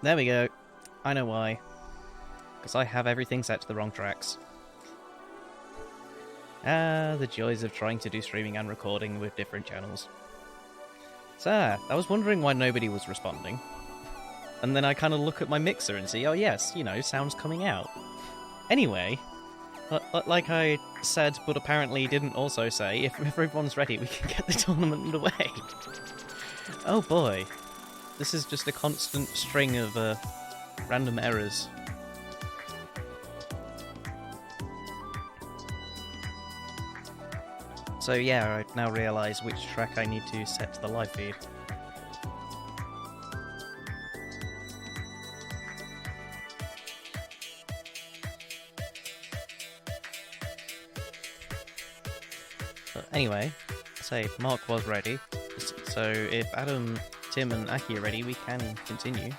There we go. I know why. Because I have everything set to the wrong tracks. Ah, the joys of trying to do streaming and recording with different channels. So, I was wondering why nobody was responding. And then I kind of look at my mixer and see, oh yes, you know, sound's coming out. Anyway, like I said, but apparently didn't also say, if everyone's ready, we can get the tournament underway. Oh boy. This is just a constant string of random errors. So yeah, I now realise which track I need to set to the live feed. But anyway, say Mark was ready, so if Adam, Tim and Aki are ready, we can continue.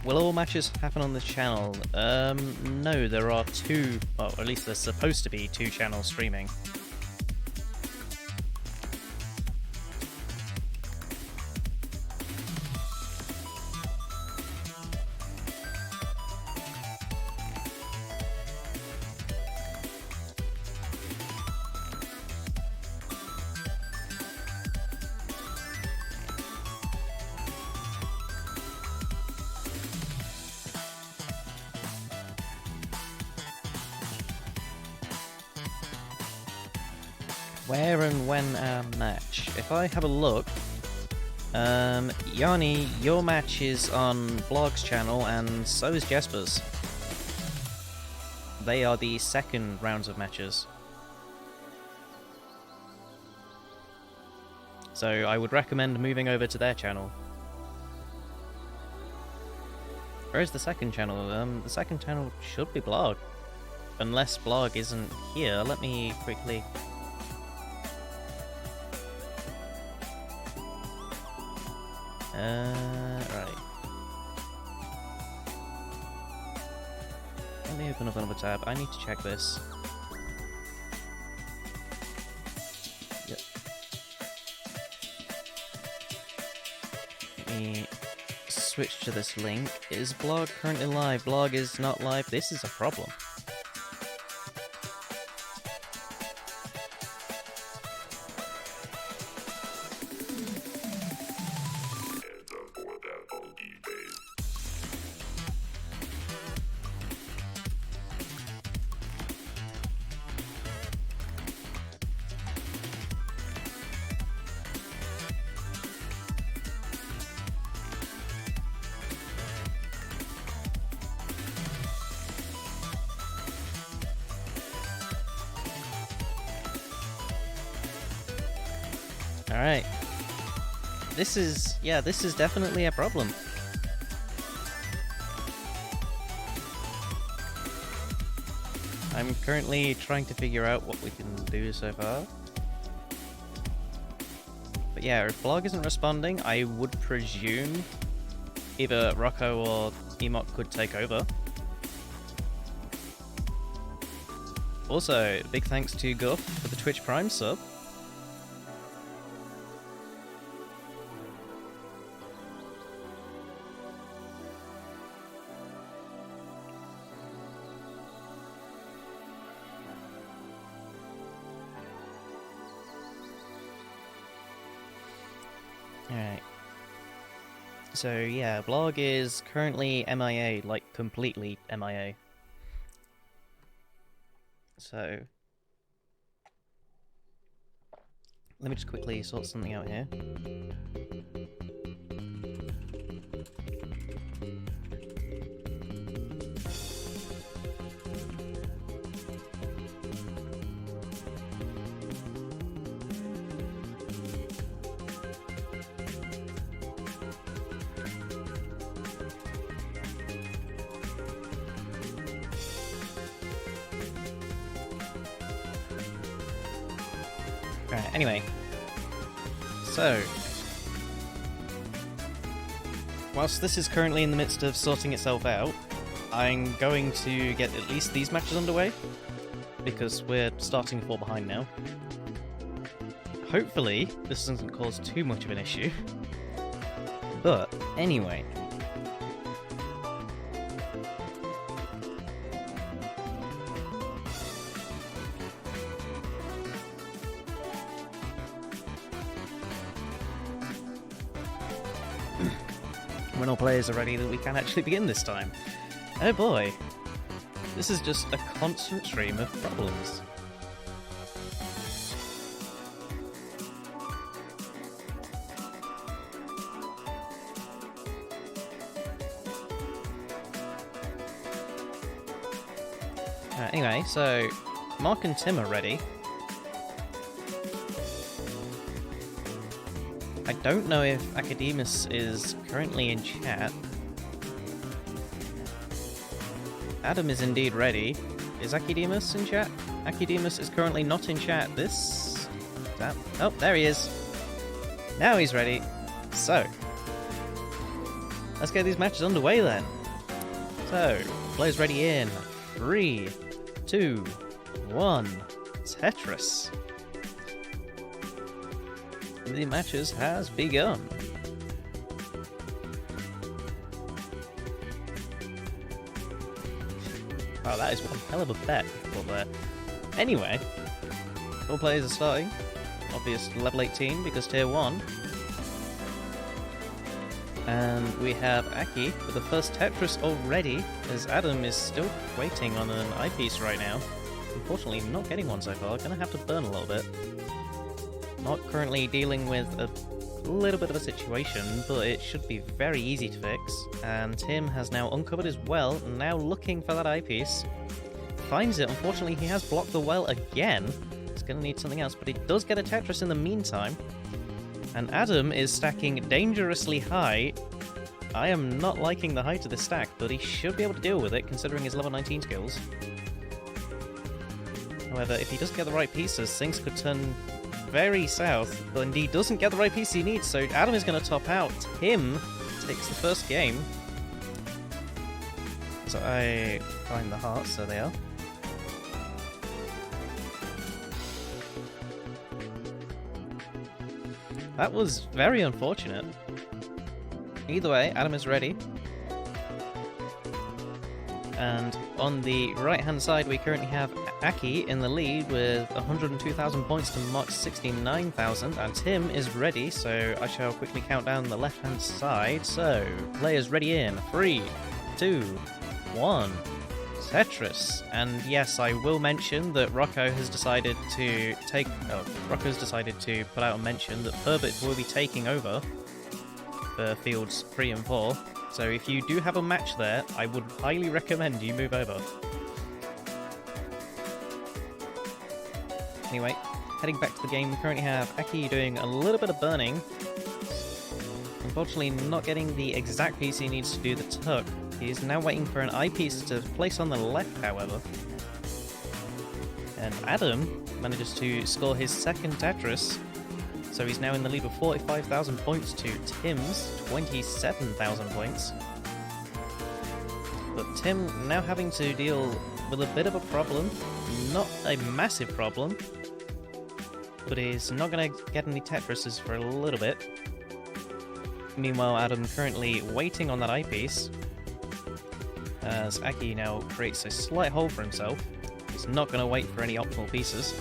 Will all matches happen on the channel? No, there are two, well, at least there's supposed to be two channels streaming. Where and when our match? If I have a look, Yanni, your match is on Blog's channel and so is Jesper's. They are the second rounds of matches. So I would recommend moving over to their channel. Where is the second channel? The second channel should be Blog. Unless Blog isn't here, let me quickly... right. Let me open up another tab. I need to check this. Yep. Let me switch to this link. Is Blog currently live? Blog is not live. This is a problem. Alright. This is definitely a problem. I'm currently trying to figure out what we can do so far. But yeah, if Blog isn't responding, I would presume either Rocco or Emok could take over. Also, big thanks to Guff for the Twitch Prime sub. Alright. So yeah, Blog is currently MIA, like completely MIA. So let me just quickly sort something out here. Right, anyway. So, whilst this is currently in the midst of sorting itself out, I'm going to get at least these matches underway. because we're starting to fall behind now. Hopefully, this doesn't cause too much of an issue. But, anyway. When all players are ready, that we can actually begin this time. Oh boy. This is just a constant stream of problems. Anyway, so Mark and Tim are ready. I don't know if Academus is currently in chat. Adam is indeed ready. Is Academus in chat? Academus is currently not in chat. Oh, there he is. Now he's ready. So, let's get these matches underway then. So, players ready in 3, 2, 1. Tetris. The matches has begun. Oh, that is one hell of a bet there. Anyway, all players are starting. Obvious level 18 because tier 1. And we have Aki with the first Tetris already, as Adam is still waiting on an eyepiece right now. Unfortunately, not getting one so far. Gonna have to burn a little bit. Not currently dealing with a little bit of a situation, but it should be very easy to fix. And Tim has now uncovered his well, now looking for that eyepiece. Finds it. Unfortunately, he has blocked the well again. He's going to need something else, but he does get a Tetris in the meantime. And Adam is stacking dangerously high. I am not liking the height of this stack, but he should be able to deal with it, considering his level 19 skills. However, if he doesn't get the right pieces, things could turn very south, but indeed doesn't get the right piece he needs, so Adam is going to top out. Tim takes the first game. So I find the hearts, so they are. That was very unfortunate. Either way, Adam is ready. And on the right-hand side, we currently have Aki in the lead with 102,000 points to Mark's 69,000, and Tim is ready, so I shall quickly count down the left-hand side. So, players ready in 3, 2, 1. Tetris. And yes, I will mention that Rocco has decided to put out a mention that Herbert will be taking over for fields 3 and 4. So if you do have a match there, I would highly recommend you move over. Anyway, heading back to the game, we currently have Aki doing a little bit of burning. Unfortunately, not getting the exact piece he needs to do the tuck. He is now waiting for an eyepiece to place on the left, however. And Adam manages to score his second Tetris. So he's now in the lead with 45,000 points to Tim's 27,000 points. But Tim now having to deal with a bit of a problem. Not a massive problem, but he's not going to get any Tetrises for a little bit. Meanwhile, Adam currently waiting on that eyepiece, as Aki now creates a slight hole for himself. He's not going to wait for any optimal pieces.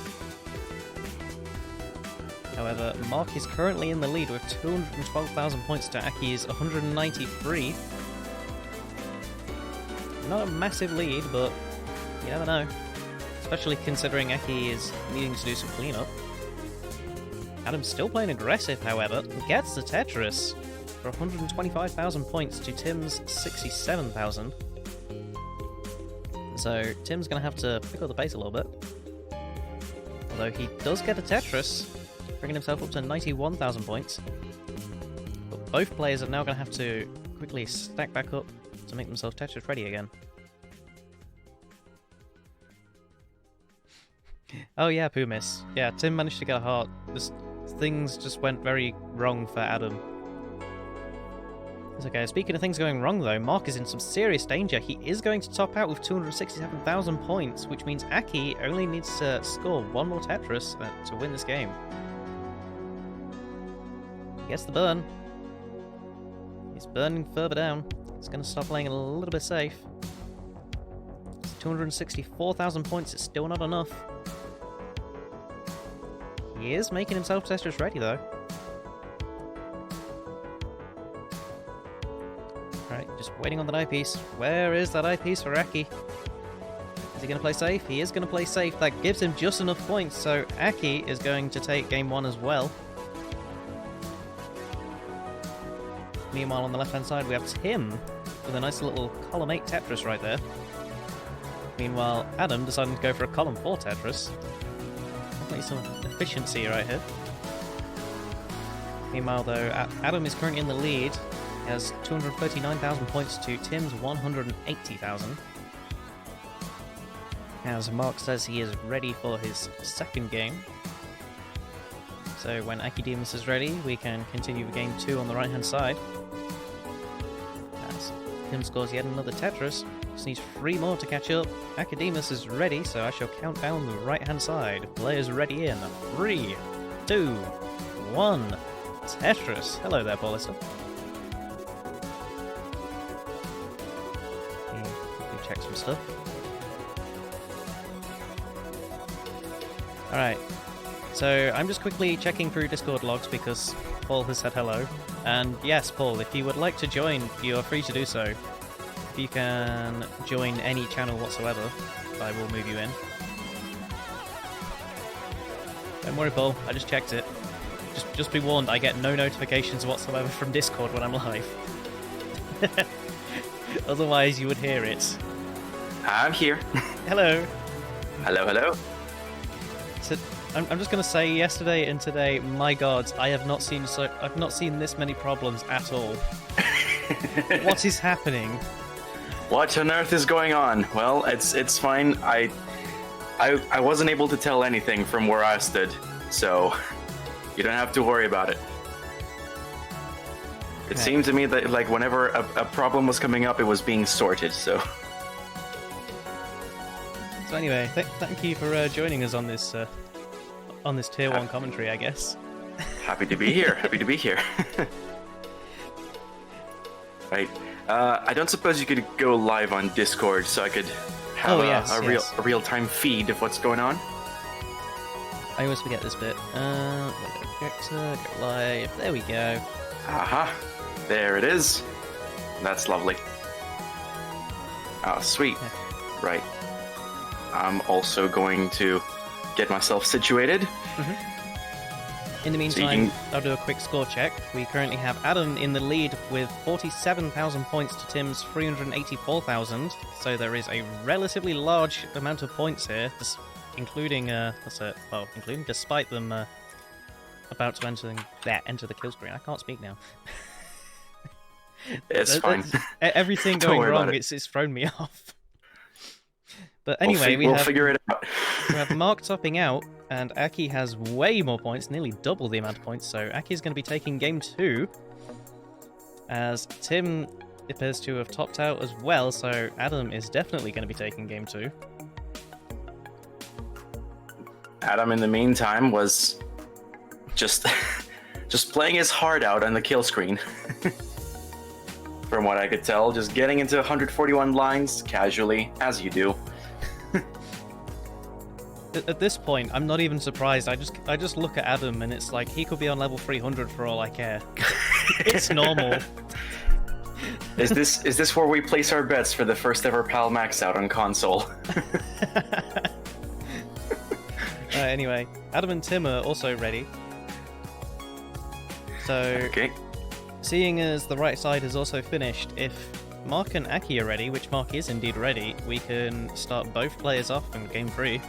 However, Mark is currently in the lead with 212,000 points to Aki's 193. Not a massive lead, but you never know. Especially considering Aki is needing to do some cleanup. Adam's still playing aggressive, however, and gets the Tetris for 125,000 points to Tim's 67,000. So Tim's going to have to pick up the pace a little bit. Although he does get a Tetris, bringing himself up to 91,000 points. But both players are now going to have to quickly stack back up to make themselves Tetris ready again. Oh yeah, Pumis. Yeah, Tim managed to get a heart. Things just went very wrong for Adam. It's okay. Speaking of things going wrong, though, Mark is in some serious danger. He is going to top out with 267,000 points, which means Aki only needs to score one more Tetris to win this game. He gets the burn. He's burning further down. He's going to start playing a little bit safe. 264,000 points is still not enough. He is making himself Tetris ready, though. Alright, just waiting on that eyepiece. Where is that eyepiece for Aki? Is he going to play safe? He is going to play safe. That gives him just enough points, so Aki is going to take game 1 as well. Meanwhile, on the left-hand side, we have Tim with a nice little column 8 Tetris right there. Meanwhile, Adam deciding to go for a column 4 Tetris. Definitely some efficiency right here. Meanwhile, though, Adam is currently in the lead. He has 239,000 points to Tim's 180,000. As Mark says, he is ready for his second game. So when Akidemus is ready, we can continue with game 2 on the right-hand side. As Tim scores yet another Tetris. Just needs 3 more to catch up. Akidemus is ready, so I shall count down the right-hand side. Players ready in 3, 2, 1. Tetris. Hello there, Paulista. Check some stuff. Alright, so I'm just quickly checking through Discord logs because Paul has said hello. And yes, Paul, if you would like to join, you are free to do so. If you can join any channel whatsoever, I will move you in. Don't worry, Paul, I just checked it. Just be warned, I get no notifications whatsoever from Discord when I'm live. Otherwise, you would hear it. I'm here. Hello. Hello, hello. So I'm just gonna say, yesterday and today, my God, I've not seen this many problems at all. What is happening? What on earth is going on? Well, it's fine. I wasn't able to tell anything from where I stood, so you don't have to worry about it. It seemed to me that like whenever a problem was coming up, it was being sorted. So anyway, thank you for joining us on this tier 1 commentary, I guess. Happy to be here. Happy to be here. Right. I don't suppose you could go live on Discord so I could have a real-time feed of what's going on? I always forget this bit. Go live. There we go. Aha. There it is. That's lovely. Oh, sweet. Yeah. Right. I'm also going to get myself situated. Mm-hmm. In the meantime, I'll do a quick score check. We currently have Adam in the lead with 47,000 points to Tim's 384,000. So there is a relatively large amount of points here, including despite them about to enter the kill screen. I can't speak now. It's fine. Everything going wrong, it's thrown me off. But anyway, we'll figure it out. We have Mark topping out, and Aki has way more points, nearly double the amount of points, so Aki is going to be taking game 2, as Tim appears to have topped out as well, so Adam is definitely going to be taking game 2. Adam, in the meantime, was just playing his heart out on the kill screen. From what I could tell, just getting into 141 lines casually, as you do. At this point, I'm not even surprised. I just look at Adam and it's like he could be on level 300 for all I care. It's normal. Is this where we place our bets for the first ever PAL max out on console? Anyway, Adam and Tim are also ready. So, okay. Seeing as the right side is also finished, if Mark and Aki are ready, which Mark is indeed ready, we can start both players off in game 3.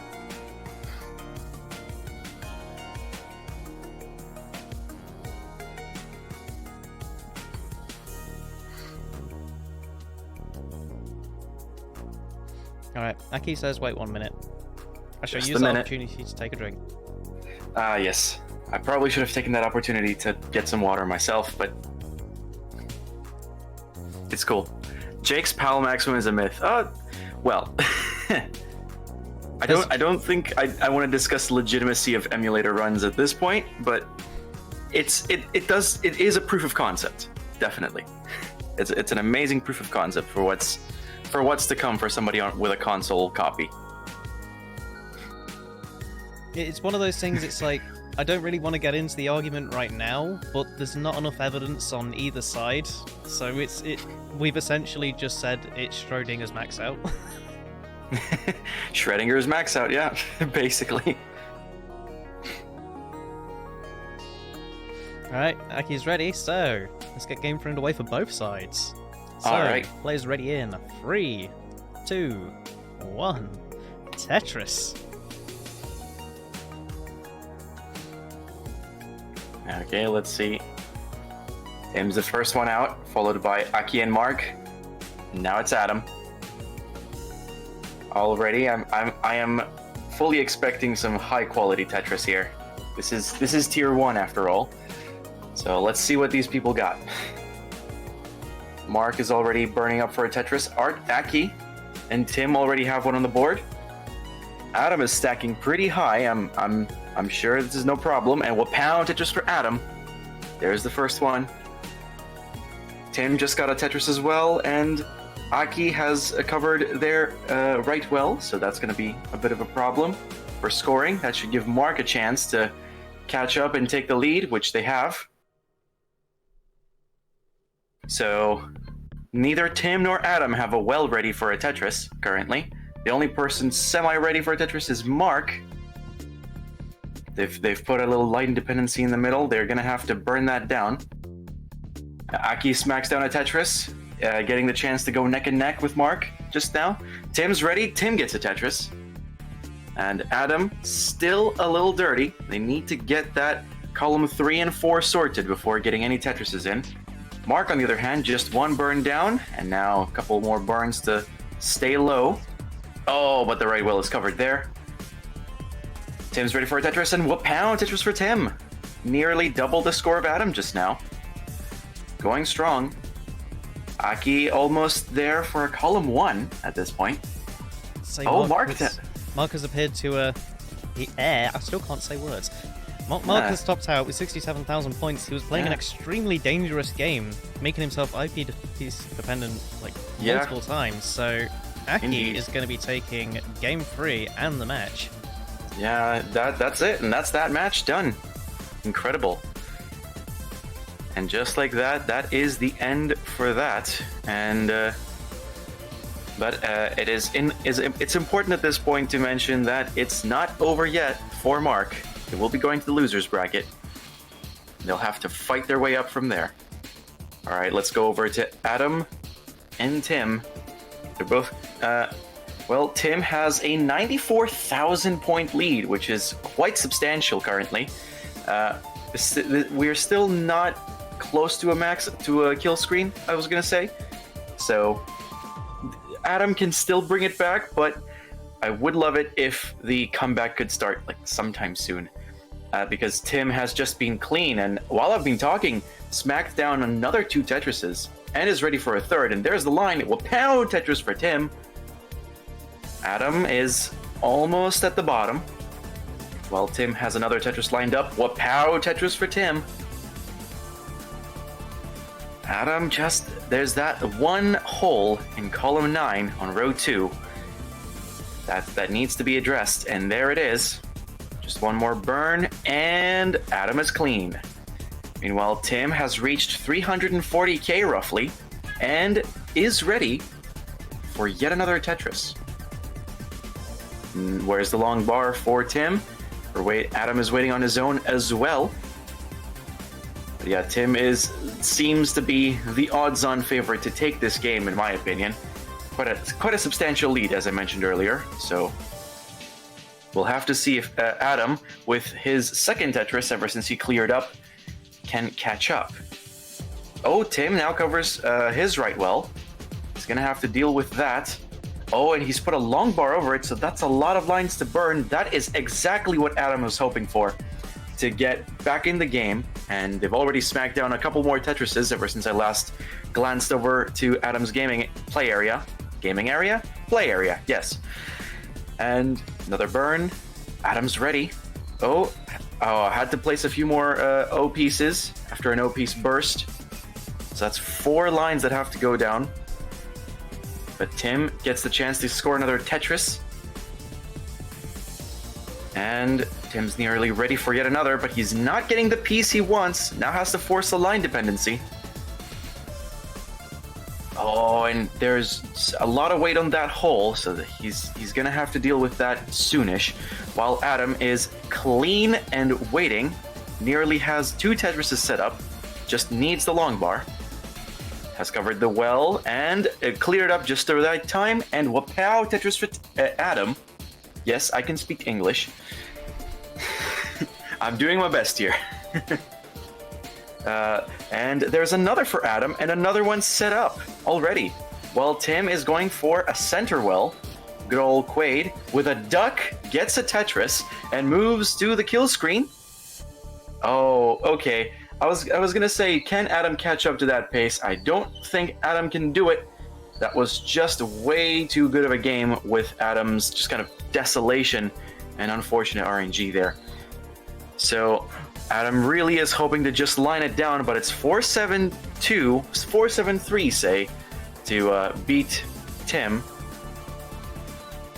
Alright, Aki says wait 1 minute. I shall use the opportunity to take a drink. Yes. I probably should have taken that opportunity to get some water myself, but It's cool. Jake's PAL maximum is a myth. Well, I don't think I want to discuss the legitimacy of emulator runs at this point, but it is a proof of concept, definitely. It's an amazing proof of concept for what's to come for somebody with a console copy. It's one of those things. It's like, I don't really want to get into the argument right now, but there's not enough evidence on either side, so we've essentially just said it's Schrodinger's max out. Schrodinger's max out, yeah, basically. Alright, Aki's ready, so let's get game friend away for both sides. So, alright. Players ready in 3, 2, 1. Tetris. Okay, let's see. Tim's the first one out, followed by Aki and Mark. Now it's Adam. Already, I am fully expecting some high quality Tetris here. This is tier 1 after all. So let's see what these people got. Mark is already burning up for a Tetris. Aki and Tim already have one on the board. Adam is stacking pretty high. I'm sure this is no problem. And we'll pound Tetris for Adam. There's the first one. Tim just got a Tetris as well, and Aki has covered there right well, so that's going to be a bit of a problem for scoring. That should give Mark a chance to catch up and take the lead, which they have. So neither Tim nor Adam have a well ready for a Tetris currently. The only person semi-ready for a Tetris is Mark. They've put a little light dependency in the middle. They're going to have to burn that down. Aki smacks down a Tetris, getting the chance to go neck and neck with Mark just now. Tim's ready. Tim gets a Tetris. And Adam, still a little dirty. They need to get that column 3 and 4 sorted before getting any Tetrises in. Mark, on the other hand, just one burn down, and now a couple more burns to stay low. Oh, but the right wheel is covered there. Tim's ready for a Tetris, and whoop-pound Tetris for Tim. Nearly double the score of Adam just now. Going strong. Aki almost there for a column 1 at this point. Mark has appeared to I still can't say words. Mark has topped out with 67,000 points. He was playing an extremely dangerous game, making himself IP dependent multiple times. So Aki is going to be taking game 3 and the match. Yeah, that's it, and that's that match done. Incredible. And just like that, that is the end for that. And it's important at this point to mention that it's not over yet for Mark. They will be going to the losers bracket. They'll have to fight their way up from there. All right, let's go over to Adam and Tim. They're both Tim has a 94,000 point lead, which is quite substantial currently. We're still not close to a kill screen, I was gonna say. So Adam can still bring it back, but I would love it if the comeback could start sometime soon. Because Tim has just been clean, and while I've been talking, smacked down another 2 Tetrises and is ready for a third. And there's the line. It will pound Tetris for Tim. Adam is almost at the bottom, while Tim has another Tetris lined up. Wapow Tetris for Tim. Adam there's that one hole in column 9 on row 2 that needs to be addressed, and there it is. Just one more burn, and Adam is clean. Meanwhile, Tim has reached 340k roughly, and is ready for yet another Tetris. Where's the long bar for Tim? Adam is waiting on his own as well. But yeah, Tim seems to be the odds-on favorite to take this game, in my opinion. Quite a substantial lead, as I mentioned earlier. So we'll have to see if Adam, with his second Tetris ever since he cleared up, can catch up. Oh, Tim now covers his right well. He's gonna have to deal with that. Oh, and he's put a long bar over it, so that's a lot of lines to burn. That is exactly what Adam was hoping for. to get back in the game, and they've already smacked down a couple more Tetrises ever since I last glanced over to Adam's gaming play area, yes. And another burn. Adam's ready. Oh, I had to place a few more O pieces after an O piece burst. So that's 4 lines that have to go down. But Tim gets the chance to score another Tetris. And Tim's nearly ready for yet another, but he's not getting the piece he wants. Now has to force a line dependency. Oh, and there's a lot of weight on that hole, so that he's gonna have to deal with that soonish. While Adam is clean and waiting, nearly has 2 Tetrises set up, just needs the long bar. Has covered the well, and it cleared up just the right time, and wapow, Tetris for Adam. Yes, I can speak English. I'm doing my best here. And there's another for Adam, and another one set up already. While Tim is going for a center well. Good old Quaid with a duck gets a Tetris and moves to the kill screen. Oh, okay. I was gonna say, can Adam catch up to that pace? I don't think Adam can do it. That was just way too good of a game with Adam's just kind of desolation and unfortunate RNG there. So Adam really is hoping to just line it down, but it's 4-7-2, 4-7-3, say, to beat Tim.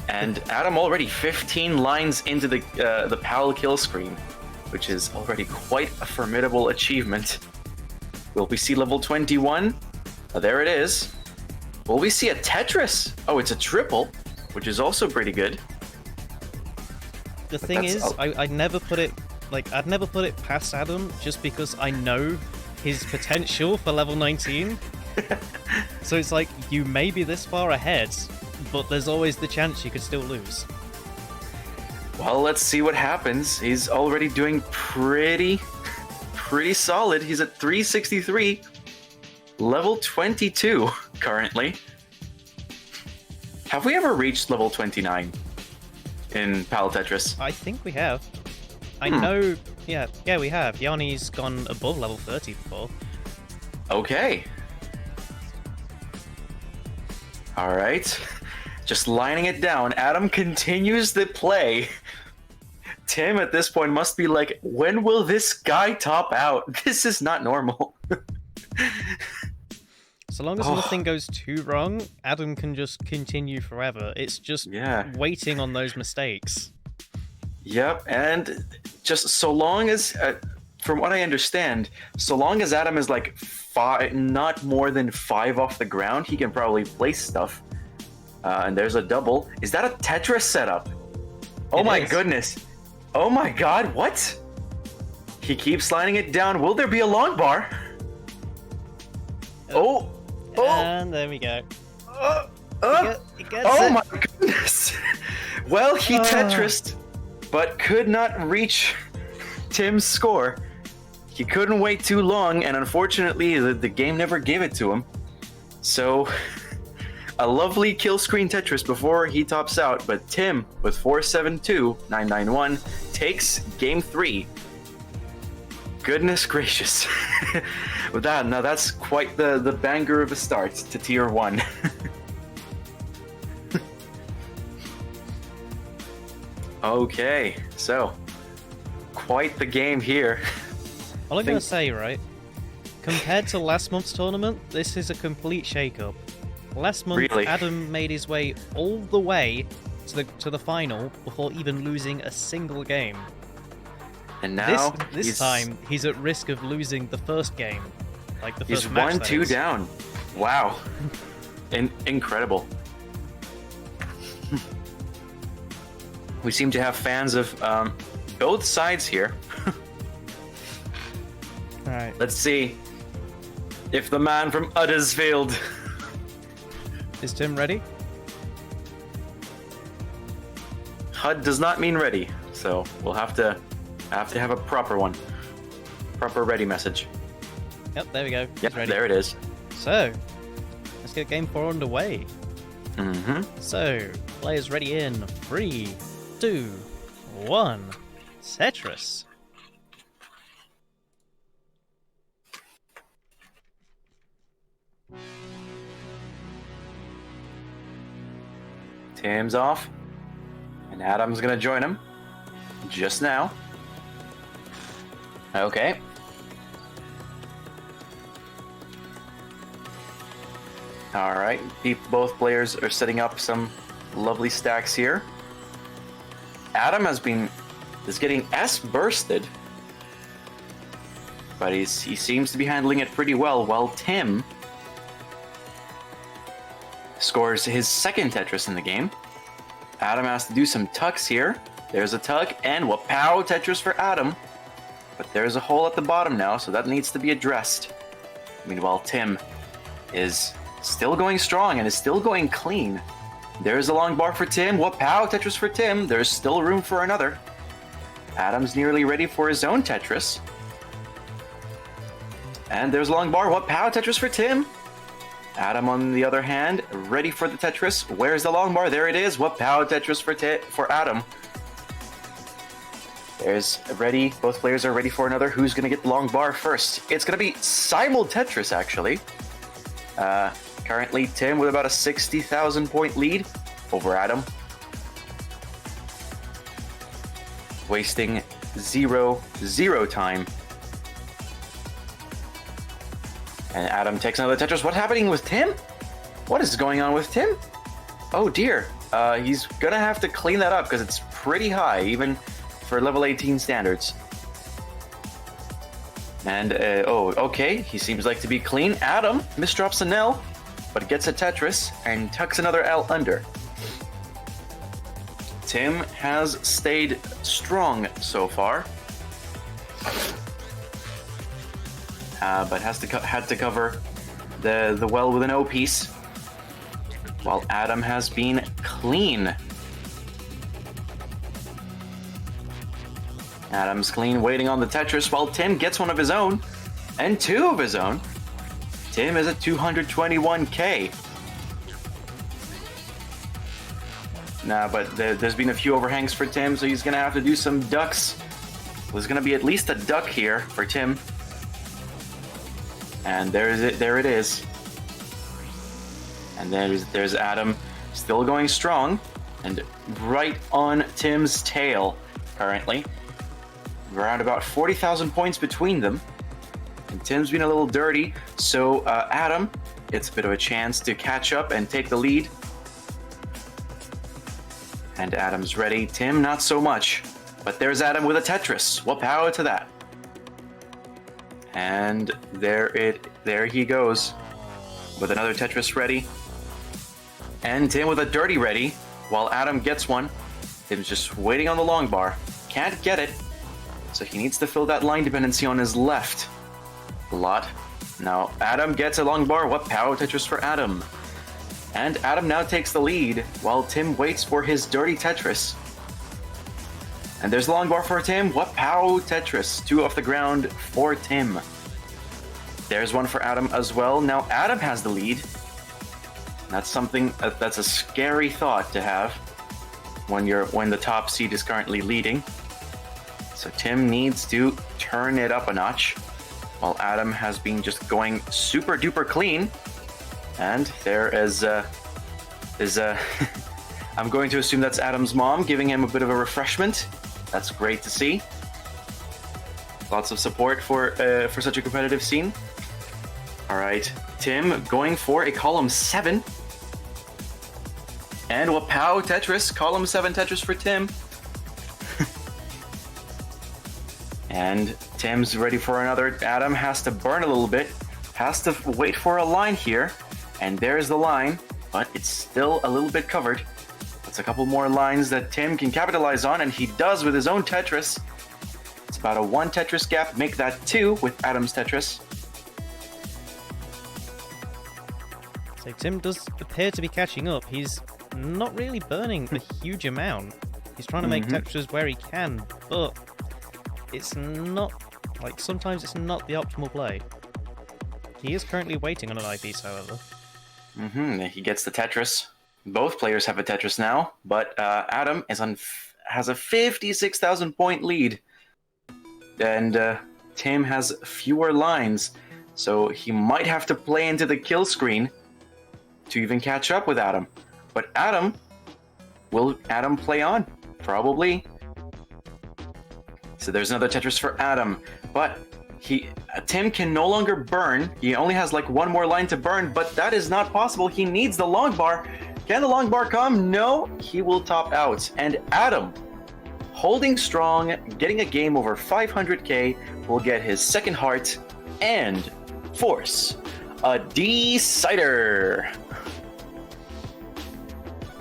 And Adam already 15 lines into the PAL kill screen, which is already quite a formidable achievement. Will we see level 21? Oh, there it is. Will we see a Tetris? Oh, it's a triple, which is also pretty good. The thing is, I'd never put it past Adam, just because I know his potential for level 19. So it's like, you may be this far ahead, but there's always the chance you could still lose. Well, let's see what happens. He's already doing pretty solid. He's at 363, level 22 currently. Have we ever reached level 29 in PAL Tetris? I think we have. I know, yeah, we have. Yanni's gone above level 30 before. Okay. All right. Just lining it down. Adam continues the play. Tim at this point must be like, when will this guy top out? This is not normal. So long as nothing goes too wrong, Adam can just continue forever. It's just waiting on those mistakes. Yep, and just so long as, from what I understand, so long as Adam is like not more than 5 off the ground, he can probably place stuff. And there's a double. Is that a Tetris setup? Oh my goodness. Oh my god, what? He keeps lining it down. Will there be a long bar? Oh! And there we go. He gets oh it. My goodness! Well, he Tetrised, but could not reach Tim's score. He couldn't wait too long, and unfortunately, the game never gave it to him. So, a lovely kill screen Tetris before he tops out, but Tim, with 4-7-2, 9-9-1, takes game 3. Goodness gracious. With that, now that's quite the banger of a start to tier 1. Okay, so quite the game here. All I'm gonna say, right? Compared to last month's tournament, this is a complete shake-up. Last month, Really? Adam made his way all the way to the final before even losing a single game. And now this time he's at risk of losing the first game, like the first match. He's 1-2 down. Wow, incredible. We seem to have fans of both sides here. All right. Let's see if the man from Uddersfield. Is Tim ready? HUD does not mean ready, so we'll have to have a proper one. Proper ready message. Yep, there we go. Yep, Ready. there it is. So, let's get game 4 underway. Mm-hmm. So, players ready in 3, 2, 1. Tetris. Tim's off. And Adam's gonna join him. Just now. Okay. Alright, both players are setting up some lovely stacks here. Adam is getting S-bursted. But he seems to be handling it pretty well, while Tim scores his second Tetris in the game. Adam has to do some tucks here. There's a tug, and Wapow Tetris for Adam. But there's a hole at the bottom now, so that needs to be addressed. Meanwhile, Tim is still going strong and is still going clean. There's a long bar for Tim. Wapow Tetris for Tim. There's still room for another. Adam's nearly ready for his own Tetris. And there's a long bar. Wapow Tetris for Tim. Adam, on the other hand, ready for the Tetris. Where's the long bar? There it is. Wapow Tetris for Adam. There's ready. Both players are ready for another. Who's going to get the long bar first? It's going to be Simul Tetris, actually. Currently, Tim with about a 60,000 point lead over Adam. Wasting 0 time. And Adam takes another Tetris. What's happening with Tim? What is going on with Tim? Oh dear. He's gonna have to clean that up because it's pretty high, even for level 18 standards. And, okay. He seems like to be clean. Adam misdrops an L, but gets a Tetris and tucks another L under. Tim has stayed strong so far. But had to cover the well with an O piece, while Adam has been clean. Adam's clean, waiting on the Tetris, while Tim gets one of his own, and two of his own. Tim is at 221k. Nah, but there's been a few overhangs for Tim, so he's gonna have to do some ducks. There's gonna be at least a duck here for Tim. And there it is. And there's Adam still going strong and right on Tim's tail currently. Around about 40,000 points between them. And Tim's been a little dirty, so Adam gets a bit of a chance to catch up and take the lead. And Adam's ready. Tim, not so much. But there's Adam with a Tetris. What power to that? And there he goes with another Tetris ready. And Tim with a dirty ready, while Adam gets one. Tim's just waiting on the long bar. Can't get it, so he needs to fill that line dependency on his left a lot. Now Adam gets a long bar. What power Tetris for Adam? And Adam now takes the lead, while Tim waits for his dirty Tetris. And there's the long bar for Tim. What pow Tetris. Two off the ground for Tim. There's one for Adam as well. Now Adam has the lead. That's something that's a scary thought to have when the top seed is currently leading. So Tim needs to turn it up a notch, while Adam has been just going super duper clean. And there is I'm going to assume that's Adam's mom giving him a bit of a refreshment. That's great to see. Lots of support for such a competitive scene. All right, Tim going for a column 7. And Wapow Tetris, column 7 Tetris for Tim. And Tim's ready for another. Adam has to burn a little bit, has to wait for a line here. And there's the line, but it's still a little bit covered. It's a couple more lines that Tim can capitalize on, and he does with his own Tetris. It's about a 1 Tetris gap, make that 2 with Adam's Tetris. So Tim does appear to be catching up. He's not really burning a huge amount. He's trying to make Tetris where he can, but it's not, like, sometimes it's not the optimal play. He is currently waiting on an eyepiece, however. He gets the Tetris. Both players have a Tetris now, but Adam has a 56,000 point lead. And Tim has fewer lines, so he might have to play into the kill screen to even catch up with Adam. But Adam will Adam play on? Probably. So there's another Tetris for Adam, but Tim can no longer burn. He only has like one more line to burn, but that is not possible. He needs the long bar. Can the long bar come? No, he will top out. And Adam, holding strong, getting a game over 500k, will get his second heart and force a decider.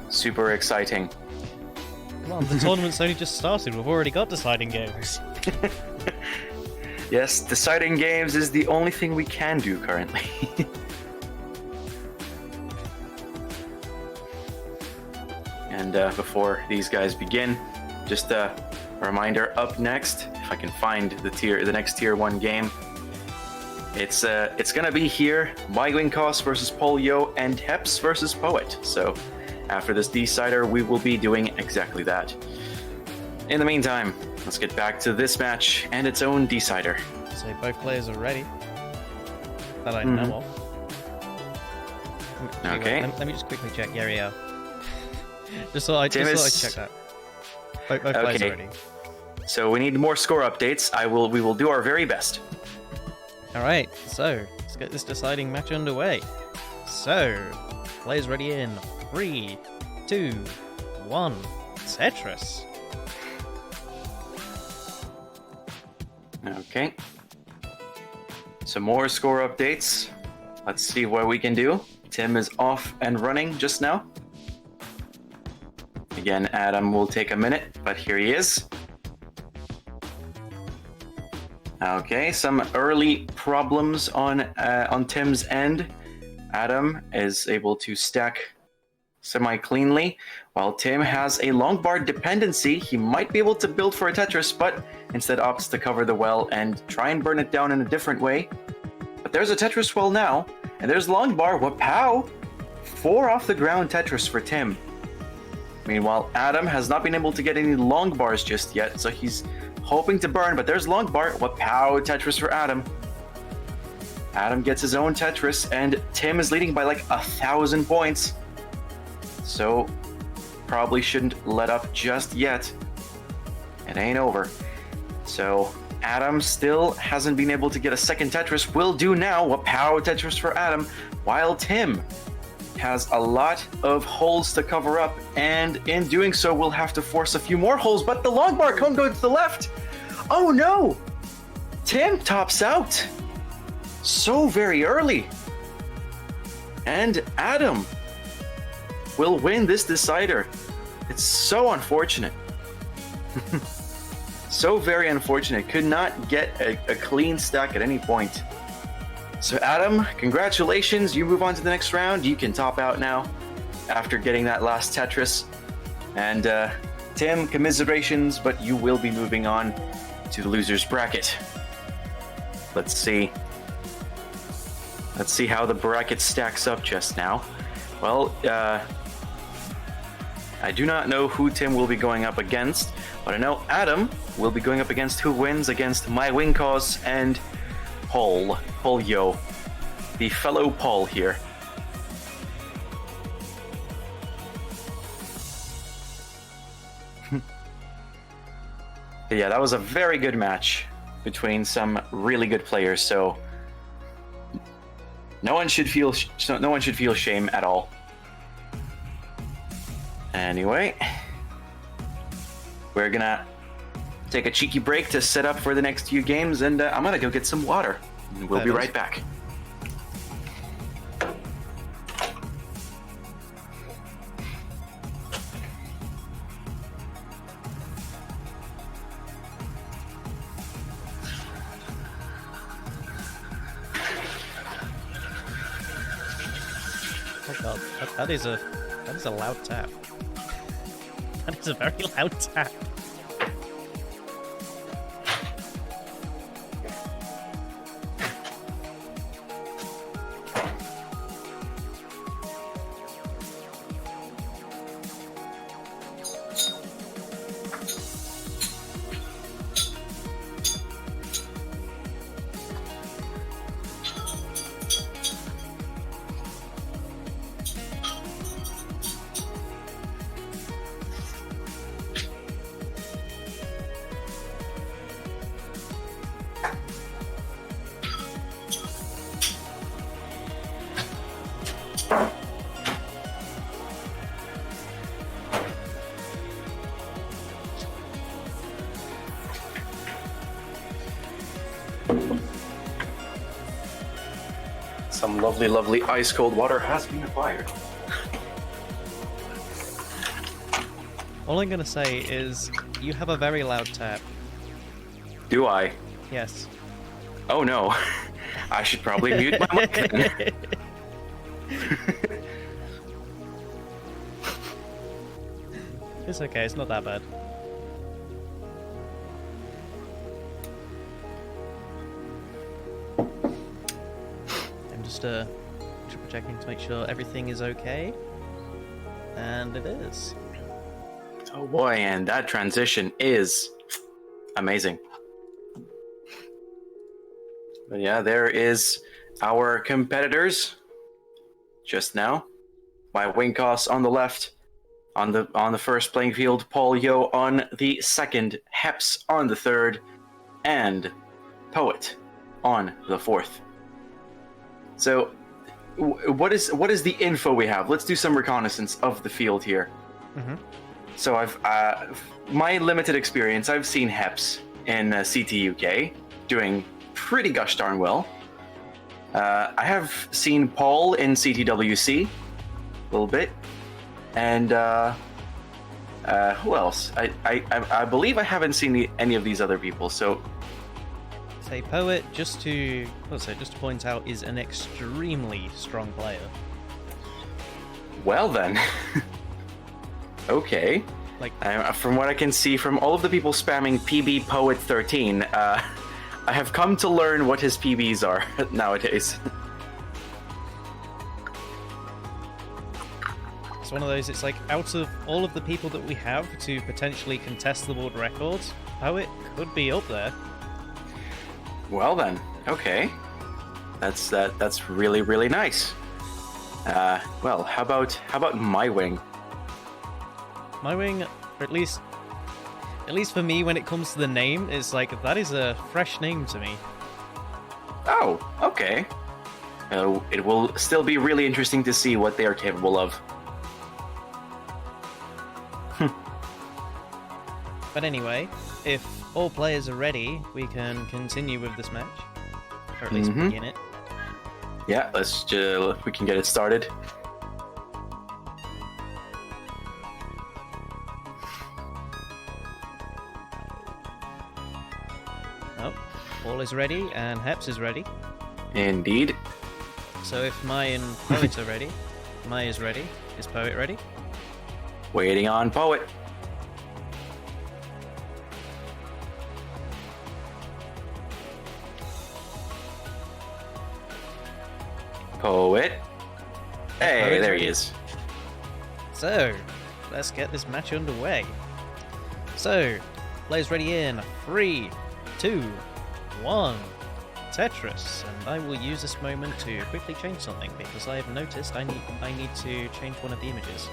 Super exciting. Come on, the tournament's only just started. We've already got deciding games. Yes, deciding games is the only thing we can do currently. And before these guys begin, just a reminder, up next, if I can find the next tier 1 game, it's gonna be here, Mywingcos versus Polio and Heps versus Poet. So after this decider, we will be doing exactly that. In the meantime, let's get back to this match and its own decider. So both players are ready. That I know of. Okay. Let me just quickly check. Yeah. just thought I'd check that. Both players are ready. So we need more score updates. We will do our very best. Alright, so let's get this deciding match underway. So, players ready in 3, 2, 1, Tetris. Okay. Some more score updates. Let's see what we can do. Tim is off and running just now. Again, Adam will take a minute, but here he is. Okay, some early problems on Tim's end. Adam is able to stack semi-cleanly, while Tim has a long bar dependency. He might be able to build for a Tetris, but instead opts to cover the well and try and burn it down in a different way. But there's a Tetris well now, and there's long bar. Wapow! 4 off the ground Tetris for Tim. Meanwhile, Adam has not been able to get any long bars just yet, so he's hoping to burn, but there's long bar. Wapow! Tetris for Adam. Adam gets his own Tetris, and Tim is leading by like 1,000 points. So, probably shouldn't let up just yet. It ain't over. So, Adam still hasn't been able to get a second Tetris. Will do now. Wapow! Tetris for Adam. While Tim has a lot of holes to cover up, and in doing so, we'll have to force a few more holes, but the long bar can't go to the left. Oh no! Tim tops out. So very early. And Adam will win this decider. It's so unfortunate. So very unfortunate. Could not get a clean stack at any point. So Adam, congratulations. You move on to the next round. You can top out now after getting that last Tetris. And Tim, commiserations, but you will be moving on to the loser's bracket. Let's see. Let's see how the bracket stacks up just now. Well, I do not know who Tim will be going up against, but I know Adam will be going up against who wins against Mywingcos and Polio, the fellow Paul here. Yeah, that was a very good match between some really good players, so no one should feel shame at all. Anyway, we're gonna take a cheeky break to set up for the next few games, and I'm gonna go get some water. We'll be right back. Oh god, that is a loud tap. That is a very loud tap. Some lovely, lovely ice-cold water has been acquired. All I'm gonna say is, you have a very loud tap. Do I? Yes. Oh no. I should probably mute my mic then. It's okay, it's not that bad. I'm just triple checking to make sure everything is okay. And it is. Oh boy, and that transition is amazing. But yeah, there is our competitors just now. My Winkos on the left, on the first playing field, Paul Yo on the second, Heps on the third, and Poet on the fourth. So, what is the info we have? Let's do some reconnaissance of the field here. Mm-hmm. So I've my limited experience, I've seen Heps in CT UK doing pretty gosh darn well. I have seen Paul in CTWC a little bit, and who else? I believe I haven't seen any of these other people. So, Say Poet, just to point out, is an extremely strong player. well then, okay. Like, From what I can see from all of the people spamming PB Poet 13, I have come to learn what his PBs are nowadays. it's one of those, it's like, out of all of the people that we have to potentially contest the world records, Poet could be up there. Well then, okay. That's really, really nice. Well, how about my wing? My wing, or at least for me, when it comes to the name, is like, that is a fresh name to me. Oh, okay. It will still be really interesting to see what they are capable of. But anyway, if all players are ready, we can continue with this match. Or at least begin it. Yeah, we can get it started. Oh, Paul is ready, and Heps is ready. Indeed. So if Mai and Poet are ready, Mai is ready. Is Poet ready? Waiting on Poet. Poet. Hey, Poet's there ready. he is. So, let's get this match underway. So, players ready in 3, 2, 1. Tetris, and I will use this moment to quickly change something because I have noticed I need to change one of the images.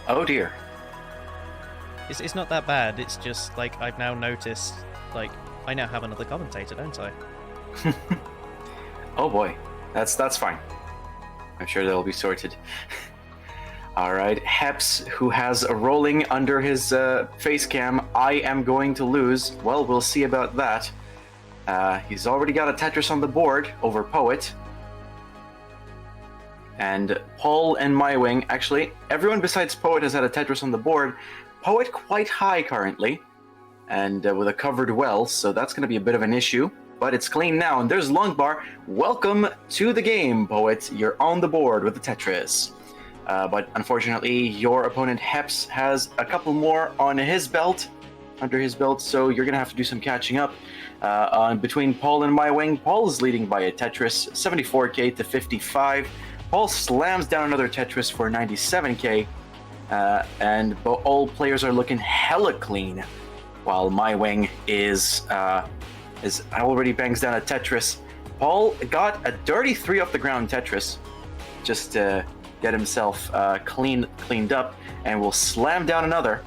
Oh dear. It's not that bad. It's just like I've now noticed, like I now have another commentator, don't I? Oh boy, that's fine. I'm sure that'll be sorted. All right, Heps, who has a rolling under his face cam, I am going to lose. Well, we'll see about that. He's already got a Tetris on the board over Poet. And Paul and my wing, actually, everyone besides Poet has had a Tetris on the board. Poet quite high currently, and with a covered well, so that's going to be a bit of an issue. But it's clean now, and there's Longbar. Welcome to the game, Poet. You're on the board with the Tetris. But unfortunately, your opponent Heps has a couple more on his belt, under his belt, so you're going to have to do some catching up. Between Paul and my wing, Paul is leading by a Tetris, 74k to 55. Paul slams down another Tetris for 97k, and all players are looking hella clean, while my wing is already bangs down a Tetris. Paul got a dirty 3 off the ground Tetris, just to get himself cleaned up, and will slam down another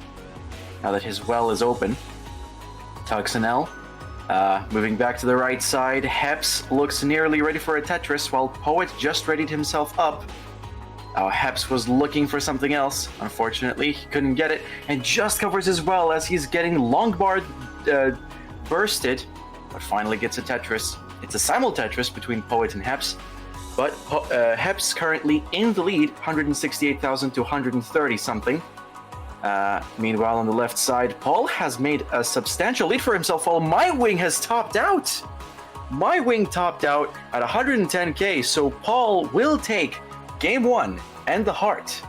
now that his well is open. Tuxanel moving back to the right side. Heps looks nearly ready for a Tetris, while Poet just readied himself up. Heps was looking for something else. Unfortunately, he couldn't get it, and just covers his well as he's getting Longbar bursted but finally gets a Tetris. It's a simul Tetris between Poet and Heps, but Heps currently in the lead, 168,000 to 130 something. Meanwhile, on the left side, Paul has made a substantial lead for himself, while My Wing has topped out. My Wing topped out at 110k, so Paul will take game 1 and the heart.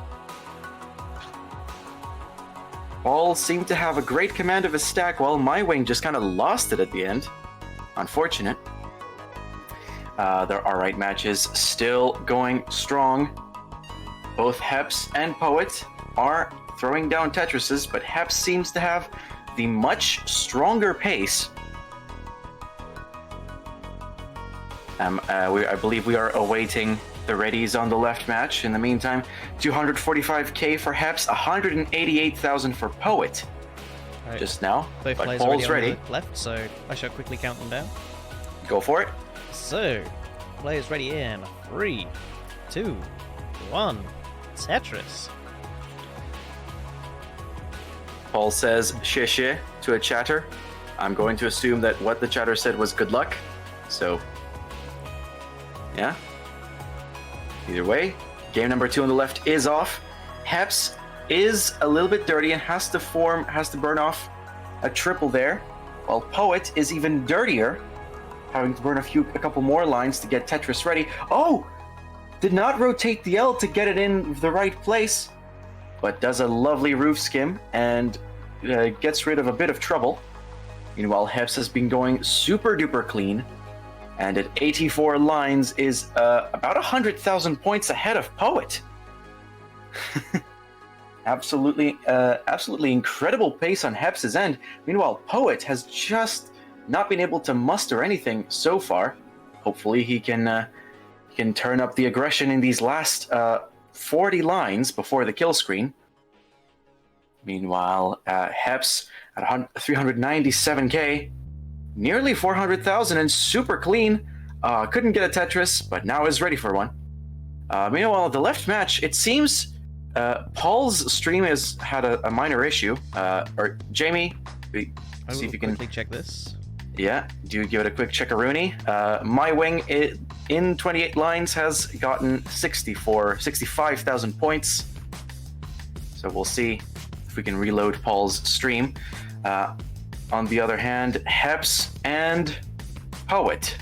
Paul seemed to have a great command of his stack, while My Wing just kind of lost it at the end. Unfortunate. Their alright matches still going strong. Both Heps and Poet are throwing down Tetrises, but Heps seems to have the much stronger pace. I believe we are awaiting the readies on the left match. In the meantime, 245k for Heps, 188,000 for Poet. Right. Just now, both but players Paul's ready. ready. Left, so I shall quickly count them down. Go for it. So, players ready in 3, 2, 1. Tetris. Paul says "shish" to a chatter. I'm going to assume that what the chatter said was good luck. So, yeah. Either way, game number 2 on the left is off. Heps is a little bit dirty and has to burn off a triple there, while Poet is even dirtier, having to burn a couple more lines to get Tetris ready. Oh! Did not rotate the L to get it in the right place, but does a lovely roof skim and gets rid of a bit of trouble. Meanwhile, Heps has been going super duper clean, and at 84 lines is about 100,000 points ahead of Poet. Absolutely incredible pace on Heps' end. Meanwhile, Poet has just not been able to muster anything so far. Hopefully he can turn up the aggression in these last 40 lines before the kill screen. Meanwhile, Heps at 397k, nearly 400,000 and super clean. Couldn't get a Tetris, but now is ready for one. Meanwhile, the left match, it seems Paul's stream has had a minor issue. Or Jamie, see if you can quickly check this. Yeah, do give it a quick checkaroonie. My Wing in 28 lines has gotten 65,000 points. So we'll see if we can reload Paul's stream. On the other hand, Heps and Poet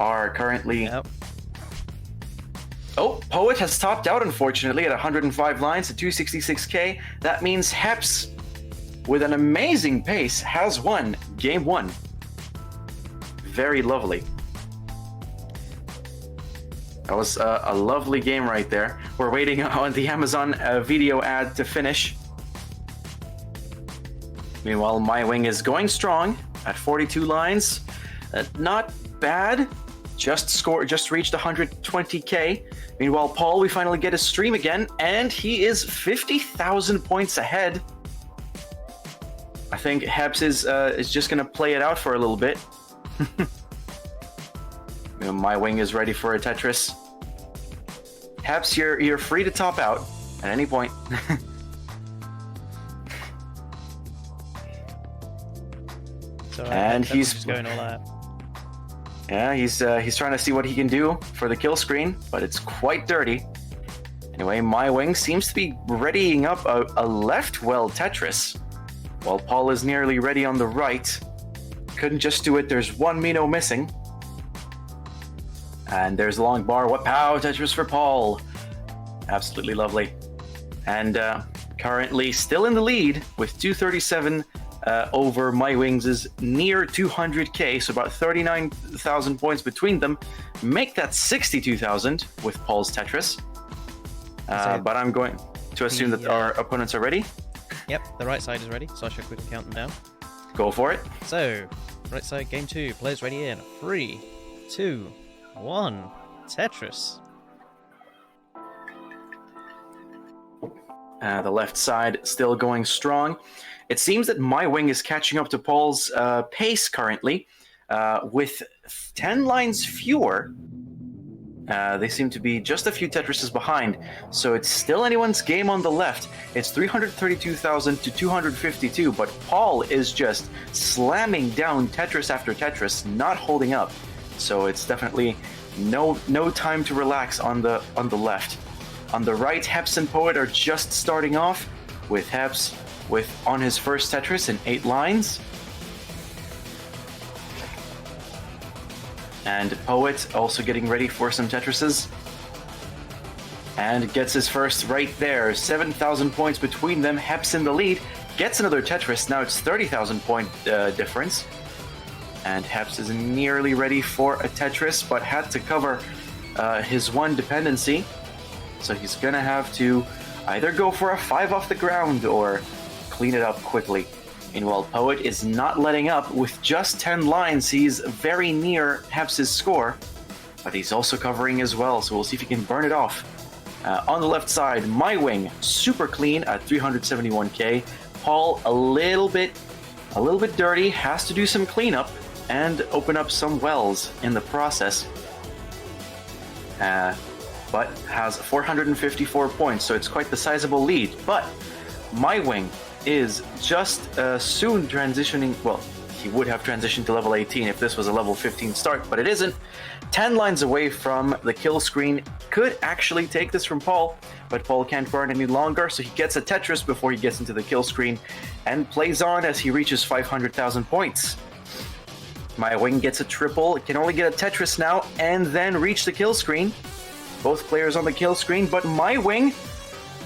are currently... Yep. Oh, Poet has topped out, unfortunately, at 105 lines to 266k. That means Heps, with an amazing pace, has won game 1. Very lovely. That was a lovely game right there. We're waiting on the Amazon video ad to finish. Meanwhile, My Wing is going strong at 42 lines. Not bad. Just reached 120k. Meanwhile, Paul, we finally get a stream again, and he is 50,000 points ahead. I think Heps is just gonna play it out for a little bit. My Wing is ready for a Tetris. Heps, you're free to top out at any point. And he's just going all out. Yeah, he's trying to see what he can do for the kill screen, but it's quite dirty. Anyway, My Wing seems to be readying up a left well Tetris, while Paul is nearly ready on the right. Couldn't just do it. There's one Mino missing. And there's a long bar. What pow Tetris for Paul. Absolutely lovely. And currently still in the lead with 237 over My Wings is near 200k, so about 39,000 points between them. Make that 62,000 with Paul's Tetris. But I'm going to assume that our opponents are ready. Yep, the right side is ready, so I should quickly count them down. Go for it. So, right side, game 2, players ready in 3, 2, 1, Tetris. The left side still going strong. It seems that My Wing is catching up to Paul's pace currently, with 10 lines fewer. They seem to be just a few Tetrises behind, so it's still anyone's game on the left. It's 332,000 to 252, but Paul is just slamming down Tetris after Tetris, not holding up. So it's definitely no time to relax on the left. On the right, Heps and Poet are just starting off, with Heps on his first Tetris in 8 lines. And Poet also getting ready for some Tetrises. And gets his first right there. 7,000 points between them. Heps in the lead. Gets another Tetris. Now it's 30,000 point difference. And Heps is nearly ready for a Tetris, but had to cover his one dependency. So he's gonna have to either go for a 5 off the ground or clean it up quickly. Meanwhile, Poet is not letting up. With just 10 lines, he's very near Heps' score, but he's also covering as well, so we'll see if he can burn it off. On the left side, My Wing, super clean at 371k. Paul, a little bit dirty, has to do some cleanup and open up some wells in the process. But has 454 points, so it's quite the sizable lead. But My Wing is just soon transitioning. Well, he would have transitioned to level 18 if this was a level 15 start, but it isn't. 10 lines away from the kill screen. Could actually take this from Paul, but Paul can't burn any longer, so he gets a Tetris before he gets into the kill screen and plays on as he reaches 500,000 points. My Wing gets a triple. It can only get a Tetris now and then reach the kill screen. Both players on the kill screen, but My Wing,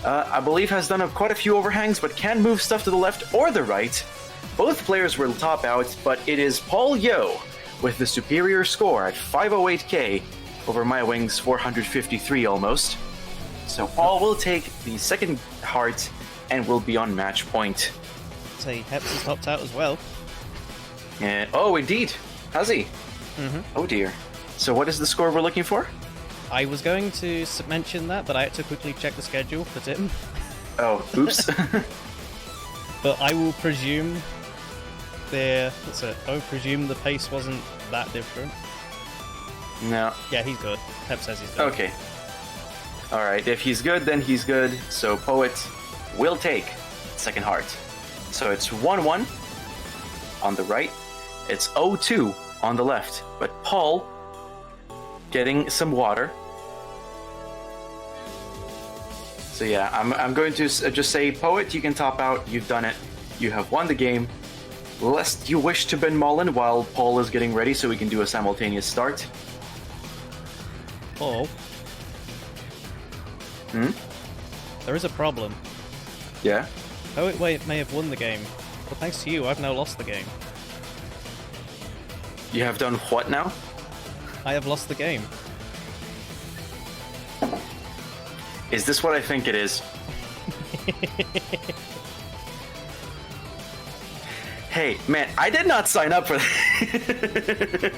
I believe, has done quite a few overhangs, but can move stuff to the left or the right. Both players will top out, but it is Paul Yo with the superior score at 508k over My Wing's 453 almost. So Paul will take the second heart and will be on match point. Say, Heps has topped out as well. Oh, indeed. Has he? Mm-hmm. Oh dear. So what is the score we're looking for? I was going to mention that, but I had to quickly check the schedule for Tim. Oh, oops. But I will presume presume the pace wasn't that different. No. Yeah, he's good. Pep says he's good. Okay. Alright, if he's good, then he's good. So Poet will take second heart. So it's 1-1 on the right. It's 0-2 on the left. But Paul getting some water. So yeah, I'm going to just say, Poet, you can top out. You've done it. You have won the game. Lest you wish to Ben Mullen while Paul is getting ready so we can do a simultaneous start. Paul? There is a problem. Yeah? Poet may have won the game, but thanks to you, I've now lost the game. You have done what now? I have lost the game. Is this what I think it is? Hey, man, I did not sign up for that.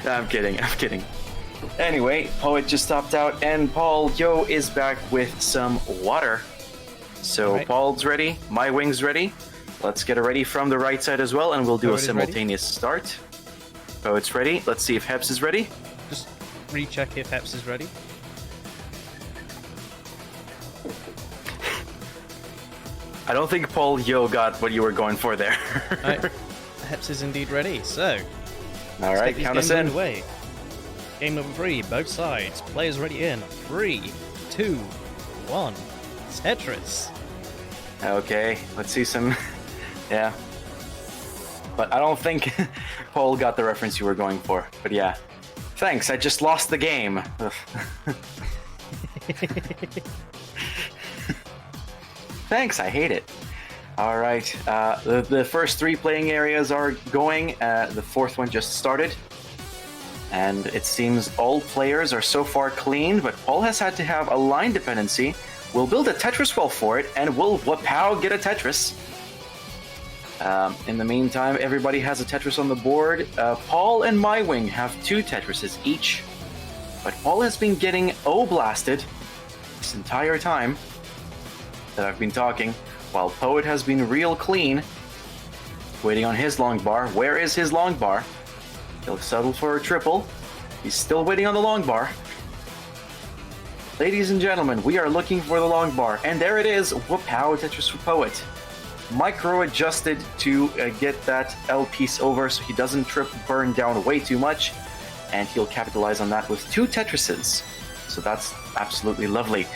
No, I'm kidding. Anyway, Poet just stopped out, and Paul Yo is back with some water. So right. Paul's ready, My Wing's ready. Let's get it ready from the right side as well, and we'll do Poet a simultaneous start. Poet's ready. Let's see if Heps is ready. Just recheck if Heps is ready. I don't think Paul Yo got what you were going for there. Right. Heps is indeed ready, so... Alright, count us in. Away. Game number 3, both sides. Players ready in. 3, 2, 1. Tetris. Okay, let's see some... Yeah. But I don't think Paul got the reference you were going for. But yeah. Thanks, I just lost the game. Thanks, I hate it. Alright, the first 3 playing areas are going. The 4th one just started. And it seems all players are so far clean, but Paul has had to have a line dependency. We'll build a Tetris well for it, and we'll whoop-pow get a Tetris. In the meantime, everybody has a Tetris on the board. Paul and My Wing have 2 Tetrises each. But Paul has been getting O-blasted this entire time that I've been talking, while Poet has been real clean, waiting on his long bar. Where is his long bar? He'll settle for a triple. He's still waiting on the long bar. Ladies and gentlemen, we are looking for the long bar, and there it is. Whoop-pow, Tetris for Poet. Micro adjusted to get that L piece over so he doesn't burn down way too much, and he'll capitalize on that with 2 Tetrises. So that's absolutely lovely.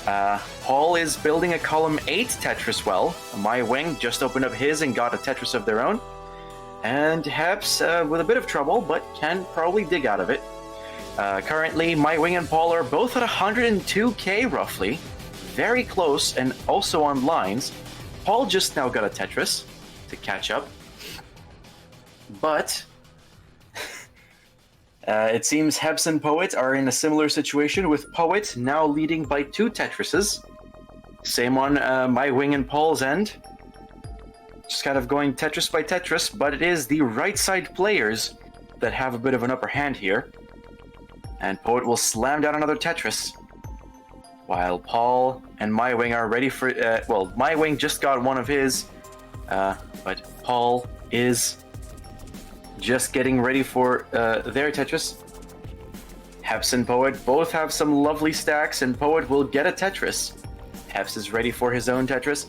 Paul is building a column 8 Tetris well. My Wing just opened up his and got a Tetris of their own. And Heps with a bit of trouble, but can probably dig out of it. Currently, My Wing and Paul are both at 102k roughly. Very close and also on lines. Paul just now got a Tetris to catch up. But it seems Heps and Poet are in a similar situation, with Poet now leading by 2 Tetrises. Same on My Wing and Paul's end. Just kind of going Tetris by Tetris, but it is the right side players that have a bit of an upper hand here. And Poet will slam down another Tetris, while Paul and My Wing are ready for... well, My Wing just got one of his, but Paul is just getting ready for their Tetris. Heps and Poet both have some lovely stacks, and Poet will get a Tetris. Heps is ready for his own Tetris.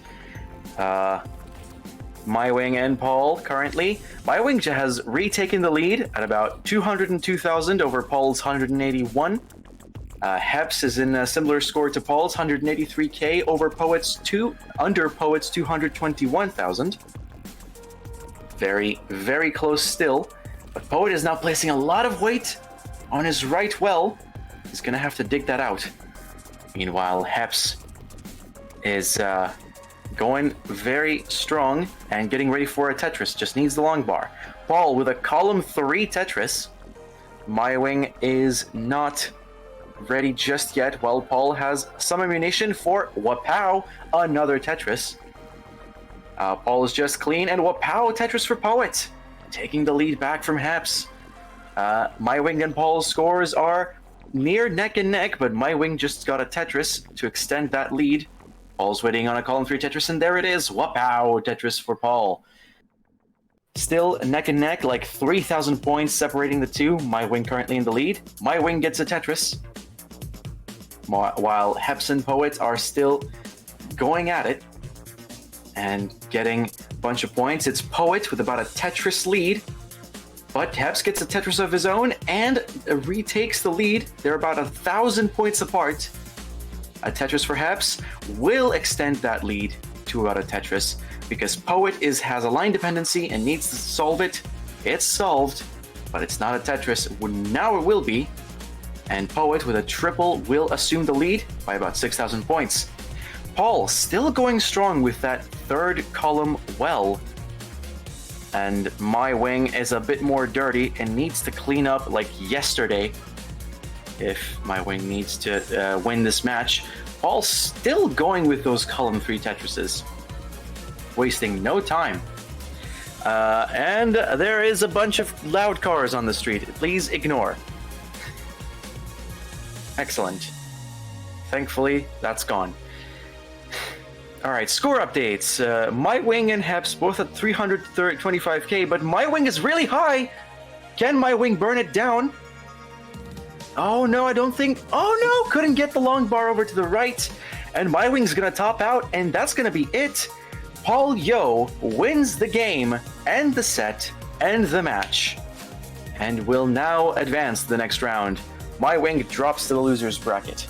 My Wing and Paul currently. My Wing has retaken the lead at about 202,000 over Paul's 181. Heps is in a similar score to Paul's 183k over under Poet's 221,000. Very, very close still. But Poet is now placing a lot of weight on his right well. He's gonna have to dig that out. Meanwhile, Heps is going very strong and getting ready for a Tetris. Just needs the long bar. Paul with a column 3 Tetris. My Wing is not ready just yet, while Paul has some ammunition for Wapow, another Tetris. Paul is just clean, and Wapow, Tetris for Poet, taking the lead back from Heps. My Wing and Paul's scores are near neck and neck, but My Wing just got a Tetris to extend that lead. Paul's waiting on a column 3 Tetris, and there it is. Wapow, Tetris for Paul. Still neck and neck, like 3,000 points separating the two. My Wing currently in the lead. My Wing gets a Tetris, while Heps and Poet are still going at it and getting a bunch of points. It's Poet with about a Tetris lead, but Heps gets a Tetris of his own and retakes the lead. They're about 1,000 points apart. A Tetris for Heps will extend that lead to about a Tetris, because Poet has a line dependency and needs to solve it. It's solved, but it's not a Tetris. Now it will be, and Poet with a triple will assume the lead by about 6,000 points. Paul still going strong with that 3rd column well, and My Wing is a bit more dirty and needs to clean up like yesterday if My Wing needs to win this match. Paul still going with those column 3 Tetrises, wasting no time. And there is a bunch of loud cars on the street. Please ignore. Excellent. Thankfully, that's gone. Alright, score updates. My Wing and Heps both at 325k, but My Wing is really high! Can My Wing burn it down? Oh no, I don't think... Oh no! Couldn't get the long bar over to the right. And My Wing's gonna top out, and that's gonna be it. Paul Yo wins the game, and the set, and the match. And will now advance to the next round. My Wing drops to the loser's bracket.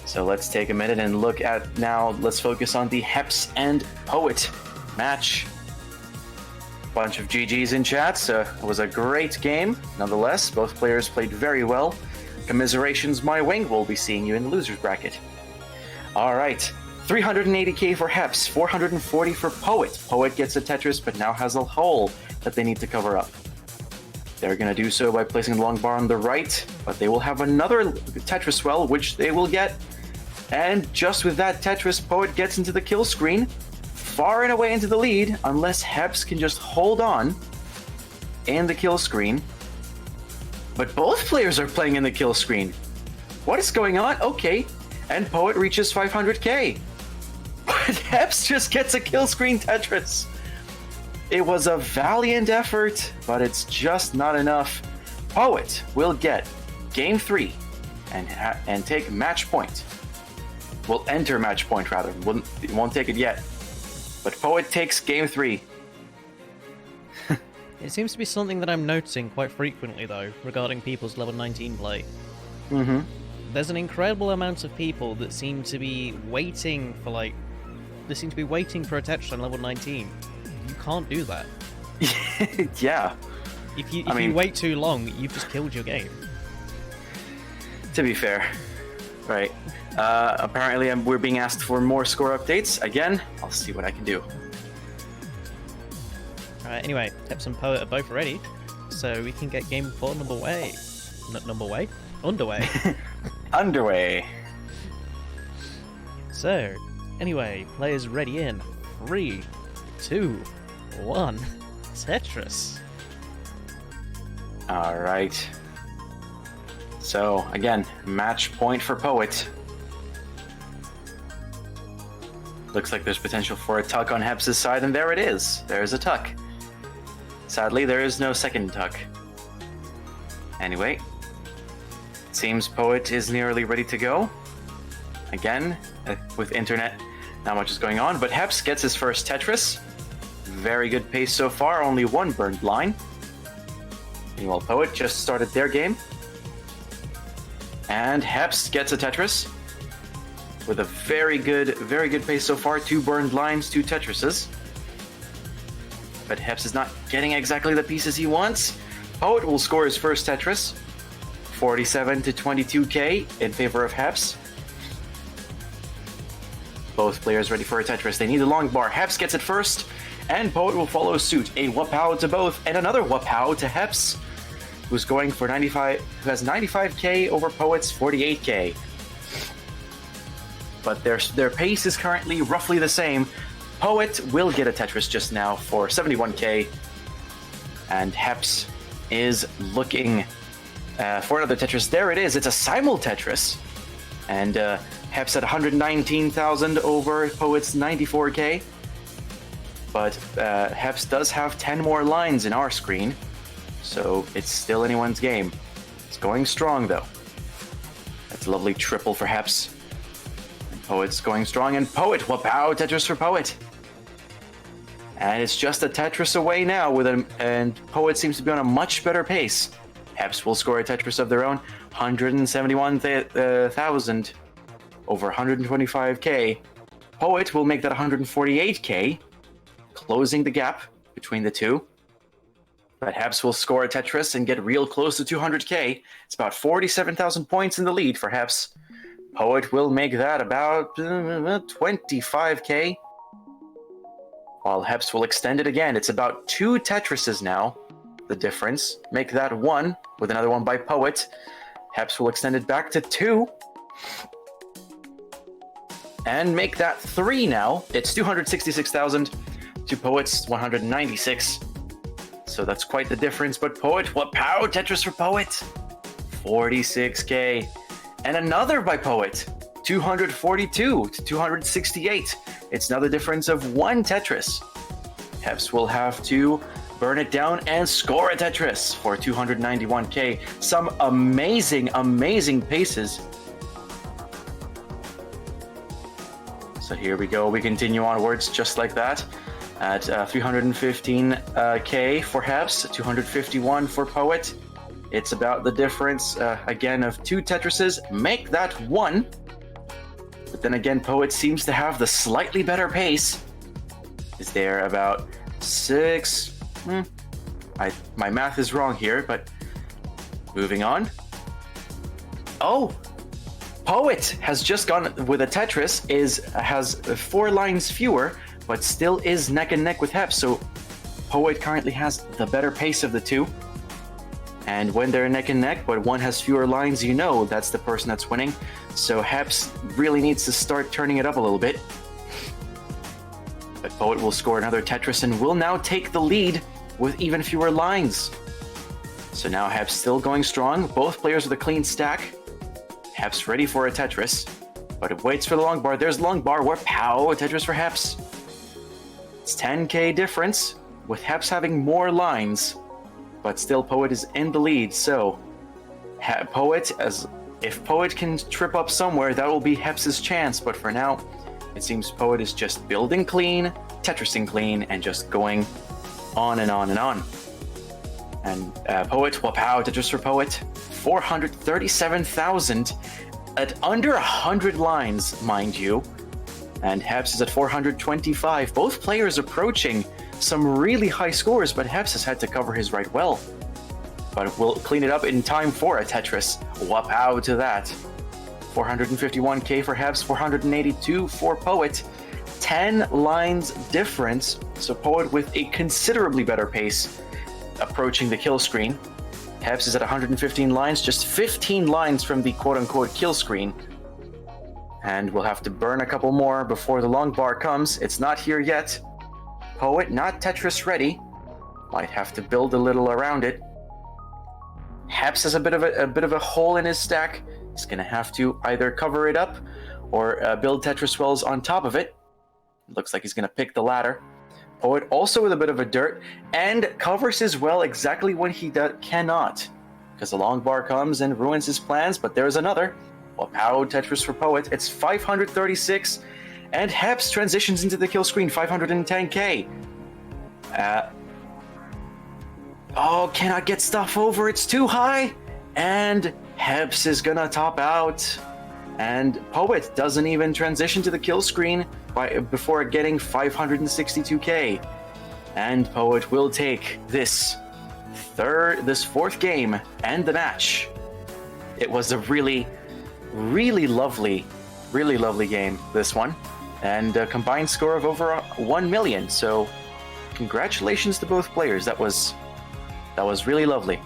So let's take a minute and look at now. Let's focus on the Heps and Poet match. Bunch of GGs in chat. It was a great game. Nonetheless, both players played very well. Commiserations, My Wing. We'll be seeing you in the loser's bracket. All right. 380k for Heps, 440 for Poet. Poet gets a Tetris, but now has a hole that they need to cover up. They're going to do so by placing the long bar on the right, but they will have another Tetris well, which they will get. And just with that Tetris, Poet gets into the kill screen, far and away into the lead, unless Heps can just hold on in the kill screen. But both players are playing in the kill screen. What is going on? Okay. And Poet reaches 500k. But Heps just gets a kill screen Tetris. It was a valiant effort, but it's just not enough. Poet will get Game 3 and take match point. Will enter match point rather. Won't take it yet. But Poet takes game 3. It seems to be something that I'm noticing quite frequently, though, regarding people's level 19 play. Mm-hmm. There's an incredible amount of people that seem to be waiting for, like... They seem to be waiting for a Tetris on level 19. You can't do that. Yeah. If you wait too long, you've just killed your game. To be fair. Right. Apparently we're being asked for more score updates. Again, I'll see what I can do. Alright, anyway, Heps and Poet are both ready, so we can get game 4 underway. Underway. Underway. So, anyway, players ready in 3, 2, 1, Tetris. Alright. So, again, match point for Poet. Looks like there's potential for a tuck on Heps' side, and there it is. There's a tuck. Sadly, there is no second tuck. Anyway, seems Poet is nearly ready to go. Again, with internet, not much is going on, but Heps gets his first Tetris. Very good pace so far, only one burned line. Meanwhile, Poet just started their game. And Heps gets a Tetris with a very good pace so far. 2 burned lines, 2 Tetrises. But Heps is not getting exactly the pieces he wants. Poet will score his first Tetris. 47 to 22k in favor of Heps. Both players ready for a Tetris. They need a long bar. Heps gets it first, and Poet will follow suit. A Wapow to both, and another Wapow to Heps, who's going for 95, who has 95k over Poet's 48k. But their pace is currently roughly the same. Poet will get a Tetris just now for 71k, and Heps is looking for another Tetris. There it is. It's a simul Tetris, and Heps at 119,000 over Poet's 94k. But Heps does have 10 more lines in our screen, so it's still anyone's game. It's going strong though. That's a lovely triple for Heps. And Poet's going strong, and Poet, Wapow, Tetris for Poet. And it's just a Tetris away now, and Poet seems to be on a much better pace. Heps will score a Tetris of their own, 171,000 over 125k. Poet will make that 148k, closing the gap between the two. But Heps will score a Tetris and get real close to 200k. It's about 47,000 points in the lead for Heps. Poet will make that about 25k. While Heps will extend it again. It's about 2 Tetrises now, the difference. Make that 1 with another one by Poet. Heps will extend it back to 2. And make that 3 now. It's 266,000 to Poet's 196. So that's quite the difference. But Poet, Wapow, Tetris for Poet. 46k. And another by Poet. 242 to 268. It's another difference of 1 Tetris. Heps will have to burn it down and score a Tetris for 291k. Some amazing paces. So here we go. We continue onwards just like that. At 315k for Heps, 251 for Poet. It's about the difference, again, of 2 Tetrises. Make that 1. But then again, Poet seems to have the slightly better pace. Is there about 6? My math is wrong here, but moving on. Oh! Poet has just gone with a Tetris, has 4 lines fewer, but still is neck and neck with Heps, so Poet currently has the better pace of the two. And when they're neck and neck, but one has fewer lines, you know that's the person that's winning. So Heps really needs to start turning it up a little bit. But Poet will score another Tetris and will now take the lead with even fewer lines. So now Heps still going strong. Both players with a clean stack. Heps ready for a Tetris, but it waits for the long bar. There's long bar. Wapow, Tetris for Heps. It's 10k difference, with Heps having more lines, but still Poet is in the lead. So Poet, as If Poet can trip up somewhere, that will be Heps's chance, but for now, it seems Poet is just building clean, Tetrising clean, and just going on and on and on. And Poet, wapow, Tetris for Poet, 437,000 at under 100 lines, mind you. And Heps is at 425. Both players approaching some really high scores, but Heps has had to cover his right well. But we'll clean it up in time for a Tetris. Wapow to that. 451k for Heps, 482 for Poet. 10 lines difference, so Poet with a considerably better pace approaching the kill screen. Heps is at 115 lines, just 15 lines from the quote-unquote kill screen. And we'll have to burn a couple more before the long bar comes. It's not here yet. Poet not Tetris ready. Might have to build a little around it. Heps has a bit of a hole in his stack. He's gonna have to either cover it up or build Tetris wells on top of it. Looks like he's gonna pick the latter. Poet also with a bit of a dirt and covers his well exactly when he cannot, because the long bar comes and ruins his plans. But there's another. Wow, Tetris for Poet. It's 536, and Heps transitions into the kill screen. 510k. Oh, cannot get stuff over. It's too high, and Heps is gonna top out. And Poet doesn't even transition to the kill screen before getting 562k. And Poet will take this fourth game and the match. It was a really lovely game, this one. And a combined score of over 1 million. So congratulations to both players. That was really lovely.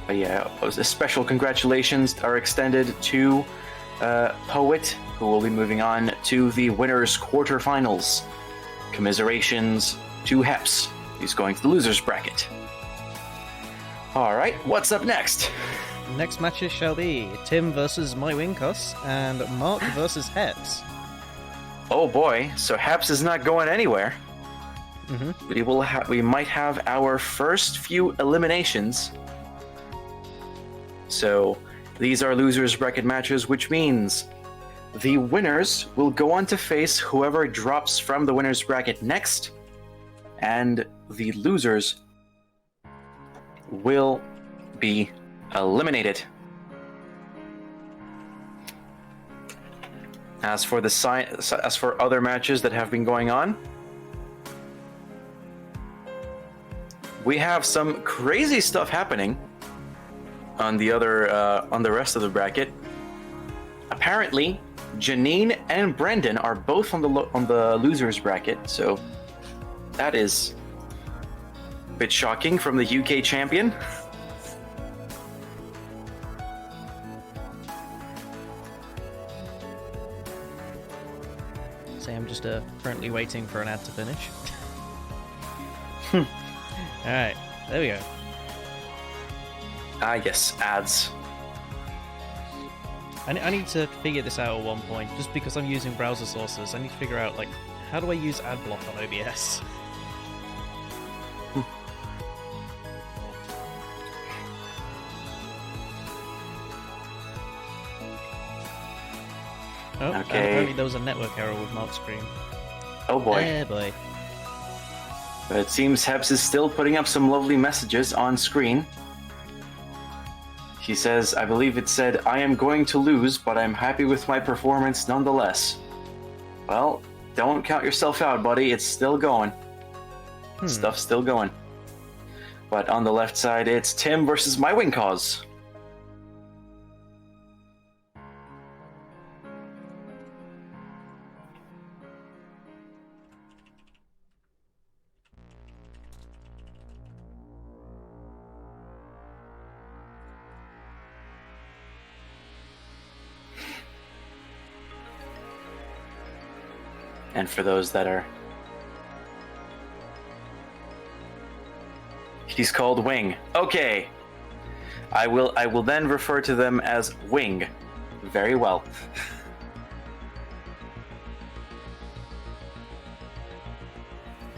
But yeah, a special congratulations are extended to Poet, who will be moving on to the winners' quarterfinals. Commiserations to Heps, who's going to the losers bracket. All right, what's up next? Next matches shall be Tim versus MyWinkos and Mark versus Heps. Oh boy, so Heps is not going anywhere. Mm-hmm. We might have our first few eliminations. So these are losers bracket matches, which means the winners will go on to face whoever drops from the winners bracket next, and the losers will be eliminated. As for other matches that have been going on, we have some crazy stuff happening on the rest of the bracket. Apparently, Janine and Brendan are both on the losers bracket, so that is a bit shocking from the UK champion. Say I'm just currently waiting for an ad to finish. Alright, there we go. Yes, ads. I need to figure this out at one point, just because I'm using browser sources. I need to figure out, like, how do I use AdBlock on OBS? Oh, okay. Apparently there was a network error with Mark's screen. Oh boy. Yeah, boy. But it seems Heps is still putting up some lovely messages on screen. He says, I believe it said, I am going to lose, but I'm happy with my performance nonetheless. Well, don't count yourself out, buddy. It's still going. Stuff's still going. But on the left side, it's Tim versus MyWinkos. And for those that are... He's called Wing. Okay. I will then refer to them as Wing. Very well.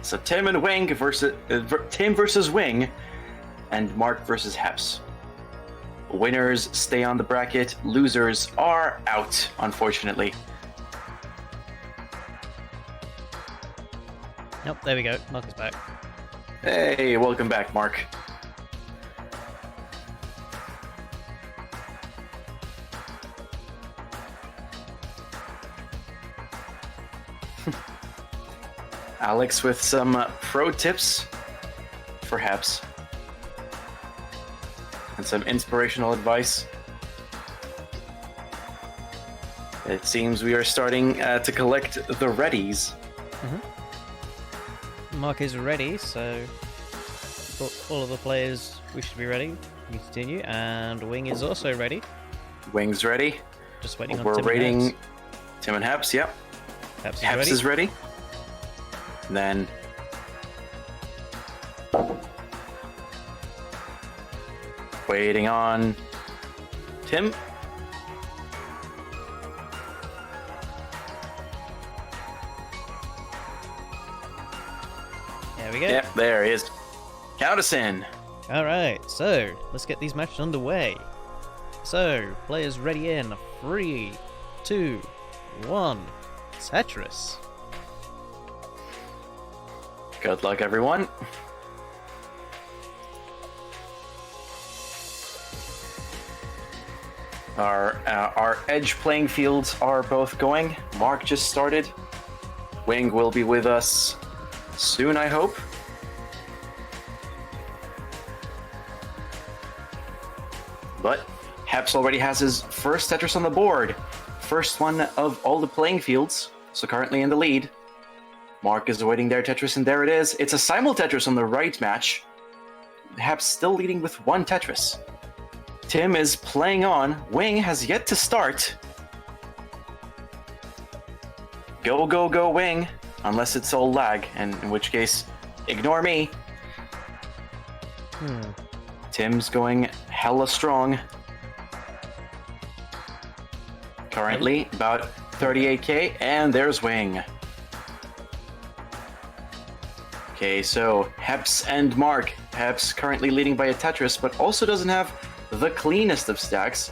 So Tim and Wing versus Tim versus Wing, and Mark versus Heps. Winners stay on the bracket. Losers are out, unfortunately. Nope, there we go. Mark is back. Hey, welcome back, Mark. Alex with some pro tips, perhaps, and some inspirational advice. It seems we are starting to collect the readies. Mark is ready, so for all of the players, we should be ready. We continue, and Wing is also ready. Wing's ready. Just waiting on We're Tim rating and Tim and Heps, yep. Heps. Heps is ready. Then waiting on Tim. There we go. Yep, there he is. Count us in. Alright, so let's get these matches underway. So, players ready in 3, 2, 1. Tetris. Good luck, everyone. Our edge playing fields are both going. Mark just started. Wing will be with us soon, I hope. But Heps already has his first Tetris on the board. First one of all the playing fields, so currently in the lead. Mark is awaiting their Tetris, and there it is. It's a simul Tetris on the right match. Heps still leading with one Tetris. Tim is playing on. Wing has yet to start. Go, go, go, Wing. Unless it's all lag, and in which case, ignore me. Tim's going hella strong. Currently, about 38k, and there's Wing. Okay, so Heps and Mark. Heps currently leading by a Tetris, but also doesn't have the cleanest of stacks.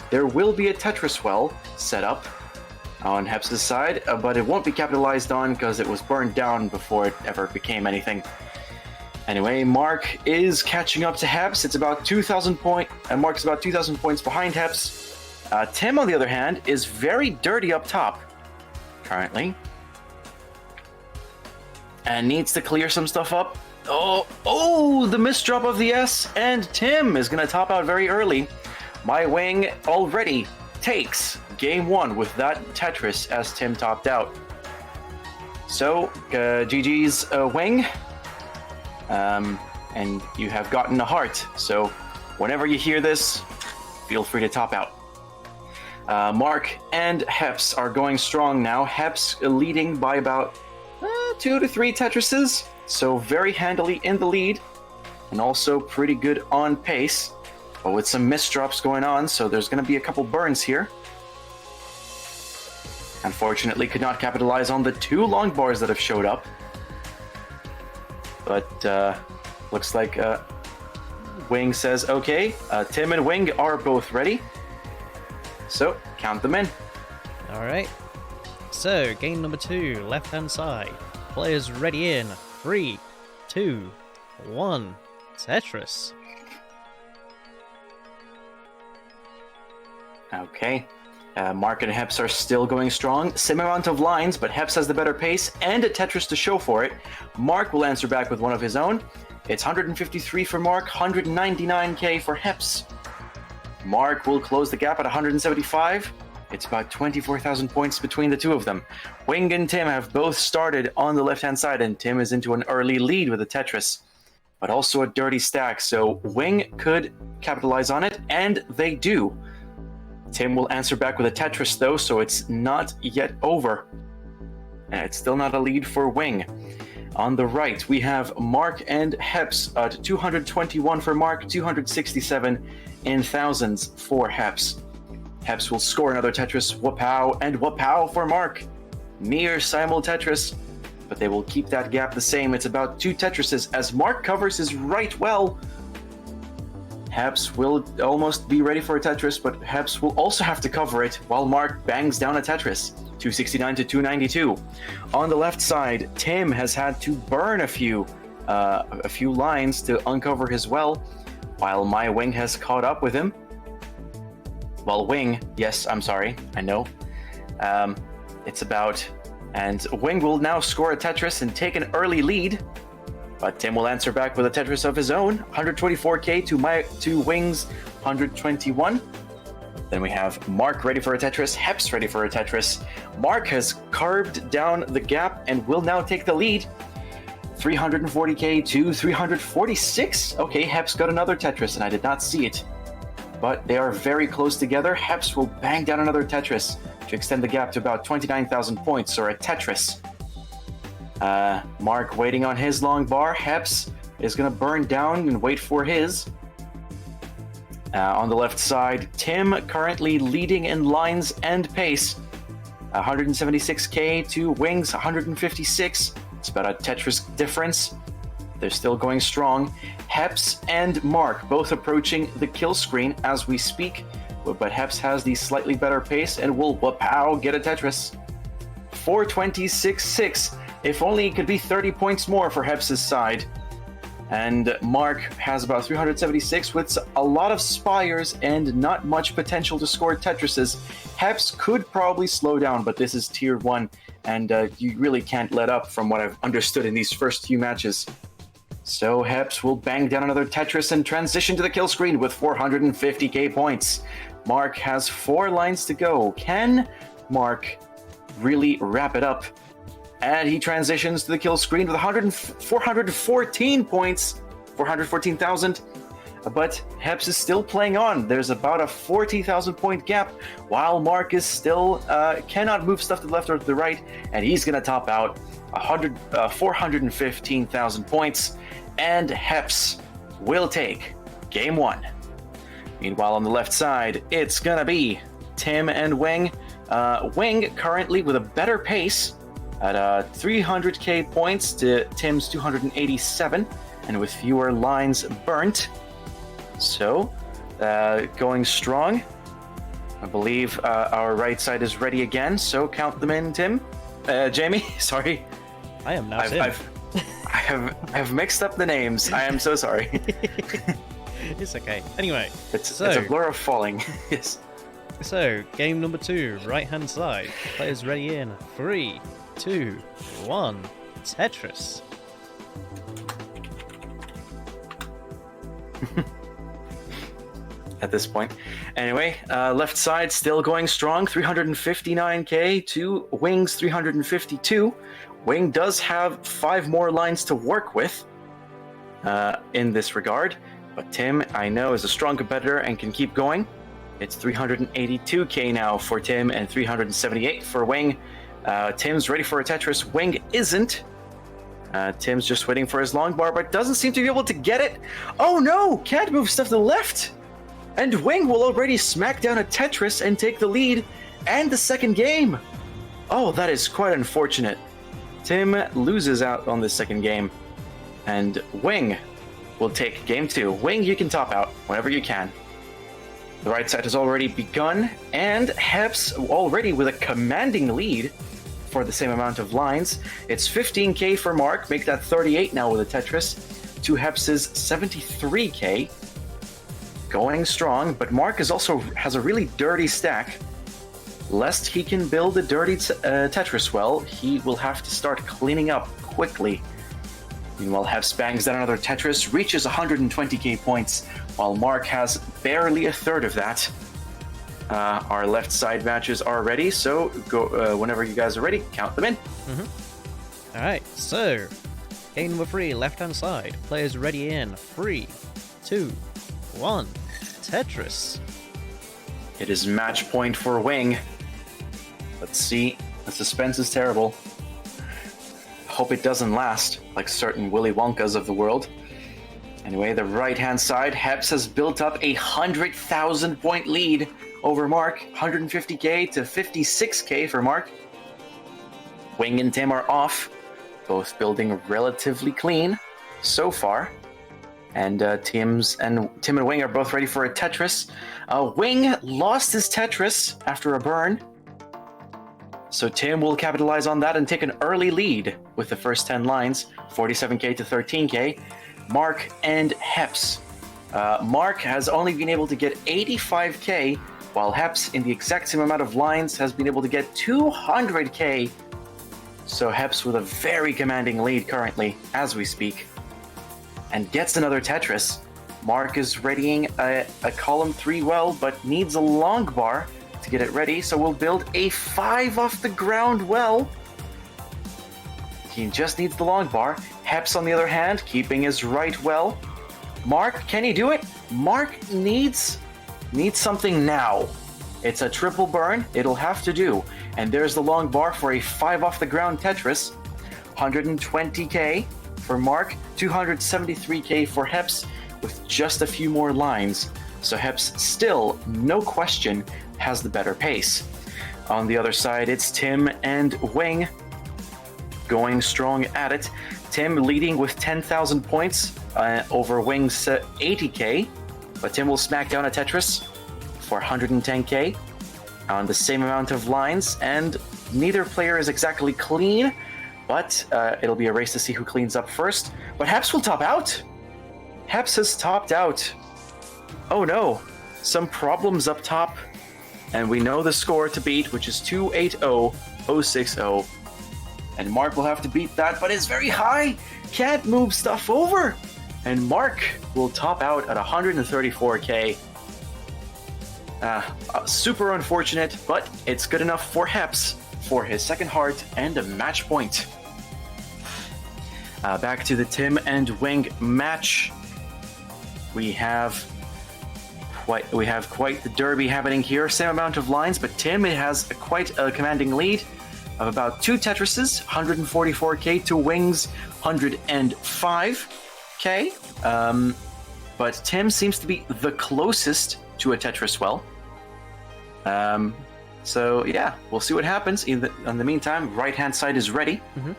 There will be a Tetris well set up on Heps' side, but it won't be capitalized on because it was burned down before it ever became anything. Anyway, Mark is catching up to Heps. It's about 2,000 points, and Mark's about 2,000 points behind Heps. Tim, on the other hand, is very dirty up top currently, and needs to clear some stuff up. Oh, the misdrop of the S, and Tim is going to top out very early. My Wing already takes game one with that Tetris as Tim topped out. So, GG's Wing, and you have gotten a heart. So, whenever you hear this, feel free to top out. Mark and Heps are going strong now. Heps leading by about 2 to 3 Tetrises, so very handily in the lead, and also pretty good on pace, but with some misdrops going on, so there's going to be a couple burns here. Unfortunately, could not capitalize on the 2 long bars that have showed up, but looks like Wing says okay. Tim and Wing are both ready, so count them in. Alright. So, game number 2, left-hand side. Players ready in 3, 2, 1. Tetris. Okay. Mark and Heps are still going strong. Same amount of lines, but Heps has the better pace and a Tetris to show for it. Mark will answer back with one of his own. It's 153 for Mark, 199k for Heps. Mark will close the gap at 175. It's about 24,000 points between the two of them. Wing and Tim have both started on the left-hand side, and Tim is into an early lead with a Tetris, but also a dirty stack, so Wing could capitalize on it, and they do. Tim will answer back with a Tetris, though, so it's not yet over. And it's still not a lead for Wing. On the right, we have Mark and Heps at 221 for Mark, 267 in thousands for Heps. Heps will score another Tetris, whoop-pow, and whoop-pow for Mark. Near simul Tetris, but they will keep that gap the same. It's about 2 Tetrises as Mark covers his right well. Heps will almost be ready for a Tetris, but Heps will also have to cover it while Mark bangs down a Tetris. 269 to 292. On the left side, Tim has had to burn a few lines to uncover his well, while my Wing has caught up with him. Well, Wing, yes, I'm sorry, I know. It's about... And Wing will now score a Tetris and take an early lead. But Tim will answer back with a Tetris of his own. 124k to Wing's 121. Then we have Mark ready for a Tetris, Heps ready for a Tetris. Mark has carved down the gap and will now take the lead. 340k to 346. Okay, Heps got another Tetris and I did not see it. But they are very close together. Heps will bang down another Tetris to extend the gap to about 29,000 points, or a Tetris. Mark waiting on his long bar. Heps is going to burn down and wait for his. On the left side, Tim currently leading in lines and pace. 176k to Wings 156. It's about a Tetris difference. They're still going strong. Heps and Mark both approaching the kill screen as we speak, but Heps has the slightly better pace and will whoop-pow get a Tetris. 426.6. If only it could be 30 points more for Heps' side. And Mark has about 376 with a lot of spires and not much potential to score Tetrises. Heps could probably slow down, but this is tier 1, and you really can't let up from what I've understood in these first few matches. So Heps will bang down another Tetris and transition to the kill screen with 450k points. Mark has 4 lines to go. Can Mark really wrap it up? And he transitions to the kill screen with 414 points, 414,000. But Heps is still playing on. There's about a 40,000 point gap, while Mark is still cannot move stuff to the left or to the right, and he's going to top out 415,000 points, and Heps will take game 1. Meanwhile, on the left side, it's going to be Tim and Wing. Wing currently with a better pace at 300k points to Tim's 287, and with fewer lines burnt. So, going strong. I believe our right side is ready again, so count them in, Tim. Jamie, sorry. I am now Tim. I have mixed up the names. I am so sorry. It's okay. Anyway, it's a blur of falling. Yes. So, game number 2, right-hand side. Players ready in 3, 2, 1. Tetris. At this point. Anyway, left side still going strong. 359k to Wing's 352. Wing does have 5 more lines to work with in this regard. But Tim, I know, is a strong competitor and can keep going. It's 382k now for Tim and 378 for Wing. Tim's ready for a Tetris. Wing isn't. Tim's just waiting for his long bar, but doesn't seem to be able to get it. Oh no! Can't move stuff to the left! And Wing will already smack down a Tetris and take the lead and the second game. Oh, that is quite unfortunate. Tim loses out on the second game. And Wing will take game 2. Wing, you can top out whenever you can. The right side has already begun, and Heps already with a commanding lead for the same amount of lines. It's 15k for Mark, make that 38 now with a Tetris, to Heps's 73k. Going strong, but Mark is also has a really dirty stack. Lest he can build a dirty Tetris well, he will have to start cleaning up quickly. Meanwhile, Heps bangs down another Tetris, reaches 120k points, while Mark has barely a third of that. Our left side matches are ready, so go whenever you guys are ready, count them in. Alright, so game number 3, left-hand side. Players ready in 3, 2, 1. Tetris. It is match point for Wing. Let's see. The suspense is terrible. Hope it doesn't last, like certain Willy Wonkas of the world. Anyway, the right-hand side, Heps has built up a 100,000 point lead over Mark. 150k to 56k for Mark. Wing and Tim are off, both building relatively clean so far. And Tim and Wing are both ready for a Tetris. Wing lost his Tetris after a burn. So Tim will capitalize on that and take an early lead with the first 10 lines, 47k to 13k. Mark and Heps. Mark has only been able to get 85k, while Heps, in the exact same amount of lines, has been able to get 200k. So Heps with a very commanding lead currently, as we speak. And gets another Tetris. Mark is readying a column 3 well, but needs a long bar to get it ready, so we'll build a 5 off the ground well. He just needs the long bar. Heps, on the other hand, keeping his right well. Mark, can he do it? Mark needs something now. It's a triple burn, it'll have to do. And there's the long bar for a 5 off the ground Tetris. 120k for Mark, 273k for Heps, with just a few more lines. So Heps still, no question, has the better pace. On the other side, it's Tim and Wing going strong at it. Tim leading with 10,000 points over Wing's 80k, but Tim will smack down a Tetris for 110k on the same amount of lines, and neither player is exactly clean, but it'll be a race to see who cleans up first. But Heps will top out. Heps has topped out. Oh no, some problems up top. And we know the score to beat, which is 280-060. And Mark will have to beat that, but it's very high. Can't move stuff over. And Mark will top out at 134k. Super unfortunate, but it's good enough for Heps for his second heart and a match point. Back to the Tim and Wing match. We have quite the derby happening here. Same amount of lines, but Tim has quite a commanding lead of about 2 Tetrises, 144k to Wing's 105k. But Tim seems to be the closest to a Tetris well. So yeah, we'll see what happens. In the meantime, right-hand side is ready. Mm-hmm.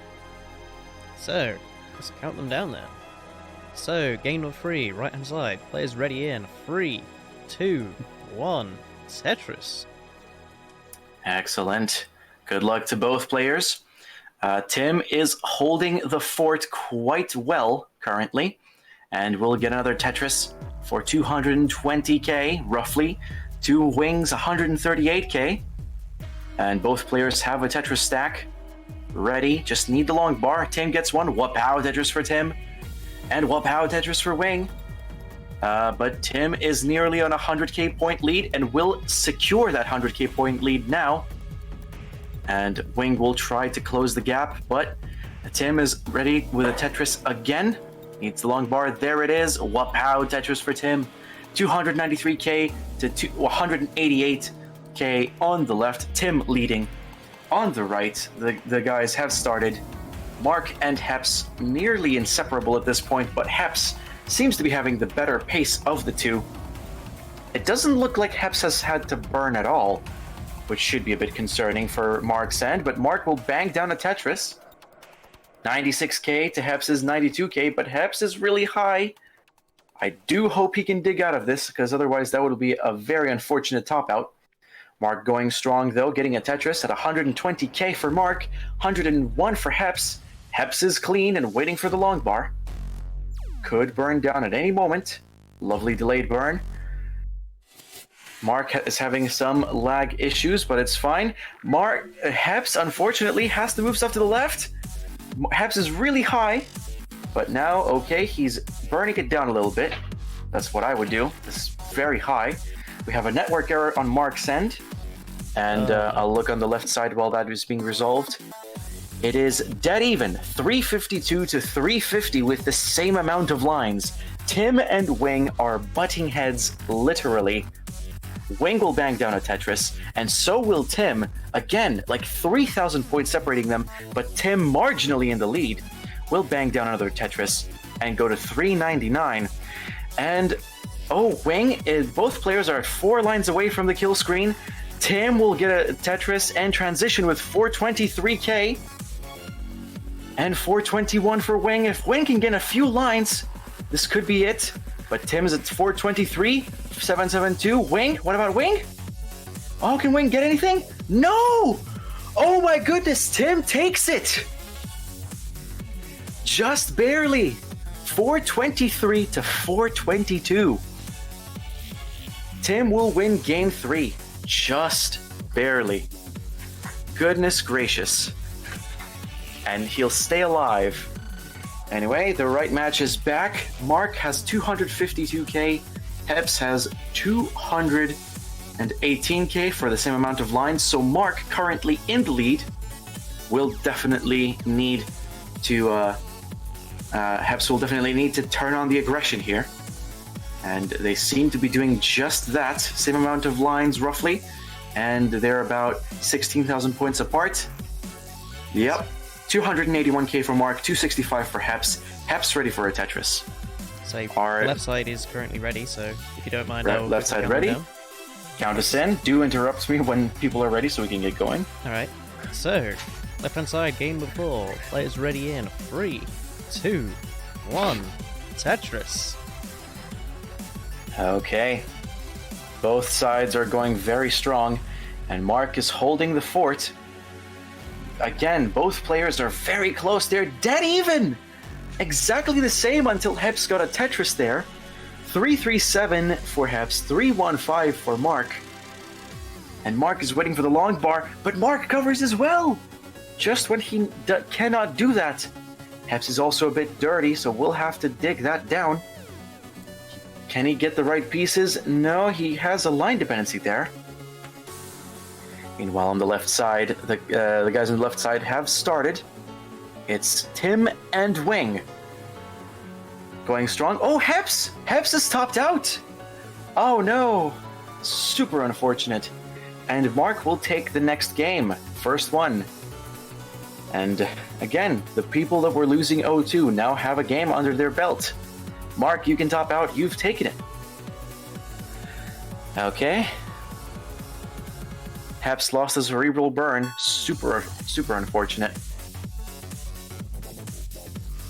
So, let's count them down there. So, game of 3, right-hand side. Players ready in 3, 2, 1, Tetris. Excellent. Good luck to both players. Tim is holding the fort quite well currently, and we'll get another Tetris for 220k, roughly, to Wings 138k. And both players have a Tetris stack ready. Just need the long bar. Tim gets one. Wapow Tetris for Tim. And Wapow Tetris for Wing. But Tim is nearly on a 100k point lead and will secure that 100k point lead now. And Wing will try to close the gap, but Tim is ready with a Tetris again. Needs the long bar. There it is. Wapow Tetris for Tim. 293k to 188k on the left. Tim leading. On the right, the guys have started. Mark and Heps nearly inseparable at this point, but Heps seems to be having the better pace of the two. It doesn't look like Heps has had to burn at all, which should be a bit concerning for Mark's end, but Mark will bang down a Tetris. 96k to Heps' 92k, but Heps is really high. I do hope he can dig out of this, because otherwise that would be a very unfortunate top out. Mark going strong though, getting a Tetris at 120k for Mark, 101 for Heps. Heps is clean and waiting for the long bar. Could burn down at any moment. Lovely delayed burn. Mark is having some lag issues, but it's fine. Heps, unfortunately, has to move stuff to the left. Heps is really high, but now, okay, he's burning it down a little bit. That's what I would do. This is very high. We have a network error on Mark's end, and I'll look on the left side while that is being resolved. It is dead even, 352 to 350 with the same amount of lines. Tim and Wing are butting heads, literally. Wing will bang down a Tetris, and so will Tim. Again, like 3,000 points separating them, but Tim marginally in the lead. Will bang down another Tetris and go to 399. And, Wing, both players are 4 lines away from the kill screen. Tim will get a Tetris and transition with 423k. And 421 for Wing. If Wing can get a few lines, This could be it. But Tim's at 423, 772. Wing? What about Wing? Oh, can Wing get anything? No! Oh my goodness, Tim takes it! Just barely. 423 to 422. Tim will win game 3. Just barely. Goodness gracious. And he'll stay alive. Anyway, the right match is back. Mark has 252k. Heps has 218k for the same amount of lines. So Mark, currently in the lead, will definitely need to... Heps will definitely need to turn on the aggression here. And they seem to be doing just that. Same amount of lines, roughly. And they're about 16,000 points apart. Yep. 281k for Mark, 265 for Heps. Heps ready for a Tetris. So our left side is currently ready, so if you don't mind, I'll left side ready. Down. Count us in. Do interrupt me when people are ready so we can get going. Alright. So, left hand side, game of 4. Players ready in 3, 2, 1. Tetris. Okay. Both sides are going very strong, and Mark is holding the fort. Again, both players are very close. They're dead even! Exactly the same until Heps got a Tetris there. 337 for Heps, 315 for Mark. And Mark is waiting for the long bar, but Mark covers as well! Just when he cannot do that. Heps is also a bit dirty, so we'll have to dig that down. Can he get the right pieces? No, he has a line dependency there. Meanwhile, on the left side, the guys on the left side have started. It's Tim and Wing. Going strong. Oh, Heps! Heps is topped out! Oh no! Super unfortunate. And Mark will take the next game. First one. And again, the people that were losing 0-2 now have a game under their belt. Mark, you can top out. You've taken it. Okay. Heps lost a cerebral burn. Super unfortunate.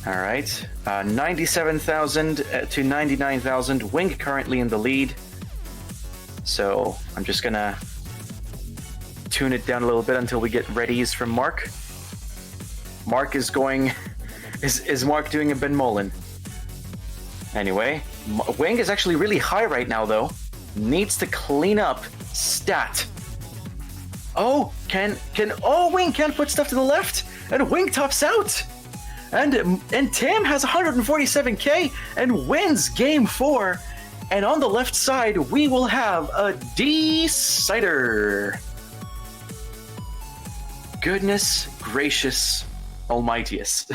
Alright. 97,000 to 99,000. Wing currently in the lead. So I'm just gonna tune it down a little bit until we get readies from Mark. Mark is going... Is Mark doing a Ben Mullen? Anyway, Wing is actually really high right now, though. Needs to clean up. Stat. Oh, Wing can't put stuff to the left, and Wing tops out. And Tim has 147k and wins game 4. And on the left side, we will have a decider. Goodness gracious almightiest.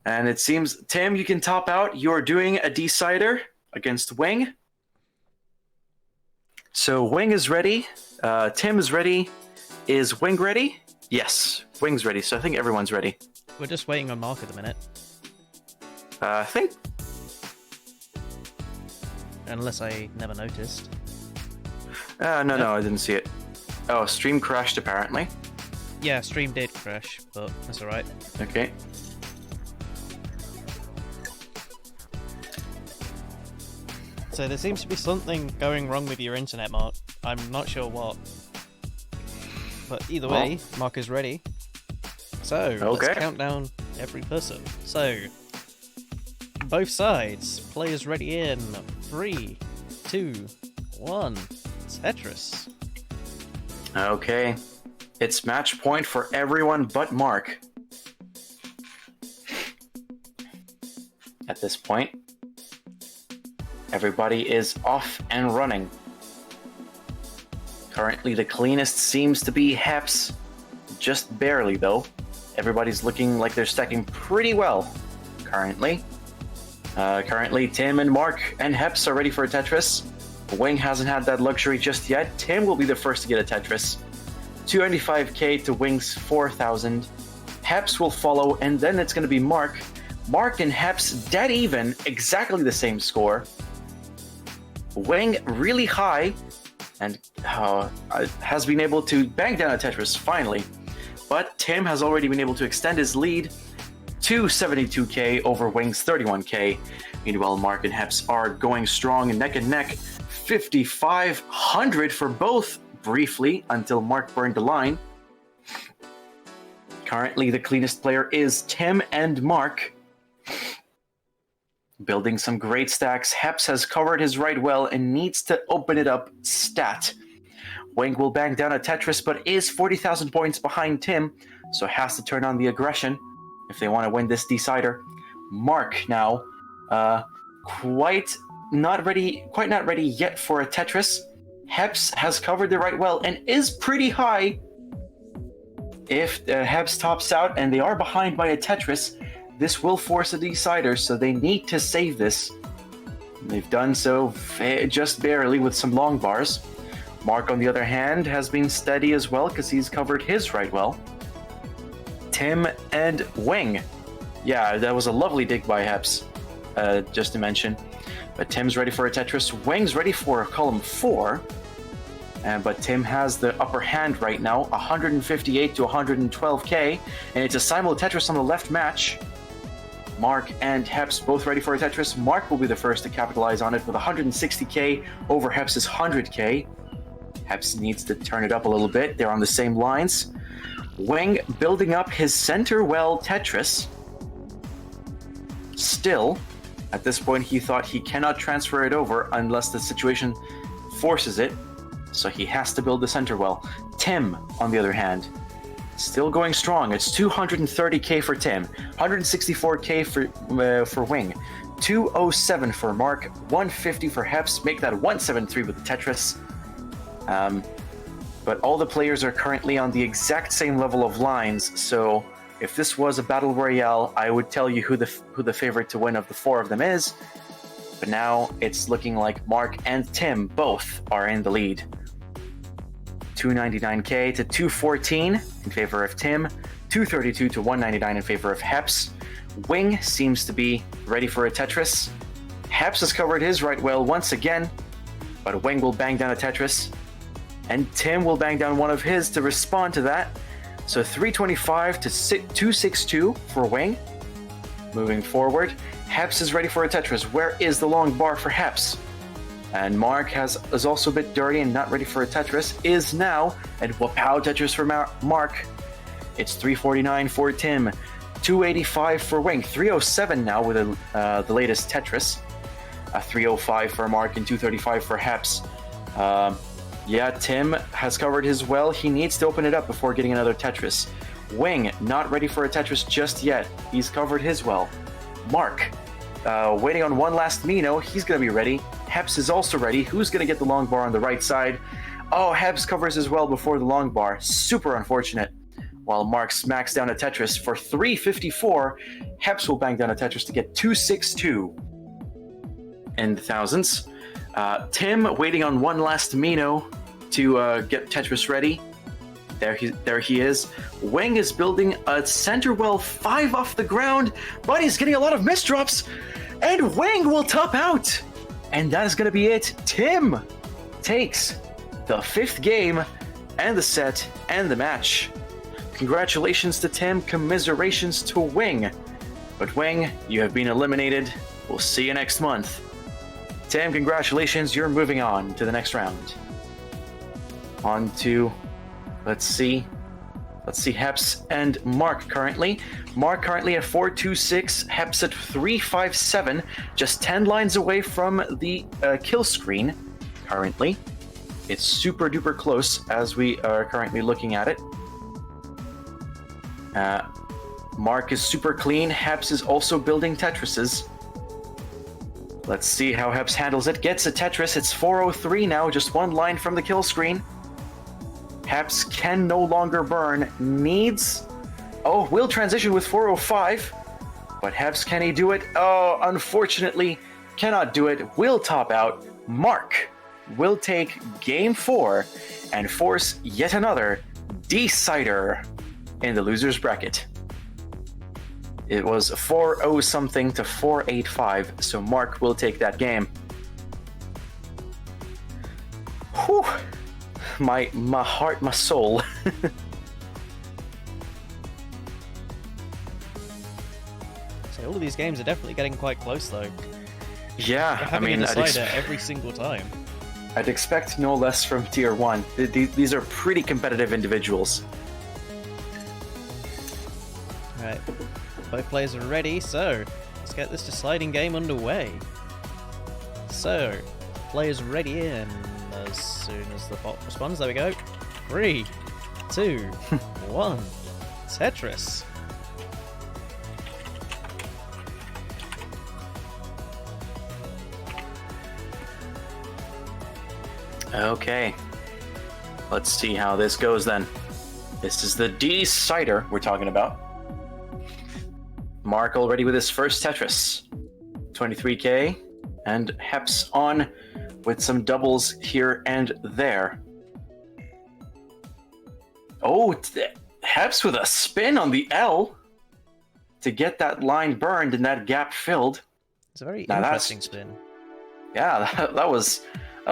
And it seems, Tim, you can top out. You're doing a decider against Wing. So Wing is ready. Tim is ready. Is Wing ready? Yes, Wing's ready. So I think everyone's ready. We're just waiting on Mark at the minute. I think. Unless I never noticed. No, I didn't see it. Oh, stream crashed apparently. Yeah, stream did crash, but that's alright. Okay. So there seems to be something going wrong with your internet, Mark. I'm not sure what. But either way, Mark is ready. So, let's count down every person. So, both sides, players ready in 3, 2, 1, Tetris. Okay. It's match point for everyone but Mark. At this point, everybody is off and running. Currently, the cleanest seems to be Heps. Just barely, though. Everybody's looking like they're stacking pretty well, currently. Currently, Tim and Mark and Heps are ready for a Tetris. Wing hasn't had that luxury just yet. Tim will be the first to get a Tetris. 295k to Wing's 4,000. Heps will follow, and then it's going to be Mark. Mark and Heps dead even, exactly the same score. Wing really high, and has been able to bang down a Tetris finally. But Tim has already been able to extend his lead 272k over Wing's 31k. Meanwhile, Mark and Heps are going strong neck and neck. 5,500 for both briefly until Mark burned the line. Currently, the cleanest player is Tim and Mark. Building some great stacks. Heps has covered his right well and needs to open it up stat. Wing will bang down a Tetris, but is 40,000 points behind Tim, so has to turn on the aggression if they want to win this decider. Mark now, quite not ready yet for a Tetris. Heps has covered the right well and is pretty high. If Heps tops out and they are behind by a Tetris, this will force a decider, so they need to save this. They've done so just barely with some long bars. Mark, on the other hand, has been steady as well because he's covered his right well. Tim and Wing. Yeah, that was a lovely dig by Heps, just to mention. But Tim's ready for a Tetris. Wing's ready for column 4. But Tim has the upper hand right now, 158 to 112k. And it's a simul Tetris on the left match. Mark and Heps both ready for a Tetris. Mark will be the first to capitalize on it with 160k over Heps' 100k. Heps needs to turn it up a little bit. They're on the same lines. Wing building up his center well Tetris. Still, at this point, he thought he cannot transfer it over unless the situation forces it. So he has to build the center well. Tim, on the other hand, still going strong. It's 230k for Tim, 164k for Wing, 207 for Mark, 150 for Heps. Make that 173 with the Tetris. But all the players are currently on the exact same level of lines, so if this was a battle royale, I would tell you who the favorite to win of the 4 of them is. But now it's looking like Mark and Tim both are in the lead. 299k to 214 in favor of Tim, 232 to 199 in favor of Heps. Wing seems to be ready for a Tetris. Heps has covered his right well once again, but Wing will bang down a Tetris. And Tim will bang down one of his to respond to that. So 325 to 262 for Wing. Moving forward, Heps is ready for a Tetris. Where is the long bar for Heps? And Mark is also a bit dirty and not ready for a Tetris. Is now, and whoop-pow Tetris for Mark. It's 349 for Tim, 285 for Wing, 307 now with the latest Tetris. 305 for Mark and 235 for Heps. Yeah, Tim has covered his well. He needs to open it up before getting another Tetris. Wing, not ready for a Tetris just yet. He's covered his well. Mark, waiting on one last Mino. He's going to be ready. Heps is also ready. Who's going to get the long bar on the right side? Oh, Heps covers his well before the long bar. Super unfortunate. While Mark smacks down a Tetris for 354, Heps will bang down a Tetris to get 262 in the thousands. Tim waiting on one last Mino to get Tetris ready. There he is. Wing is building a center well 5 off the ground, but he's getting a lot of misdrops, and Wing will top out. And that is going to be it. Tim takes the 5th game and the set and the match. Congratulations to Tim, commiserations to Wing. But Wing, you have been eliminated. We'll see you next month. Tim, congratulations, you're moving on to the next round. On to, let's see Heps and Mark currently. Mark currently at 426, Heps at 357, just 10 lines away from the kill screen currently. It's super duper close as we are currently looking at it. Mark is super clean. Heps is also building Tetrises. Let's see how Heps handles it. Gets a Tetris. It's 403 now, just 1 line from the kill screen. Heps can no longer burn. Needs... Oh, will transition with 405. But Heps, can he do it? Oh, unfortunately, cannot do it. Will top out. Mark will take game 4 and force yet another decider in the loser's bracket. It was 4-0 something to 485, so Mark will take that game. Whew. My heart, my soul. All of these games are definitely getting quite close, though. Yeah, They're I having mean, a decider every single time. I'd expect no less from Tier 1. These are pretty competitive individuals. Alright, both players are ready, so let's get this deciding game underway. So, players ready in as soon as the bot responds. There we go. 3, 2, 1. Tetris. Okay. Let's see how this goes then. This is the decider we're talking about. Mark already with his first Tetris. 23k. And Heps on with some doubles here and there. Oh, Heps with a spin on the L to get that line burned and that gap filled. It's a very interesting spin. Yeah, that was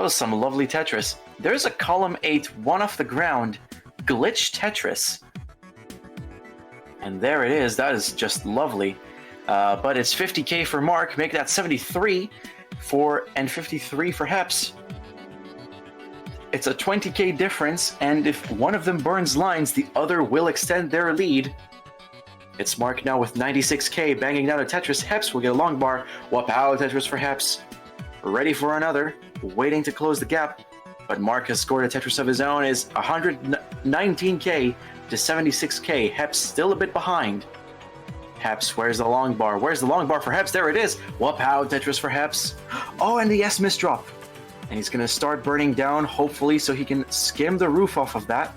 some lovely Tetris. There's a column 8, one off the ground, glitch Tetris. And there it is. That is just lovely. But it's 50k for Mark. Make that 73 and 53 for Heps. It's a 20k difference, and if one of them burns lines, the other will extend their lead. It's Mark now with 96k, banging down a Tetris. Heps will get a long bar. Wow, Tetris for Heps. Ready for another, waiting to close the gap. But Mark has scored a Tetris of his own, is 119k to 76k. Heps still a bit behind. Heps, where's the long bar? Where's the long bar for Heps? There it is. Wow, Tetris for Heps. Oh, and the S misdrop. And he's going to start burning down, hopefully, so he can skim the roof off of that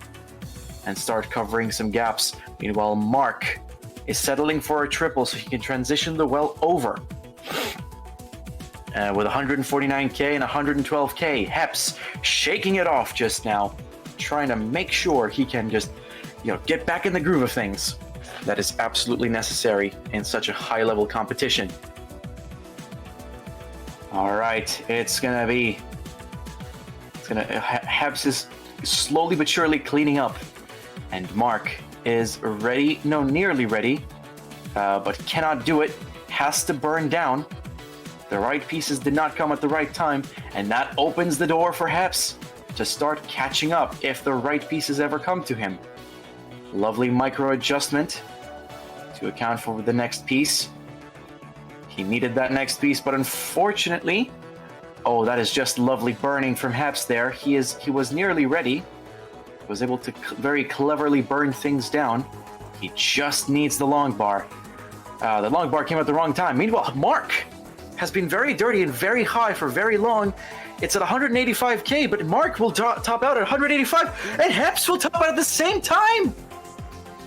and start covering some gaps. Meanwhile, Mark is settling for a triple so he can transition the well over. With 149k and 112k, Heps shaking it off just now, trying to make sure he can just, get back in the groove of things. That is absolutely necessary in such a high-level competition. All right, Heps is slowly but surely cleaning up, and Mark is ready, nearly ready, but cannot do it, has to burn down. The right pieces did not come at the right time, and that opens the door for Heps to start catching up if the right pieces ever come to him. Lovely micro adjustment to account for the next piece. He needed that next piece, but unfortunately, oh, that is just lovely burning from Heps there. He was nearly ready. Was able to very cleverly burn things down. He just needs the long bar. The long bar came at the wrong time. Meanwhile, Mark has been very dirty and very high for very long. It's at 185k, but Mark will top out at 185, and Heps will top out at the same time.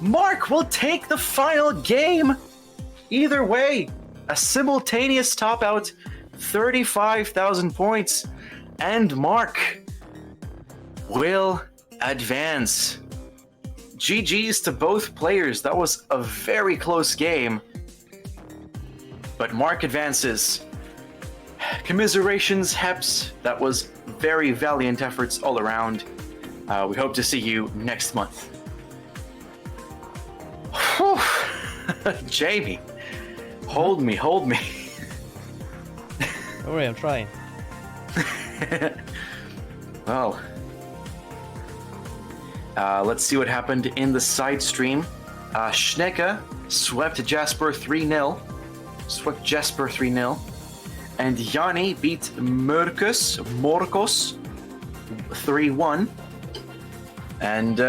Mark will take the final game. Either way, a simultaneous top out, 35,000 points, and Mark will advance. GG's to both players. That was a very close game, but Mark advances. Commiserations, Heps. That was very valiant efforts all around. We hope to see you next month. Jamie, hold me. Don't worry, I'm trying. Well, let's see what happened in the side stream. Schnecke swept Jasper 3-0. And Yanni beat Morkos 3-1. And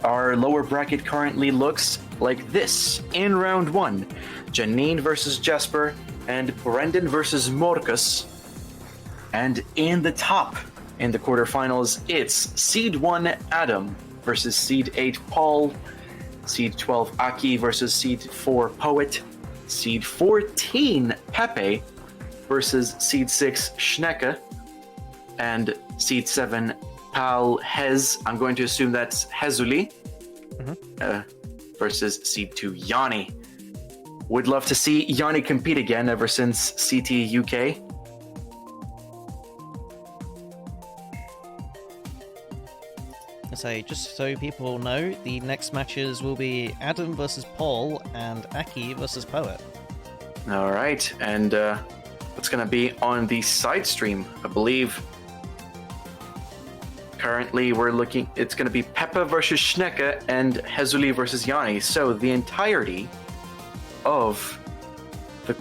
our lower bracket currently looks like this. In round 1, Janine versus Jasper and Brendan versus Morkos. And in the top, in the quarterfinals, it's Seed 1 Adam versus Seed 8 Paul, Seed 12 Aki versus Seed 4 Poet, Seed 14 Pepe versus Seed 6 Schnecke, and Seed 7 Pal Hez, I'm going to assume that's Hezuli, versus Seed 2 Yanni. Would love to see Yanni compete again ever since CT UK. So, just so people know, the next matches will be Adam versus Paul and Aki versus Poet. All right, and it's going to be on the side stream, I believe. Currently, we're looking. It's going to be Peppa versus Schnecke and Hezuli versus Yanni. So the entirety of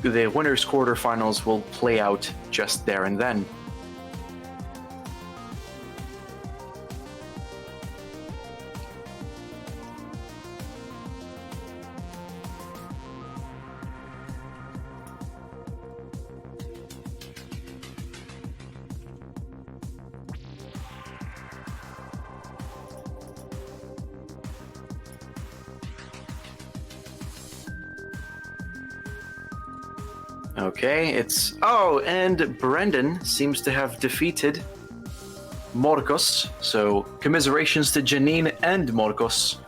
the winners' quarterfinals will play out just there and then. Okay, it's... Oh, and Brendan seems to have defeated Morcos. So, commiserations to Janine and Morcos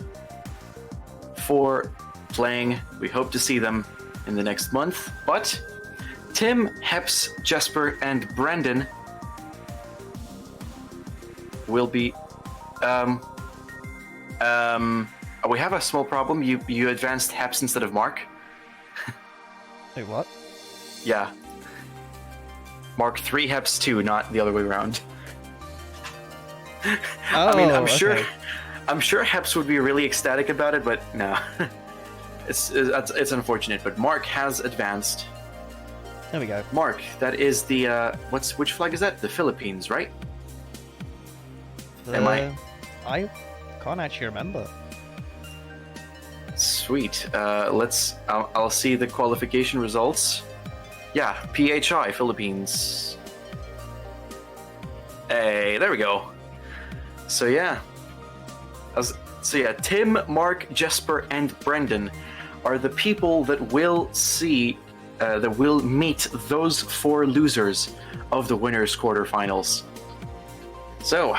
for playing. We hope to see them in the next month. But Tim, Heps, Jesper, and Brendan will be... we have a small problem. You advanced Heps instead of Mark. Wait, what? Yeah. Mark 3, Heps 2, not the other way around. Oh, I mean, I'm okay. sure Heps would be really ecstatic about it, but no. it's unfortunate, but Mark has advanced. There we go. Mark, that is the which flag is that? The Philippines, right? Am I can't actually remember. Sweet. I'll see the qualification results. Yeah, PHI, Philippines. Hey, there we go. So yeah. Tim, Mark, Jesper, and Brendan are the people that will meet those 4 losers of the winners' quarterfinals. So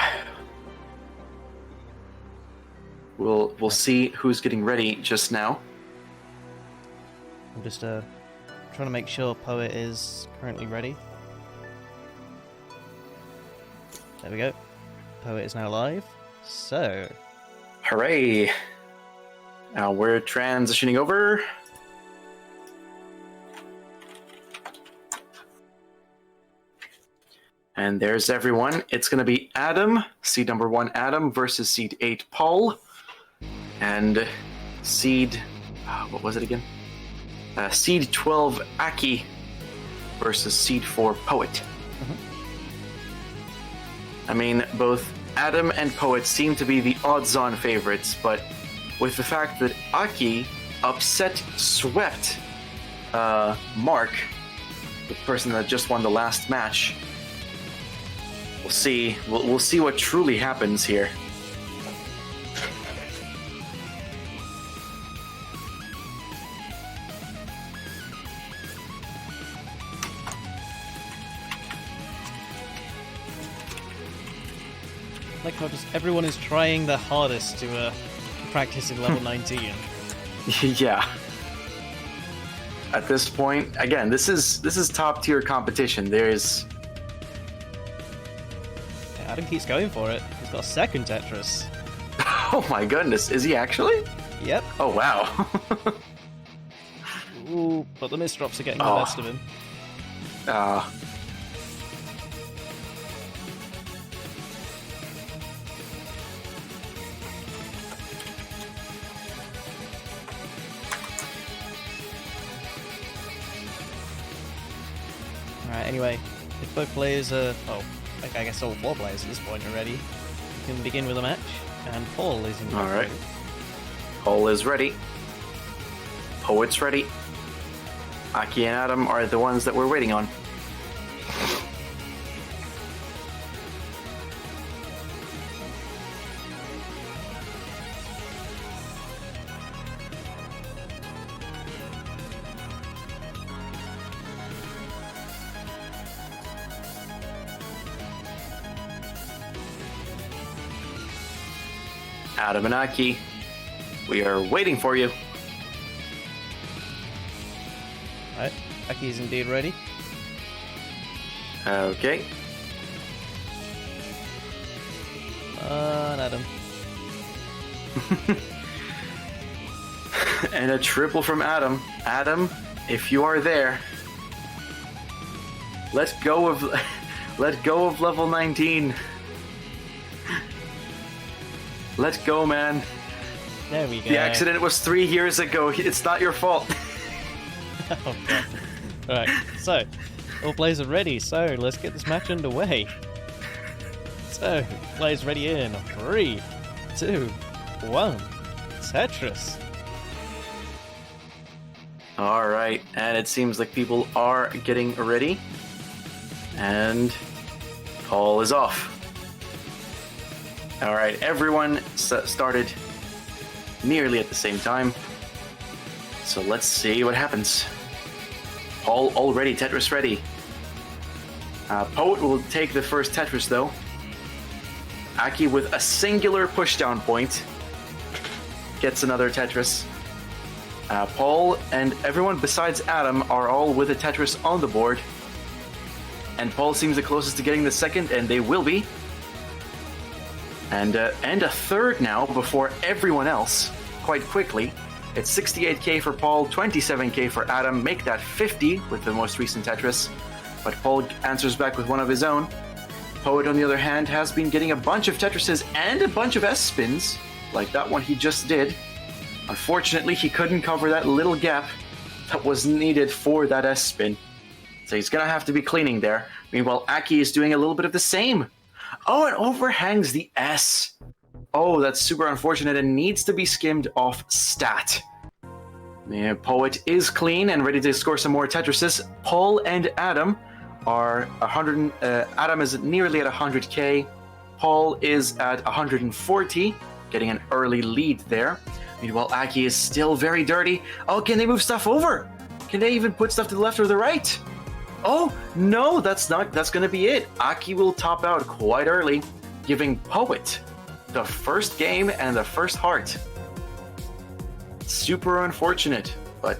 we'll see who's getting ready just now. I'm just trying to make sure Poet is currently ready. There we go. Poet is now live. So, hooray! Now we're transitioning over. And there's everyone. It's going to be Adam, seed number 1 Adam versus seed 8 Paul. And seed... what was it again? Seed 12 Aki versus seed 4 Poet. Mm-hmm. I mean, both Adam and Poet seem to be the odds-on favorites, but with the fact that Aki swept Mark, the person that just won the last match, we'll see. We'll see what truly happens here. like how just everyone is trying their hardest to practice in level 19. Yeah. At this point, again, this is top tier competition. There's... Yeah, Adam keeps going for it. He's got a second Tetris. Oh my goodness, is he actually? Yep. Oh wow. Ooh, but the misdrops are getting the best of him. Alright, anyway, if both players are... Oh, okay, I guess all 4 players at this point are ready. We can begin with a match, and Paul is in. Alright. Paul is ready. Poet's ready. Aki and Adam are the ones that we're waiting on. Adam and Aki, we are waiting for you. Alright, Aki is indeed ready. Okay. Adam. And a triple from Adam. Adam if you are there, let go of level 19. Let go, man. There we go. The accident was 3 years ago. It's not your fault. Oh, God. Alright, so, all players are ready, so let's get this match underway. So, players ready in 3, 2, 1. Tetris. Alright, and it seems like people are getting ready. And Paul is off. Alright, everyone started nearly at the same time. So let's see what happens. Paul already Tetris ready. Poet will take the first Tetris though. Aki with a singular pushdown point gets another Tetris. Paul and everyone besides Adam are all with a Tetris on the board. And Paul seems the closest to getting the second, and they will be. And a third now before everyone else, quite quickly. It's 68k for Paul, 27k for Adam, make that 50 with the most recent Tetris. But Paul answers back with one of his own. Poet, on the other hand, has been getting a bunch of Tetrises and a bunch of S-spins, like that one he just did. Unfortunately, he couldn't cover that little gap that was needed for that S-spin. So he's gonna have to be cleaning there. Meanwhile, Aki is doing a little bit of the same. Oh, it overhangs the S. Oh, that's super unfortunate and needs to be skimmed off stat. Yeah, Poet is clean and ready to score some more Tetrises. Paul and Adam are 100. Adam is nearly at 100k. Paul is at 140, getting an early lead there. Meanwhile, Aki is still very dirty. Oh, can they move stuff over? Can they even put stuff to the left or the right? Oh, no, that's going to be it. Aki will top out quite early, giving Poet the first game and the first heart. Super unfortunate, but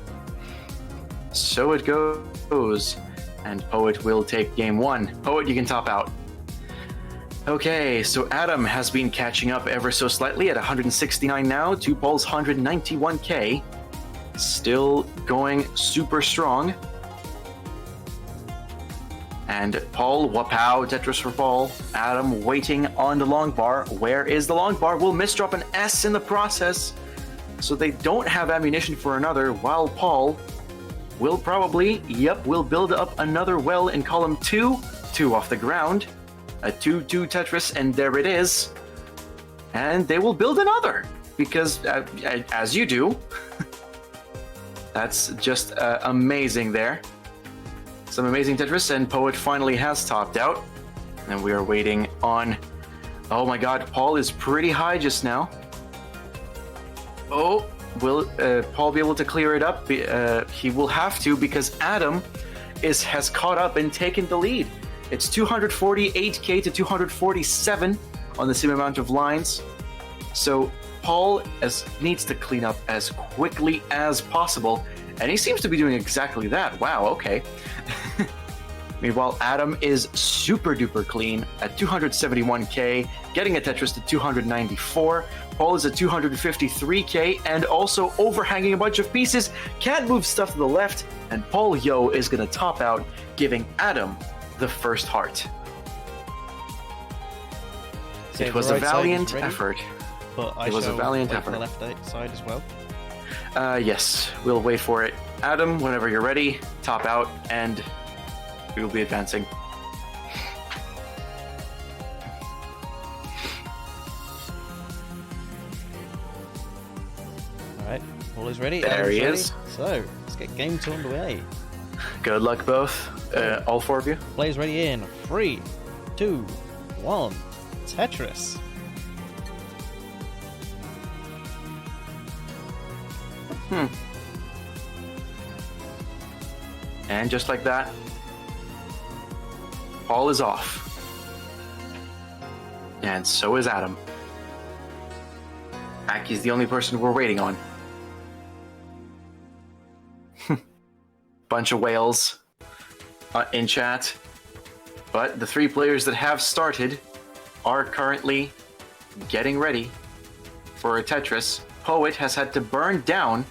so it goes. And Poet will take game one. Poet, you can top out. Okay, so Adam has been catching up ever so slightly at 169 now to Paul's 191k. Still going super strong. And Paul, wapow, Tetris for Paul. Adam waiting on the long bar. Where is the long bar? Will misdrop an S in the process. So they don't have ammunition for another, while Paul will probably, will build up another well in column 2. 2 off the ground. A 2-2 Tetris, and there it is. And they will build another, because as you do. That's just amazing there. Some amazing Tetris, and Poet finally has topped out. And we are waiting on... Oh my god, Paul is pretty high just now. Oh, will Paul be able to clear it up? He will have to, because Adam has caught up and taken the lead. It's 248k to 247 on the same amount of lines. So Paul needs to clean up as quickly as possible, and he seems to be doing exactly that. Wow, okay. Meanwhile, Adam is super duper clean at 271k, getting a Tetris to 294. Paul is at 253k and also overhanging a bunch of pieces, can't move stuff to the left, and Paul Yo is going to top out, giving Adam the first heart. So it was a valiant effort. But it was a valiant effort. On the left side as well. Yes, we'll wait for it. Adam, whenever you're ready, top out, and we will be advancing. Alright, all is ready. There he is. So, let's get game 2 underway. Good luck, both. All four of you. Players ready in 3, 2, 1. Tetris. And just like that, Paul is off. And so is Adam. Aki's the only person we're waiting on. Bunch of whales in chat. But the 3 players that have started are currently getting ready for a Tetris. Poet has had to burn down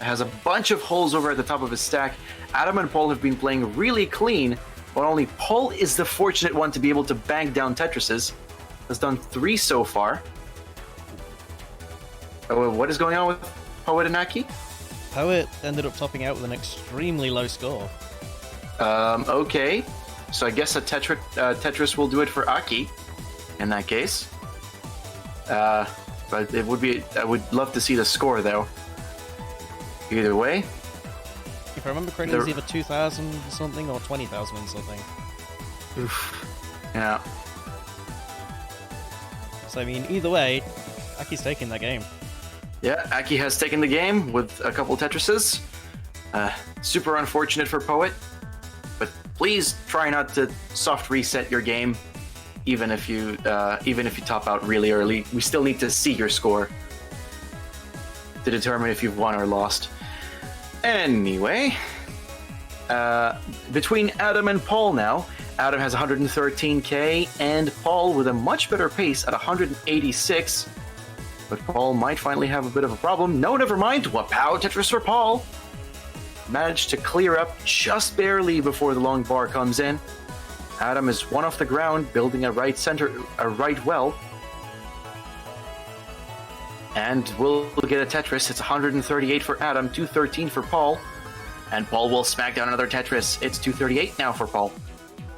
has a bunch of holes over at the top of his stack. Adam and Paul have been playing really clean, but only Paul is the fortunate one to be able to bank down Tetrises. Has done 3 so far. Oh, what is going on with Poet and Aki? Poet ended up topping out with an extremely low score. Okay. So I guess a Tetris will do it for Aki in that case. But it would be, I would love to see the score though. Either way. If I remember correctly, it was either 2,000 something or 20,000 and something. Oof. Yeah. So I mean, either way, Aki's taking that game. Yeah, Aki has taken the game with a couple Tetrises. Super unfortunate for Poet, but please try not to soft reset your game, even if you top out really early. We still need to see your score to determine if you've won or lost. Anyway, between Adam and Paul now. Adam has 113k, and Paul with a much better pace at 186. But Paul might finally have a bit of a problem. No, never mind. Wapow, Tetris for Paul. Managed to clear up just barely before the long bar comes in. Adam is one off the ground, building a right well. And we'll get a Tetris. It's 138 for Adam, 213 for Paul. And Paul will smack down another Tetris. It's 238 now for Paul.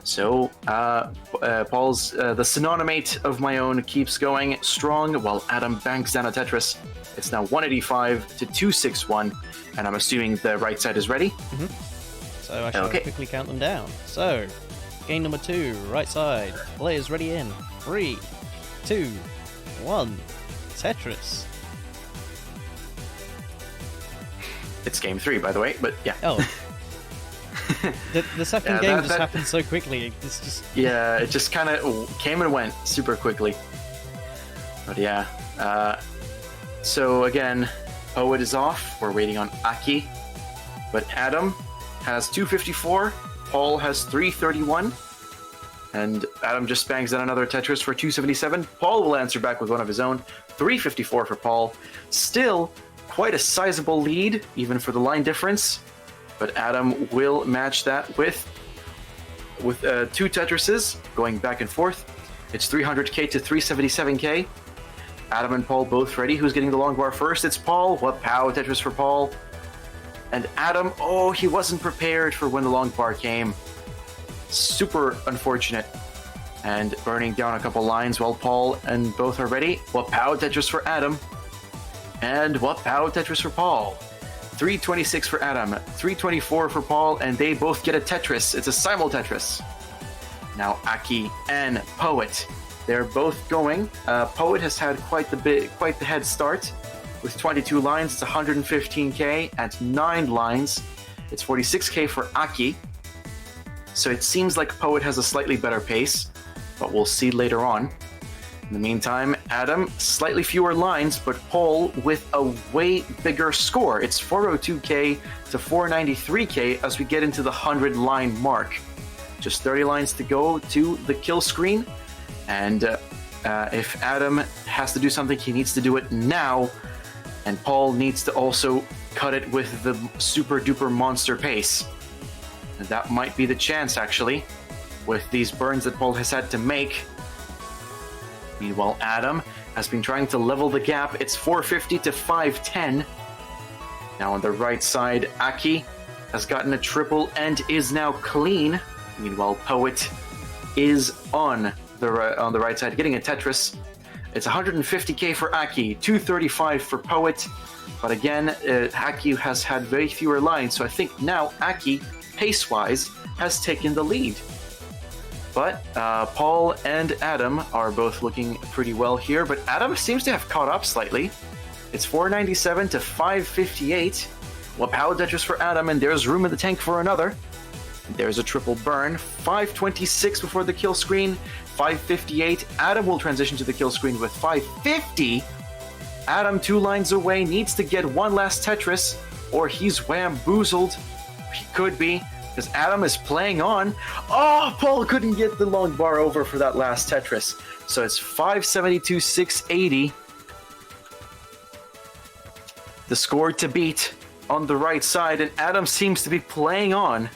So, Paul's, the synonymate of my own keeps going strong while Adam banks down a Tetris. It's now 185 to 261, and I'm assuming the right side is ready. Mm-hmm. So I shall quickly count them down. So, game number 2, right side. Players ready in 3, 2, 1. Tetris. It's game 3, by the way, but yeah. Oh. The second game just happened so quickly. It's just... Yeah, it just kind of came and went super quickly. But yeah. So again, Poet is off. We're waiting on Aki. But Adam has 254. Paul has 331. And Adam just bangs down another Tetris for 277. Paul will answer back with one of his own. 354 for Paul. Still quite a sizable lead, even for the line difference. But Adam will match that with 2 Tetrises going back and forth. It's 300k to 377k. Adam and Paul both ready. Who's getting the long bar first? It's Paul. Wapow, Tetris for Paul. And Adam, oh, he wasn't prepared for when the long bar came. Super unfortunate. And burning down a couple lines while Paul and both are ready. Wapow, Tetris for Adam. And wapow, Tetris for Paul. 326 for Adam, 324 for Paul, and they both get a Tetris. It's a simul Tetris. Now Aki and Poet, they're both going. Poet has had quite the head start with 22 lines. It's 115k. At 9 lines, it's 46k for Aki. So it seems like Poet has a slightly better pace, but we'll see later on. In the meantime, Adam, slightly fewer lines, but Paul with a way bigger score. It's 402k to 493k as we get into the 100-line mark. Just 30 lines to go to the kill screen. And if Adam has to do something, he needs to do it now. And Paul needs to also cut it with the super-duper monster pace. And that might be the chance, actually, with these burns that Paul has had to make. Meanwhile, Adam has been trying to level the gap. It's 450 to 510. Now on the right side, Aki has gotten a triple and is now clean. Meanwhile, Poet is on the right side, getting a Tetris. It's 150k for Aki, 235 for Poet. But again, Aki has had very fewer lines, so I think now Aki, pace-wise, has taken the lead. But Paul and Adam are both looking pretty well here, but Adam seems to have caught up slightly. It's 497 to 558. Wapow, Tetris for Adam, and there's room in the tank for another. There's a triple burn. 526 before the kill screen. 558. Adam will transition to the kill screen with 550. Adam, 2 lines away, needs to get one last Tetris, or he's whamboozled. He could be. Because Adam is playing on. Oh, Paul couldn't get the long bar over for that last Tetris. So it's 572, 680. The score to beat on the right side, and Adam seems to be playing on.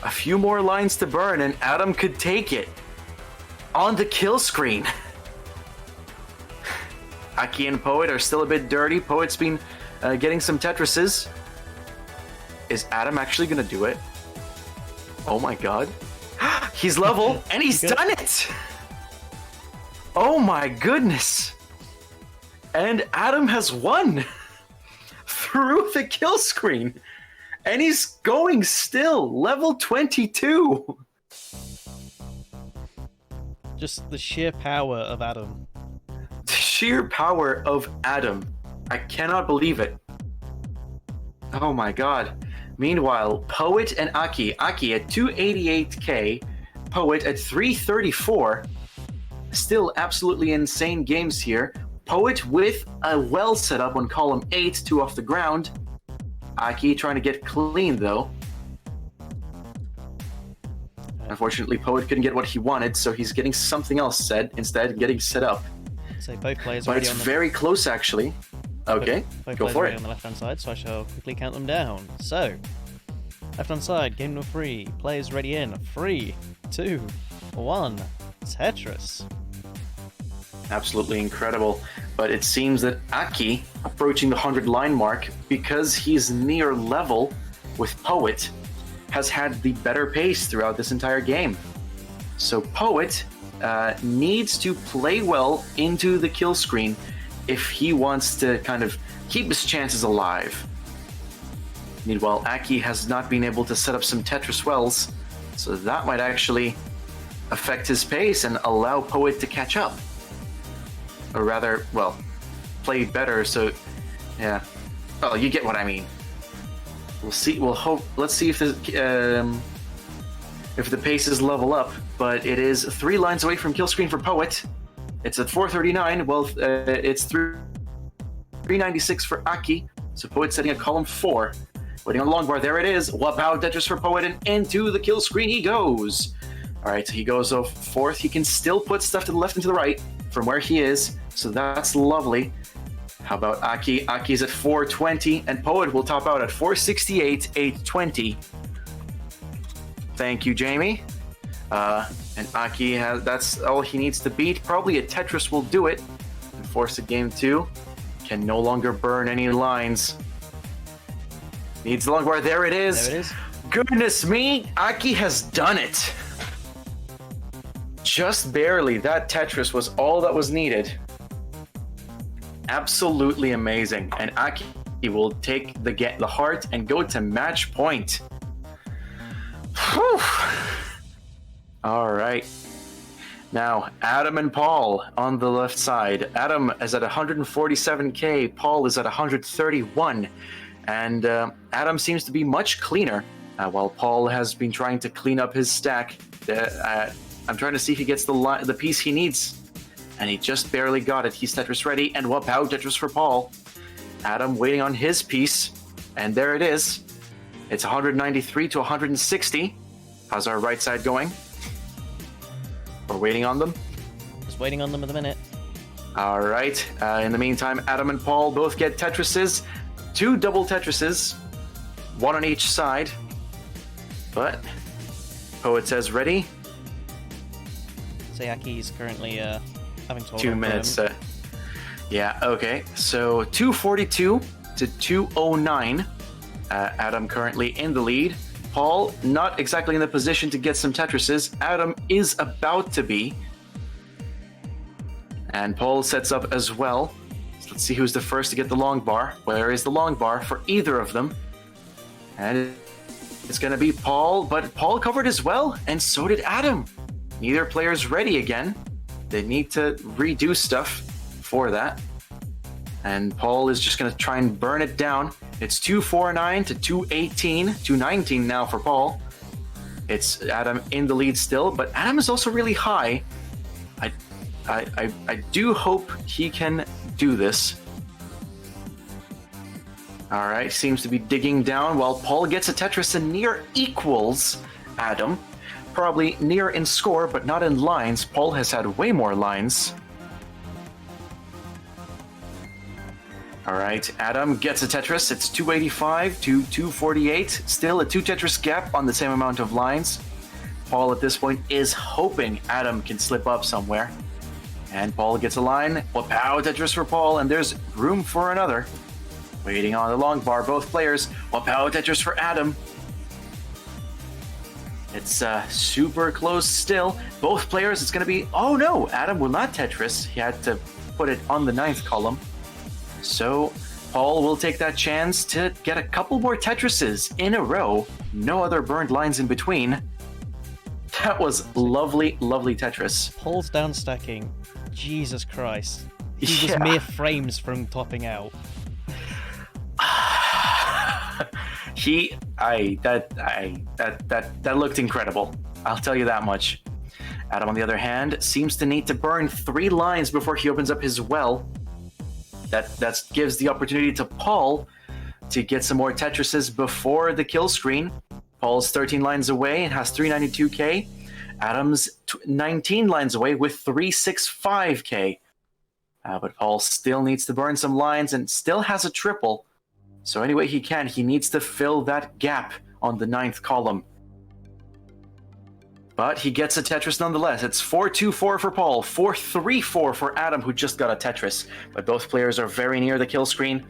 A few more lines to burn, and Adam could take it on the kill screen. Aki and Poet are still a bit dirty. Poet's been getting some Tetrises. Is Adam actually going to do it? Oh my god. He's level, and he's done it! Oh my goodness! And Adam has won through the kill screen. And he's going still, level 22. Just the sheer power of Adam. The sheer power of Adam. I cannot believe it. Oh my god. Meanwhile, Poet and Aki at 288k, Poet at 334. Still absolutely insane games here. Poet with a well set up on column 8, 2 off the ground. Aki trying to get clean though. Unfortunately, Poet couldn't get what he wanted, so he's getting something else said instead, getting set up. So both players but already it's on the... very close actually. Okay, both go players for already it. on the left-hand side, so I shall quickly count them down. So, left-hand side, game number 3. Players ready in. 3, 2, 1. Tetris. Absolutely incredible. But it seems that Aki, approaching the 100 line mark, because he's near level with Poet, has had the better pace throughout this entire game. So Poet needs to play well into the kill screen if he wants to kind of keep his chances alive. Meanwhile, Aki has not been able to set up some Tetris wells, so that might actually affect his pace and allow Poet to catch up. Or rather, well, play better, so yeah. Well, you get what I mean. We'll see, we'll hope, let's see if the paces level up, but it is 3 lines away from kill screen for Poet. It's at 439, well, it's 396 for Aki, so Poet setting at column 4. Waiting on the long bar, there it is. Whap out Tetris for Poet, and into the kill screen he goes. Alright, so he goes off 4th. He can still put stuff to the left and to the right from where he is, so that's lovely. How about Aki? Aki's at 420, and Poet will top out at 468, 820. Thank you, Jamie. And Aki has, that's all he needs to beat. Probably a Tetris will do it. And force a game 2. Can no longer burn any lines. Needs the long bar. There it is. There it is. Goodness me, Aki has done it. Just barely. That Tetris was all that was needed. Absolutely amazing. And Aki will take the heart and go to match point. Whew. All right. Now, Adam and Paul on the left side. Adam is at 147k. Paul is at 131. And Adam seems to be much cleaner, while Paul has been trying to clean up his stack. I'm trying to see if he gets the piece he needs. And he just barely got it. He's Tetris ready, and whoop out Tetris for Paul. Adam waiting on his piece, and there it is. It's 193 to 160. How's our right side going? We're waiting on them. Just waiting on them at the minute. All right. In the meantime, Adam and Paul both get Tetrises. 2 double Tetrises. 1 on each side. But Poet says ready. Sayaki is currently having to hold 2 on for minutes. him. Yeah, okay. So 242 to 209. Adam currently in the lead. Paul not exactly in the position to get some Tetrises. Adam is about to be. And Paul sets up as well. So let's see who's the first to get the long bar. Where is the long bar for either of them? And it's going to be Paul, but Paul covered as well, and so did Adam. Neither player's ready again. They need to redo stuff for that. And Paul is just going to try and burn it down. It's 249 to 218, 219 now for Paul. It's Adam in the lead still, but Adam is also really high. I do hope he can do this. All right, seems to be digging down while Paul gets a Tetris and near equals Adam. Probably near in score, but not in lines. Paul has had way more lines. All right, Adam gets a Tetris. It's 285 to 248. Still a 2 Tetris gap on the same amount of lines. Paul at this point is hoping Adam can slip up somewhere. And Paul gets a line. Wow, Tetris for Paul, and there's room for another. Waiting on the long bar, both players. Wow, Tetris for Adam. It's super close still. Both players, it's going to be... Oh no, Adam will not Tetris. He had to put it on the 9th column. So Paul will take that chance to get a couple more Tetrises in a row. No other burned lines in between. That was lovely, lovely Tetris. Paul's down stacking. Jesus Christ. He was mere frames from topping out. That looked incredible. I'll tell you that much. Adam, on the other hand, seems to need to burn 3 lines before he opens up his well. That gives the opportunity to Paul to get some more Tetrises before the kill screen. Paul's 13 lines away and has 392k. Adam's 19 lines away with 365k. But Paul still needs to burn some lines and still has a triple. So any way he can, he needs to fill that gap on the 9th column. But he gets a Tetris nonetheless. It's 4-2-4 for Paul, 4-3-4 for Adam, who just got a Tetris. But both players are very near the kill screen.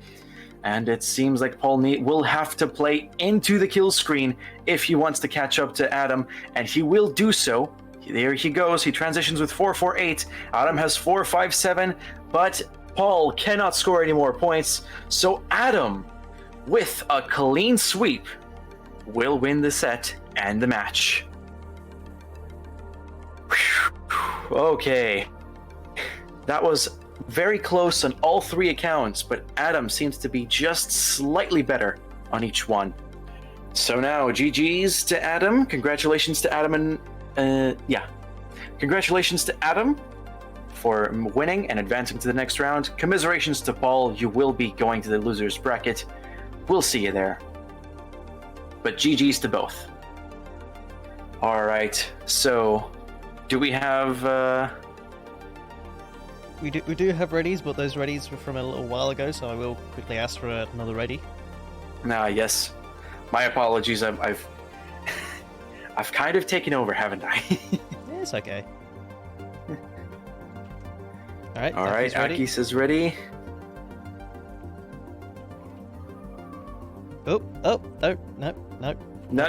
And it seems like Paul will have to play into the kill screen if he wants to catch up to Adam. And he will do so. There he goes. He transitions with 4-4-8. Adam has 4-5-7. But Paul cannot score any more points. So Adam, with a clean sweep, will win the set and the match. Okay. That was very close on all 3 accounts, but Adam seems to be just slightly better on each one. So now, GG's to Adam. Congratulations to Adam Congratulations to Adam for winning and advancing to the next round. Commiserations to Paul. You will be going to the loser's bracket. We'll see you there. But GG's to both. Alright, so do we have We do have readies, but those readies were from a little while ago, so I will quickly ask for another ready. Yes. My apologies. I've kind of taken over, haven't I? Yeah, it's okay. Alright, Akis is ready. Oh, no. No,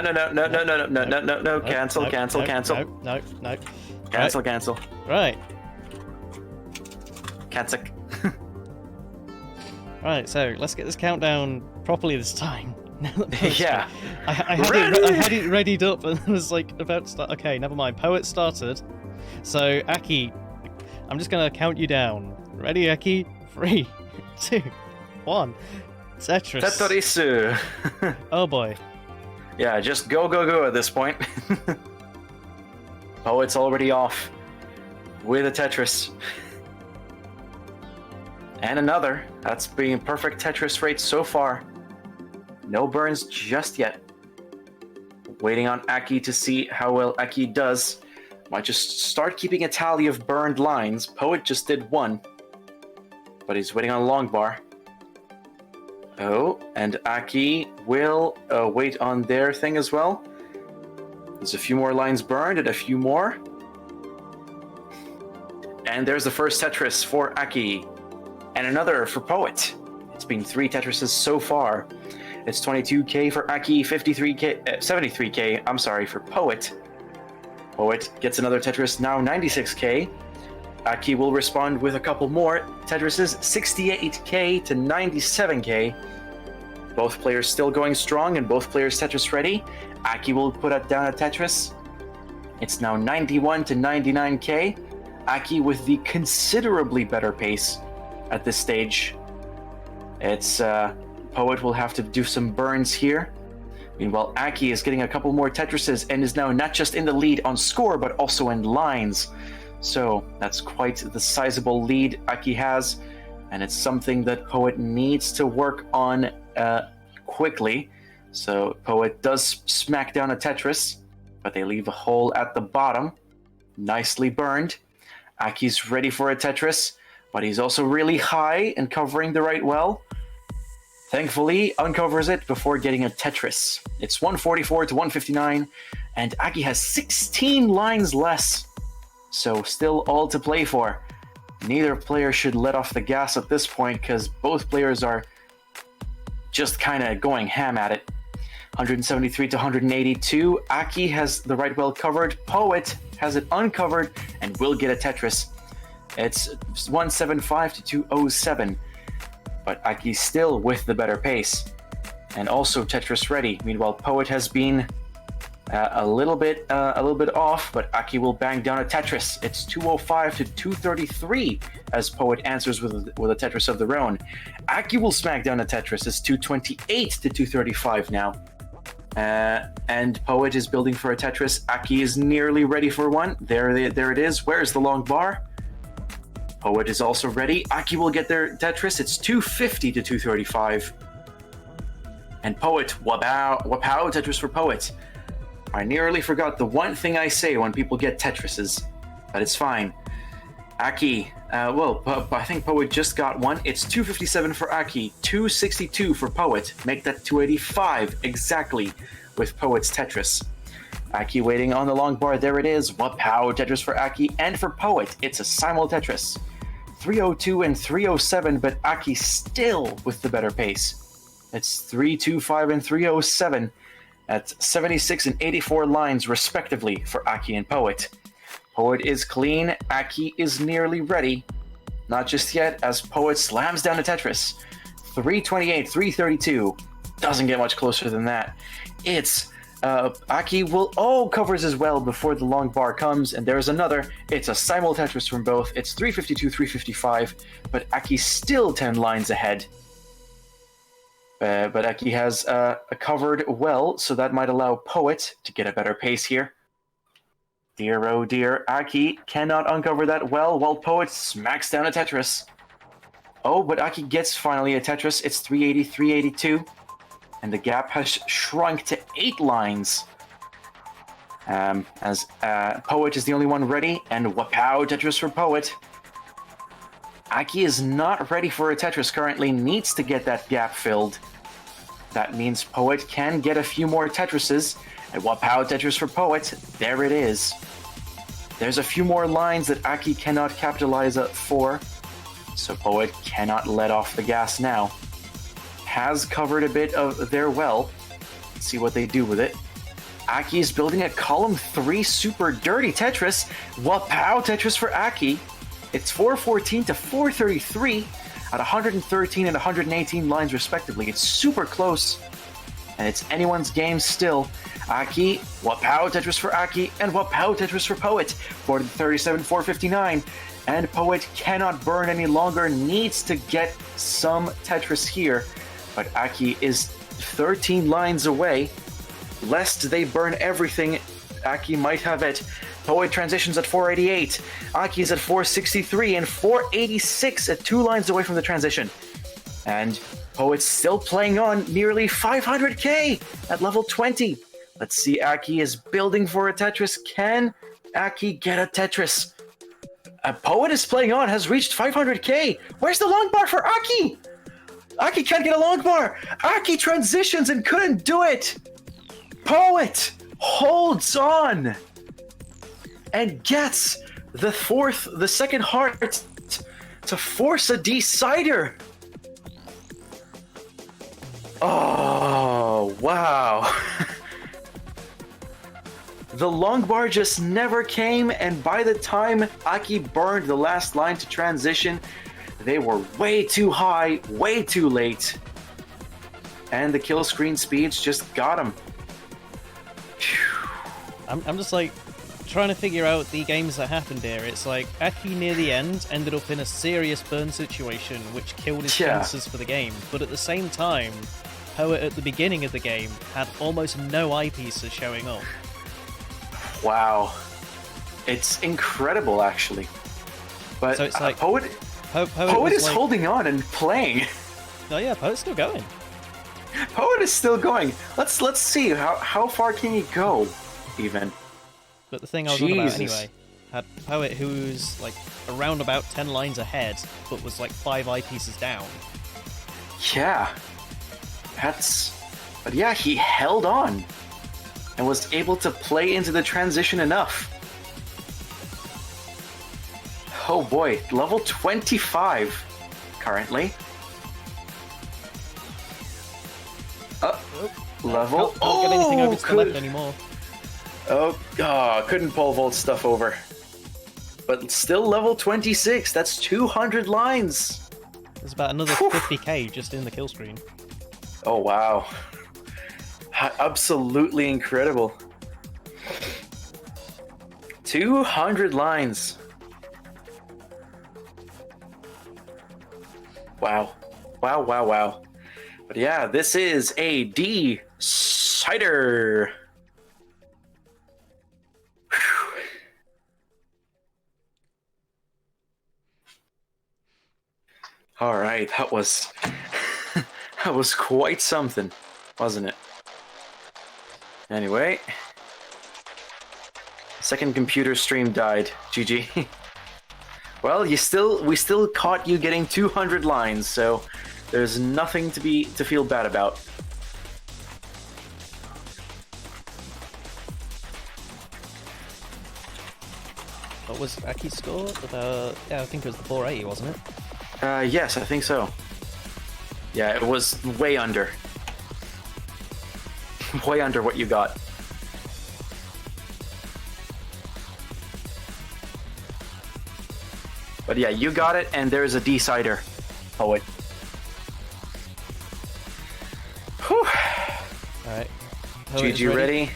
cancel. No. Cancel. Right. Cancel. Right, so let's get this countdown properly this time. Yeah. I had it readied up and I was like about to start. Okay, never mind. Poet started. So, Aki, I'm just going to count you down. Ready, Aki? 3, 2, 1. Tetris. Oh boy. Yeah, just go at this point. Poet's already off with a Tetris. And another. That's being perfect Tetris rate so far. No burns just yet. Waiting on Aki to see how well Aki does. Might just start keeping a tally of burned lines. Poet just did 1. But he's waiting on a long bar. Oh, and Aki will wait on their thing as well. There's a few more lines burned and a few more. And there's the first Tetris for Aki. And another for Poet. It's been 3 Tetrises so far. It's 22k for Aki, 73k, for Poet. Poet gets another Tetris, now 96k. Aki will respond with a couple more Tetrises, 68k to 97k. Both players still going strong and both players Tetris ready. Aki will put down a Tetris. It's now 91 to 99k. Aki with the considerably better pace at this stage. It's Poet will have to do some burns here. Meanwhile, Aki is getting a couple more Tetrises and is now not just in the lead on score, but also in lines. So that's quite the sizable lead Aki has, and it's something that Poet needs to work on quickly. So Poet does smack down a Tetris, but they leave a hole at the bottom. Nicely burned. Aki's ready for a Tetris, but he's also really high and covering the right well. thankfully uncovers it before getting a Tetris. It's 144 to 159, and Aki has 16 lines less. So still all to play for. Neither player should let off the gas at this point because both players are just kind of going ham at it. 173 to 182. Aki has the right well covered. Poet has it uncovered and will get a Tetris. It's 175 to 207. But Aki's still with the better pace. And also Tetris ready. Meanwhile, Poet has been a little bit off, but Aki will bang down a Tetris. It's 205 to 233 as Poet answers with a Tetris of their own. Aki will smack down a Tetris. It's 228 to 235 now. And Poet is building for a Tetris. Aki is nearly ready for one. There it is. Where's the long bar? Poet is also ready. Aki will get their Tetris. It's 250 to 235. And Poet, wapow, Tetris for Poet. I nearly forgot the one thing I say when people get Tetrises, but it's fine. Aki, I think Poet just got one. It's 257 for Aki, 262 for Poet. Make that 285 exactly with Poet's Tetris. Aki waiting on the long bar. There it is. Wapow Tetris for Aki and for Poet. It's a simul Tetris. 302 and 307, but Aki still with the better pace. It's 325 and 307 at 76 and 84 lines respectively for Aki and Poet. Poet is clean. Aki is nearly ready. Not just yet as Poet slams down a Tetris. 328, 332. Doesn't get much closer than that. It's Aki covers as well before the long bar comes, and there's another. It's a simul Tetris from both. It's 352, 355, but Aki's still 10 lines ahead. But Aki has covered well, so that might allow Poet to get a better pace here. Dear oh dear, Aki cannot uncover that well while Poet smacks down a Tetris. Oh, but Aki gets finally a Tetris. It's 380, 382. And the gap has shrunk to 8 lines. As Poet is the only one ready, and wapow Tetris for Poet. Aki is not ready for a Tetris currently, needs to get that gap filled. That means Poet can get a few more Tetrises, and wapow Tetris for Poet. There it is. There's a few more lines that Aki cannot capitalize for, so Poet cannot let off the gas now. Has covered a bit of their well. Let's see what they do with it. Aki is building a column 3 super dirty Tetris. Wapow Tetris for Aki. It's 414 to 433 at 113 and 118 lines respectively. It's super close. And it's anyone's game still. Aki, wapow Tetris for Aki, and wapow Tetris for Poet. 437, 459. And Poet cannot burn any longer, needs to get some Tetris here. But Aki is 13 lines away. Lest they burn everything, Aki might have it. Poet transitions at 488. Aki is at 463 and 486 at 2 lines away from the transition. And Poet's still playing on nearly 500k at level 20. Let's see, Aki is building for a Tetris. Can Aki get a Tetris? Poet is playing on, has reached 500k. Where's the long bar for Aki? Aki can't get a long bar. Aki transitions and couldn't do it. Poet holds on and gets the second heart to force a decider. Oh, wow. The long bar just never came, and by the time Aki burned the last line to transition, they were way too high, way too late. And the kill screen speeds just got him. I'm just like trying to figure out the games that happened here. It's like Aki near the end ended up in a serious burn situation which killed his chances for the game. But at the same time, Poet at the beginning of the game had almost no eyepieces showing up. Wow. It's incredible, actually. But so it's like Poet is like holding on and playing. Oh yeah, Poet's still going. Poet is still going. Let's see how far can he go, even. But the thing I was on about anyway, had Poet who's like around about 10 lines ahead, but was like 5 eyepieces down. Yeah. But yeah, he held on and was able to play into the transition enough. Oh boy, level 25 currently. Level. Can't get anything over to the left anymore. Couldn't pole vault stuff over. But still level 26. That's 200 lines. There's about another 50k just in the kill screen. Oh wow. Absolutely incredible. 200 lines. Wow. Wow, wow, wow. But yeah, this is a decider. All right, that was that was quite something, wasn't it? Anyway, second computer stream died. GG. Well, we still caught you getting 200 lines, so there's nothing to feel bad about. What was Aki's score? Yeah, I think it was the 480, wasn't it? Yes, I think so. Yeah, it was way under. Way under what you got. But yeah, you got it, and there's a decider. Poet. Whew. Alright. GG ready?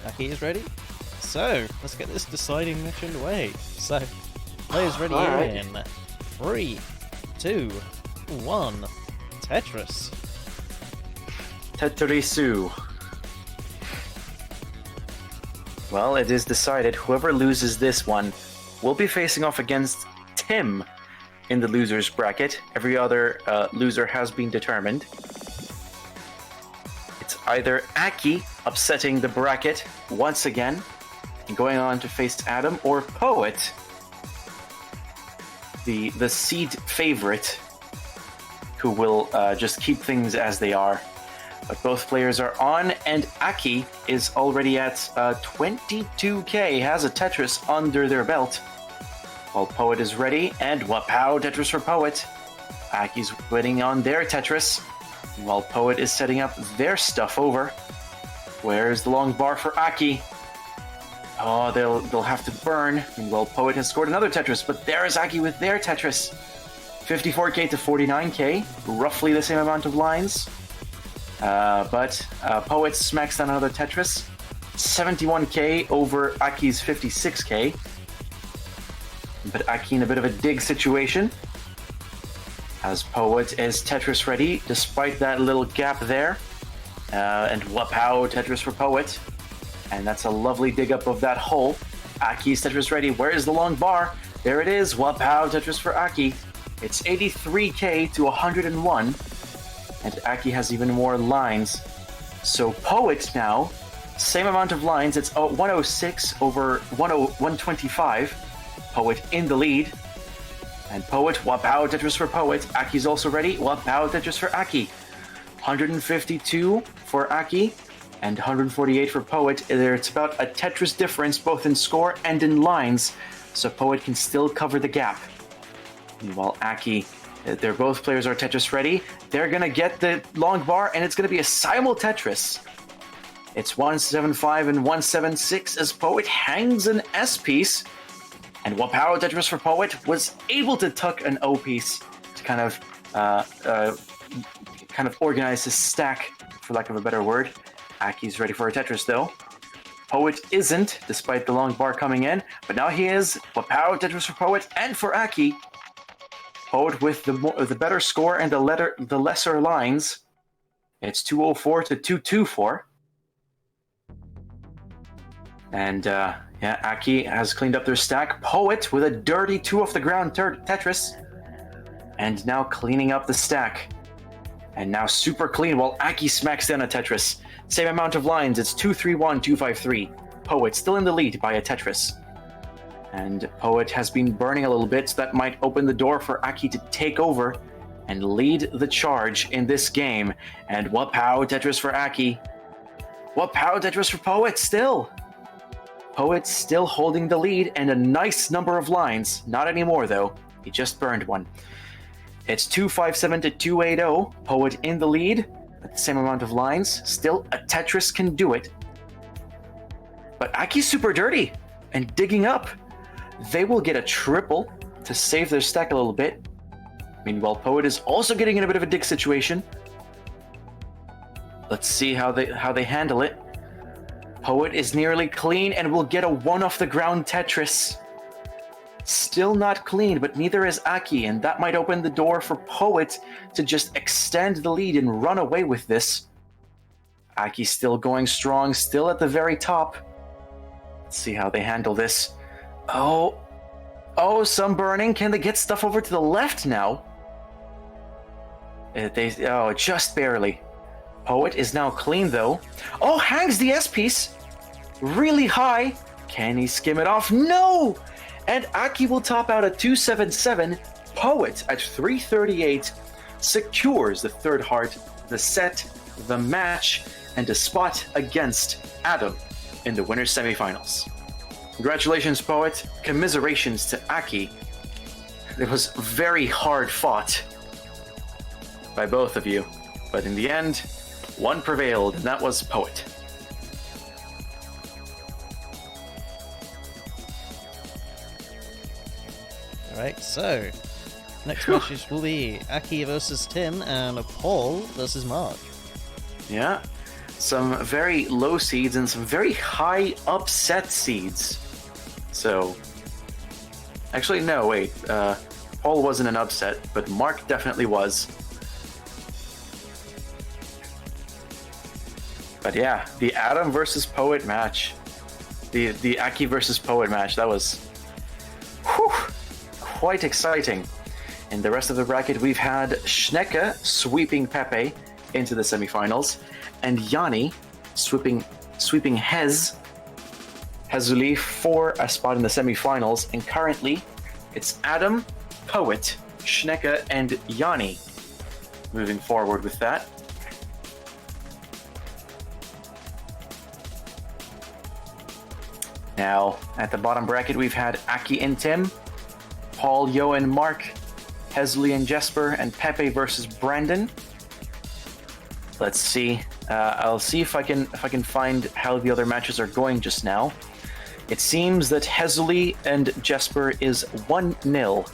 Aki is ready. So, let's get this deciding mission away. So, players ready in 3, 2, 1. Tetris. Tetrisu. Well, it is decided whoever loses this one will be facing off against Tim in the loser's bracket. Every other loser has been determined. It's either Aki upsetting the bracket once again and going on to face Adam, or Poet, the seed favorite, who will just keep things as they are. But both players are on, and Aki is already at 22k, has a Tetris under their belt, while Poet is ready, and wapow, Tetris for Poet. Aki's waiting on their Tetris, while Poet is setting up their stuff over. Where's the long bar for Aki? Oh, they'll have to burn. Well, Poet has scored another Tetris, but there is Aki with their Tetris. 54k to 49k, roughly the same amount of lines. But Poet smacks down another Tetris. 71k over Aki's 56k. But Aki in a bit of a dig situation, as Poet is Tetris ready, despite that little gap there. And wapow, Tetris for Poet. And that's a lovely dig up of that hole. Aki's Tetris ready. Where is the long bar? There it is. Wapow, Tetris for Aki. It's 83k to 101. And Aki has even more lines. So Poet now, same amount of lines. It's 106 over 125. Poet in the lead. And Poet, wapow, Tetris for Poet. Aki's also ready. Wapow, Tetris for Aki. 152 for Aki and 148 for Poet. It's about a Tetris difference both in score and in lines, so Poet can still cover the gap. Meanwhile, Aki, both players are Tetris ready. They're gonna get the long bar, and it's gonna be a simul Tetris. It's 175 and 176 as Poet hangs an S piece, and wapow, Tetris for Poet was able to tuck an O piece to kind of organize his stack, for lack of a better word. Aki's ready for a Tetris though. Poet isn't, despite the long bar coming in, but now he is. Wapow, Tetris for Poet and for Aki. Poet with the better score and the lesser lines. It's 204 to 224. And Aki has cleaned up their stack. Poet with a dirty 2 off the ground Tetris. And now cleaning up the stack. And now super clean while Aki smacks down a Tetris. Same amount of lines, it's 231, 253. Poet still in the lead by a Tetris. And Poet has been burning a little bit, so that might open the door for Aki to take over and lead the charge in this game. And what power Tetris for Aki? What power Tetris for Poet still? Poet still holding the lead and a nice number of lines. Not anymore though. He just burned one. It's 257 to 280. Poet in the lead with the same amount of lines. Still, a Tetris can do it. But Aki's super dirty and digging up. They will get a triple to save their stack a little bit. Meanwhile, Poet is also getting in a bit of a dig situation. Let's see how they handle it. Poet is nearly clean and will get a one off the ground Tetris. Still not clean, but neither is Aki, and that might open the door for Poet to just extend the lead and run away with this. Aki still going strong, still at the very top. Let's see how they handle this. Oh, some burning. Can they get stuff over to the left now? Just barely. Poet is now clean though. Oh, hangs the S piece. Really high. Can he skim it off? No! And Aki will top out at 277. Poet at 338 secures the third heart, the set, the match, and a spot against Adam in the winner's semifinals. Congratulations, Poet. Commiserations to Aki. It was very hard fought by both of you, but in the end, one prevailed, and that was Poet. Alright, so next matches will be Aki versus Tim and Paul versus Mark. Yeah, some very low seeds and some very high upset seeds. So, actually, no, wait. Paul wasn't an upset, but Mark definitely was. But yeah, the Adam versus Poet match, the Aki versus Poet match, that was quite exciting. In the rest of the bracket, we've had Schnecke sweeping Pepe into the semifinals, and Yanni sweeping Hezuli for a spot in the semifinals. And currently, it's Adam, Poet, Schnecke, and Yanni moving forward with that. Now, at the bottom bracket, we've had Aki and Tim, Paul, Yo, and Mark, Hesley and Jesper, and Pepe versus Brandon. Let's see. I'll see if I can find how the other matches are going just now. It seems that Hesley and Jesper is 1-0,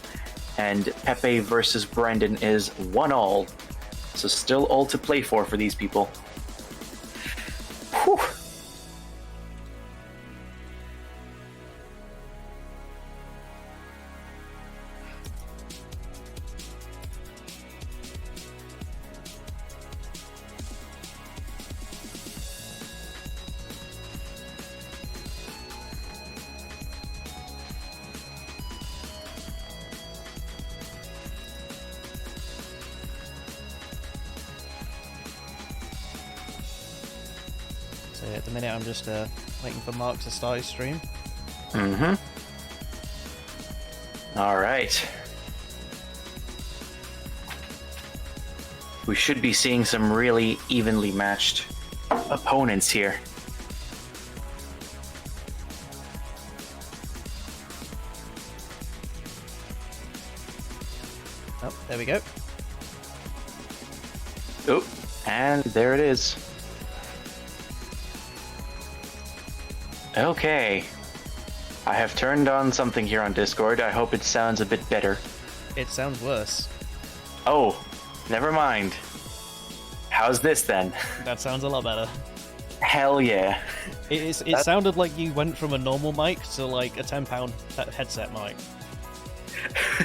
and Pepe versus Brandon is 1-all. So still all to play for these people. Whew. So at the minute I'm just waiting for Mark to start his stream. Mm-hmm. Alright. We should be seeing some really evenly matched opponents here. Oh, there we go. Oh, and there it is. Okay. I have turned on something here on Discord. I hope it sounds a bit better. It sounds worse. Oh, never mind. How's this then? That sounds a lot better. Hell yeah. It sounded like you went from a normal mic to like a £10 headset mic.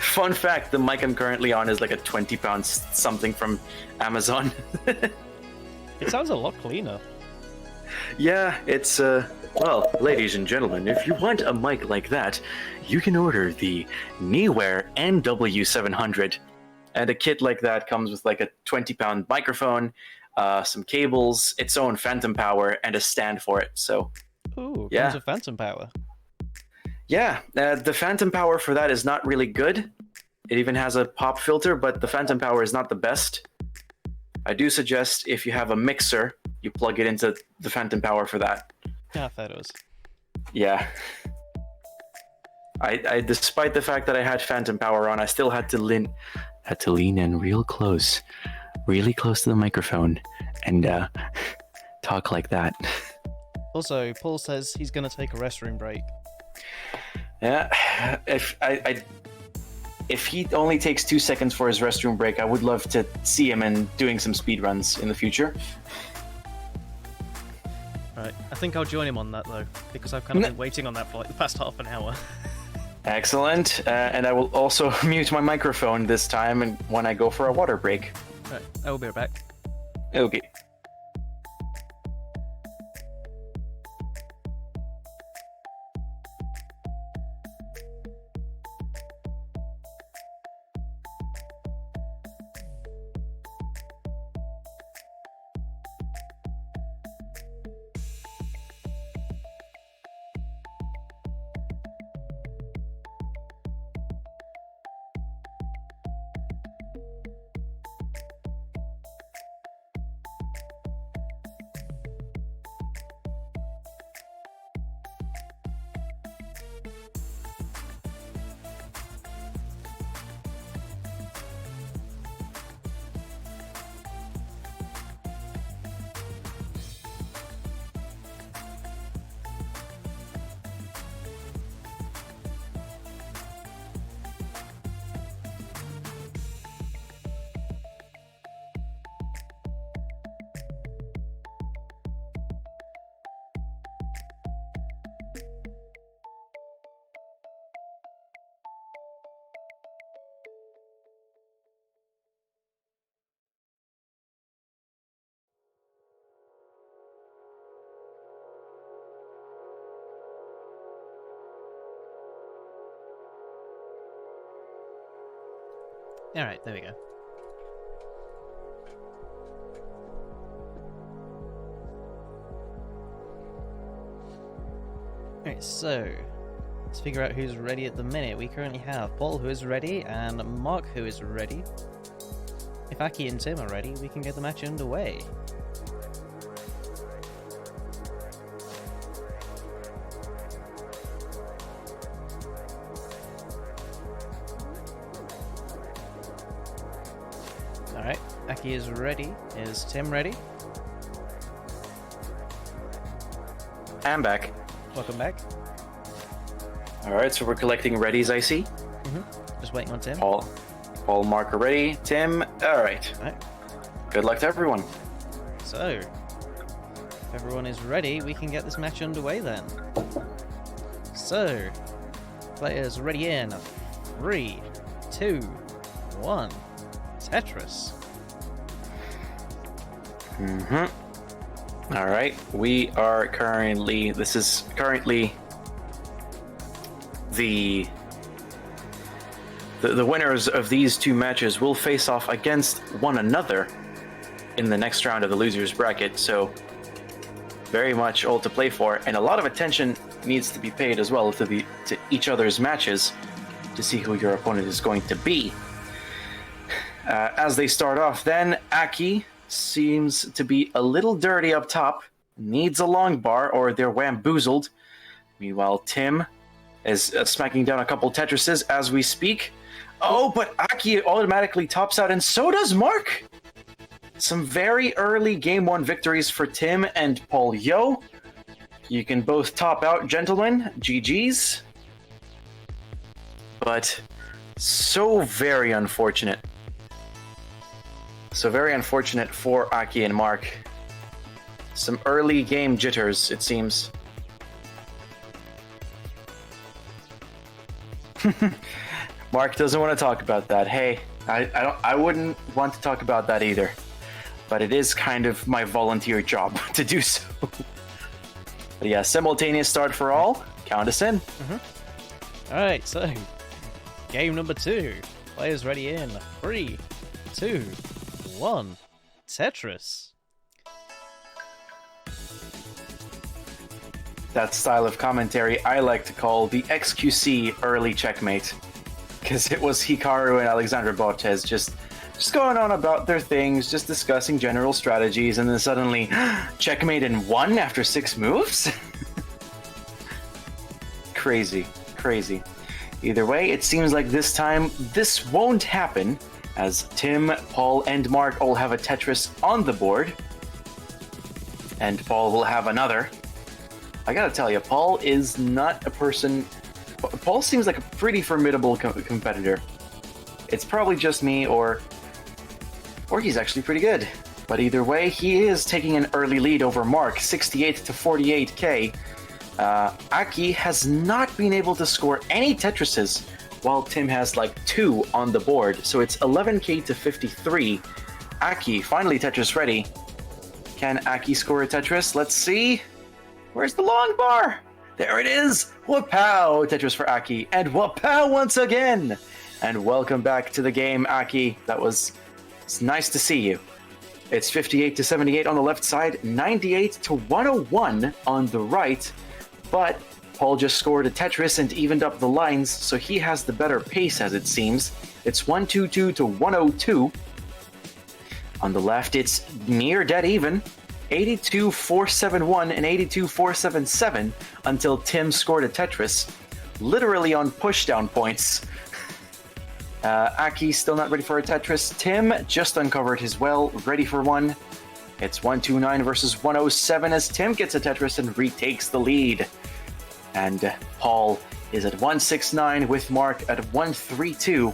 Fun fact, the mic I'm currently on is like a £20 something from Amazon. It sounds a lot cleaner. Yeah, it's, well, ladies and gentlemen, if you want a mic like that, you can order the Neeware NW700. And a kit like that comes with like a £20 microphone, some cables, its own phantom power, and a stand for it. So, Ooh, yeah. comes with phantom power. Yeah, the phantom power for that is not really good. It even has a pop filter, but the phantom power is not the best. I do suggest if you have a mixer, you plug it into the phantom power for that. Yeah, I thought it was. Yeah. I despite the fact that I had phantom power on, I still had to lean in really close to the microphone, and talk like that. Also, Paul says he's going to take a restroom break. Yeah, if he only takes 2 seconds for his restroom break, I would love to see him and doing some speedruns in the future. Right, I think I'll join him on that though, because I've kind of been waiting on that for like the past half an hour. Excellent, and I will also mute my microphone this time and when I go for a water break. Right, I will be right back. Okay. Alright, there we go. Alright, so let's figure out who's ready at the minute. We currently have Paul, who is ready, and Mark, who is ready. If Aki and Tim are ready, we can get the match underway. Alright, Aki is ready. Is Tim ready? I'm back. Welcome back. Alright, so we're collecting readies, I see. Just waiting on Tim. Paul, Mark are ready. Tim, alright. Alright. Good luck to everyone. So, if everyone is ready, we can get this match underway then. So, players ready in 3, 2, 1. Tetris. Alright, we are currently... This is currently the winners of these two matches will face off against one another in the next round of the losers bracket, so very much all to play for, and a lot of attention needs to be paid as well to each other's matches to see who your opponent is going to be. As they start off then, Aki seems to be a little dirty up top, needs a long bar or they're wamboozled. Meanwhile, Tim is smacking down a couple Tetrises as we speak. Oh, but Aki automatically tops out, and so does Mark! Some very early Game 1 victories for Tim and Paul Yo. You can both top out, gentlemen. GG's. But so very unfortunate. So very unfortunate for Aki and Mark. Some early game jitters, it seems. Mark doesn't want to talk about that. Hey, I wouldn't want to talk about that either. But it is kind of my volunteer job to do so. But yeah, simultaneous start for all. Count us in. Alright, so game number 2. Players ready in 3, 2, 1. Tetris. that style of commentary I like to call the XQC early checkmate. Because it was Hikaru and Alexandra Borges just going on about their things, just discussing general strategies, and then suddenly, checkmate in 1 after 6 moves? Crazy. Either way, it seems like this time, this won't happen, as Tim, Paul, and Mark all have a Tetris on the board. And Paul will have another. I gotta tell you, Paul is not a person... Paul seems like a pretty formidable competitor. It's probably just me, or he's actually pretty good. But either way, he is taking an early lead over Mark, 68 to 48k. Aki has not been able to score any Tetrises, while Tim has like 2 on the board, so it's 11k to 53. Aki, finally Tetris ready. Can Aki score a Tetris? Let's see. Where's the long bar? There it is! Wapow! Tetris for Aki, and wapow once again! And welcome back to the game, Aki. It's nice to see you. It's 58 to 78 on the left side, 98 to 101 on the right, but Paul just scored a Tetris and evened up the lines, so he has the better pace as it seems. It's 122 to 102. On the left, it's near dead even. 82-471 and 82-477 until Tim scored a Tetris, literally on pushdown points. Aki still not ready for a Tetris. Tim just uncovered his well, ready for one. It's 129 versus 107 as Tim gets a Tetris and retakes the lead. And Paul is at 169 with Mark at 132.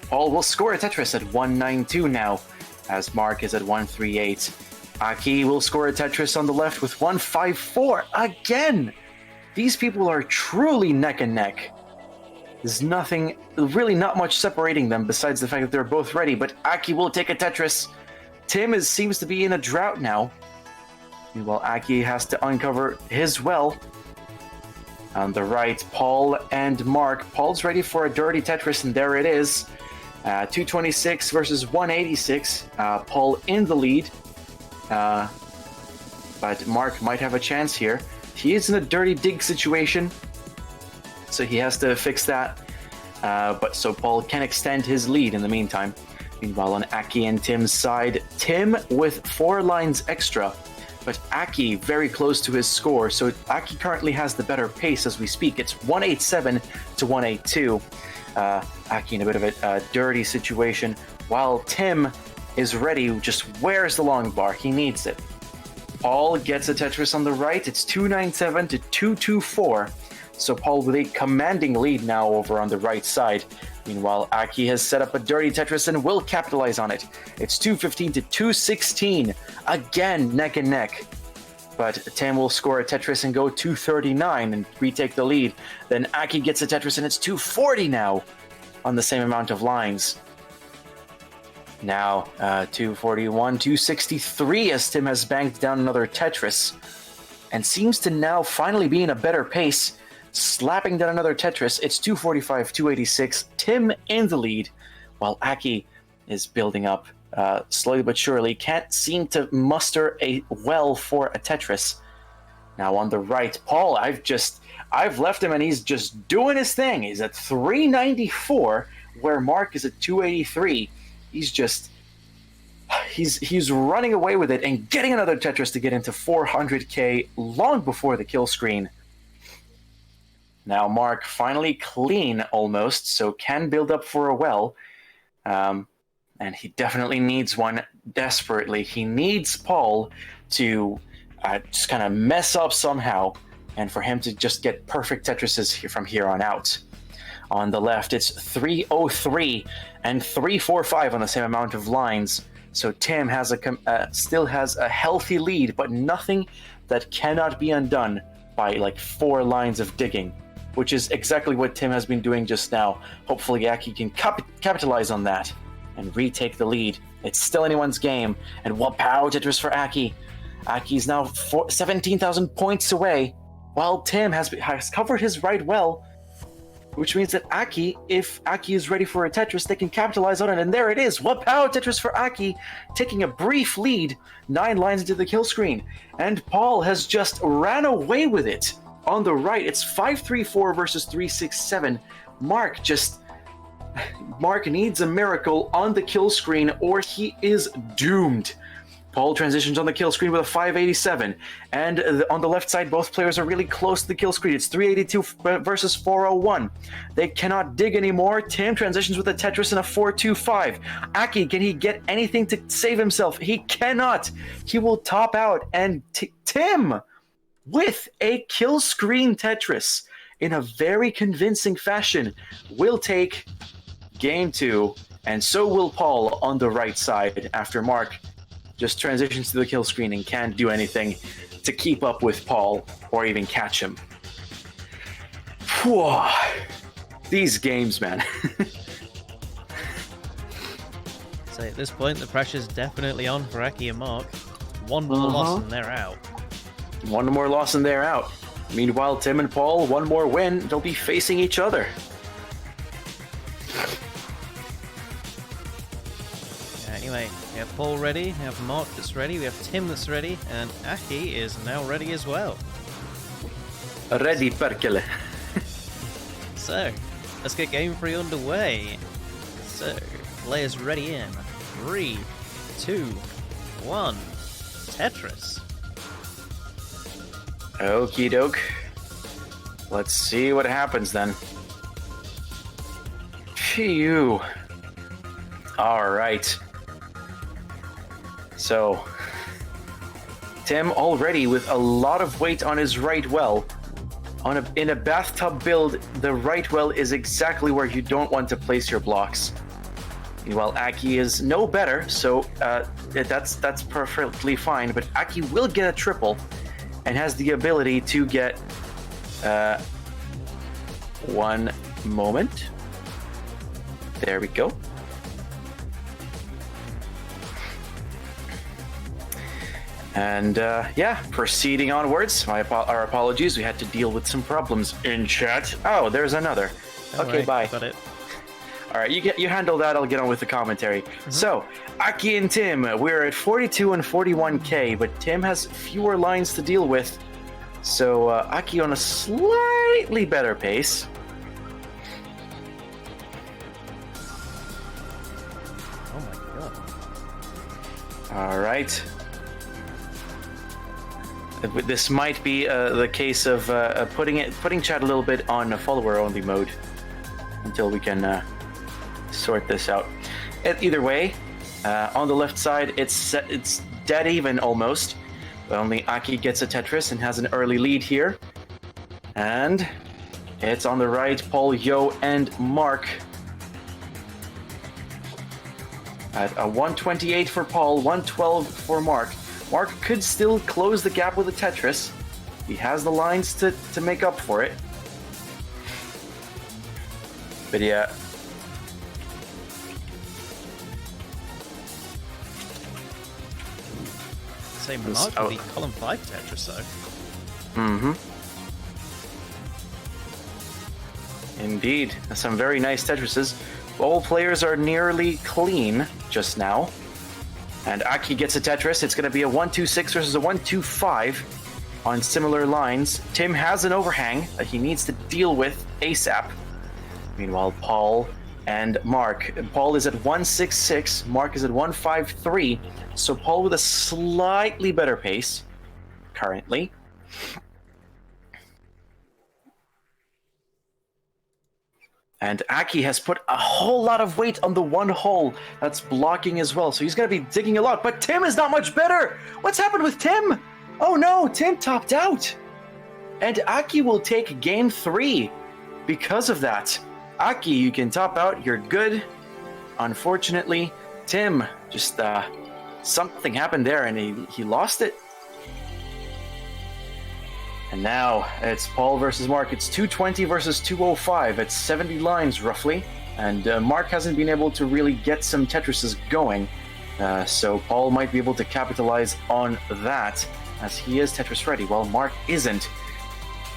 Paul will score a Tetris at 192 now, as Mark is at 138. Aki will score a Tetris on the left with 154 again! These people are truly neck and neck. There's really not much separating them besides the fact that they're both ready, but Aki will take a Tetris. Tim seems to be in a drought now. Meanwhile, Aki has to uncover his well. On the right, Paul and Mark. Paul's ready for a dirty Tetris, and there it is. 226 versus 186. Paul in the lead. But Mark might have a chance here. He is in a dirty dig situation, so he has to fix that. But so Paul can extend his lead in the meantime. Meanwhile, on Aki and Tim's side, Tim with 4 lines extra, but Aki very close to his score, so Aki currently has the better pace as we speak. It's 187 to 182. Aki in a bit of a dirty situation, while Tim is ready, just wears the long bar. He needs it. Paul gets a Tetris on the right. It's 297 to 224. So Paul with a commanding lead now over on the right side. Meanwhile, Aki has set up a dirty Tetris and will capitalize on it. It's 215 to 216. Again, neck and neck. But Tim will score a Tetris and go 239 and retake the lead. Then Aki gets a Tetris and it's 240 now on the same amount of lines. Now, 241, 263 as Tim has banked down another Tetris and seems to now finally be in a better pace, slapping down another Tetris. It's 245, 286, Tim in the lead, while Aki is building up slowly but surely, can't seem to muster a well for a Tetris. Now on the right, Paul, I've left him and he's just doing his thing. He's at 394, where Mark is at 283. He's running away with it and getting another Tetris to get into 400k long before the kill screen. Now Mark finally clean almost, so can build up for a well. And he definitely needs one desperately. He needs Paul to just kind of mess up somehow, and for him to just get perfect Tetrises from here on out. On the left, it's 303 and 345 on the same amount of lines. So Tim has still has a healthy lead, but nothing that cannot be undone by like 4 lines of digging, which is exactly what Tim has been doing just now. Hopefully Aki can capitalize on that and retake the lead. It's still anyone's game, and wapow Tetris for Aki. Aki's now 17,000 points away, while Tim has covered his right well, which means that Aki, if Aki is ready for a Tetris, they can capitalize on it, and there it is! Wapow Tetris for Aki, taking a brief lead, 9 lines into the kill screen, and Paul has just ran away with it. On the right, it's 534 versus 367. Mark needs a miracle on the kill screen or he is doomed. Paul transitions on the kill screen with a 587. And on the left side, both players are really close to the kill screen. It's 382 versus 401. They cannot dig anymore. Tim transitions with a Tetris and a 425. Aki, can he get anything to save himself? He cannot. He will top out. And Tim, with a kill screen Tetris, in a very convincing fashion, will take game 2. And so will Paul on the right side after Mark just transitions to the kill screen and can't do anything to keep up with Paul or even catch him. Whew. These games, man. So at this point, the pressure's definitely on for Aki and Mark. One more loss and they're out. One more loss and they're out. Meanwhile, Tim and Paul, one more win, they'll be facing each other. Anyway, we have Paul ready, we have Mark that's ready, we have Tim that's ready, and Aki is now ready as well. Ready, perkele. So, let's get game 3 underway. So, players ready in 3, 2, 1, Tetris. Okie doke. Let's see what happens then. Phew. Alright. So, Tim already with a lot of weight on his right well. In a bathtub build, the right well is exactly where you don't want to place your blocks. Meanwhile, Aki is no better, so that's perfectly fine. But Aki will get a triple and has the ability to get... one moment. There we go. And yeah, proceeding onwards. Our apologies, we had to deal with some problems in chat. Oh, there's another. Okay, right, bye. got it. All right, you handle that. I'll get on with the commentary. So, Aki and Tim, we're at 42 and 41k, but Tim has fewer lines to deal with. So, Aki on a slightly better pace. Oh my god. All right. This might be the case of putting chat a little bit on follower-only mode until we can sort this out. Either way, on the left side, it's dead even almost. Only Aki gets a Tetris and has an early lead here. And it's on the right, Paul, Yo, and Mark. At a 128 for Paul, 112 for Mark. Mark could still close the gap with a Tetris. He has the lines to make up for it. But yeah. Same Mark with the column 5 Tetris though. Mm-hmm. Indeed. Some very nice Tetrises. All players are nearly clean just now. And Aki gets a Tetris. It's going to be a 1-2-6 versus a 1-2-5 on similar lines. Tim has an overhang that he needs to deal with ASAP. Meanwhile, Paul and Mark. Paul is at 1-6-6. Mark is at 1-5-3. So Paul with a slightly better pace currently. And Aki has put a whole lot of weight on the one hole that's blocking as well. So he's going to be digging a lot. But Tim is not much better. What's happened with Tim? Oh no, Tim topped out. And Aki will take game 3 because of that. Aki, you can top out. You're good. Unfortunately, Tim, just something happened there and he lost it. And now it's Paul versus Mark. It's 220 versus 205. It's 70 lines roughly. And Mark hasn't been able to really get some Tetrises going. So Paul might be able to capitalize on that as he is Tetris ready while Mark isn't.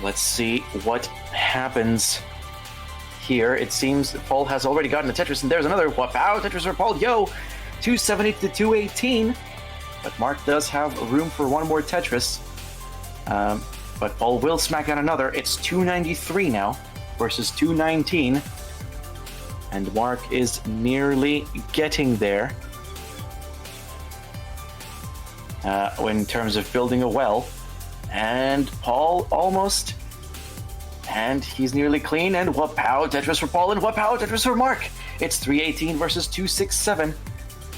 Let's see what happens here. It seems that Paul has already gotten a Tetris and there's another wow Tetris for Paul. Yo, 270 to 218. But Mark does have room for one more Tetris. but Paul will smack down another. It's 293 now versus 219. And Mark is nearly getting there. In terms of building a well. And Paul almost. And he's nearly clean. And whoop-pow, Tetris for Paul, and whoop-pow, Tetris for Mark. It's 318 versus 267.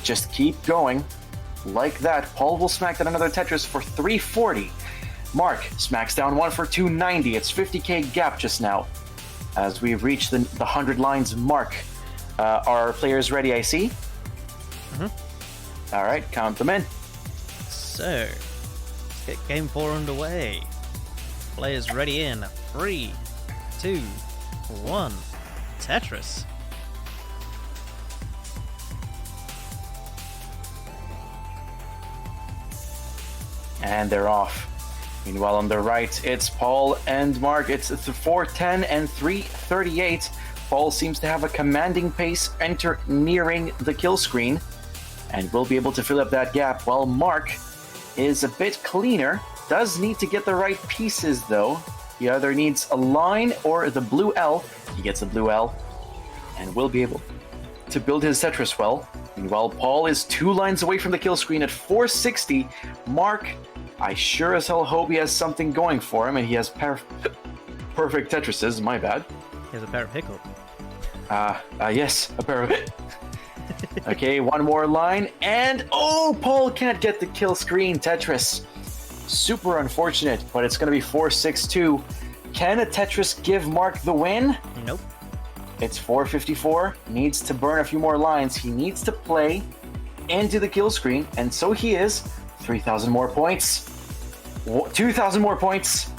Just keep going. Like that. Paul will smack down another Tetris for 340. Mark smacks down one for 290. It's 50k gap just now. As we reach the 100 lines mark. Are players ready, I see? All right, count them in. So, let's get game 4 underway. Players ready in 3, 2, 1. Tetris. And they're off. Meanwhile, on the right, it's Paul and Mark. It's 410 and 338. Paul seems to have a commanding pace, nearing the kill screen, and will be able to fill up that gap, while Mark is a bit cleaner. Does need to get the right pieces, though. He either needs a line or the blue L. He gets a blue L, and will be able to build his Tetris well. Meanwhile, Paul is 2 lines away from the kill screen at 460. Mark, I sure as hell hope he has something going for him, and he has perfect Tetrises. My bad. He has a pair of hiccup. Yes, a pair of it. Okay, one more line, and Paul can't get the kill screen Tetris. Super unfortunate, but it's going to be 462. Can a Tetris give Mark the win? Nope. It's 454. Needs to burn a few more lines. He needs to play into the kill screen, and so he is. 3,000 more points. 2,000 more points.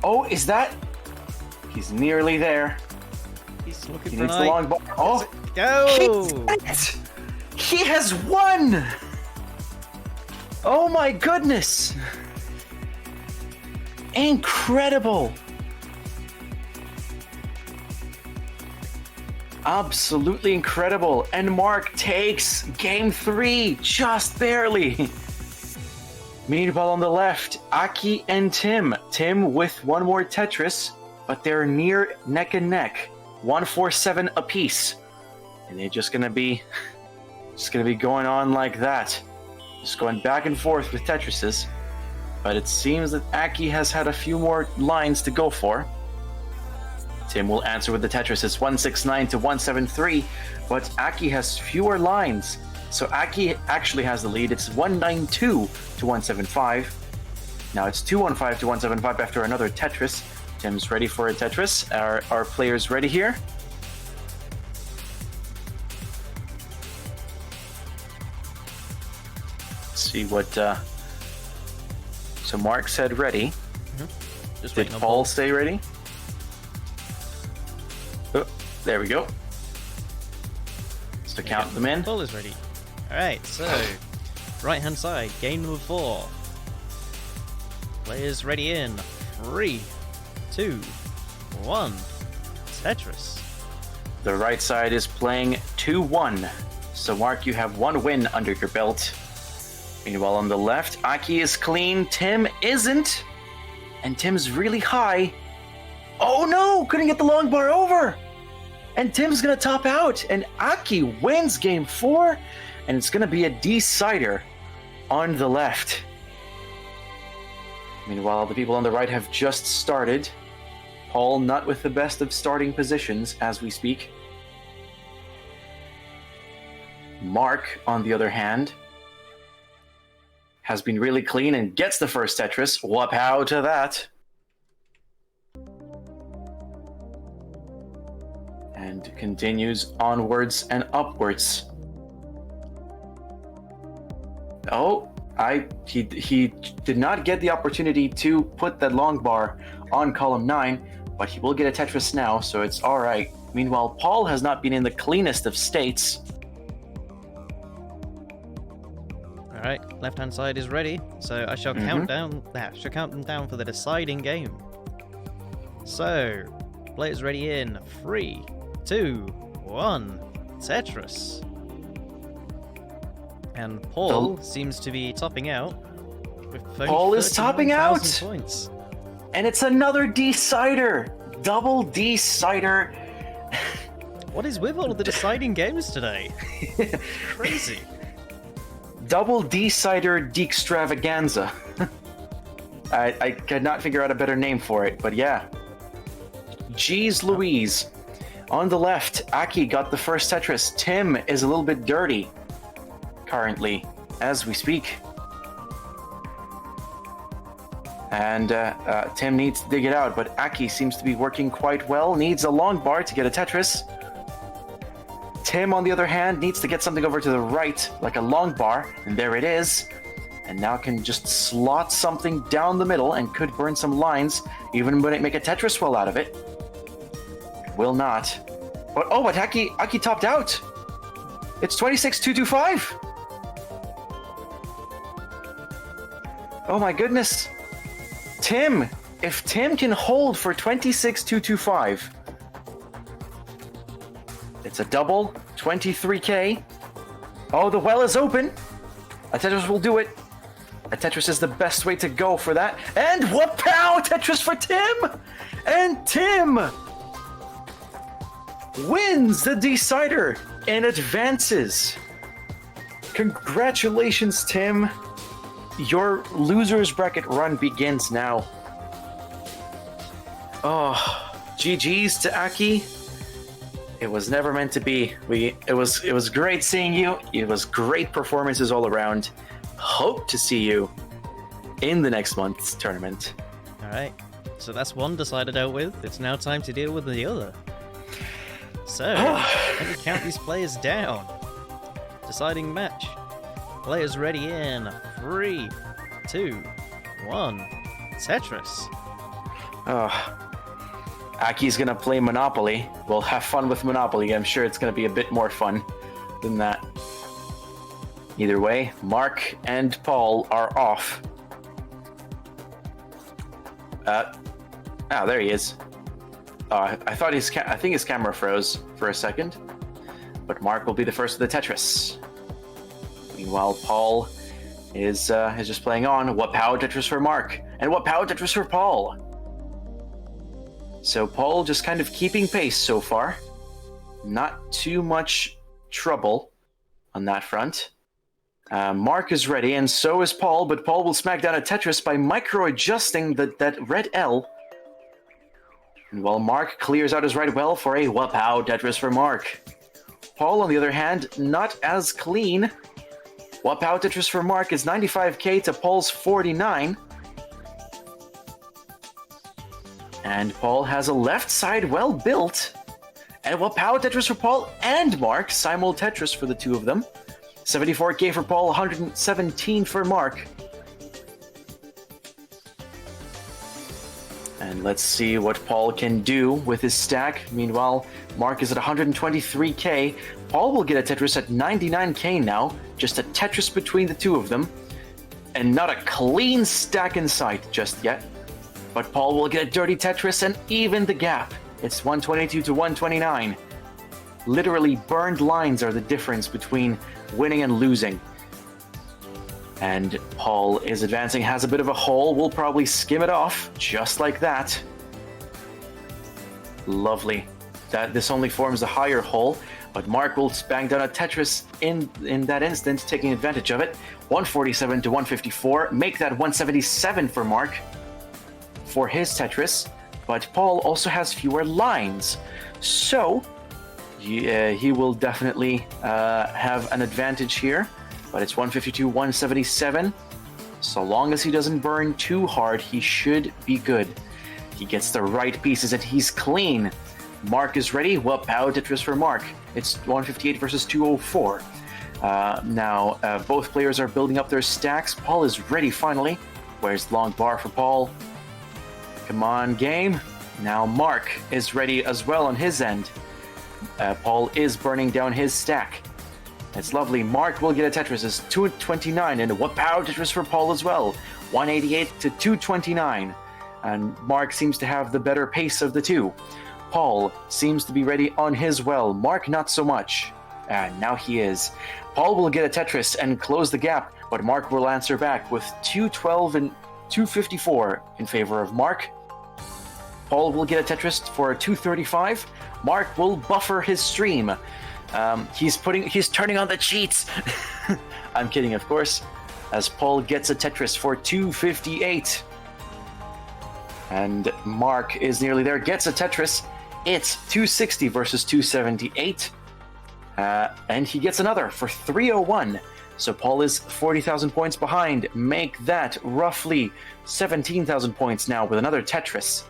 Oh, is that? He's nearly there. He's looking He for needs the long bar. Oh, go! He has won! Oh my goodness! Incredible! Absolutely incredible. And Mark takes game 3, just barely. Meanwhile, on the left, Aki and Tim. Tim with one more Tetris, but they're near neck and neck. 147 apiece. And they're just gonna be going on like that. Just going back and forth with Tetrises. But it seems that Aki has had a few more lines to go for. Tim will answer with the Tetris. It's 169 to 173, but Aki has fewer lines. So Aki actually has the lead. It's 192 to 175. Now it's 215 to 175 after another Tetris. Tim's ready for a Tetris. Are players ready here? Let's see what... So Mark said ready. Just Did Paul say ready? Oh, there we go. So count them in. Paul is ready. Alright, so right hand side, game number 4. Players ready in 3, 2, 1. Tetris. The right side is playing 2-1. So Mark, you have 1 win under your belt. Meanwhile, on the left, Aki is clean. Tim isn't. And Tim's really high. Oh no! Couldn't get the long bar over! And Tim's gonna top out. And Aki wins game 4. And it's gonna be a decider on the left. Meanwhile, the people on the right have just started. Paul not with the best of starting positions as we speak. Mark, on the other hand, has been really clean and gets the first Tetris. Whoop-pow to that. And continues onwards and upwards. Oh, he did not get the opportunity to put that long bar on column 9, but he will get a Tetris now, so it's alright. Meanwhile, Paul has not been in the cleanest of states. Alright, left hand side is ready, so I shall count them down for the deciding game. So, players ready in 3, 2, 1. Tetris. And Paul seems to be topping out. Paul is topping out! Points. And it's another decider! Double decider! What is with all of the deciding games today? Crazy. Double decider de-extravaganza. I could not figure out a better name for it, but yeah. Jeez Louise. On the left, Aki got the first Tetris. Tim is a little bit dirty currently, as we speak. And Tim needs to dig it out, but Aki seems to be working quite well. Needs a long bar to get a Tetris. Tim, on the other hand, needs to get something over to the right, like a long bar, and there it is. And now can just slot something down the middle and could burn some lines, even when it make a Tetris well out of it. Will not. But Aki topped out. It's 26,225. Oh my goodness. Tim, if Tim can hold for 26,225, it's a double, 23k. Oh, the well is open. A Tetris will do it. A Tetris is the best way to go for that. And whoop-pow! Tetris for Tim! And Tim wins the decider and advances. Congratulations, Tim. Your loser's bracket run begins now. Oh, GG's to Aki. It was never meant to be. It was great seeing you. It was great performances all around. Hope to see you in the next month's tournament. All right. So that's one decided out with. It's now time to deal with the other. So, let me count these players down. Deciding match. Players ready in 3, 2, 1. Tetris. Aki's gonna play Monopoly. We'll have fun with Monopoly. I'm sure it's gonna be a bit more fun than that. Either way, Mark and Paul are off. There he is. I think his camera froze for a second. But Mark will be the first of the Tetris. Meanwhile, Paul is just playing on. What power Tetris for Mark? And what power Tetris for Paul? So Paul just kind of keeping pace so far. Not too much trouble on that front. Mark is ready, and so is Paul, but Paul will smack down a Tetris by micro-adjusting that red L. And while Mark clears out his right well for a Wapow Tetris for Mark. Paul, on the other hand, not as clean. Wapow Tetris for Mark is 95k to Paul's 49. And Paul has a left side well built. And Wapow Tetris for Paul and Mark, simul Tetris for the two of them. 74k for Paul, 117 for Mark. And let's see what Paul can do with his stack. Meanwhile, Mark is at 123k. Paul will get a Tetris at 99k now. Just a Tetris between the two of them. And not a clean stack in sight just yet. But Paul will get a dirty Tetris and even the gap. It's 122 to 129. Literally burned lines are the difference between winning and losing. And Paul is advancing, has a bit of a hole. We'll probably skim it off, just like that. Lovely. This only forms a higher hole, but Mark will bang down a Tetris in that instant, taking advantage of it. 147 to 154. Make that 177 for Mark for his Tetris. But Paul also has fewer lines. So he will definitely have an advantage here. But it's 152, 177. So long as he doesn't burn too hard, he should be good. He gets the right pieces and he's clean. Mark is ready. Well, power Tetris for Mark. It's 158 versus 204. Now, both players are building up their stacks. Paul is ready finally. Where's long bar for Paul? Come on, game. Now Mark is ready as well on his end. Paul is burning down his stack. It's lovely. Mark will get a Tetris. It's 229, and what power Tetris for Paul as well. 188 to 229. And Mark seems to have the better pace of the two. Paul seems to be ready on his well. Mark not so much. And now he is. Paul will get a Tetris and close the gap, but Mark will answer back with 212 and 254 in favor of Mark. Paul will get a Tetris for a 235. Mark will buffer his stream. He's turning on the cheats. I'm kidding, of course, as Paul gets a Tetris for 258. And Mark is nearly there, gets a Tetris. It's 260 versus 278. And he gets another for 301. So Paul is 40,000 points behind. Make that roughly 17,000 points now with another Tetris.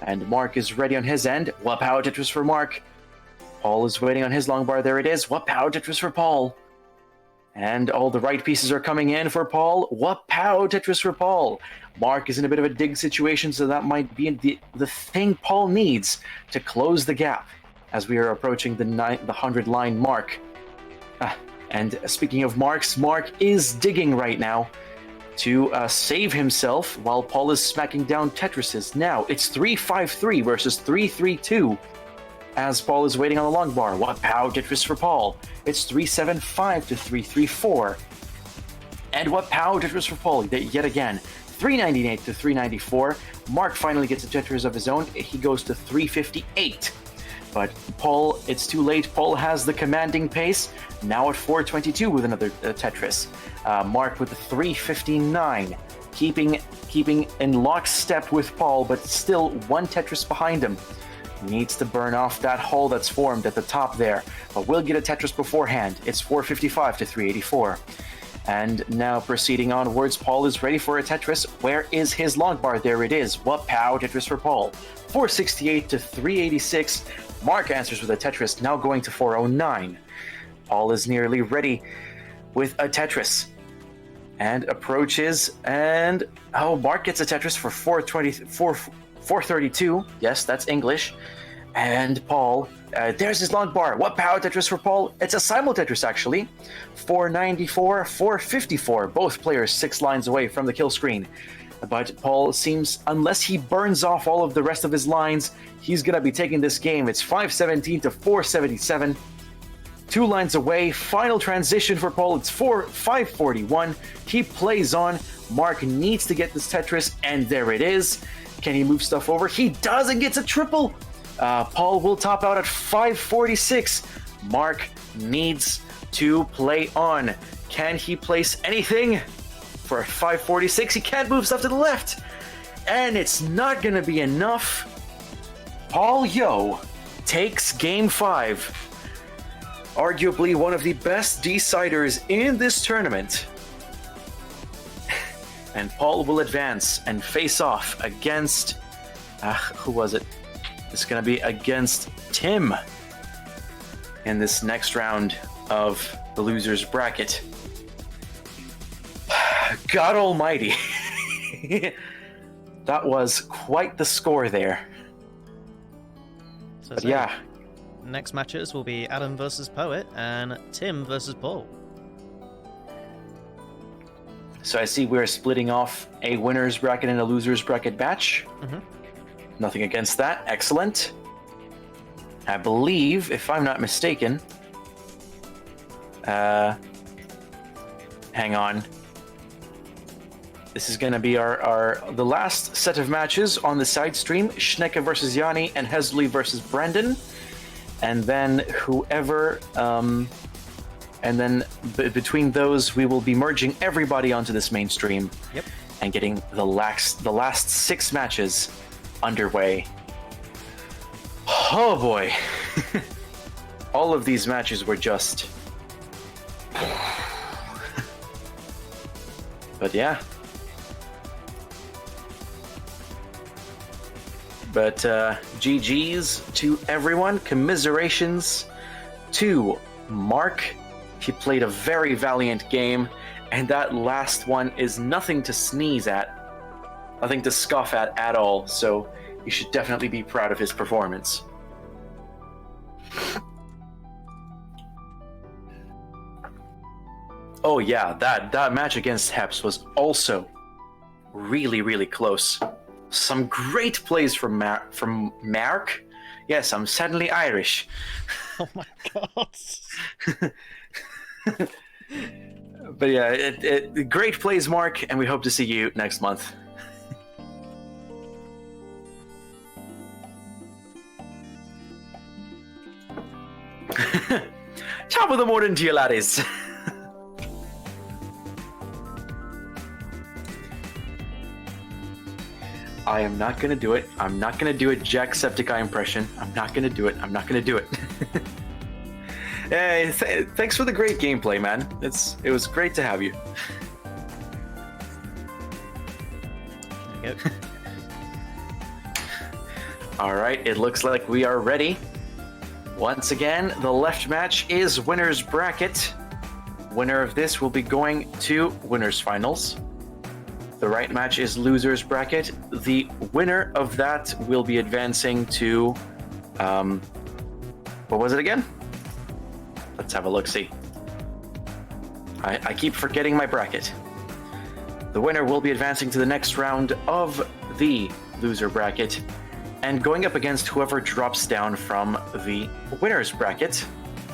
And Mark is ready on his end. What power Tetris for Mark? Paul is waiting on his long bar. There it is. What power Tetris for Paul? And all the right pieces are coming in for Paul. What power Tetris for Paul? Mark is in a bit of a dig situation, so that might be the thing Paul needs to close the gap as we are approaching the 100 line mark. And speaking of marks, Mark is digging right now to save himself while Paul is smacking down Tetrises. Now it's 353 versus 332 as Paul is waiting on the long bar. What power Tetris for Paul? It's 375 to 334. And what power Tetris for Paul? Yet again, 398 to 394. Mark finally gets a Tetris of his own. He goes to 358. But Paul, it's too late. Paul has the commanding pace. Now at 422 with another Tetris. Mark with the 359. Keeping in lockstep with Paul, but still one Tetris behind him. Needs to burn off that hole that's formed at the top there. But will get a Tetris beforehand. It's 455 to 384. And now proceeding onwards, Paul is ready for a Tetris. Where is his long bar? There it is. What power Tetris for Paul? 468 to 386. Mark answers with a Tetris, now going to 409. Paul is nearly ready with a Tetris. And approaches, and Mark gets a Tetris for 432. Yes, that's English. And Paul, there's his long bar. What power Tetris for Paul? It's a simul Tetris, actually. 494, 454. Both players 6 lines away from the kill screen. But Paul seems, unless he burns off all of the rest of his lines, he's going to be taking this game. It's 517 to 477. 2 lines away. Final transition for Paul. It's 541. He plays on. Mark needs to get this Tetris, and there it is. Can he move stuff over? He does and gets a triple. Paul will top out at 546. Mark needs to play on. Can he place anything? For 546, he can't move stuff to the left. And it's not going to be enough. Paul Yo takes Game 5. Arguably one of the best deciders in this tournament. And Paul will advance and face off against... who was it? It's going to be against Tim in this next round of the loser's bracket. God almighty. That was quite the score there. So but yeah. Next matches will be Adam versus Poet and Tim versus Paul. So I see we're splitting off a winner's bracket and a loser's bracket batch. Mm-hmm. Nothing against that. Excellent. I believe, if I'm not mistaken... hang on. This is going to be the last set of matches on the side stream. Schnecke versus Yanni and Hesley versus Brendan. And then whoever... and then between those, we will be merging everybody onto this main stream. Yep. And getting the last 6 matches underway. Oh boy. All of these matches were just... But yeah. But GG's to everyone. Commiserations to Mark. He played a very valiant game, and that last one is nothing to sneeze at. Nothing to scoff at all, so you should definitely be proud of his performance. Oh yeah, that match against Heps was also really, really close. Some great plays from Mark. Yes, I'm suddenly Irish. Oh my god. But yeah, great plays, Mark, and we hope to see you next month. Top of the morning to you, laddies. I am not gonna do it. I'm not gonna do a Jacksepticeye impression. I'm not gonna do it. I'm not gonna do it. Hey, thanks for the great gameplay, man. It was great to have you. There you go. All right, it looks like we are ready. Once again, the left match is winner's bracket. Winner of this will be going to winner's finals. The right match is loser's bracket. The winner of that will be advancing to, what was it again? Let's have a look-see. I keep forgetting my bracket. The winner will be advancing to the next round of the loser bracket and going up against whoever drops down from the winner's bracket.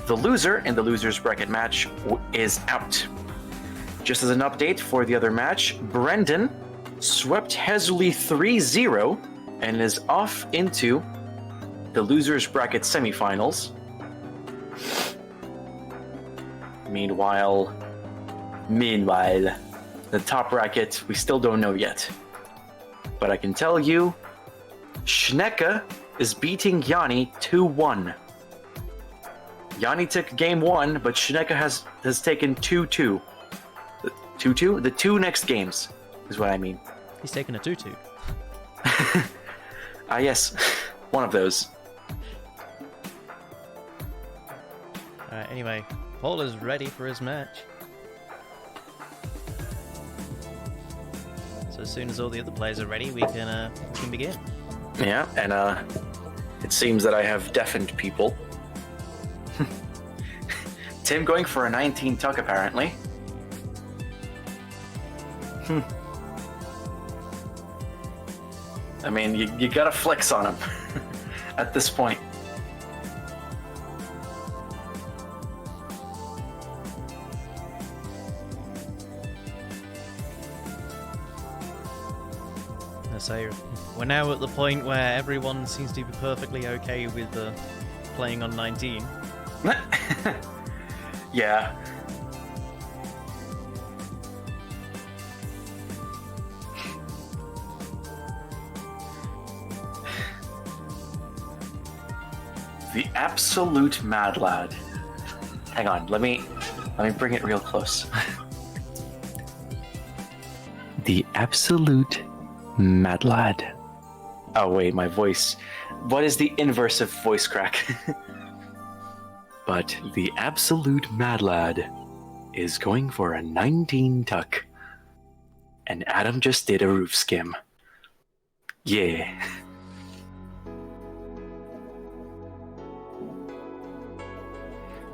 The loser in the loser's bracket match is out. Just as an update for the other match, Brendan swept Hezuli 3-0 and is off into the loser's bracket semifinals. Meanwhile, the top bracket, we still don't know yet. But I can tell you, Schnecke is beating Yanni 2-1. Yanni took game 1, but Schnecke has taken 2-2. 2-2? The two next games is what I mean. He's taken a 2-2. Yes. One of those. Alright, anyway, Paul is ready for his match. So as soon as all the other players are ready, we can begin. Yeah, and it seems that I have deafened people. Tim going for a 19 tuck apparently. I mean, you gotta flex on him at this point. So we're now at the point where everyone seems to be perfectly okay with playing on 19. Yeah. The absolute mad lad. Hang on, let me bring it real close. The absolute mad lad. Oh wait, my voice. What is the inverse of voice crack? But the absolute mad lad is going for a 19 tuck. And Adam just did a roof skim. Yeah.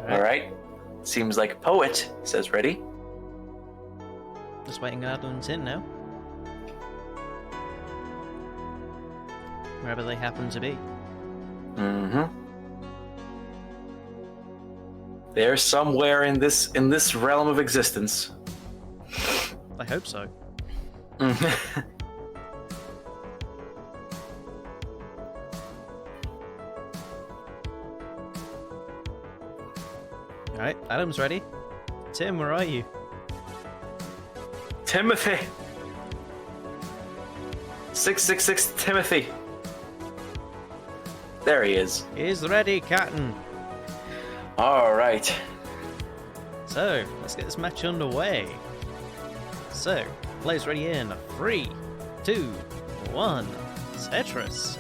All right. Seems like Poet says ready. Just waiting on Adam's in now. Wherever they happen to be. Mm-hmm. They're somewhere in this realm of existence. I hope so. Alright, Adam's ready. Tim, where are you? Timothy! 666 Timothy! There he is. He's ready, Captain. Alright. So, let's get this match underway. So, players ready in 3, 2, 1. Tetris.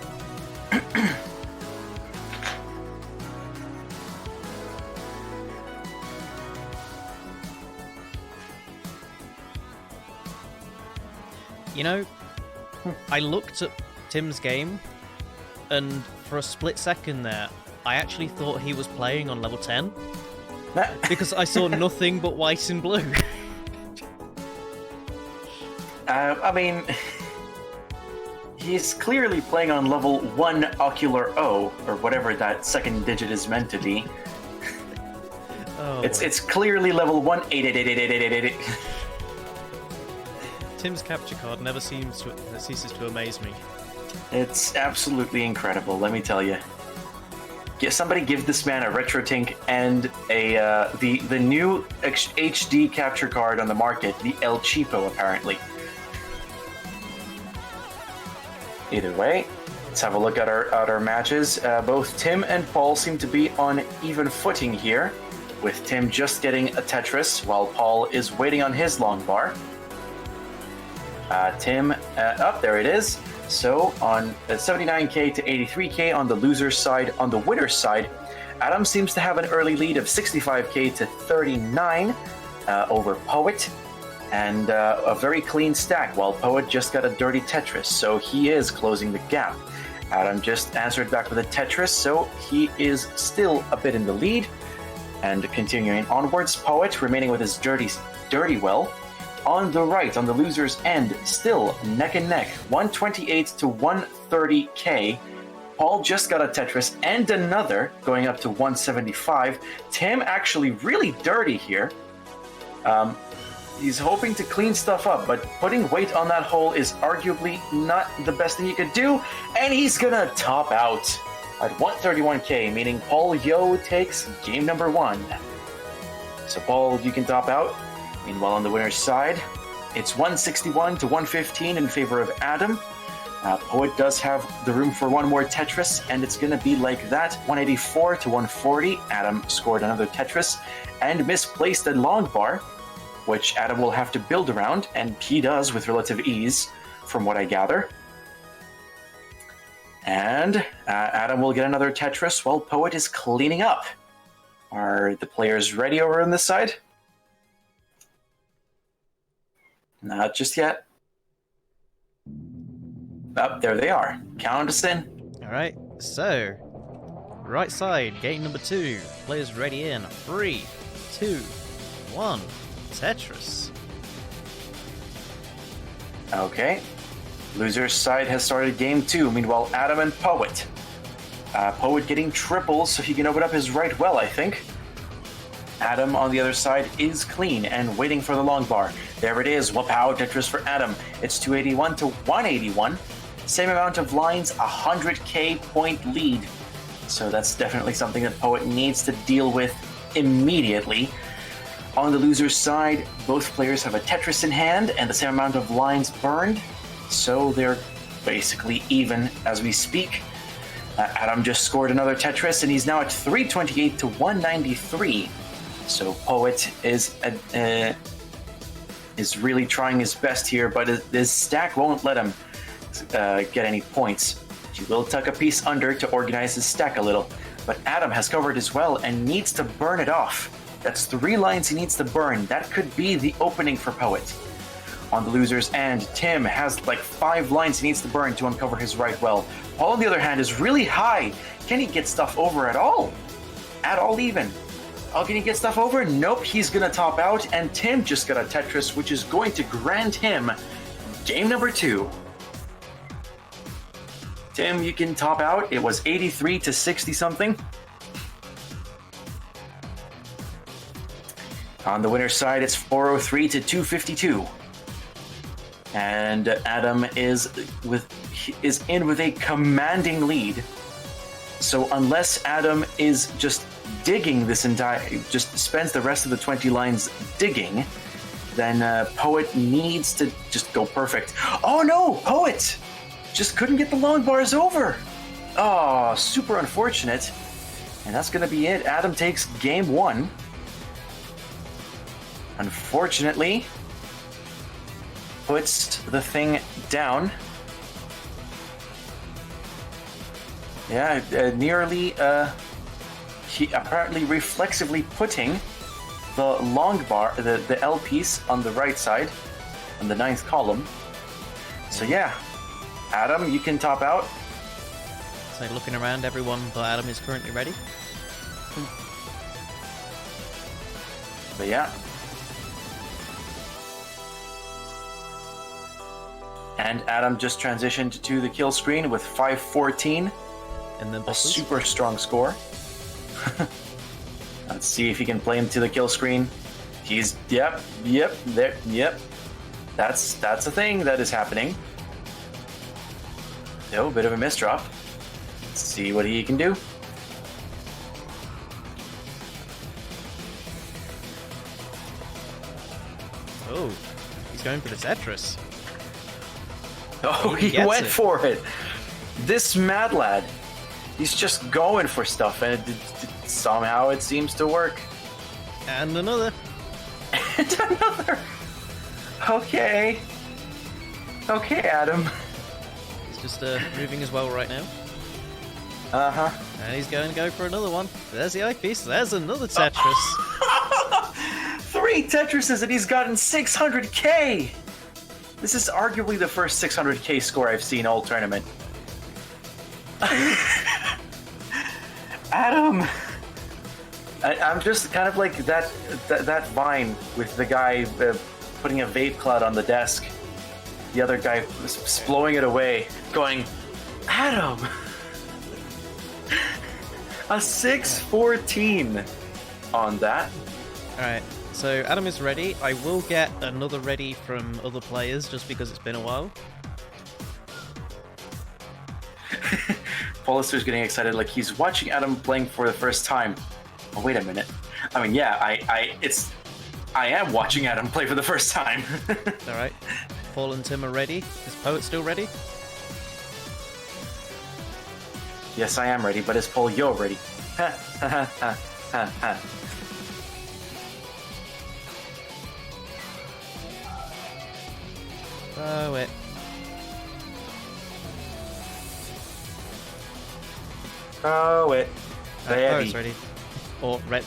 You know, I looked at Tim's game, and for a split second there, I actually thought he was playing on level 10. Because I saw nothing but white and blue. I mean, he's clearly playing on level 1 ocular O, or whatever that second digit is meant to be. Oh, it's clearly level 1 8888888. Tim's capture card never ceases to amaze me. It's absolutely incredible, let me tell you. Somebody give this man a RetroTink and the new HD capture card on the market, the El Cheapo, apparently. Either way, let's have a look at our matches. Both Tim and Paul seem to be on even footing here, with Tim just getting a Tetris while Paul is waiting on his long bar. Tim, there it is. So on 79k to 83k on the loser's side. On the winner's side, Adam seems to have an early lead of 65k to 39 over Poet, and a very clean stack, while Poet just got a dirty Tetris, so he is closing the gap. Adam just answered back with a Tetris, so he is still a bit in the lead. And continuing onwards, Poet remaining with his dirty well. On the right, on the loser's end, still neck and neck, 128 to 130k. Paul just got a Tetris and another, going up to 175. Tim actually really dirty here. He's hoping to clean stuff up, but putting weight on that hole is arguably not the best thing he could do, and he's gonna top out at 131k, meaning Paul Yo takes game number 1. So Paul, you can top out. Meanwhile, on the winner's side, it's 161 to 115 in favor of Adam. Poet does have the room for one more Tetris, and it's going to be like that. 184 to 140. Adam scored another Tetris and misplaced a long bar, which Adam will have to build around, and he does with relative ease, from what I gather. And Adam will get another Tetris while Poet is cleaning up. Are the players ready over on this side? Not just yet. Oh, there they are. Count us in. Alright, so, right side, game number 2. Players ready in. 3, 2, 1. Tetris. Okay. Loser's side has started game 2. Meanwhile, Adam and Poet. Poet getting triples so he can open up his right well, I think. Adam on the other side is clean and waiting for the long bar. There it is. Wapow, Tetris for Adam. It's 281 to 181. Same amount of lines, 100k point lead. So that's definitely something that Poet needs to deal with immediately. On the loser's side, both players have a Tetris in hand and the same amount of lines burned. So they're basically even as we speak. Adam just scored another Tetris and he's now at 328 to 193. So Poet is really trying his best here, but his stack won't let him get any points. He will tuck a piece under to organize his stack a little, but Adam has covered as well and needs to burn it off. That's 3 lines he needs to burn. That could be the opening for Poet. On the loser's end, Tim has like 5 lines he needs to burn to uncover his right well. Paul, on the other hand, is really high. Can he get stuff over at all? At all even? Oh, can he get stuff over? Nope, he's gonna top out, and Tim just got a Tetris, which is going to grant him game number 2. Tim, you can top out. It was 83 to 60 something. On the winner's side, it's 403 to 252. And Adam is in with a commanding lead. So unless Adam is just digging just spends the rest of the 20 lines digging, then Poet needs to just go perfect. Oh no, Poet just couldn't get the long bars over. Oh, super unfortunate. And that's gonna be it. Adam takes game 1. Unfortunately, puts the thing down. Yeah, nearly, he apparently reflexively putting the long bar, the L piece on the right side, on the 9th column. So yeah, Adam, you can top out. So looking around, everyone but Adam is currently ready. But yeah. And Adam just transitioned to the kill screen with 514. And then A bosses. super strong score. Let's see if he can play him to the kill screen. He's yep. That's a thing that is happening. So, a bit of a misdrop. Let's see what he can do. Oh, he's going for the Tetris. Oh, he gets went it. for it. This mad lad, he's just going for stuff, and somehow it seems to work. And another. And another. Okay, Adam. He's just moving as well right now. Uh-huh. And he's going to go for another one. There's the eyepiece. There's another Tetris. 3 Tetrises and he's gotten 600k! This is arguably the first 600k score I've seen all tournament. Adam! I'm just kind of like that Vine with the guy putting a vape cloud on the desk. The other guy was blowing it away, going, Adam! A 614 on that. Alright, so Adam is ready. I will get another ready from other players just because it's been a while. Polister's getting excited like he's watching Adam playing for the first time. Oh, wait a minute. I mean, yeah, I am watching Adam play for the first time. Alright, Paul and Tim are ready. Is Poet still ready? Yes, I am ready, but is Paul Yo ready? Ha ha ha ha ha ha. Poet. Oh, it. Poet's ready. Or ready.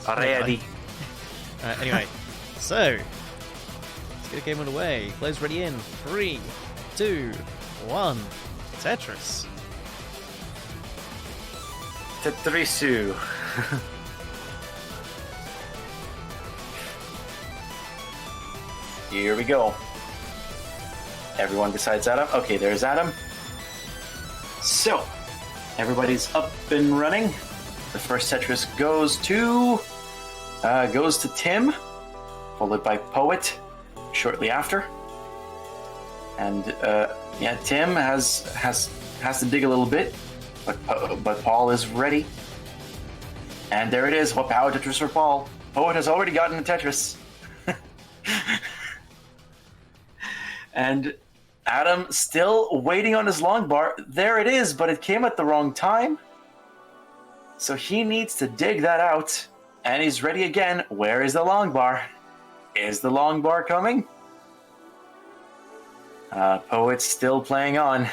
Ready. Anyway, so let's get a game underway. Players ready in 3, 2, 1. Tetris. Tetrisu. Here we go. Everyone besides Adam. Okay, there's Adam. So, everybody's up and running. The first Tetris goes to Tim, followed by Poet shortly after. And yeah, Tim has to dig a little bit, but Paul is ready. And there it is. What power Tetris for Paul? Poet has already gotten a Tetris. And Adam still waiting on his long bar. There it is, but it came at the wrong time. So he needs to dig that out. And he's ready again. Where is the long bar? Is the long bar coming? Poet's still playing on.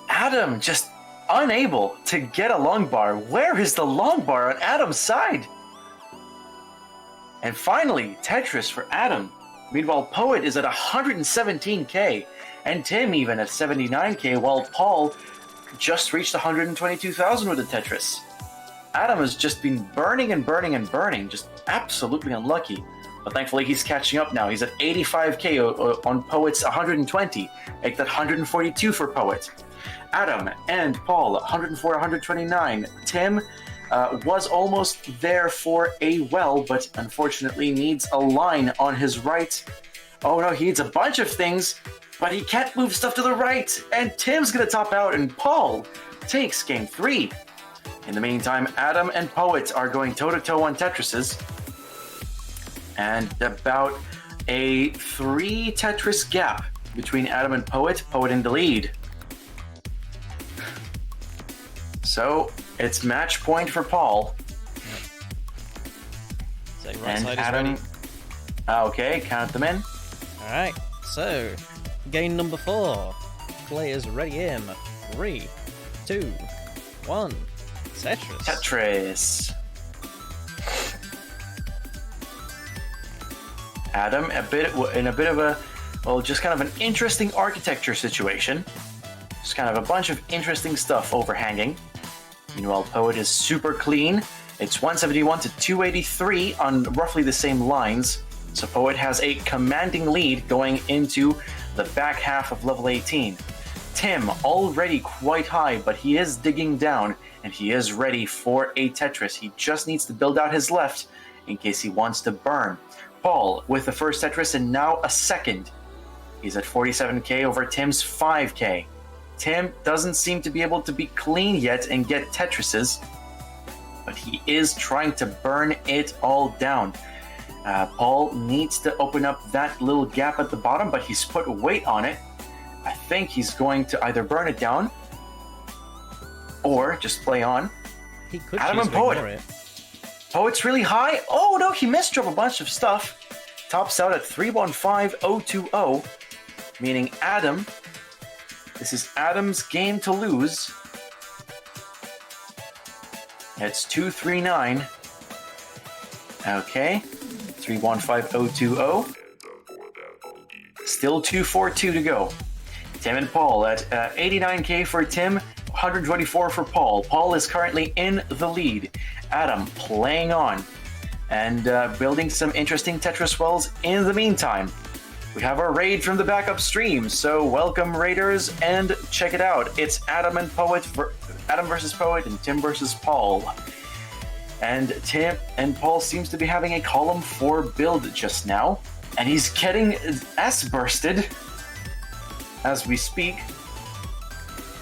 Adam just unable to get a long bar. Where is the long bar on Adam's side? And finally, Tetris for Adam. Meanwhile, Poet is at 117k, and Tim even at 79k, while Paul just reached 122,000 with the Tetris. Adam has just been burning and burning and burning, just absolutely unlucky. But thankfully, he's catching up now. He's at 85k on Poet's 120, make that 142 for Poet. Adam and Paul, 104, 129. Tim was almost there for a well, but unfortunately needs a line on his right. Oh no, he needs a bunch of things, but he can't move stuff to the right. And Tim's gonna top out, and Paul takes game 3. In the meantime, Adam and Poet are going toe-to-toe on Tetrises. And about a 3 Tetris gap between Adam and Poet. Poet in the lead. So it's match point for Paul. So right And side Adam. is ready. Okay, count them in. Alright, so game number 4. Players ready in 3, 2, 1. Tetris. Tetris. Adam, in a bit of a, well, just kind of an interesting architecture situation. Just kind of a bunch of interesting stuff overhanging. Meanwhile, Poet is super clean. It's 171 to 283 on roughly the same lines. So Poet has a commanding lead going into the back half of level 18. Tim already quite high, but he is digging down, and he is ready for a Tetris. He just needs to build out his left in case he wants to burn. Paul with the first Tetris and now a second. He's at 47k over Tim's 5k. Tim doesn't seem to be able to be clean yet and get Tetrises, but he is trying to burn it all down. Paul needs to open up that little gap at the bottom, but he's put weight on it. I think he's going to either burn it down or just play on. He could Adam choose and to Poet. ignore it. Poet's really high. Oh no, he missed drop a bunch of stuff. Tops out at 315020, meaning Adam. This is Adam's game to lose. It's 239. Okay. 315020. Still 242 to go. Tim and Paul at 89k for Tim, 124 for Paul. Paul is currently in the lead. Adam playing on and building some interesting Tetris wells in the meantime. We have a raid from the backup stream, so welcome raiders and check it out. It's Adam versus Poet and Tim versus Paul. And Tim and Paul seems to be having a column 4 build just now, and he's getting S-bursted as we speak.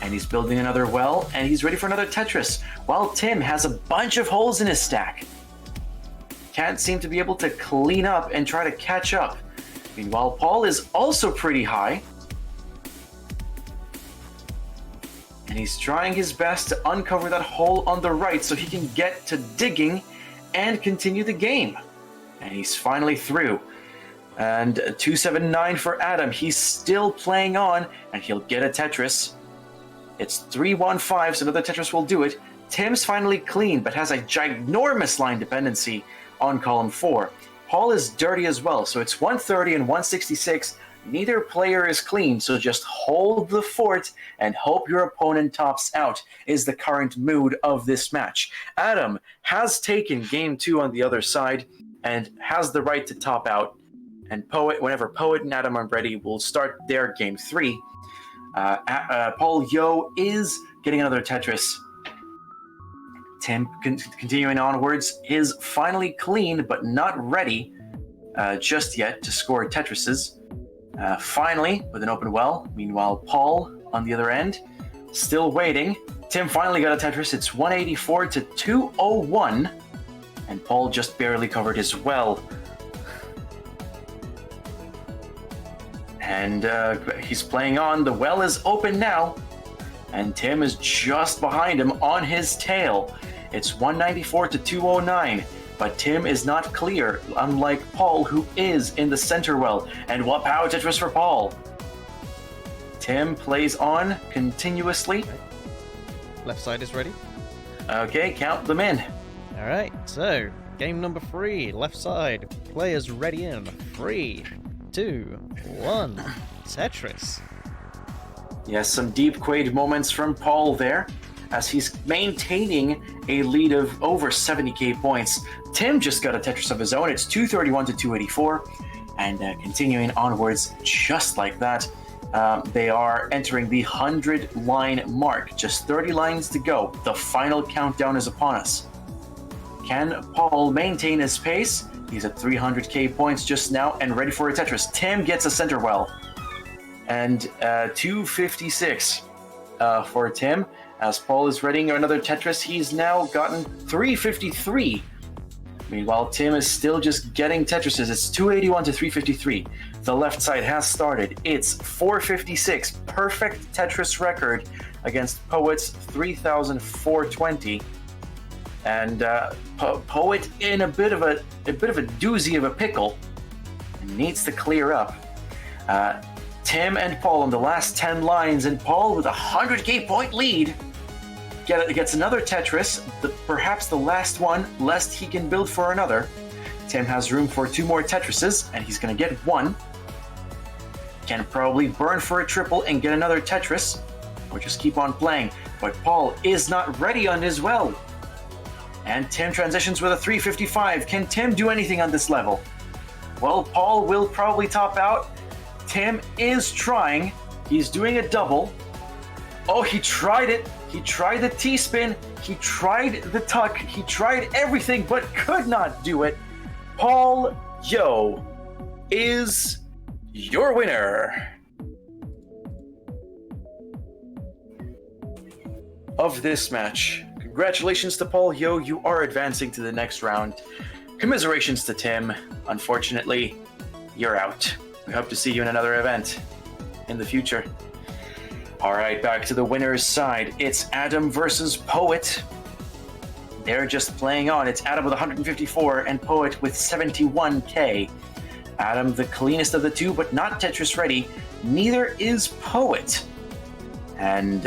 And he's building another well, and he's ready for another Tetris, while Tim has a bunch of holes in his stack. Can't seem to be able to clean up and try to catch up. Meanwhile, Paul is also pretty high, and he's trying his best to uncover that hole on the right so he can get to digging and continue the game. And he's finally through. And 279 for Adam. He's still playing on, and he'll get a Tetris. It's 315, so another Tetris will do it. Tim's finally clean, but has a ginormous line dependency on column 4. Paul is dirty as well, so it's 130 and 166. Neither player is clean, so just hold the fort and hope your opponent tops out, is the current mood of this match. Adam has taken game 2 on the other side and has the right to top out. And Poet, whenever Poet and Adam are ready, will start their game 3. Paul Yo is getting another Tetris. Tim, continuing onwards, is finally clean, but not ready just yet to score Tetrises. Finally, with an open well. Meanwhile, Paul on the other end, still waiting. Tim finally got a Tetris. It's 184 to 201, and Paul just barely covered his well. And he's playing on. The well is open now, and Tim is just behind him on his tail. It's 194 to 209, but Tim is not clear, unlike Paul, who is in the center well. And what power Tetris for Paul? Tim plays on continuously. Left side is ready. Okay, count them in. All right, so game number 3, left side. Players ready in 3, 2, 1. Tetris. Yes, some deep Quaid moments from Paul there, as he's maintaining a lead of over 70k points. Tim just got a Tetris of his own. It's 231 to 284, and continuing onwards just like that. They are entering the 100-line mark. Just 30 lines to go. The final countdown is upon us. Can Paul maintain his pace? He's at 300k points just now and ready for a Tetris. Tim gets a center well. And 256 for Tim. As Paul is readying another Tetris, he's now gotten 353. Meanwhile, Tim is still just getting Tetrises. It's 281 to 353. The left side has started. It's 456. Perfect Tetris record against Poet's 3,420. And Poet in a bit of a doozy of a pickle. Needs to clear up. Tim and Paul in the last 10 lines, and Paul with a 100k point lead gets another Tetris, perhaps the last one, lest he can build for another. Tim has room for 2 more Tetrises, and he's going to get 1. Can probably burn for a triple and get another Tetris, or just keep on playing. But Paul is not ready on his well. And Tim transitions with a 355. Can Tim do anything on this level? Well, Paul will probably top out. Tim is trying. He's doing a double. Oh, he tried it. He tried the T-spin. He tried the tuck. He tried everything, but could not do it. Paul Yo is your winner of this match. Congratulations to Paul Yo. You are advancing to the next round. Commiserations to Tim. Unfortunately, you're out. We hope to see you in another event in the future. All right, back to the winner's side. It's Adam versus Poet. They're just playing on. It's Adam with 154 and Poet with 71k. Adam, the cleanest of the two, but not Tetris ready. Neither is Poet. And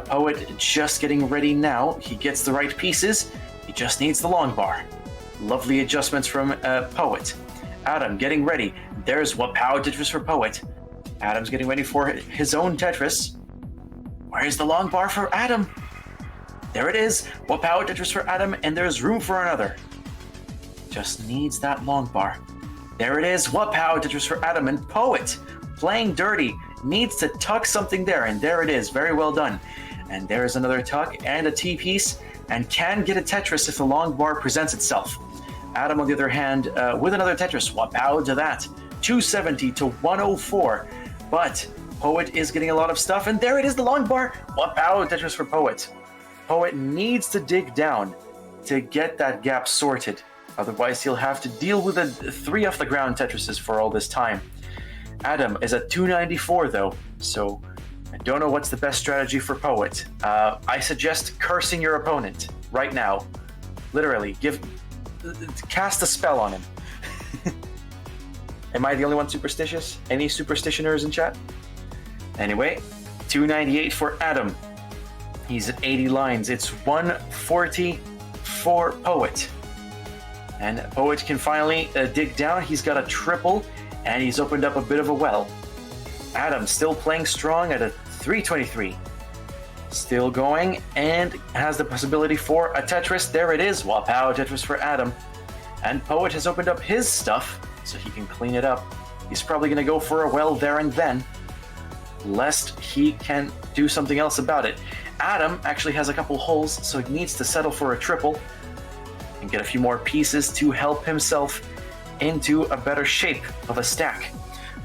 Poet just getting ready now. He gets the right pieces. He just needs the long bar. Lovely adjustments from Poet. Adam getting ready. There's Wapow Tetris for Poet. Adam's getting ready for his own Tetris. Where's the long bar for Adam? There it is. Wapow Tetris for Adam, and there's room for another. Just needs that long bar. There it is. Wapow Tetris for Adam, and Poet, playing dirty, needs to tuck something there, and there it is. Very well done. And there's another tuck and a T-piece, and can get a Tetris if the long bar presents itself. Adam, on the other hand, with another Tetris. Wapow to that. 270 to 104. But Poet is getting a lot of stuff, and there it is, the long bar. Wapow Tetris for Poet. Poet needs to dig down to get that gap sorted. Otherwise, he'll have to deal with the 3 off the ground Tetrises for all this time. Adam is at 294 though, so I don't know what's the best strategy for Poet. I suggest cursing your opponent right now. Literally, cast a spell on him. Am I the only one superstitious? Any superstitioners in chat? Anyway, 298 for Adam. He's at 80 lines. It's 140 for Poet. And Poet can finally dig down. He's got a triple, and he's opened up a bit of a well. Adam still playing strong at a 323. Still going, and has the possibility for a Tetris. There it is. Wapow Tetris for Adam. And Poet has opened up his stuff, so he can clean it up. He's probably going to go for a well there and then, lest he can do something else about it. Adam actually has a couple holes, so he needs to settle for a triple and get a few more pieces to help himself into a better shape of a stack.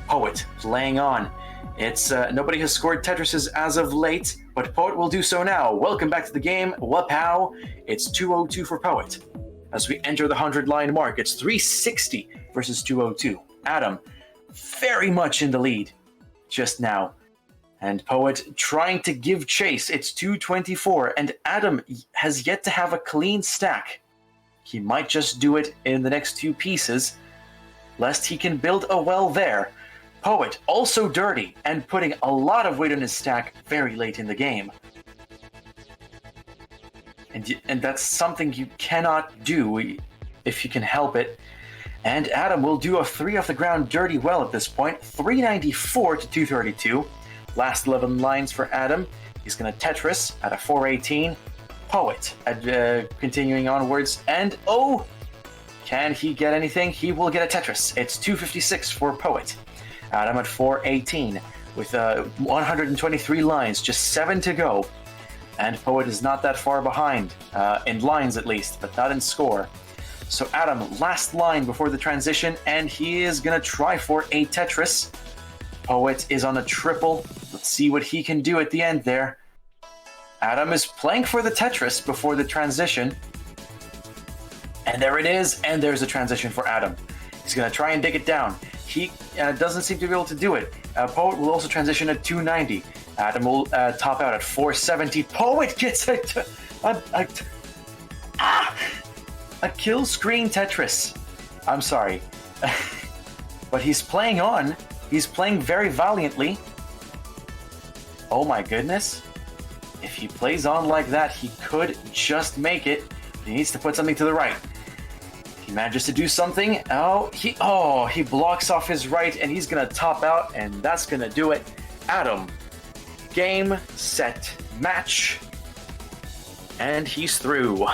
Poet playing on. It's nobody has scored Tetrises as of late, but Poet will do so now. Welcome back to the game. Wapow. It's 202 for Poet. As we enter the 100-line mark, it's 360 versus 202. Adam very much in the lead just now. And Poet trying to give chase. It's 224, and Adam has yet to have a clean stack. He might just do it in the next 2 pieces, lest he can build a well there. Poet also dirty and putting a lot of weight on his stack very late in the game. And that's something you cannot do if you can help it. And Adam will do a 3 off the ground dirty well at this point. 394 to 232. Last 11 lines for Adam. He's going to Tetris at a 418. Poet continuing onwards. And oh, can he get anything? He will get a Tetris. It's 256 for Poet. Adam at 418 with 123 lines, just 7 to go. And Poet is not that far behind, in lines at least, but not in score. So Adam, last line before the transition, and he is going to try for a Tetris. Poet is on a triple. Let's see what he can do at the end there. Adam is playing for the Tetris before the transition. And there it is, and there's a transition for Adam. He's going to try and dig it down. He doesn't seem to be able to do it. Poet will also transition at 290. Adam will top out at 470. Poet gets a kill screen Tetris. I'm sorry. But he's playing on. He's playing very valiantly. Oh my goodness. If he plays on like that, he could just make it. He needs to put something to the right. He manages to do something. He blocks off his right, and he's gonna top out, and that's gonna do it. Adam, game, set, match, and he's through.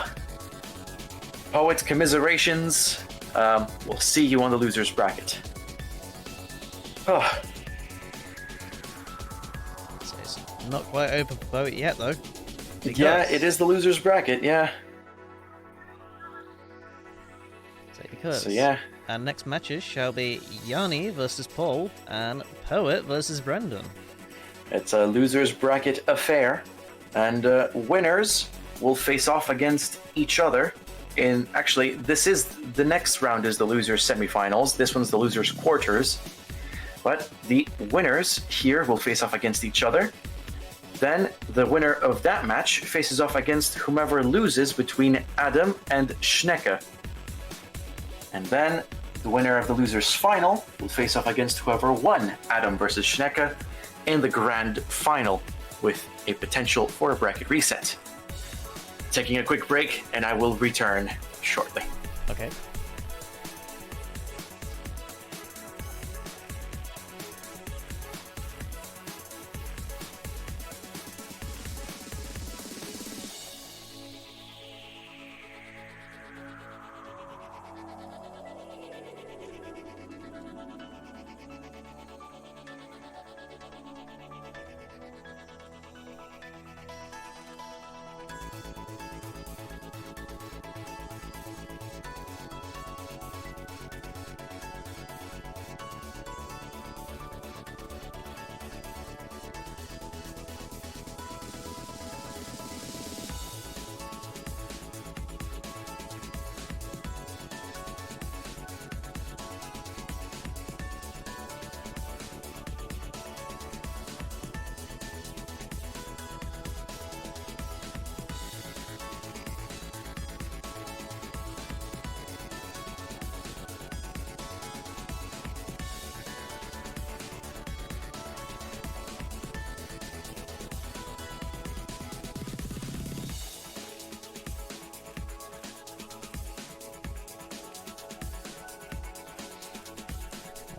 Poet's commiserations. We'll see you on the losers bracket. Oh. So it's not quite open for vote yet, though. Yeah, it is the losers bracket. Yeah. So yeah. Our next matches shall be Yanni versus Paul and Poet versus Brendan. It's a losers bracket affair, and winners will face off against each other. Actually, the next round is the losers semifinals. This one's the losers quarters. But the winners here will face off against each other. Then the winner of that match faces off against whomever loses between Adam and Schnecke. And then the winner of the losers final will face off against whoever won Adam versus Schnecke in the grand final, with a potential for a bracket reset. Taking a quick break, and I will return shortly. Okay.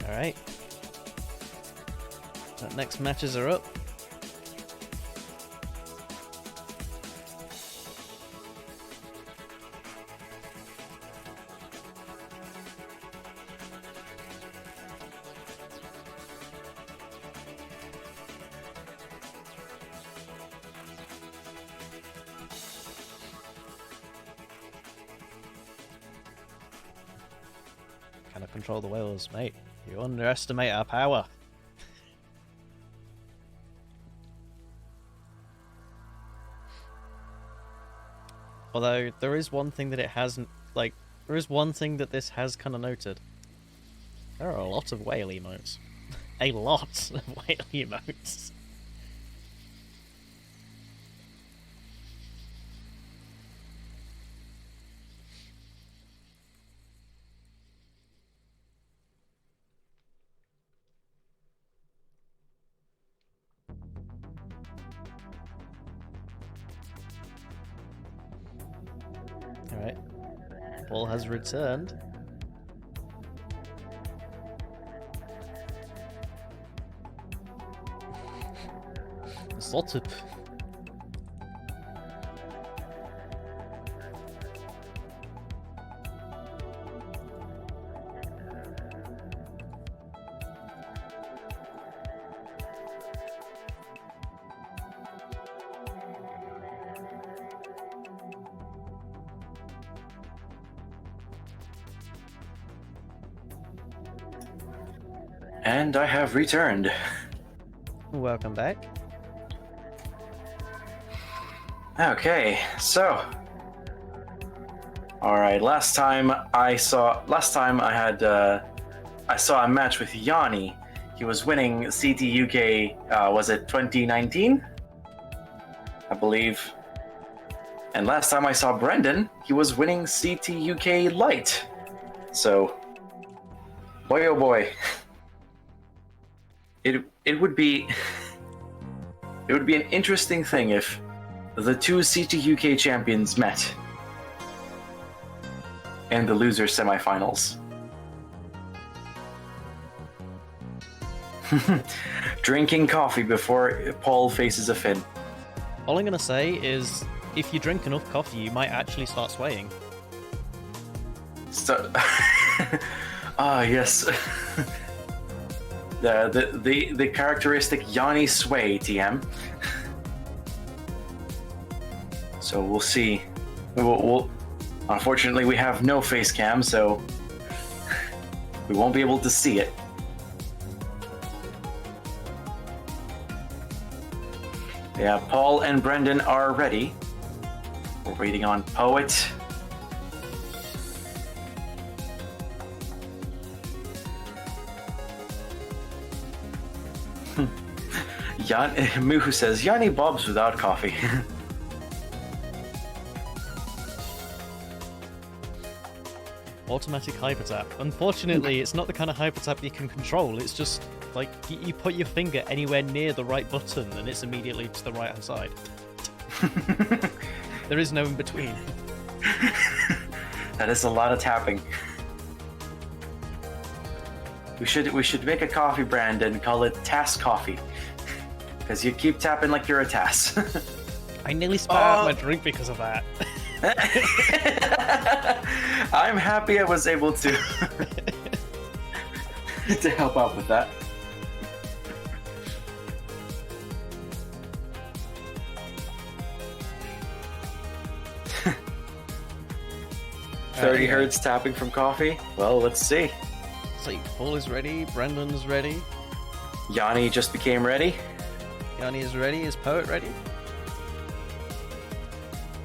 Alright. That next matches are up. Cannot control the whales, mate. You underestimate our power. Although, there is one thing that it hasn't, there is one thing that this has kind of noted. There are a lot of whale emotes. A lot of whale emotes. Alright. Paul has returned. Zotip. And I have returned. Welcome back. Okay, so. Alright, last time I saw a match with Yanni. He was winning CT UK, was it 2019? I believe. And last time I saw Brendan, he was winning CT UK Light. So, boy oh boy. It would be an interesting thing if the two CT UK champions met in the loser semifinals. Drinking coffee before Paul faces a Finn. All I'm gonna say is, if you drink enough coffee, you might actually start swaying. So Ah, yes. the characteristic Yanni sway, TM. So we'll see. We'll unfortunately, we have no face cam, so we won't be able to see it. Yeah, Paul and Brendan are ready. We're waiting on Poet. Muhu says, Yanni Bob's without coffee. Automatic hyper tap. Unfortunately, it's not the kind of hyper tap you can control. It's just like you put your finger anywhere near the right button and it's immediately to the right hand side. There is no in between. That is a lot of tapping. We should make a coffee brand and call it Tass Coffee. Because you keep tapping like you're a Tass. I nearly spat out my drink because of that. I'm happy I was able to to help out with that. $30 hertz tapping from coffee. Well, let's see. So Paul is ready. Brendan's ready. Yanni just became ready. Yanni is ready. Is Poet ready?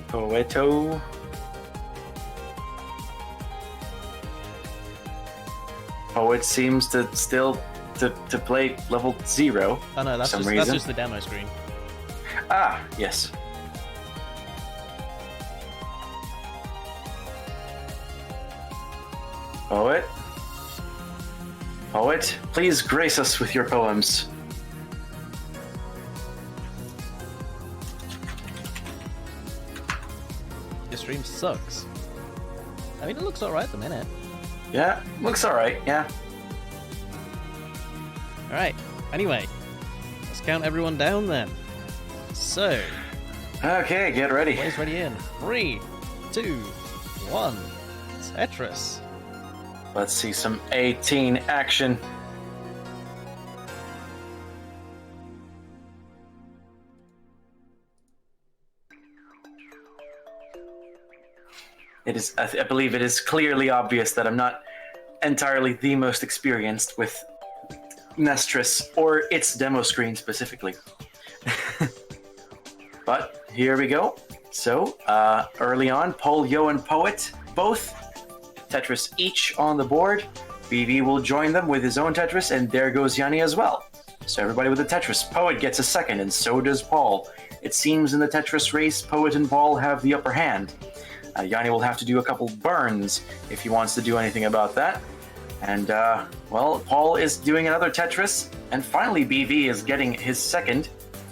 Poeto. Poet seems to still to play level 0. Oh no, that's just the demo screen. Ah, yes. Poet. Poet, please grace us with your poems. Your stream sucks. I mean, it looks alright at the minute. Yeah, looks alright, yeah. Alright, anyway, let's count everyone down then. So. Okay, get ready. Players ready in 3, 2, 1. Tetris. Let's see some 18 action. It is, I believe it is clearly obvious that I'm not entirely the most experienced with NES Tetris or its demo screen specifically. But here we go. So, early on, Paul, Yo, and Poet, both Tetris each on the board. BV will join them with his own Tetris, and there goes Yanni as well. So everybody with a Tetris. Poet gets a second, and so does Paul. It seems in the Tetris race, Poet and Paul have the upper hand. Yanni will have to do a couple burns if he wants to do anything about that. And, well, Paul is doing another Tetris, and finally BV is getting his second,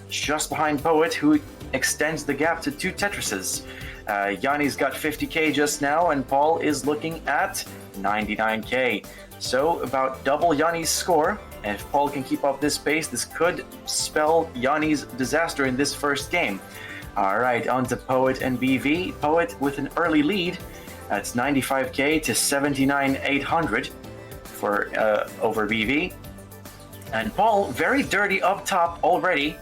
just behind Poet, who extends the gap to 2 Tetrises. Yanni's got 50k just now, and Paul is looking at 99k. So about double Yanni's score. And if Paul can keep up this pace, this could spell Yanni's disaster in this first game. All right, on to Poet and BV. Poet with an early lead. That's 95k to 79,800 for over BV. And Paul, very dirty up top already.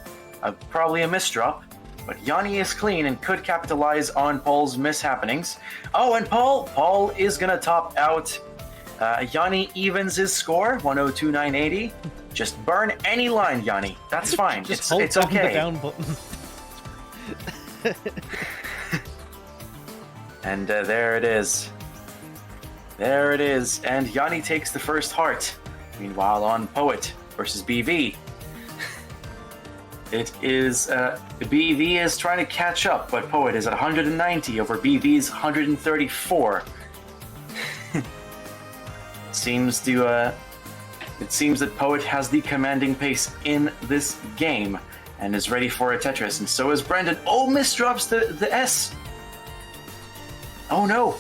Probably a misdrop. But Yanni is clean and could capitalize on Paul's mishappenings. Oh, and Paul is gonna top out. Yanni evens his score, 102,980. Just burn any line, Yanni. That's fine. Just it's hold okay. the down button. And there it is. There it is. And Yanni takes the first heart. Meanwhile, on Poet versus BV. It is, BV is trying to catch up, but Poet is at 190 over BV's 134. Seems that Poet has the commanding pace in this game and is ready for a Tetris, and so is Brendan. Oh, misdrops the S. Oh no.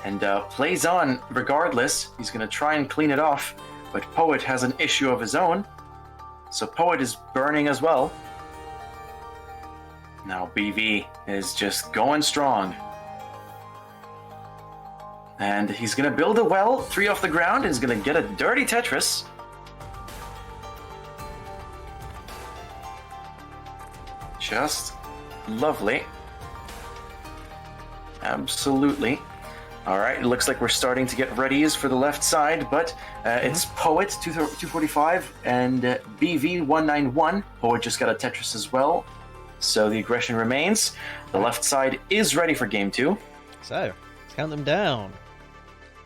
And plays on regardless. He's going to try and clean it off, but Poet has an issue of his own. So Poet is burning as well. Now BV is just going strong. And he's going to build a well, 3 off the ground, and he's going to get a dirty Tetris. Just lovely. Absolutely. All right, it looks like we're starting to get readies for the left side, but it's Poet 245 and BV 191. Poet just got a Tetris as well, so the aggression remains. The left side is ready for game 2. So, let's count them down.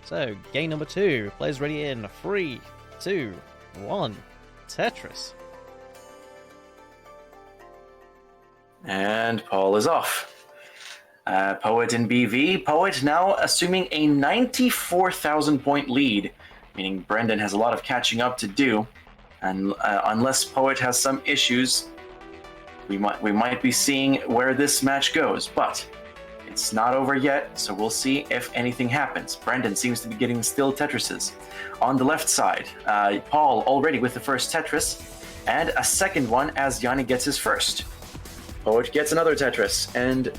So, game number 2. Players ready in 3, 2, 1. Tetris. And Paul is off. Poet and BV. Poet now assuming a 94,000 point lead, meaning Brendan has a lot of catching up to do. And unless Poet has some issues, we might be seeing where this match goes. But it's not over yet, so we'll see if anything happens. Brendan seems to be getting still Tetrises. On the left side, Paul already with the first Tetris, and a second one as Yanni gets his first. Poet gets another Tetris, and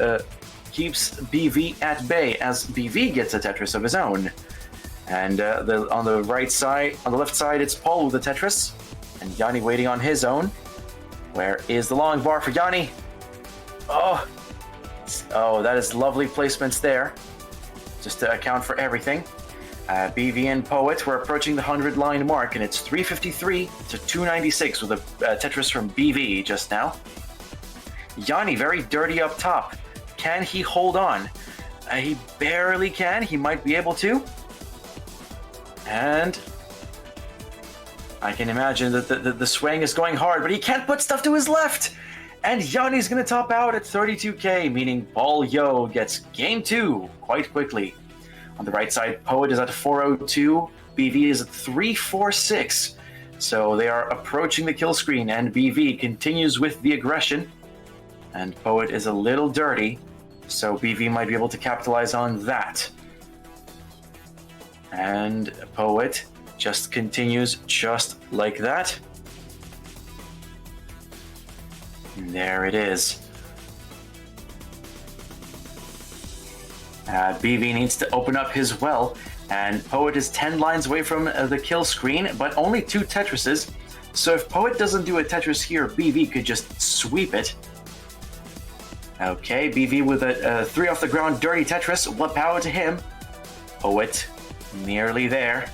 keeps BV at bay as BV gets a Tetris of his own. And on the left side, it's Paul with a Tetris, and Yanni waiting on his own. Where is the long bar for Yanni? Oh, that is lovely placements there, just to account for everything. BV and Poet, we're approaching the 100 line mark, and it's 353 to 296 with a Tetris from BV just now. Yanni very dirty up top. Can he hold on? He barely can. He might be able to. And I can imagine that the swing is going hard, but he can't put stuff to his left. And Yanni's going to top out at 32k, meaning Paul Yo gets game 2 quite quickly. On the right side, Poet is at 402. BV is at 346. So they are approaching the kill screen, and BV continues with the aggression. And Poet is a little dirty, so BV might be able to capitalize on that. And Poet just continues just like that. And there it is. BV needs to open up his well, and Poet is 10 lines away from the kill screen, but only 2 Tetrises. So if Poet doesn't do a Tetris here, BV could just sweep it. Okay, BV with a 3 off the ground dirty Tetris. What power to him? Poet nearly there.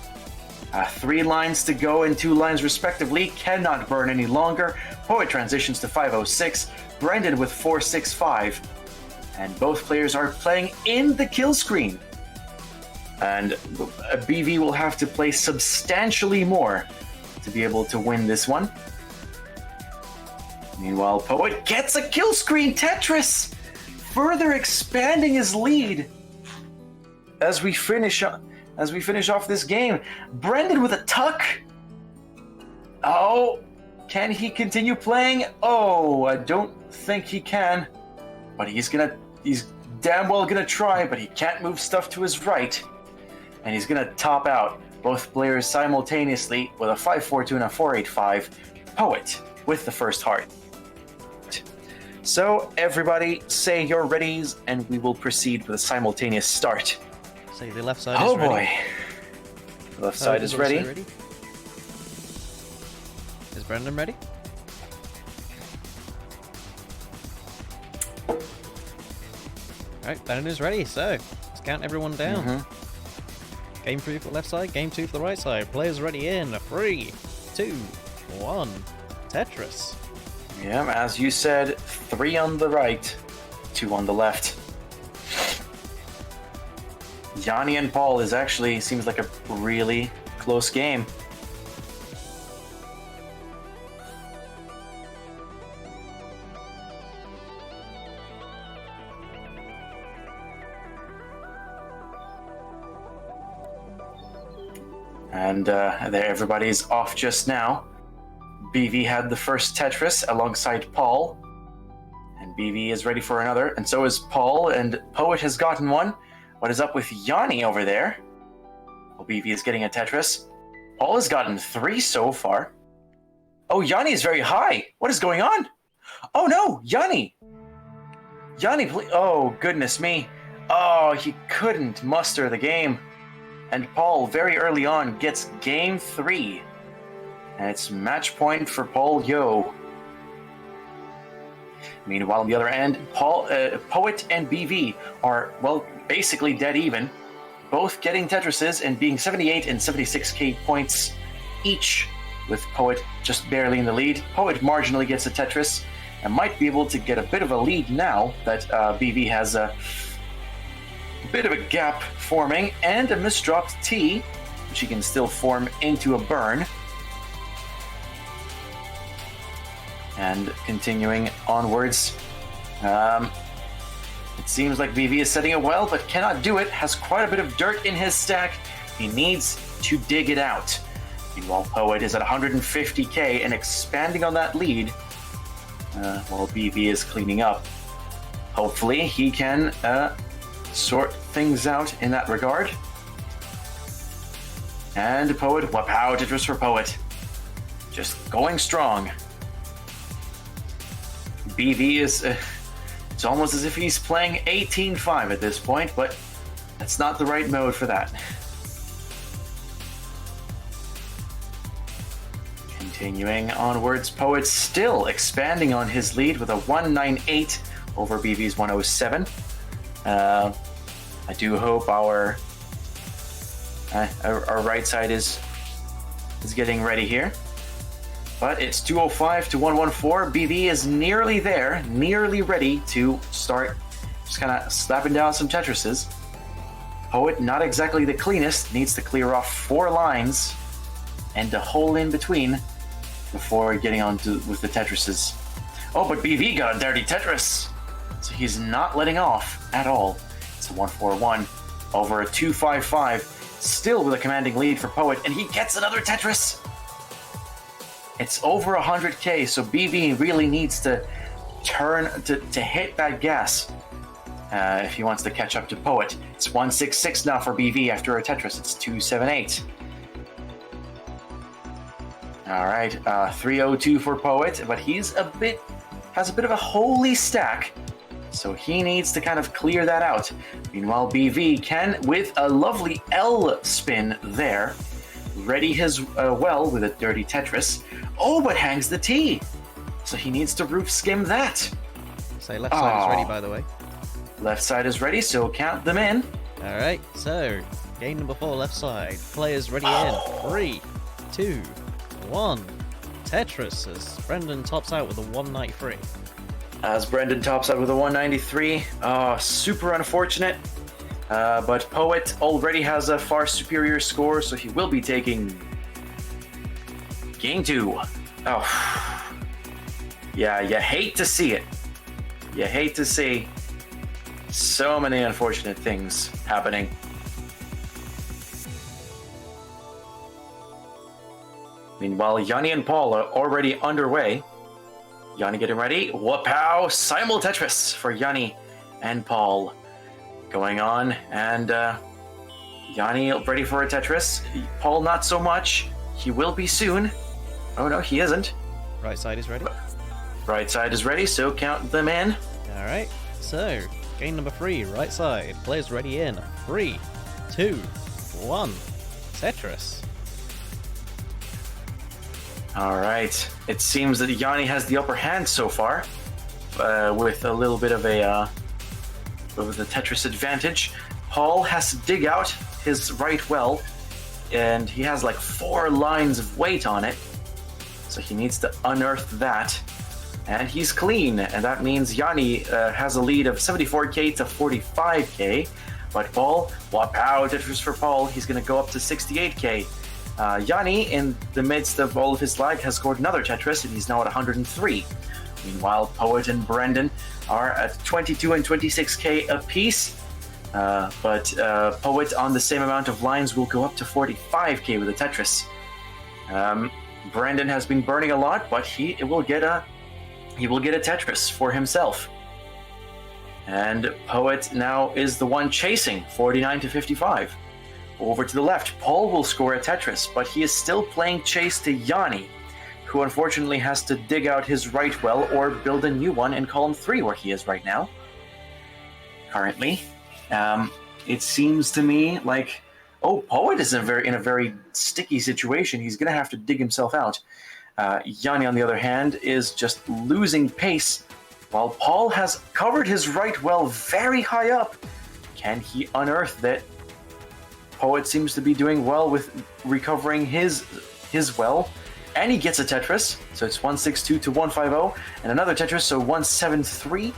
3 lines to go and 2 lines respectively. Cannot burn any longer. Poet transitions to 506. Brendan with 465. And both players are playing in the kill screen. And BV will have to play substantially more to be able to win this one. Meanwhile, Poet gets a kill screen Tetris, further expanding his lead. As we finish off this game, Brendan with a tuck. Oh, can he continue playing? Oh, I don't think he can. But he's damn well gonna try, but he can't move stuff to his right. And he's gonna top out both players simultaneously with a 542 and a 485. Poet with the first heart. So everybody say your readies, and we will proceed with a simultaneous start. Say the left side is ready. Oh boy. The left side is ready. Is Brendan ready? Alright, Brendan is ready, so let's count everyone down. Game 3 for the left side, game 2 for the right side. Players ready in 3, 2, 1. Tetris. Yeah, as you said, 3 on the right, 2 on the left. Yanni and Paul seems like a really close game. And there, everybody's off just now. BV had the first Tetris alongside Paul, and BV is ready for another, and so is Paul, and Poet has gotten one. What is up with Yanni over there? Well, BV is getting a Tetris. Paul has gotten 3 so far. Oh, Yanni is very high. What is going on? Oh no, Yanni! Yanni, please. Oh, goodness me. Oh, he couldn't muster the game. and Paul very early on gets game 3. And it's match point for Paul Yo. Meanwhile, on the other end, Poet and BV are, well, basically dead even, both getting Tetrises and being 78 and 76k points each, with Poet just barely in the lead. Poet marginally gets a Tetris and might be able to get a bit of a lead now that BV has a bit of a gap forming and a misdropped T, which he can still form into a burn. And continuing onwards, it seems like BV is setting it well, but cannot do it. Has quite a bit of dirt in his stack. He needs to dig it out. Meanwhile, Poet is at 150k and expanding on that lead, while BV is cleaning up. Hopefully, he can sort things out in that regard. And Poet, wow, Tetris for Poet. Just going strong. BV is, it's almost as if he's playing 18-5 at this point, but that's not the right mode for that. Continuing onwards, Poet still expanding on his lead with a 198 over BV's 107. I do hope our right side is getting ready here. But it's 205 to 114. BV is nearly there, nearly ready to start just kind of slapping down some Tetrises. Poet, not exactly the cleanest, needs to clear off 4 lines and a hole in between before getting on with the Tetrises. Oh, but BV got a dirty Tetris, so he's not letting off at all. It's a 141 over a 255, still with a commanding lead for Poet, and he gets another Tetris. It's over 100k, so BV really needs to turn to hit that gas if he wants to catch up to Poet. It's 166 now for BV after a Tetris. It's 278. All right, 302 for Poet, but has a bit of a holy stack, so he needs to kind of clear that out. Meanwhile, BV can, with a lovely L spin there, ready his well with a dirty Tetris. Oh, but hangs the T, so he needs to roof skim that. So left side is ready, by the way. Left side is ready, so count them in. All right, so game number 4, left side. Players ready in. 3, 2, 1. Tetris as Brendan tops out with a 193. As Brendan tops out with a 193. Super unfortunate. But Poet already has a far superior score, so he will be taking game 2. Oh. Yeah, you hate to see it. You hate to see so many unfortunate things happening. Meanwhile, Yanni and Paul are already underway. Yanni getting ready. Wapow! Simul Tetris for Yanni and Paul going on. And Yanni ready for a Tetris. Paul not so much. He will be soon. Oh no, he isn't. Right side is ready. Right side is ready, so count them in. Alright, so game number 3, right side. Players ready in. 3, 2, 1. Tetris. Alright, it seems that Yanni has the upper hand so far, with a little bit of a Tetris advantage. Paul has to dig out his right well, and he has like 4 lines of weight on it, so he needs to unearth that. And he's clean, and that means Yanni has a lead of 74k to 45k. But Paul, wow, Tetris for Paul, he's going to go up to 68k. Yanni, in the midst of all of his lag, has scored another Tetris, and he's now at 103. Meanwhile, Poet and Brendan are at 22 and 26k apiece. But Poet on the same amount of lines will go up to 45k with a Tetris. Brendan has been burning a lot, but he will get a Tetris for himself. And Poet now is the one chasing, 49 to 55. Over to the left, Paul will score a Tetris, but he is still playing chase to Yanni, who unfortunately has to dig out his right well or build a new one in column 3 where he is right now. Currently. It seems to me like Oh, Poet is in a very sticky situation. He's going to have to dig himself out. Yanni, on the other hand, is just losing pace, while Paul has covered his right well very high up. Can he unearth that? Poet seems to be doing well with recovering his well, and he gets a Tetris, so it's 162 to 150, and another Tetris, so 173.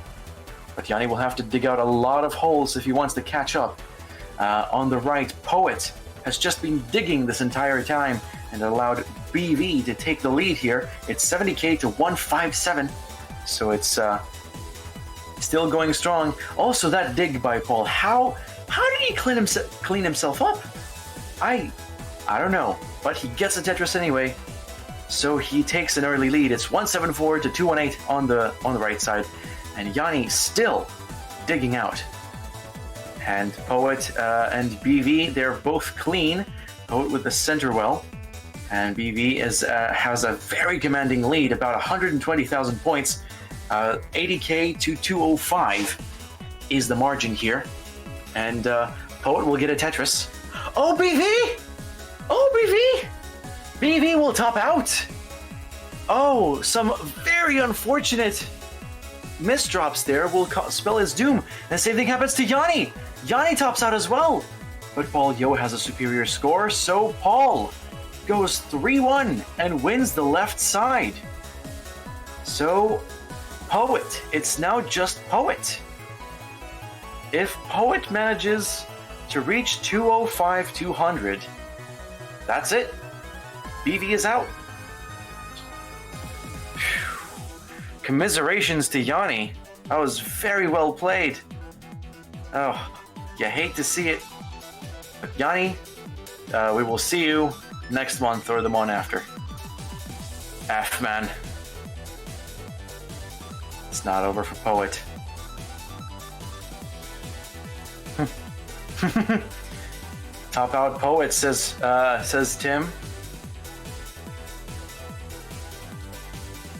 But Yanni will have to dig out a lot of holes if he wants to catch up. On the right, Poet has just been digging this entire time and allowed BV to take the lead here. It's 70k to 157, so it's still going strong. Also, that dig by Paul, how did he clean himself up? I don't know, but he gets a Tetris anyway, so he takes an early lead. It's 174 to 218 on the right side, and Yanni still digging out. And Poet and BV, they're both clean. Poet with the center well, and BV has a very commanding lead, about 120,000 points. 80k to 205 is the margin here, and Poet will get a Tetris. Oh, BV! Oh, BV! BV will top out. Oh, some very unfortunate misdrops there will spell his doom. And the same thing happens to Yanni. Yanni tops out as well. But Paul Yo has a superior score, so Paul goes 3-1 and wins the left side. So, Poet. It's now just Poet. If Poet manages to reach 205, 200, that's it. BV is out. Commiserations to Yanni. That was very well played. Oh, you hate to see it. But Yanni, we will see you next month or the month after. F, man. It's not over for Poet. Top out Poet, says Tim.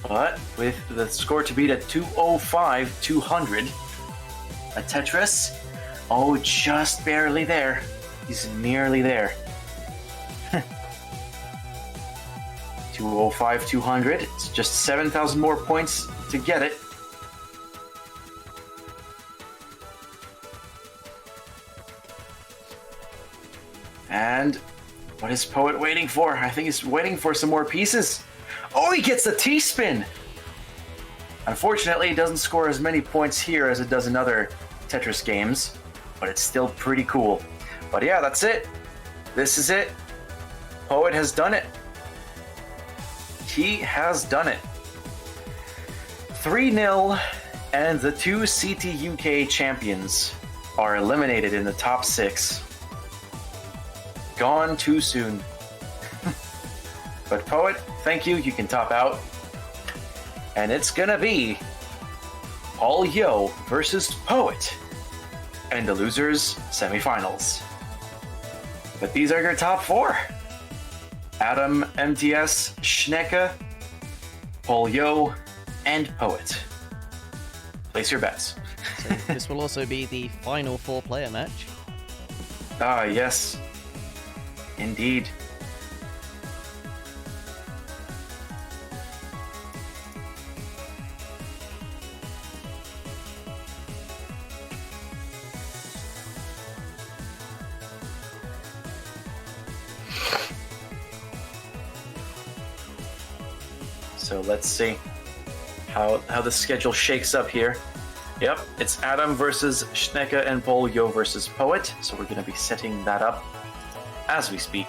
But with the score to beat at 205, 200, a Tetris, oh, just barely there. He's nearly there. 205, 200. It's just 7,000 more points to get it. And what is Poet waiting for? I think he's waiting for some more pieces. Oh, he gets the T-spin! Unfortunately, it doesn't score as many points here as it does in other Tetris games, but it's still pretty cool. But yeah, that's it. This is it. Poet has done it. He has done it. 3-0, and the two CT UK champions are eliminated in the top 6. Gone too soon. But Poet, thank you. You can top out. And it's gonna be Paul Yo versus Poet and the losers semifinals. But these are your top 4. Adam, MTS, Schnecke, Paul Yo, and Poet. Place your bets. So this will also be the final 4-player match. Ah, yes. Indeed. So let's see how the schedule shakes up here. Yep, it's Adam versus Schnecke and Paul Yo versus Poet. So we're going to be setting that up as we speak.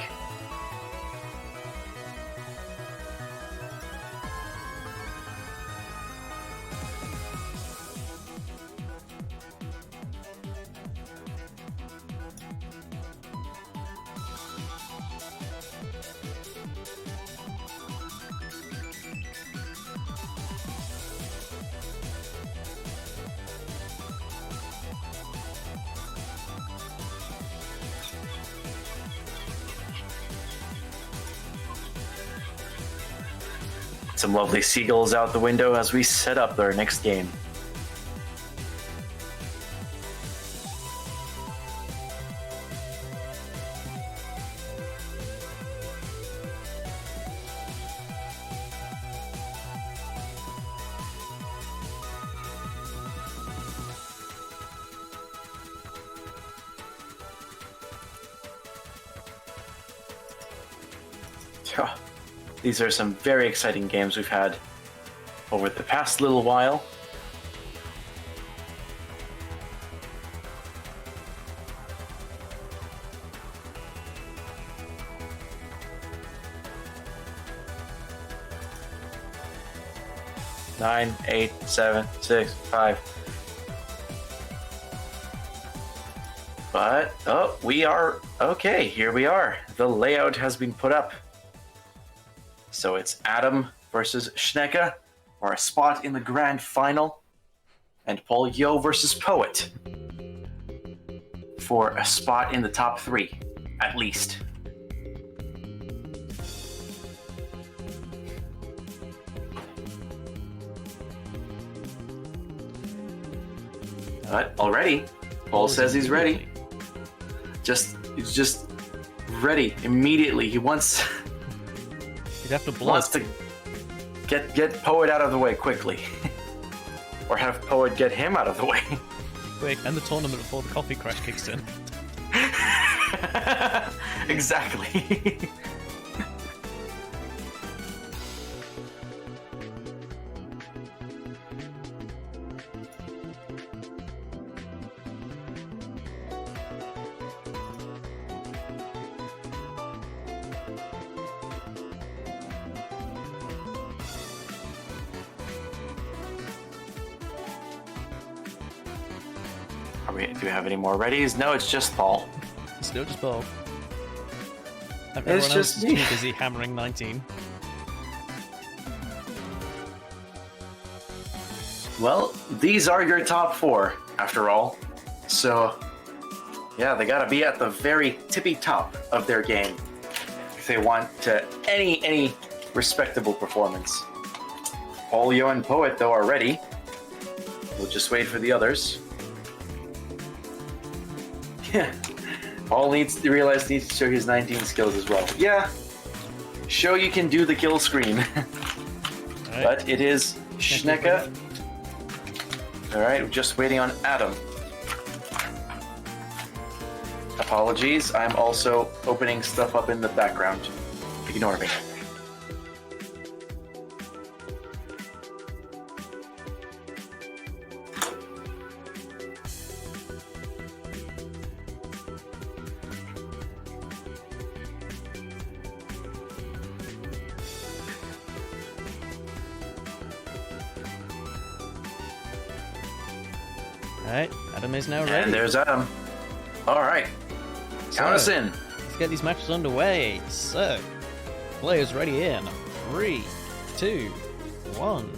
Some lovely seagulls out the window as we set up our next game. These are some very exciting games we've had over the past little while. Nine, 8, 7, 6, 5. But, oh, we are, okay, here we are. The layout has been put up. So it's Adam versus Schnecke, or a spot in the grand final, and Paul Yo versus Poet, for a spot in the top 3, at least. But already, Paul says he's ready. He's just ready immediately. He wants to get Poet out of the way quickly, or have Poet get him out of the way. Quick, end the tournament before the coffee crash kicks in. Exactly. Do we have any more readies? No, it's just Paul. Still just Paul. It's just me. Too busy hammering 19. Well, these are your top 4, after all. So, yeah, they gotta be at the very tippy top of their game if they want any respectable performance. Paul, Yo, and Poet, though, are ready. We'll just wait for the others. Yeah, Paul needs to show his 19 skills as well. Yeah, show you can do the kill screen. Right. But it is Schnecke. Alright, we're just waiting on Adam. Apologies, I'm also opening stuff up in the background. Ignore me. Alright, Adam is now ready. And there's Adam. Alright. Count us in. Let's get these matches underway. So, players ready in 3, 2, 1.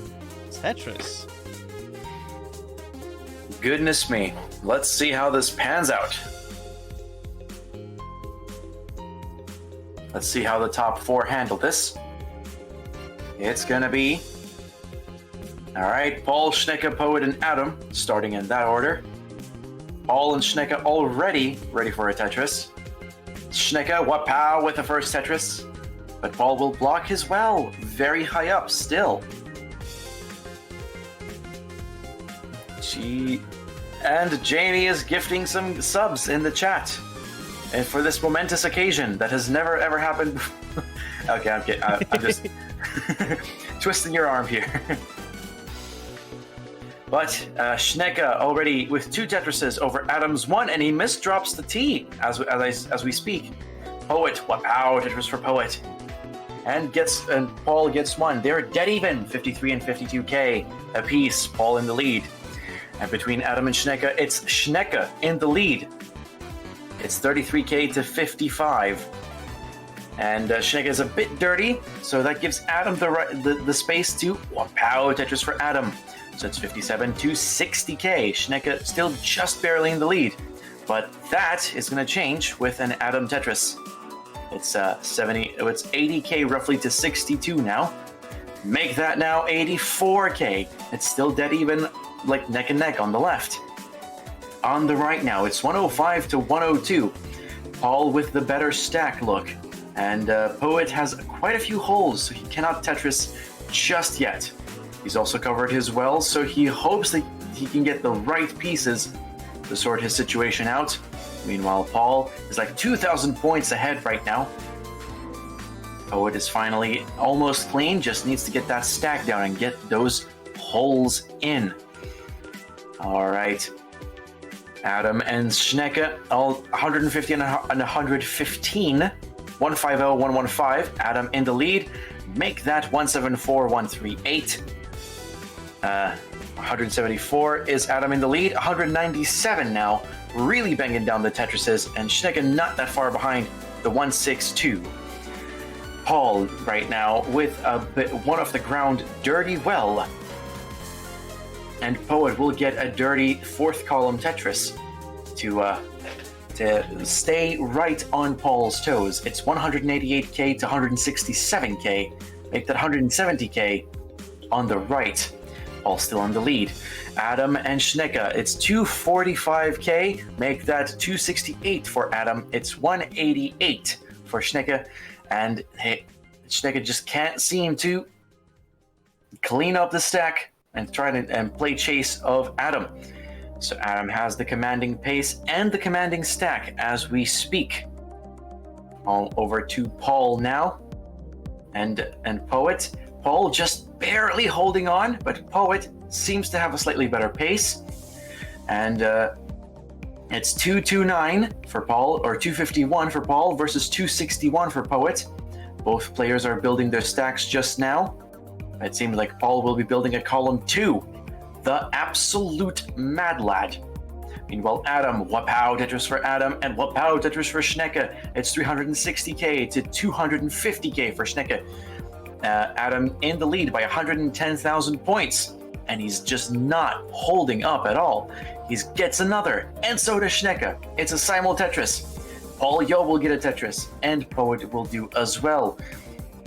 Tetris. Goodness me. Let's see how this pans out. Let's see how the top 4 handle this. It's gonna be... Alright, Paul, Schnecke, Poet, and Adam, starting in that order. Paul and Schnecke already ready for a Tetris. Schnecke, wapow with the first Tetris. But Paul will block as well, very high up still. And Jamie is gifting some subs in the chat. And for this momentous occasion that has never ever happened before. Okay, I'm just twisting your arm here. But Schnecke already with 2 Tetrises over Adam's 1, and he misdrops the T as we speak. Poet, wow, Tetris for Poet, and Paul gets 1. They're dead even, 53 and 52k apiece. Paul in the lead, and between Adam and Schnecke, it's Schnecke in the lead. It's 33k to 55, and Schnecke is a bit dirty, so that gives Adam the space to wow, Tetris for Adam. So it's 57 to 60k. Schnecke still just barely in the lead, but that is going to change with an Adam Tetris. It's 80k roughly to 62 now. Make that now 84k. It's still dead even, like neck and neck on the left. On the right now, it's 105 to 102. Paul with the better stack look, and Poet has quite a few holes, so he cannot Tetris just yet. He's also covered his wells, so he hopes that he can get the right pieces to sort his situation out. Meanwhile, Paul is like 2,000 points ahead right now. Poet is finally almost clean, just needs to get that stack down and get those holes in. All right. Adam and Schnecke, all 150 and 115. 150, 115. Adam in the lead. Make that 174, 138. 174 is Adam in the lead. 197 now. Really banging down the Tetrises, and Schnecke not that far behind the 162. Paul right now with one of the ground dirty well. And Poet will get a dirty fourth column Tetris to stay right on Paul's toes. It's 188k to 167k. Make that 170k on the right. Paul still on the lead. Adam and Schnecke, it's 245k. Make that 268 for Adam. It's 188 for Schnecke. And hey, Schnecke just can't seem to clean up the stack and try to play chase of Adam. So Adam has the commanding pace and the commanding stack as we speak. All over to Paul now, and Poet. Paul just barely holding on, but Poet seems to have a slightly better pace. And it's 229 for Paul, or 251 for Paul versus 261 for Poet. Both players are building their stacks just now. It seems like Paul will be building a column 2. The absolute mad lad. Meanwhile, Adam, Wapow Tetris for Adam, and Wapow Tetris for Schnecke. It's 360k to 250k for Schnecke. Adam in the lead by 110,000 points, and he's just not holding up at all. He gets another, and so does Schnecke. It's a simul Tetris. Paul Yo will get a Tetris, and Poet will do as well.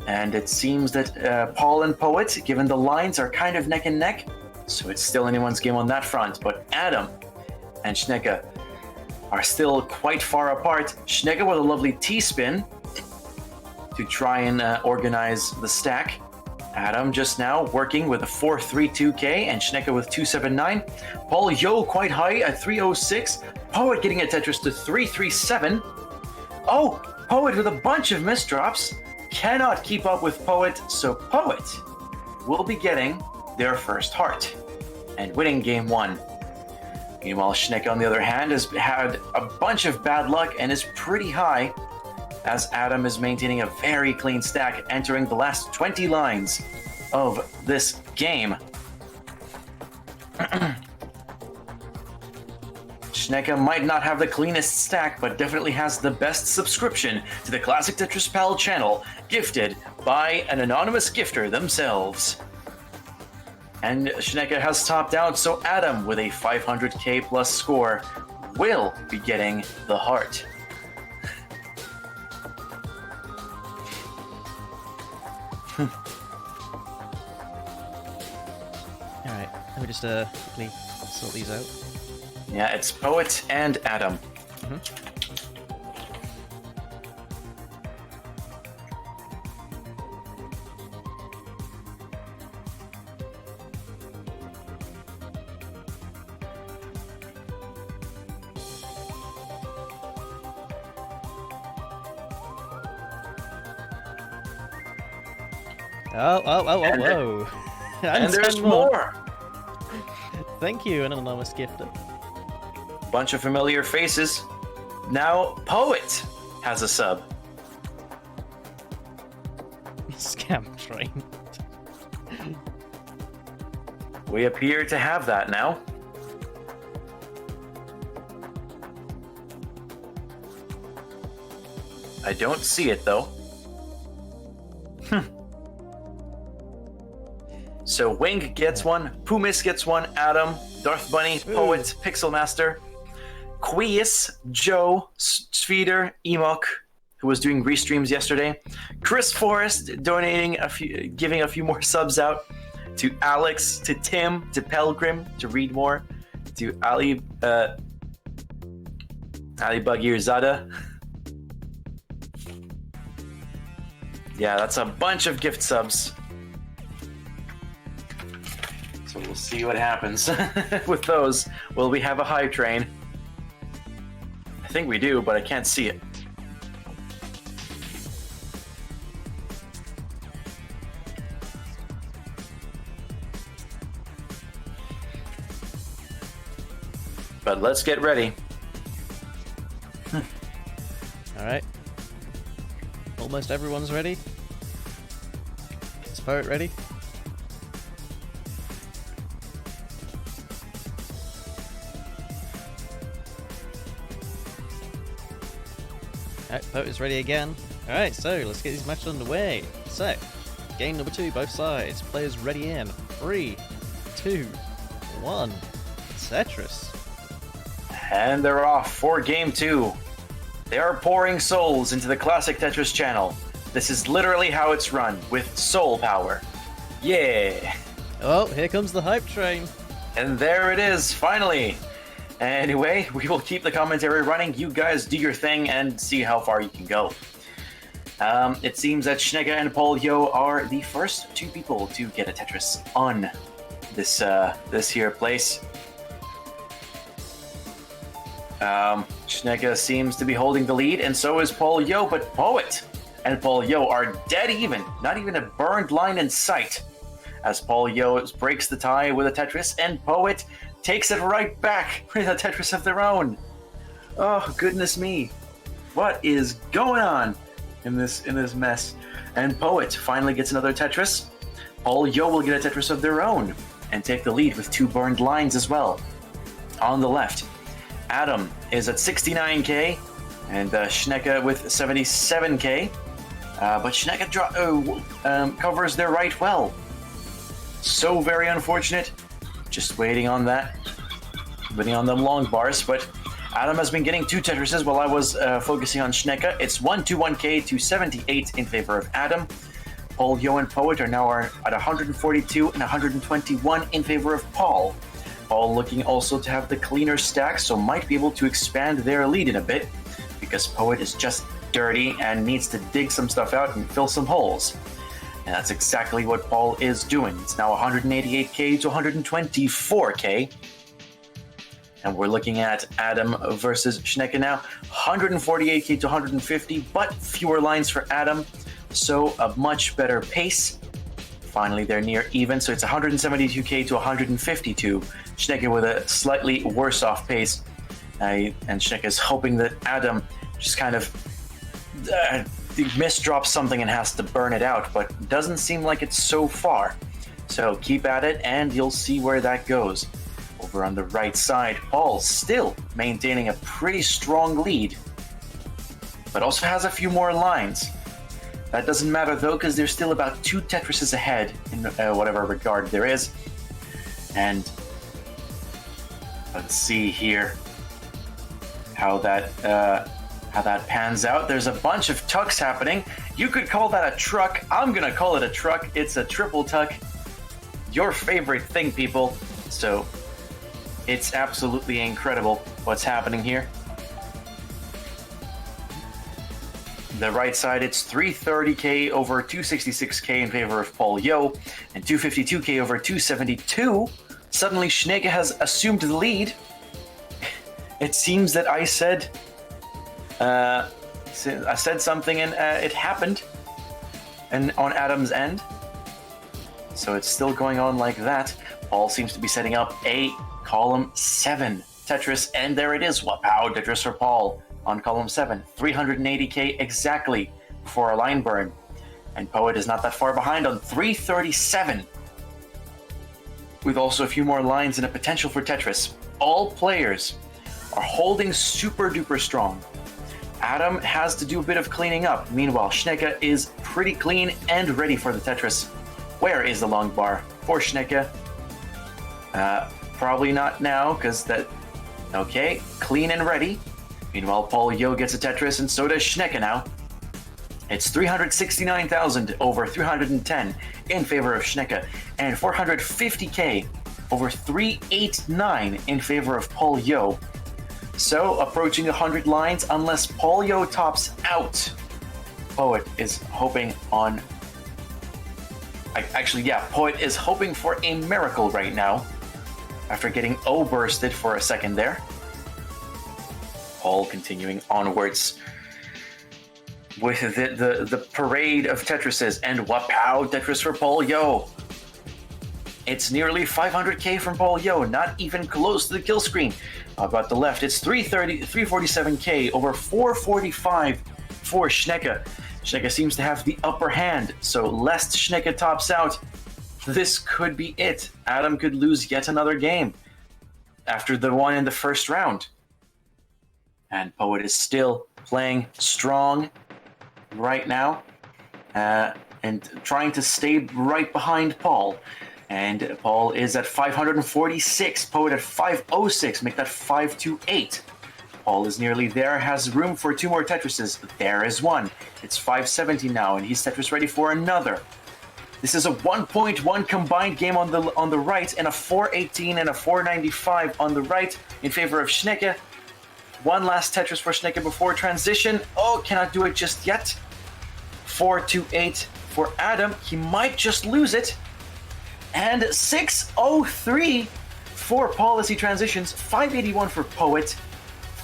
And it seems that Paul and Poet, given the lines, are kind of neck and neck, so it's still anyone's game on that front. But Adam and Schnecke are still quite far apart. Schnecke with a lovely T-spin to try and organize the stack. Adam just now working with a 432k, and Schnecke with 279. Paul Yo quite high at 306. Poet getting a Tetris to 337. Oh, Poet with a bunch of misdrops. Cannot keep up with Poet, so Poet will be getting their first heart and winning game 1. Meanwhile, Schnecke, on the other hand, has had a bunch of bad luck and is pretty high, as Adam is maintaining a very clean stack, entering the last 20 lines of this game. Schnecke might not have the cleanest stack, but definitely has the best subscription to the Classic Tetris PAL channel, gifted by an anonymous gifter themselves. And Schnecke has topped out, so Adam, with a 500k plus score, will be getting the heart. Alright, let me just quickly sort these out. Yeah, it's Poet and Adam. Whoa. And there's more! Thank you, an anonymous gifter. Bunch of familiar faces. Now, Poet has a sub. Scam train. We appear to have that now. I don't see it, though. So Wing gets one, Pumis gets one, Adam, Darth Bunny, Poet, Pixel Master, Quius, Joe, Sfeeder, Emok, who was doing restreams yesterday, Chris Forrest donating giving a few more subs out, to Alex, to Tim, to Pelgrim, to read more, to Ali Bagir Zada. Yeah, that's a bunch of gift subs. So we'll see what happens with those. Will we have a hype train? I think we do, but I can't see it. But let's get ready. Alright. Almost everyone's ready. Is Poet ready? Alright, Poet is ready again. Alright, so let's get these matches underway. So, game number 2, both sides. Players ready in. 3, 2, 1. Tetris. And they're off for game 2. They are pouring souls into the Classic Tetris channel. This is literally how it's run, with soul power. Yeah! Oh, here comes the hype train. And there it is, finally! Anyway, we will keep the commentary running. You guys do your thing and see how far you can go. It seems that Schnecke and Paul Yo are the first 2 people to get a Tetris on this here place. Schnecke seems to be holding the lead, and so is Paul Yo, but Poet and Paul Yo are dead even, not even a burned line in sight, as Paul Yo breaks the tie with a Tetris, and Poet takes it right back with a Tetris of their own. Oh, goodness me. What is going on in this mess? And Poet finally gets another Tetris. Paul Yo will get a Tetris of their own and take the lead with 2 burned lines as well. On the left, Adam is at 69k, and Schnecke with 77k. But Schnecke covers their right well. So very unfortunate. Just waiting on that. Waiting on them long bars, but Adam has been getting 2 Tetrises while I was focusing on Schnecke. It's 121k to 78 in favor of Adam. Paul Yo and Poet are now at 142 and 121 in favor of Paul. Paul looking also to have the cleaner stack, so might be able to expand their lead in a bit, because Poet is just dirty and needs to dig some stuff out and fill some holes. And that's exactly what Paul is doing. It's now 188k to 124k. And we're looking at Adam versus Schnecke now. 148k to 150, but fewer lines for Adam, so a much better pace. Finally, they're near even, so it's 172k to 152. Schnecke with a slightly worse off pace. And Schnecke is hoping that Adam just kind of misdrops something and has to burn it out, but doesn't seem like it's so far. So keep at it, and you'll see where that goes. Over on the right side, Paul still maintaining a pretty strong lead, but also has a few more lines. That doesn't matter though, because there's still about 2 Tetrises ahead in whatever regard there is. And let's see here how that pans out. There's a bunch of tucks happening. You could call that a truck. I'm gonna call it a truck. It's a triple tuck. Your favorite thing, people. So it's absolutely incredible what's happening here. The right side, it's 330k over 266k in favor of Paul Yo, and 252k over 272. Suddenly, Schnecke has assumed the lead. It seems that I said something and it happened, and on Adam's end. So it's still going on like that. Paul seems to be setting up a column 7 Tetris, and there it is. Wow, Tetris for Paul. On column 7, 380k exactly before a line burn. And Poet is not that far behind on 337. With also a few more lines and a potential for Tetris. All players are holding super duper strong. Adam has to do a bit of cleaning up. Meanwhile, Schnecke is pretty clean and ready for the Tetris. Where is the long bar for Schnecke? Probably not now, because that... Okay, clean and ready. Meanwhile, Paul Yo gets a Tetris, and so does Schnecke now. It's 369,000 over 310 in favor of Schnecke, and 450k over 389 in favor of Paul Yo. So, approaching 100 lines, unless Paul Yo tops out. Poet is hoping on... Poet is hoping for a miracle right now, after getting O-bursted for a second there. Paul continuing onwards with the parade of Tetrises, and wapow, Tetris for Paul Yo. It's nearly 500k from Paul Yo, not even close to the kill screen. How about the left? It's 347k over 445 for Schnecke. Schnecke seems to have the upper hand, so lest Schnecke tops out, this could be it. Adam could lose yet another game after the one in the first round. And Poet is still playing strong right now and trying to stay right behind Paul. And Paul is at 546, Poet at 506, make that 528. Paul is nearly there, has room for 2 more Tetrises. There is one. It's 570 now, and he's Tetris ready for another. This is a 1.1 combined game on the right, and a 418 and a 495 on the right in favor of Schnecke. One last Tetris for Schnecke before transition. Oh, cannot do it just yet. 428 for Adam. He might just lose it. And 603 for Paul as he transitions. 581 for Poet.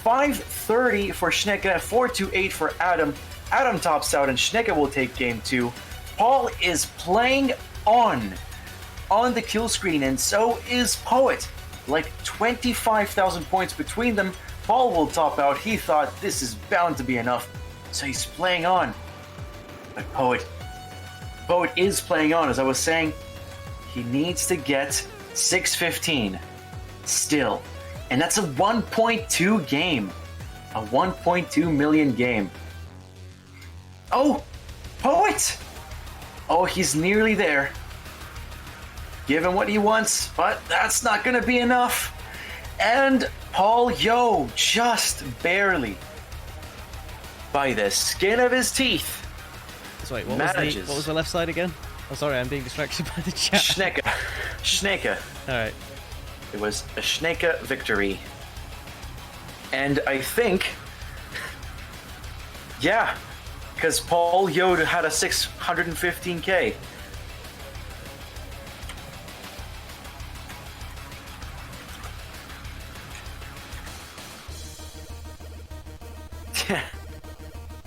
530 for Schnecke. 428 for Adam. Adam tops out and Schnecke will take game 2. Paul is playing on the kill screen, and so is Poet. Like 25,000 points between them. Paul will top out. He thought this is bound to be enough, so he's playing on. But Poet is playing on, as I was saying. He needs to get 615 still, and that's a 1.2 game, a 1.2 million game. Oh, Poet! Oh, he's nearly there. Give him what he wants, but that's not going to be enough. And Paul Yo, just barely, by the skin of his teeth, So wait, what manages. was the left side again? Oh, sorry, I'm being distracted by the chat. Schnecke. Alright. It was a Schnecke victory. And I think, yeah, because Paul Yo had a 615k.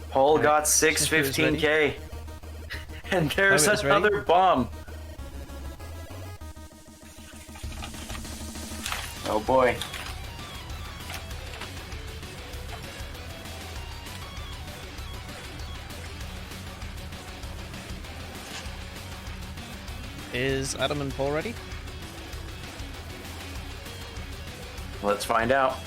Paul got 615k. And there's another bomb. Oh boy. Is Adam and Paul ready? Let's find out.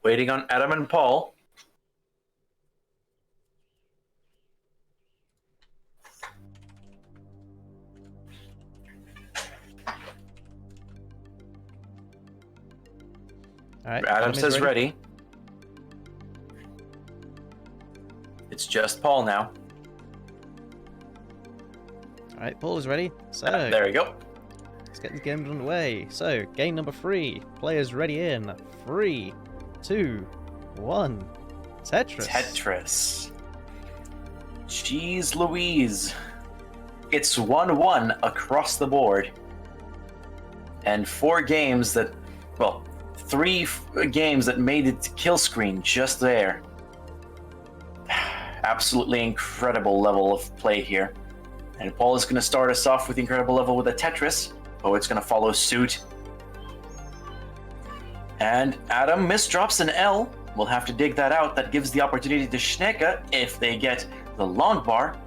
Waiting on Adam and Paul. All right. Adam says ready. It's just Paul now. All right, Paul is ready. So There we go. let's get the game underway. So game number 3. Players ready in 3, 2, 1. Tetris. Tetris. Jeez Louise. It's 1-1 across the board. And 4 games that, well, 3 games that made it to kill screen just there. Absolutely incredible level of play here. And Paul is going to start us off with the incredible level with a Tetris. Poet's going to follow suit. And Adam misdrops an L. We'll have to dig that out. That gives the opportunity to Schnecke, if they get the long bar,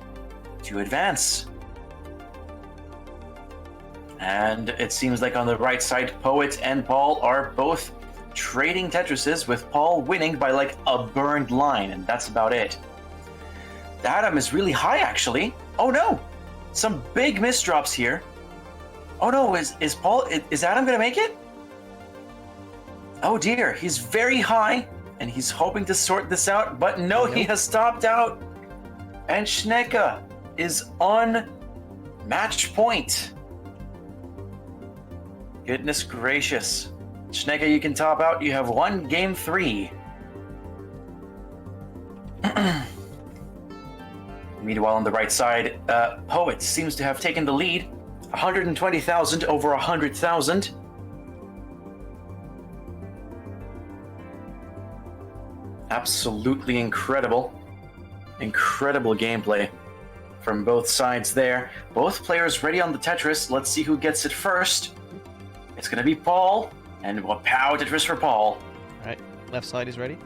to advance. And it seems like on the right side, Poet and Paul are both trading Tetrises, with Paul winning by like a burned line, and that's about it. Adam is really high, actually. Oh no! Some big misdrops here. Oh no, is Adam gonna make it? Oh dear, he's very high, and he's hoping to sort this out, but no, he has stopped out. And Schnecke is on match point. Goodness gracious. Schnecke, you can top out. You have won game 3. Meanwhile, on the right side, Poet seems to have taken the lead. 120,000 over 100,000. Absolutely incredible. Incredible gameplay from both sides there. Both players ready on the Tetris. Let's see who gets it first. It's going to be Paul. And pow, Tetris for Paul. Alright, left side is ready.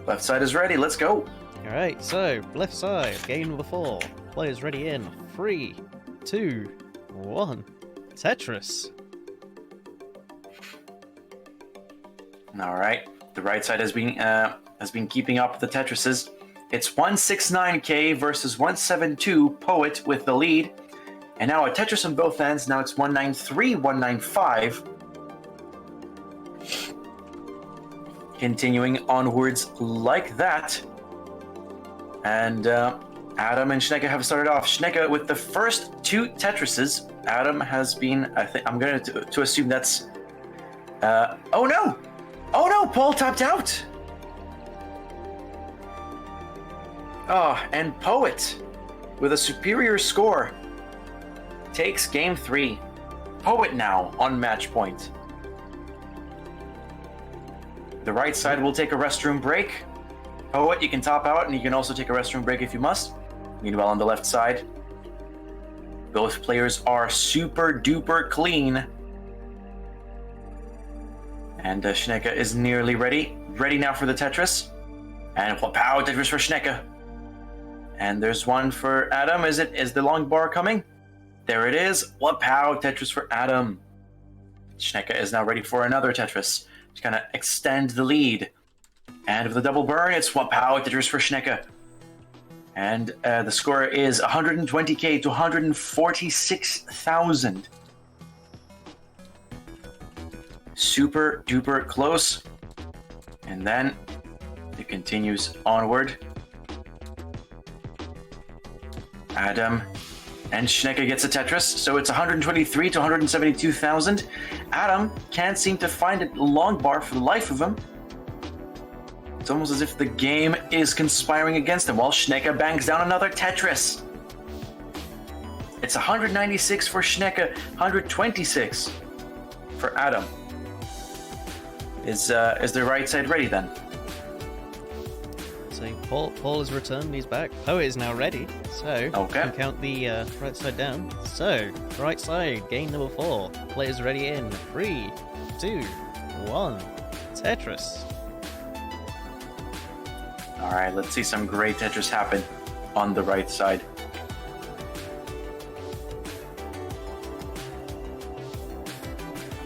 Left side is ready. Let's go. Alright, so left side, game number 4. Players ready in 3, 2, 1. Tetris. All right. The right side has been keeping up the Tetrises. It's 169K versus 172 Poet with the lead. And now a Tetris on both ends. Now it's 193, 195. Continuing onwards like that. And Adam and Schnecke have started off. Schnecke with the first 2 Tetrises. Adam has been, I'm going to assume that's... oh no! Oh no, Paul tapped out! Oh, and Poet, with a superior score, takes game 3. Poet now on match point. The right side will take a restroom break. Poet, you can top out, and you can also take a restroom break if you must. Meanwhile, on the left side, both players are super duper clean. And Schnecke is nearly ready. Ready now for the Tetris. And pow, Tetris for Schnecke. And there's one for Adam. Is the long bar coming? There it is. Pow, Tetris for Adam. Schnecke is now ready for another Tetris to kind of extend the lead. And with the double burn, it's pow, Tetris for Schnecke. And the score is 120k to 146,000. Super duper close. And then it continues onward. Adam and Schnecke gets a Tetris, so it's 123 to 172,000. Adam can't seem to find a long bar for the life of him. It's almost as if the game is conspiring against him, while Schnecke bangs down another Tetris. It's 196 for Schnecke, 126 for Adam. Is the right side ready then? So Paul has returned, he's back. Poet is now ready, so okay. can count the right side down. So, right side, game number 4. Players ready in 3, 2, 1. Tetris. Alright, let's see some great Tetris happen on the right side.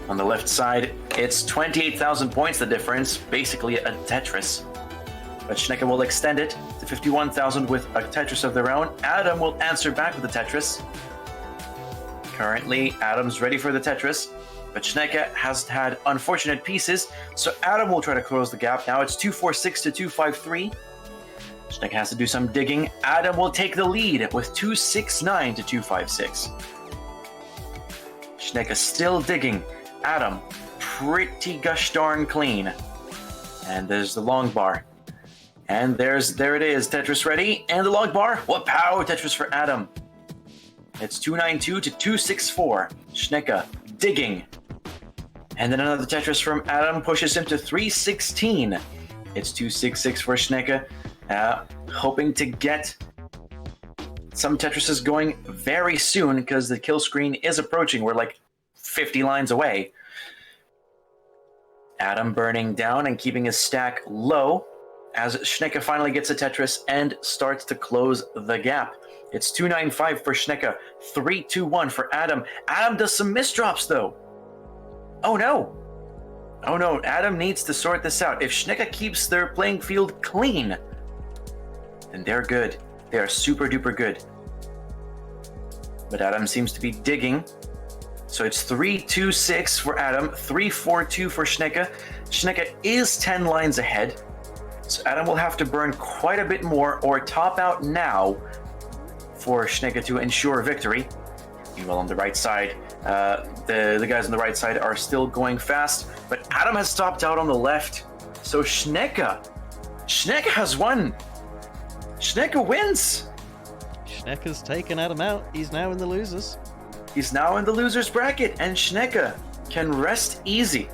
On the left side, it's 28,000 points the difference, basically a Tetris. But Schnecke will extend it to 51,000 with a Tetris of their own. Adam will answer back with a Tetris. Currently, Adam's ready for the Tetris, but Schnecke has had unfortunate pieces, so Adam will try to close the gap. Now it's 246 to 253. Schnecke has to do some digging. Adam will take the lead with 269 to 256. Schnecke still digging. Adam, pretty gosh darn clean. And there's the long bar. And there it is, Tetris ready, and the long bar. Pow, Tetris for Adam. It's 292 to 264. Schnecke digging. And then another Tetris from Adam pushes him to 316. It's 266 for Schnecke. Hoping to get some Tetrises going very soon because the kill screen is approaching. We're like 50 lines away. Adam burning down and keeping his stack low as Schnecke finally gets a Tetris and starts to close the gap. It's 295 for Schnecke, 321 for Adam. Adam does some misdrops though. Oh no. Oh no, Adam needs to sort this out. If Schnecke keeps their playing field clean, then they're good. They are super duper good. But Adam seems to be digging. So it's 326 for Adam, 342 for Schnecke. Schnecke is 10 lines ahead. So Adam will have to burn quite a bit more or top out now for Schnecke to ensure victory. Meanwhile, on the right side, the guys on the right side are still going fast, but Adam has topped out on the left. So Schnecke has won. Schnecke wins. Schnecke's taken Adam out. He's now in the losers. He's now in the losers bracket, and Schnecke can rest easy.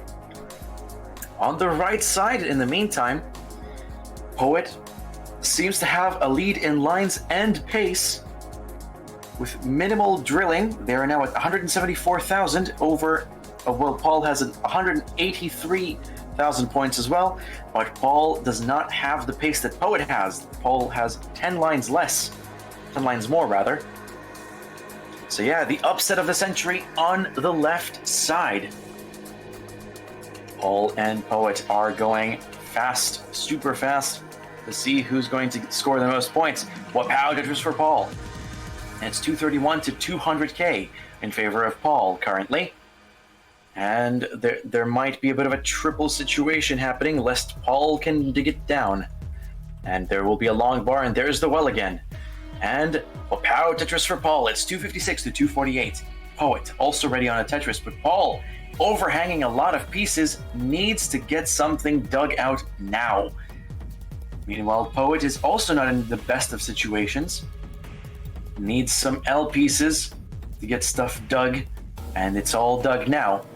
On the right side, in the meantime, Poet seems to have a lead in lines and pace. With minimal drilling, they are now at 174,000 over. Well, Paul has 183,000 points as well, but Paul does not have the pace that Poet has. Paul has 10 lines less. 10 lines more, rather. So yeah, the upset of the century on the left side. Paul and Poet are going fast, super fast, to see who's going to score the most points. What power Tetris for Paul? And it's 231 to 200k in favor of Paul currently. And there might be a bit of a triple situation happening, lest Paul can dig it down. And there will be a long bar, and there's the well again. And a power Tetris for Paul. It's 256 to 248. Poet also ready on a Tetris, but Paul, overhanging a lot of pieces, needs to get something dug out now. Meanwhile, Poet is also not in the best of situations. Needs some L pieces to get stuff dug, and it's all dug now.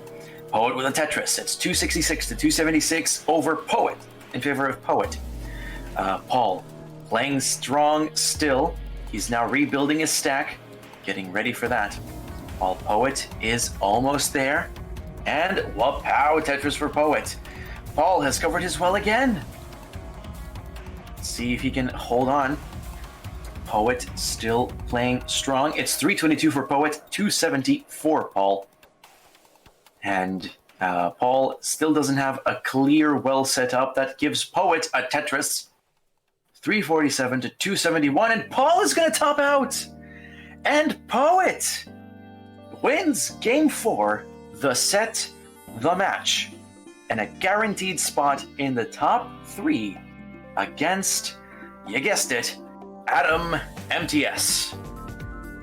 Poet with a Tetris. It's 266 to 276 over Poet, in favor of Poet. Paul playing strong still. He's now rebuilding his stack, getting ready for that. While Poet is almost there. And Wapow Tetris for Poet. Paul has covered his well again. Let's see if he can hold on. Poet still playing strong. It's 322 for Poet, 270 for Paul. And Paul still doesn't have a clear well set up that gives Poet a Tetris. 347 to 271, and Paul is going to top out. And Poet wins Game 4, the set, the match, and a guaranteed spot in the top 3 against, you guessed it, Adam MTS.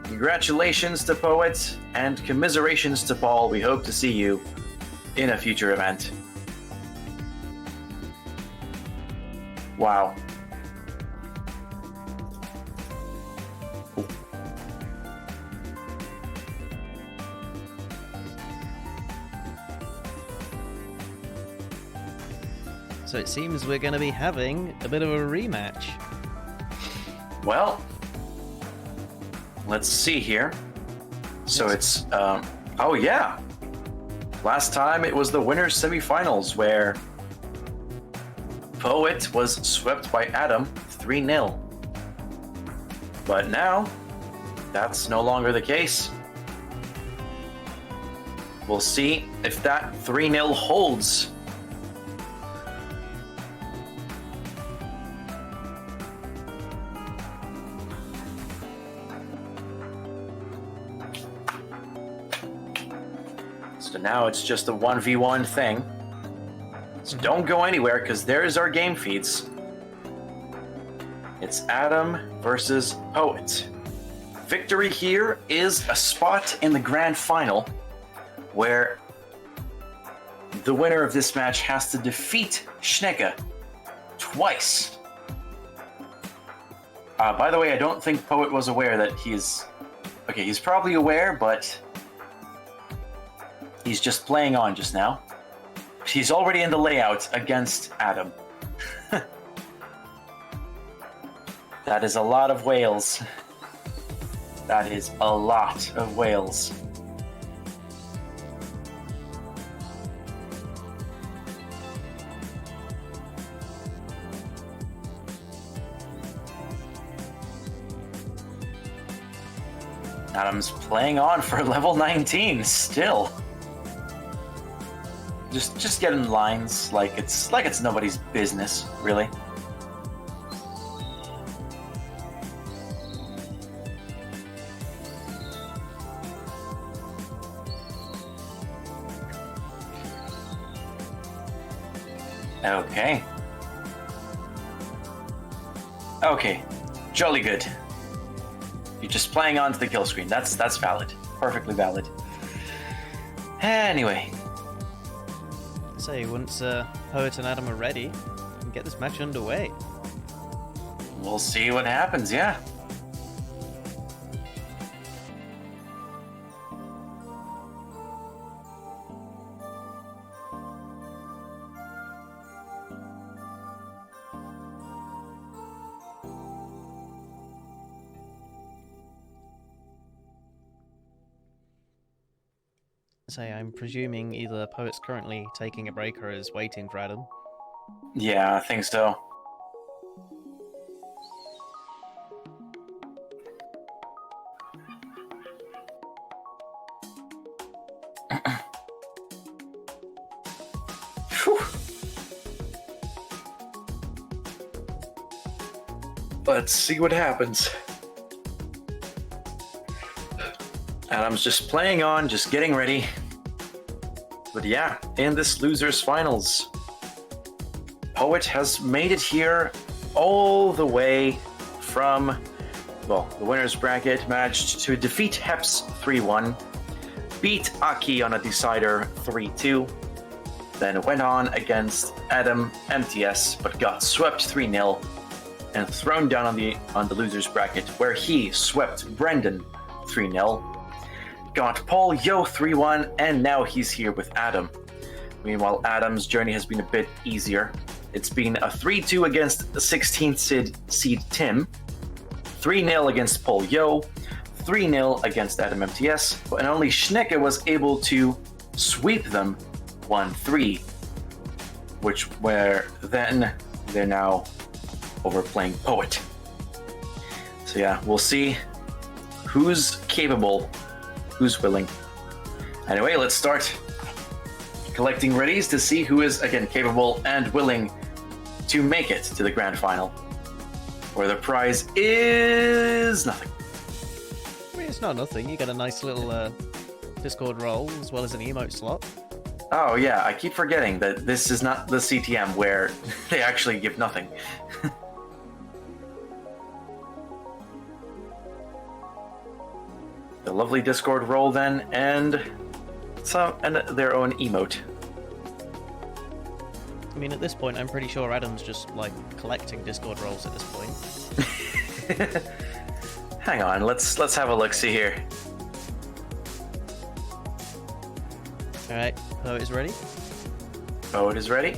Congratulations to Poet, and commiserations to Paul. We hope to see you in a future event. Wow. So it seems we're going to be having a bit of a rematch. Well, let's see here. So it's, oh yeah. Last time it was the winners semifinals where Poet was swept by Adam 3-0. But now, that's no longer the case. We'll see if that 3-0 holds. So now it's just a 1v1 thing. So don't go anywhere, because there's our game feeds. It's Adam versus Poet. Victory here is a spot in the grand final where the winner of this match has to defeat Schnecke twice. By the way, I don't think Poet was aware that he's... Okay, he's probably aware, but he's just playing on just now. He's already in the layout against Adam. That is a lot of whales. That is a lot of whales. Adam's playing on for level 19 still. Just get in lines like it's nobody's business, really. Okay. Okay. Jolly good. You're just playing onto the kill screen. That's valid. Perfectly valid. Anyway. So once Poet and Adam are ready, we can get this match underway. We'll see what happens, yeah. Say, I'm presuming either Poet's currently taking a break or is waiting for Adam. Yeah, I think so. Phew. Let's see what happens. Adam's just playing on, just getting ready. But yeah, in this losers finals, Poet has made it here all the way from, well, the winner's bracket, managed to defeat Heps 3-1, beat Aki on a decider 3-2, then went on against Adam MTS, but got swept 3-0 and thrown down on the losers bracket, where he swept Brendan 3-0, got Paul Yo 3-1, and now he's here with Adam. Meanwhile, Adam's journey has been a bit easier. It's been a 3-2 against the 16th seed Tim, 3-0 against Paul Yo, 3-0 against Adam MTS, and only Schnecke was able to sweep them 1-3, where then they're now overplaying Poet. So yeah, we'll see who's capable, who's willing. Anyway, let's start collecting readies to see who is, again, capable and willing to make it to the grand final, where the prize is nothing. I mean, it's not nothing. You get a nice little Discord role as well as an emote slot. Oh yeah, I keep forgetting that this is not the CTM where they actually give nothing. The lovely Discord role then, and their own emote. I mean, at this point, I'm pretty sure Adam's just, like, collecting Discord roles at this point. Hang on, let's have a look-see here. Alright, Poet is ready? Poet is ready.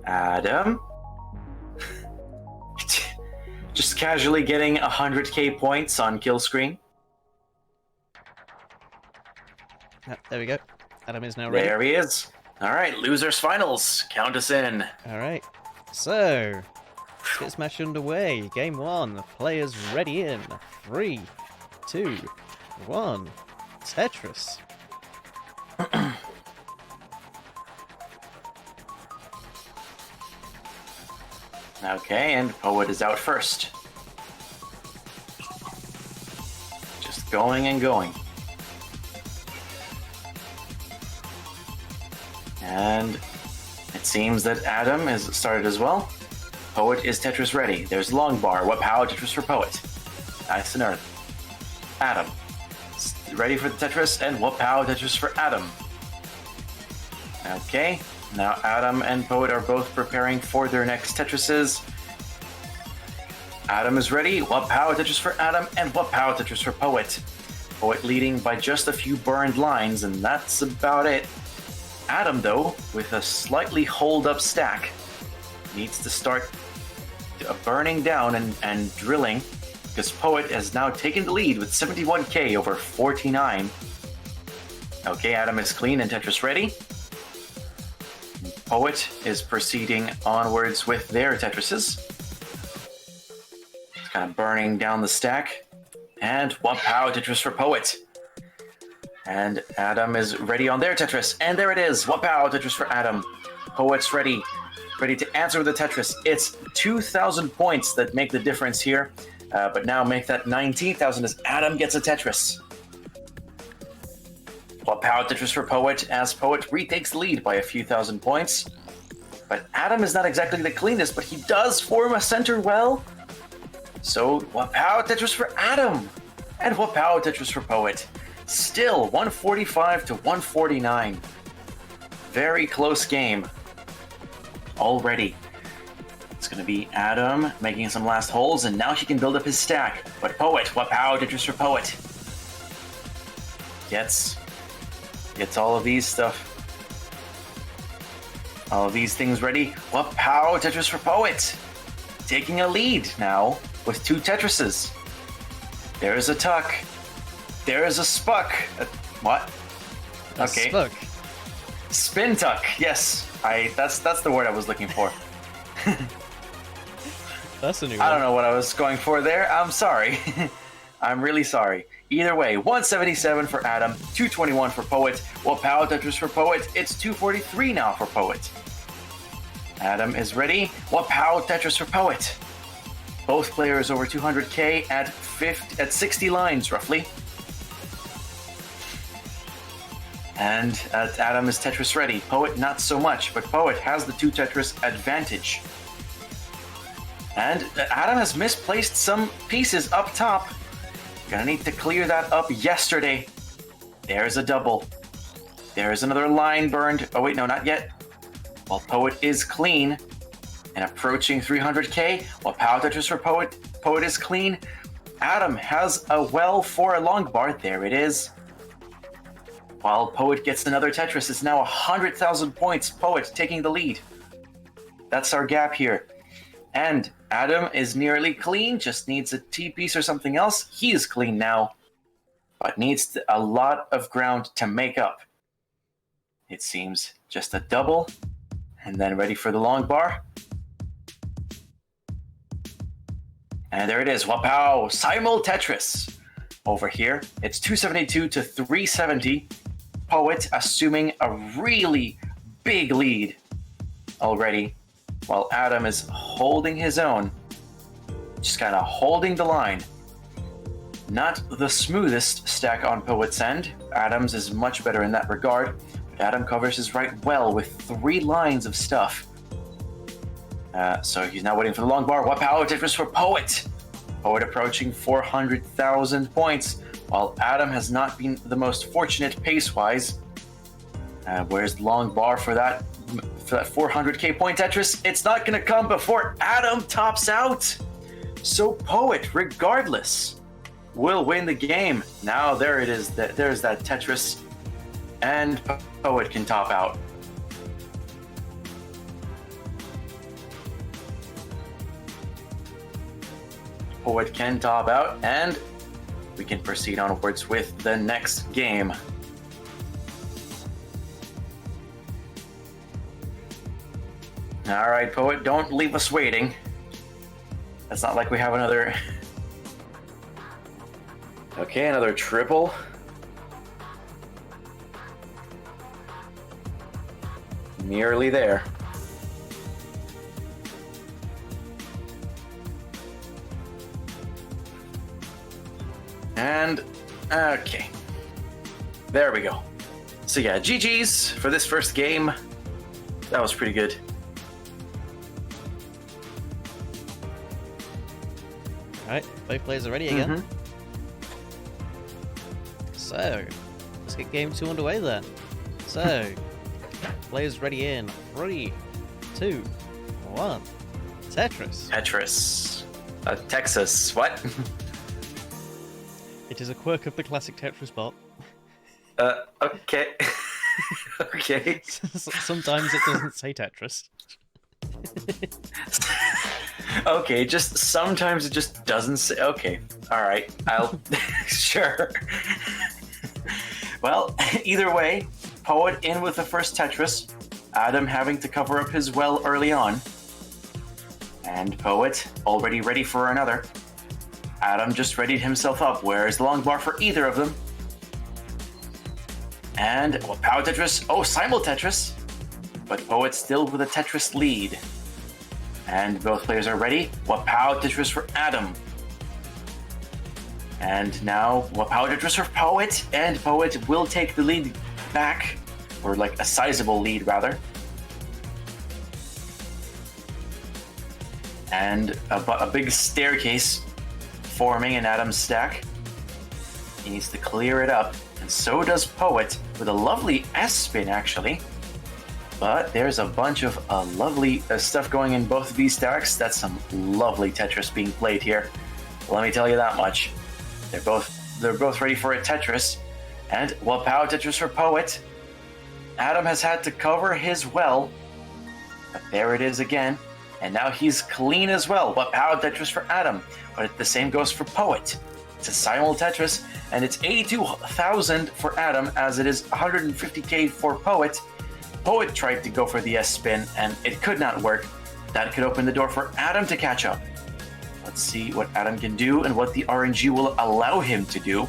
Adam? Just casually getting 100k points on kill screen. There we go. Adam is now ready. There he is. Alright, losers finals. Count us in. Alright, so let's get Smash underway. Game 1. Players ready in 3, 2, 1. Tetris. Okay, and Poet is out first. Just going and going. And it seems that Adam has started as well. Poet is Tetris ready. There's long bar. What power Tetris for Poet? Nice and early. Adam. Ready for the Tetris, and what power Tetris for Adam? Okay. Now Adam and Poet are both preparing for their next Tetrises. Adam is ready. What power Tetris for Adam, and what power Tetris for Poet? Poet leading by just a few burned lines, and that's about it. Adam, though, with a slightly hold-up stack, needs to start burning down and drilling, because Poet has now taken the lead with 71k over 49. Okay, Adam is clean and Tetris ready. Poet is proceeding onwards with their Tetrises. It's kind of burning down the stack. And what power Tetris for Poet? And Adam is ready on their Tetris. And there it is. What power Tetris for Adam? Poet's ready. Ready to answer with the Tetris. It's 2,000 points that make the difference here. But now make that 19,000 as Adam gets a Tetris. What power Tetris for Poet as Poet retakes the lead by a few thousand points. But Adam is not exactly the cleanest, but he does form a center well. So, Wapow Tetris for Adam! And Wapow Tetris for Poet. Still, 145 to 149. Very close game. Already. It's going to be Adam making some last holes, and now he can build up his stack. But Poet, Wapow Tetris for Poet. Gets all of these stuff. All of these things ready. Wapow Tetris for Poet. Taking a lead now with 2 Tetrises. There's a tuck. There's a spuck. What? Okay. Spuck. Spin tuck. Yes. That's the word I was looking for. That's a new one. I don't know what I was going for there. I'm sorry. I'm really sorry. Either way, 177 for Adam, 221 for Poet. Wapow Tetris for Poet. It's 243 now for Poet. Adam is ready. Wapow Tetris for Poet. Both players over 200k at 60 lines, roughly. And Adam is Tetris ready. Poet not so much, but Poet has the 2 Tetris advantage. And Adam has misplaced some pieces up top. Gonna need to clear that up yesterday. There's a double. There's another line burned. Oh wait, no, not yet. While Poet is clean and approaching 300k, while Wapow Tetris for Poet. Poet is clean. Adam has a well for a long bar. There it is. While Poet gets another Tetris, it's now 100,000 points. Poet taking the lead. That's our gap here. And Adam is nearly clean, just needs a T-piece or something else. He is clean now, but needs a lot of ground to make up. It seems just a double, and then ready for the long bar. And there it is, Wapow, Simul Tetris. Over here, it's 272 to 370. Poet assuming a really big lead already, while Adam is holding his own, just kind of holding the line. Not the smoothest stack on Poet's end. Adam's is much better in that regard, but Adam covers his right well with 3 lines of stuff. So he's now waiting for the long bar. Wapow Tetris for Poet. Poet approaching 400,000 points, while Adam has not been the most fortunate pace-wise. Where's the long bar for that 400k point Tetris? It's not going to come before Adam tops out. So Poet, regardless, will win the game. Now there it is. There's that Tetris, and Poet can top out. Poet can top out, and we can proceed onwards with the next game. All right, Poet, don't leave us waiting. It's not like we have another... Okay, another triple. Nearly there. And, okay. There we go. So yeah, GG's for this first game. That was pretty good. Alright, both players are ready again. So, let's get game 2 underway then. So, players ready in 3, 2, 1. Tetris. Tetris. Texas. What? It is a quirk of the classic Tetris bot. Okay. Okay. Sometimes it doesn't say Tetris. Okay, just sometimes it just doesn't say. Okay, all right, I'll sure. Well, either way, Poet in with the first Tetris, Adam having to cover up his well early on, and Poet already ready for another. Adam just readied himself up. Where's the long bar for either of them? And Wapow Tetris. Oh, Simul Tetris. But Poet still with a Tetris lead. And both players are ready. Wapow Tetris for Adam. And now Wapow Tetris for Poet. And Poet will take the lead back. Or like a sizable lead, rather. And a big staircase forming in Adam's stack. He needs to clear it up, and so does Poet, with a lovely S-spin, actually. But there's a bunch of lovely stuff going in both of these stacks. That's some lovely Tetris being played here. Let me tell you that much. They're both ready for a Tetris. And Wapow Tetris for Poet. Adam has had to cover his well. But there it is again. And now he's clean as well. Wapow Tetris for Adam. But the same goes for Poet. It's a simul Tetris. And it's 82,000 for Adam as it is 150k for Poet. Poet tried to go for the S-spin and it could not work. That could open the door for Adam to catch up. Let's see what Adam can do and what the RNG will allow him to do,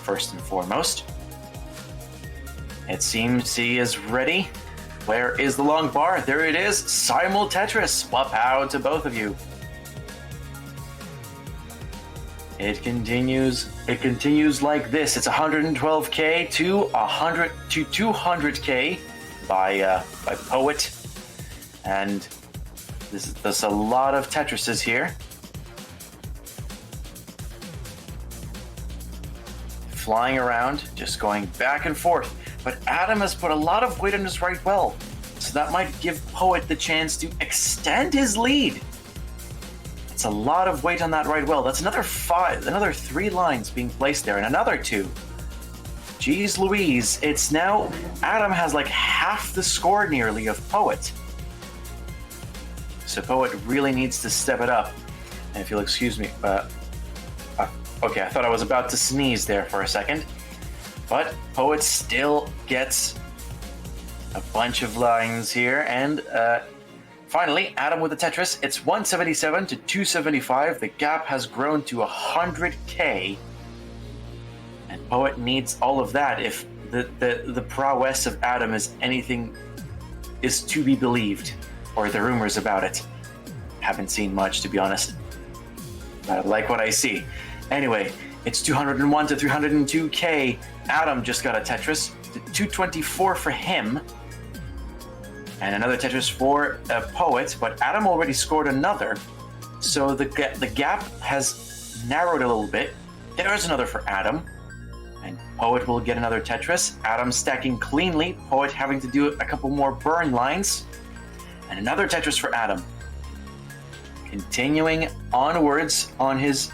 first and foremost. It seems he is ready. Where is the long bar? There it is. Simul Tetris. Wapow to both of you. It continues like this. It's 112k to 200k by Poet. And there's a lot of Tetrises here. Flying around, just going back and forth. But Adam has put a lot of weight on his right well, so that might give Poet the chance to extend his lead. It's a lot of weight on that right well. That's another 3 lines being placed there, and another 2. Jeez Louise, it's now, Adam has like half the score nearly of Poet. So Poet really needs to step it up. And if you'll excuse me, okay, I thought I was about to sneeze there for a second. But Poet still gets a bunch of lines here. And finally, Adam with the Tetris. It's 177 to 275. The gap has grown to 100k. And Poet needs all of that if the prowess of Adam is to be believed. Or the rumors about it. Haven't seen much, to be honest. I like what I see. Anyway, it's 201 to 302k. Adam just got a Tetris. 224 for him. And another Tetris for Poet. But Adam already scored another. So the gap has narrowed a little bit. There's another for Adam. And Poet will get another Tetris. Adam stacking cleanly. Poet having to do a couple more burn lines. And another Tetris for Adam. Continuing onwards on his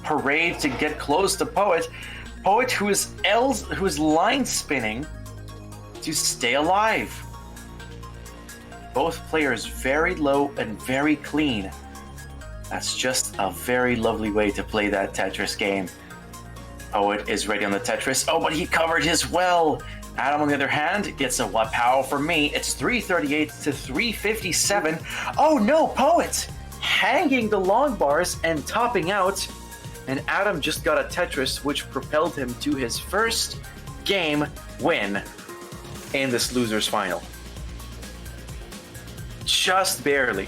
parade to get close to Poet. Poet who is line spinning to stay alive. Both players very low and very clean. That's just a very lovely way to play that Tetris game. Poet is ready on the Tetris. Oh, but he covered his well. Adam, on the other hand, gets a Wapow for me. It's 338 to 357. Oh no, Poet! Hanging the long bars and topping out. And Adam just got a Tetris, which propelled him to his first game win in this loser's final. Just barely.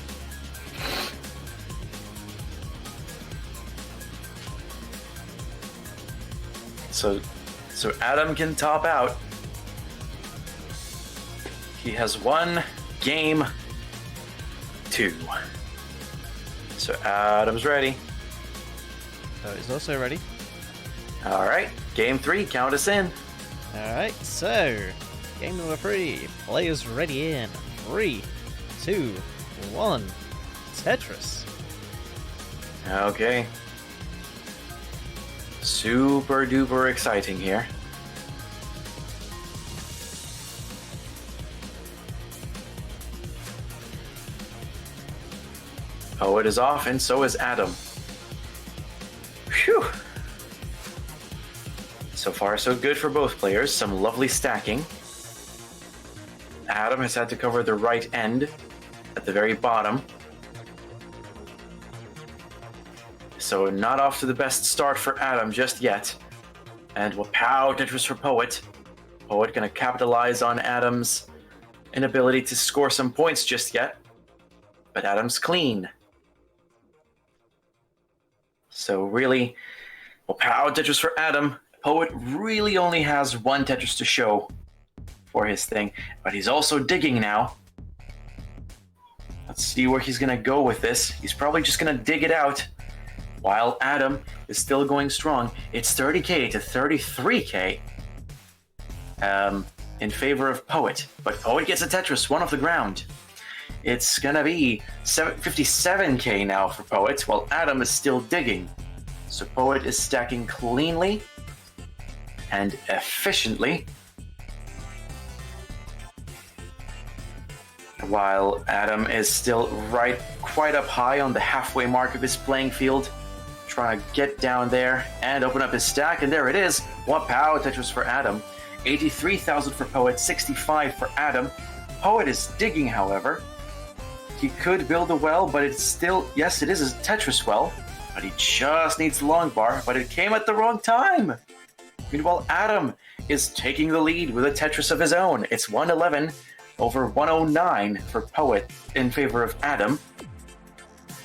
So Adam can top out. He has won game 2. So Adam's ready. He's also ready. All right, game 3, count us in. All right, so game number 3. Players ready in 3, 2, 1. Tetris. Okay. Super duper exciting here. Poet is off, and so is Adam. Phew. So far, so good for both players. Some lovely stacking. Adam has had to cover the right end at the very bottom. So not off to the best start for Adam just yet. And Wapow Tetris for Poet. Poet gonna capitalize on Adam's inability to score some points just yet. But Adam's clean. So really, Wapow Tetris for Adam. Poet really only has one Tetris to show for his thing, but he's also digging now. Let's see where he's gonna go with this. He's probably just gonna dig it out. While Adam is still going strong. It's 30k to 33k in favor of Poet. But Poet gets a Tetris, one off the ground. It's gonna be 57k now for Poet, while Adam is still digging. So Poet is stacking cleanly and efficiently, while Adam is still quite up high on the halfway mark of his playing field, trying to get down there and open up his stack, and there it is. Wow, Tetris for Adam. 83,000 for Poet, 65 for Adam. Poet is digging, however. He could build a well, but it's still, yes, it is a Tetris well, but he just needs the long bar, but it came at the wrong time. Meanwhile, Adam is taking the lead with a Tetris of his own. It's 111 over 109 for Poet in favor of Adam.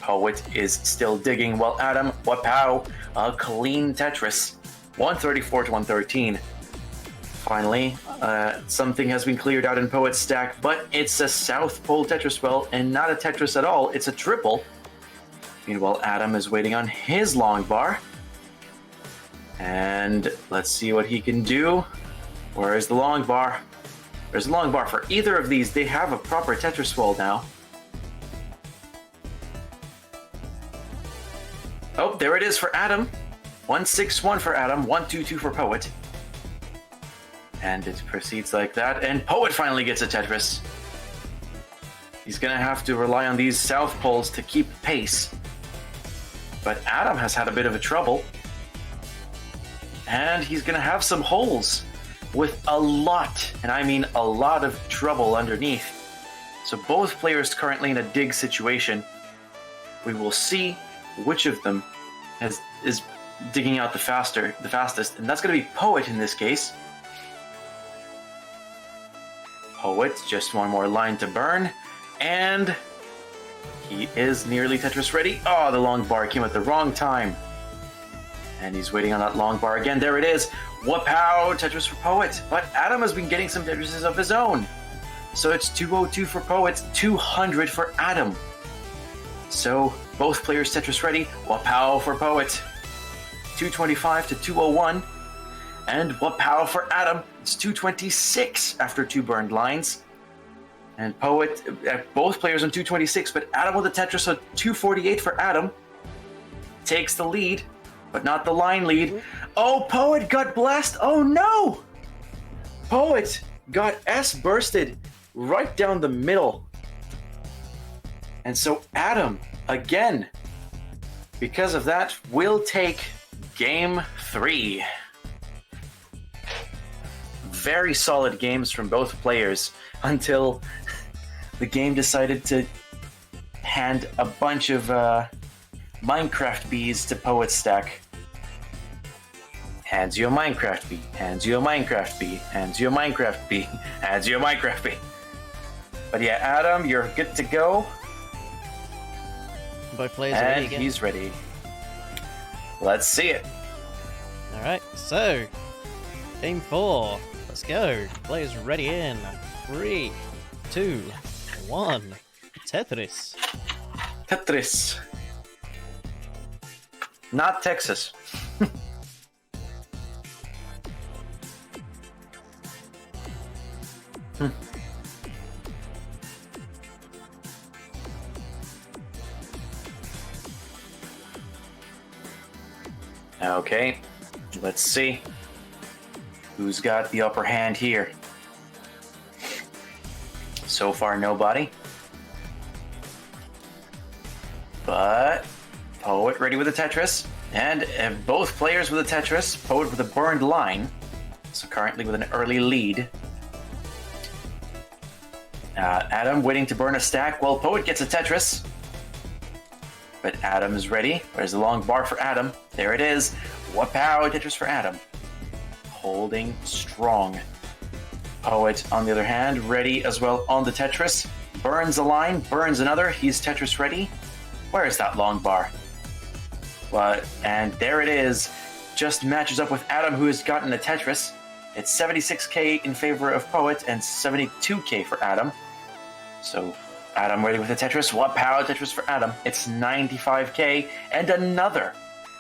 Poet is still digging while Adam, wow, a clean Tetris. 134 to 113. Finally, something has been cleared out in Poet's stack, but it's a South Pole Tetris well and not a Tetris at all. It's a triple. Meanwhile, Adam is waiting on his long bar. And let's see what he can do. Where is the long bar? There's a long bar for either of these. They have a proper Tetris well now. Oh, there it is for Adam. 161 for Adam, 122 for Poet. And it proceeds like that, and Poet finally gets a Tetris. He's gonna have to rely on these South Poles to keep pace. But Adam has had a bit of a trouble. And he's gonna have some holes with a lot, and I mean a lot of trouble underneath. So both players currently in a dig situation. We will see which of them is digging out the fastest, and that's gonna be Poet in this case. Poet, just one more line to burn, and he is nearly Tetris ready. Oh, the long bar came at the wrong time. And he's waiting on that long bar again. There it is. Wow, Tetris for Poet. But Adam has been getting some Tetrises of his own. So it's 202 for Poet, 200 for Adam. So both players Tetris ready. Wow for Poet. 225 to 201. And wow for Adam. It's 226 after two burned lines. And Poet, both players on 226, but Adam with a Tetris of 248 for Adam. Takes the lead, but not the line lead. Oh, Poet got blasted. Oh no! Poet got S-bursted right down the middle. And so Adam, again, because of that, will take game 3. Very solid games from both players until the game decided to hand a bunch of Minecraft bees to Poet's stack. Hands you a Minecraft bee, hands you a Minecraft bee, hands you a Minecraft bee, hands you a Minecraft bee. But yeah, Adam, you're good to go. Both players are ready again. And he's ready. Let's see it. Alright, so game 4. Let's go. Players ready in 3, 2, 1. Tetris. Tetris. Not Texas. Okay, let's see who's got the upper hand here. So far, nobody. But Poet ready with a Tetris, and both players with a Tetris. Poet with a burned line, so currently with an early lead. Adam waiting to burn a stack while Poet gets a Tetris. But Adam is ready. Where's the long bar for Adam? There it is. Wow, Tetris for Adam. Holding strong. Poet, on the other hand, ready as well on the Tetris. Burns a line, burns another. He's Tetris ready. Where is that long bar? And there it is. Just matches up with Adam, who has gotten a Tetris. It's 76k in favor of Poet and 72k for Adam. So Adam ready with the Tetris. What power Tetris for Adam? It's 95k, and another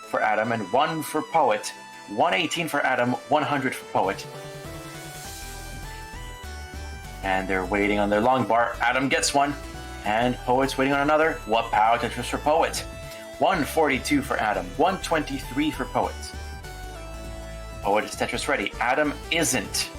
for Adam, and one for Poet. 118 for Adam, 100 for Poet. And they're waiting on their long bar. Adam gets one, and Poet's waiting on another. What power Tetris for Poet? 142 for Adam, 123 for Poet. Poet is Tetris ready. Adam isn't.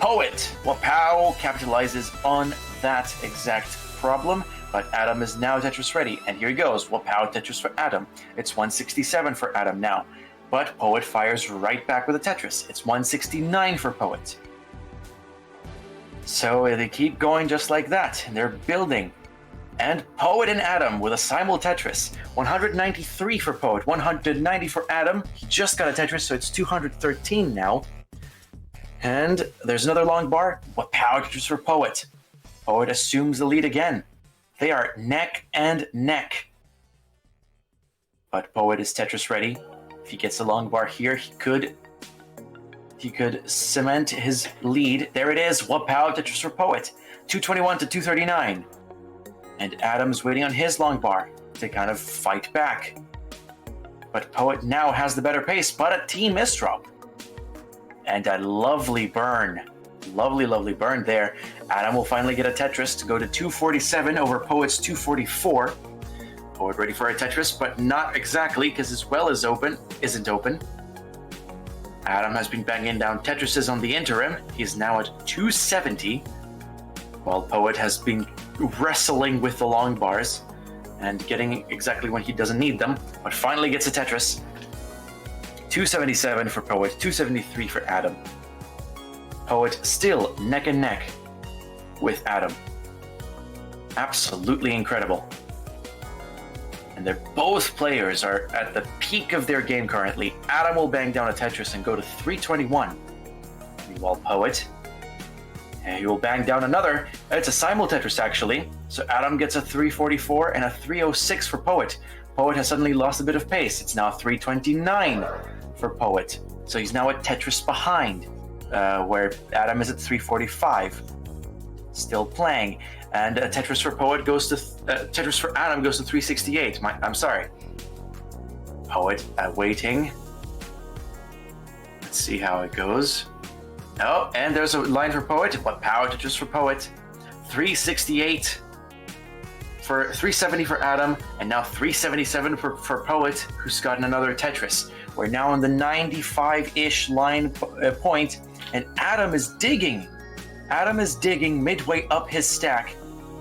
Poet, what power capitalizes on that exact problem, but Adam is now Tetris ready. And here he goes. What power Tetris for Adam? It's 167 for Adam now. But Poet fires right back with a Tetris. It's 169 for Poet. So they keep going just like that, and they're building. And Poet and Adam with a simul Tetris. 193 for Poet, 190 for Adam. He just got a Tetris, so it's 213 now. And there's another long bar. What power Tetris for Poet? Poet assumes the lead again. They are neck and neck. But Poet is Tetris ready. If he gets a long bar here, he could cement his lead. There it is. What power Tetris for Poet? 221 to 239. And Adam's waiting on his long bar to kind of fight back. But Poet now has the better pace, but a team misdrop. And a lovely burn. Lovely, lovely burn there. Adam will finally get a Tetris to go to 247 over Poet's 244. Poet ready for a Tetris, but not exactly, because his well isn't open. Adam has been banging down Tetrises on the interim. He's now at 270, while Poet has been wrestling with the long bars and getting exactly when he doesn't need them, but finally gets a Tetris. 277 for Poet, 273 for Adam. Poet still neck and neck with Adam. Absolutely incredible. And they're both players are at the peak of their game currently. Adam will bang down a Tetris and go to 321. Meanwhile, Poet, he will bang down another. It's a simul Tetris actually. So Adam gets a 344 and a 306 for Poet. Poet has suddenly lost a bit of pace. It's now 329 for Poet. So he's now a Tetris behind, where Adam is at 345. Still playing. And Tetris for Poet goes to Tetris for Adam goes to 368. I'm sorry. Poet waiting. Let's see how it goes. Oh, and there's a line for Poet. What power Tetris for Poet? 368 for 370 for Adam, and now 377 for Poet, who's gotten another Tetris. We're now on the 95-ish line point, and Adam is digging. Adam is digging midway up his stack,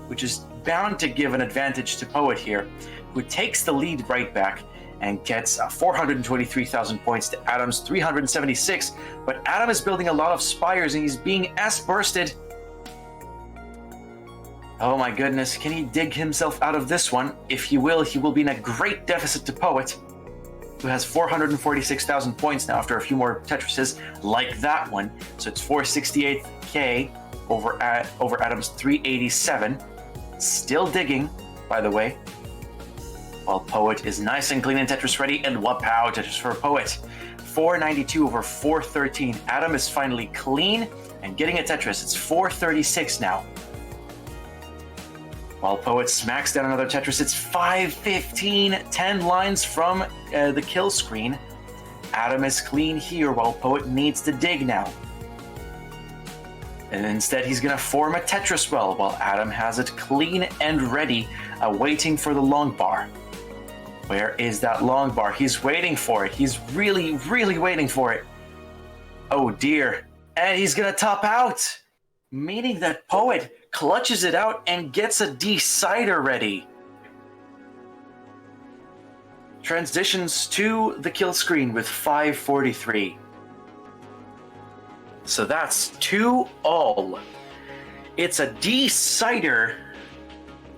which is bound to give an advantage to Poet here, who takes the lead right back and gets 423,000 points to Adam's 376. But Adam is building a lot of spires and he's being S-bursted. Oh my goodness, can he dig himself out of this one? If he will be in a great deficit to Poet, who has 446,000 points now after a few more Tetrises like that one. So it's 468k over Adam's 387. Still digging, by the way. While Poet is nice and clean and Tetris ready, and what power Tetris for Poet. 492 over 413. Adam is finally clean and getting a Tetris. It's 436 now. While Poet smacks down another Tetris, it's 515, 10 lines from the kill screen. Adam is clean here while Poet needs to dig now. And instead he's going to form a Tetris well while Adam has it clean and ready, waiting for the long bar. Where is that long bar? He's waiting for it. He's really, really waiting for it. Oh dear. And he's going to top out. Meaning that Poet clutches it out and gets a decider ready. Transitions to the kill screen with 543. So that's 2-all. It's a decider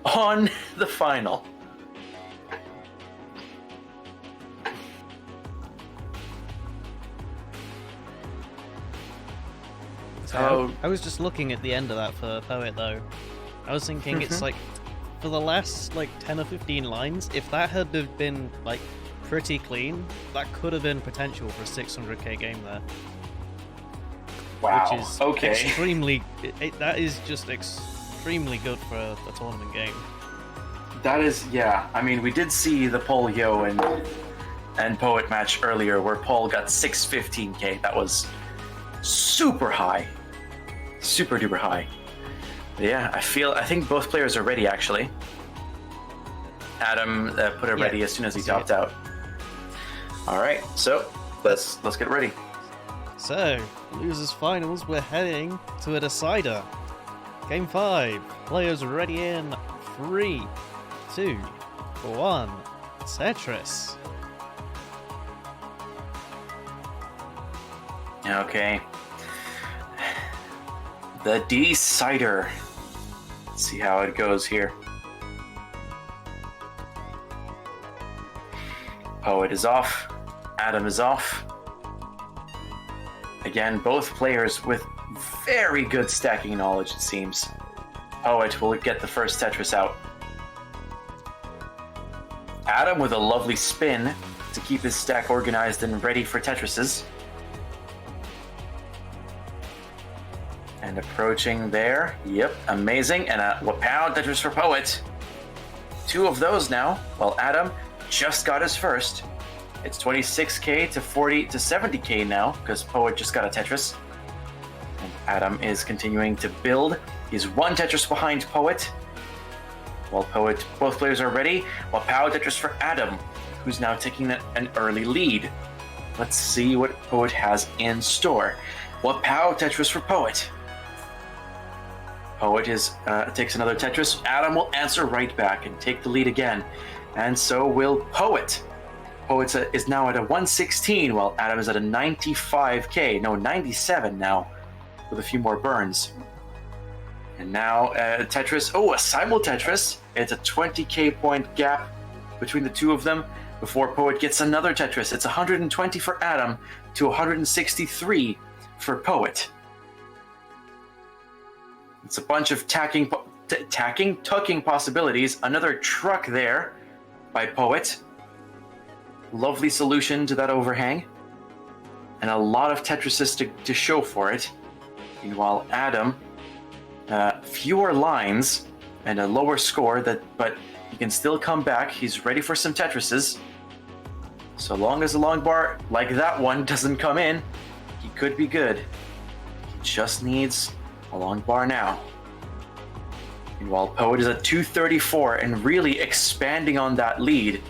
on the final. I was just looking at the end of that for Poet though. I was thinking it's like, for the last like 10 or 15 lines, if that had been like pretty clean, that could have been potential for a 600k game there. Wow. Which is okay. Extremely. That is just extremely good for a tournament game. That is, yeah. I mean, we did see the Paul Yo and Poet match earlier where Paul got 615k. That was super high. Super duper high. But yeah, I think both players are ready actually. Adam put it ready as soon as he topped out. All right, so let's get ready. So, losers finals, we're heading to a decider. Game 5. Players ready in 3, 2, 1. Tetris. Okay. The decider. Let's see how it goes here. Poet is off. Adam is off. Again, both players with very good stacking knowledge, it seems. Poet will get the first Tetris out. Adam with a lovely spin to keep his stack organized and ready for Tetrises. And approaching there. Yep, amazing. And a pound Tetris for Poet. 2 of those now, while Adam just got his first. It's 26k to 40 to 70k now, because Poet just got a Tetris. And Adam is continuing to build. He's 1 Tetris behind Poet. While Poet, both players are ready. While Power Tetris for Adam, who's now taking an early lead. Let's see what Poet has in store. While Power Tetris for Poet. Poet takes another Tetris. Adam will answer right back and take the lead again. And so will Poet. Poet is now at a 116, while Adam is at a 95k. No, 97 now, with a few more burns. And now Tetris. Oh, a simul Tetris. It's a 20k point gap between the two of them before Poet gets another Tetris. It's 120 for Adam to 163 for Poet. It's a bunch of tucking possibilities. Another truck there by Poet. Lovely solution to that overhang. And a lot of Tetrises to show for it. Meanwhile, Adam, fewer lines and a lower score, but he can still come back. He's ready for some Tetrises. So long as a long bar like that one doesn't come in, he could be good. He just needs a long bar now. Meanwhile, Poet is at 234 and really expanding on that lead.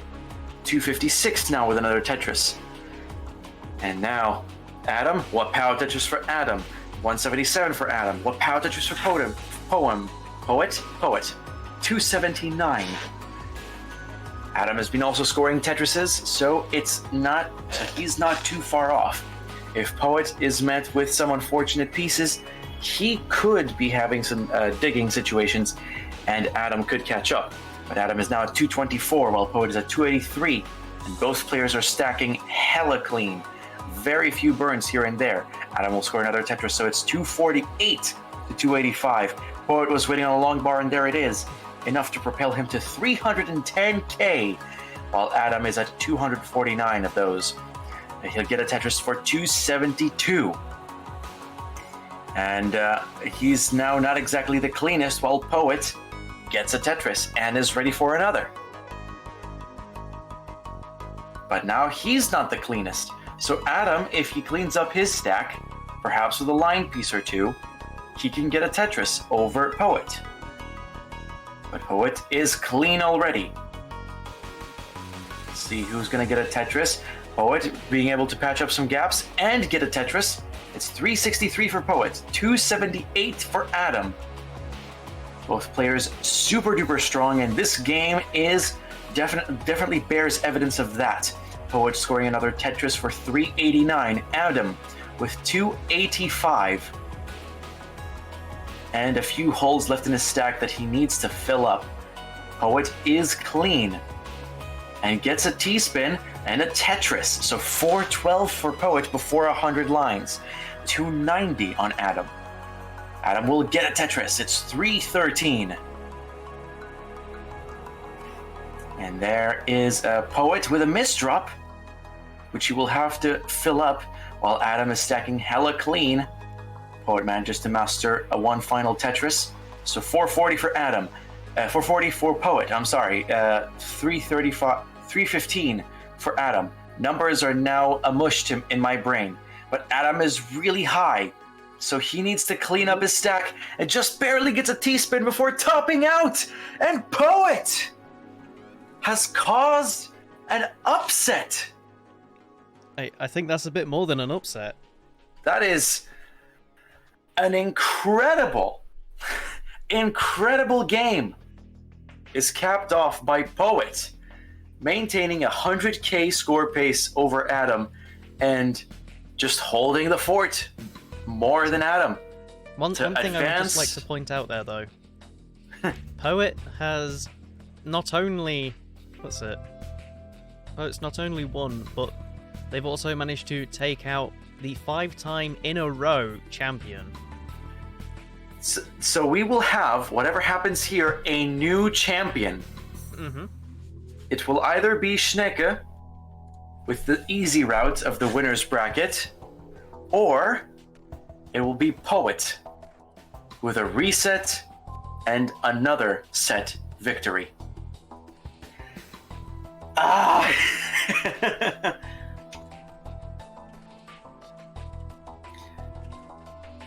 256 now with another Tetris. And now, Adam, what power Tetris for Adam? 177 for Adam. What power Tetris for Poet? 279. Adam has been also scoring Tetrises, so he's not too far off. If Poet is met with some unfortunate pieces, he could be having some digging situations, and Adam could catch up. But Adam is now at 224, while Poet is at 283, and both players are stacking hella clean. Very few burns here and there. Adam will score another Tetris, so it's 248 to 285. Poet was waiting on a long bar, and there it is. Enough to propel him to 310k, while Adam is at 249 of those. He'll get a Tetris for 272. And he's now not exactly the cleanest, while Poet gets a Tetris and is ready for another. But now he's not the cleanest. So Adam, if he cleans up his stack, perhaps with a line piece or two, he can get a Tetris over Poet. But Poet is clean already. Let's see who's going to get a Tetris. Poet being able to patch up some gaps and get a Tetris. It's 363 for Poet, 278 for Adam. Both players super duper strong, and this game is definitely bears evidence of that. Poet scoring another Tetris for 389. Adam with 285. And a few holes left in his stack that he needs to fill up. Poet is clean and gets a T-spin and a Tetris. So 412 for Poet before 100 lines. 290 on Adam. Adam will get a Tetris. It's 313. And there is a Poet with a misdrop, which he will have to fill up while Adam is stacking hella clean. Poet manages to master one final Tetris. So 440 for Adam, 440 for Poet. I'm sorry, 315 for Adam. Numbers are now amushed in my brain, but Adam is really high, so he needs to clean up his stack and just barely gets a T-spin before topping out. And Poet has caused an upset. I think that's a bit more than an upset. That is an incredible game. Is capped off by Poet, maintaining a 100k score pace over Adam and just holding the fort more than Adam. One thing I would just like to point out there, though. Poet has not only... What's it? Oh, it's not only one, but they've also managed to take out the 5-time in a row champion. So we will have, whatever happens here, a new champion. Mm-hmm. It will either be Schnecke with the easy route of the winner's bracket, or it will be Poet with a reset and another set victory. Ah!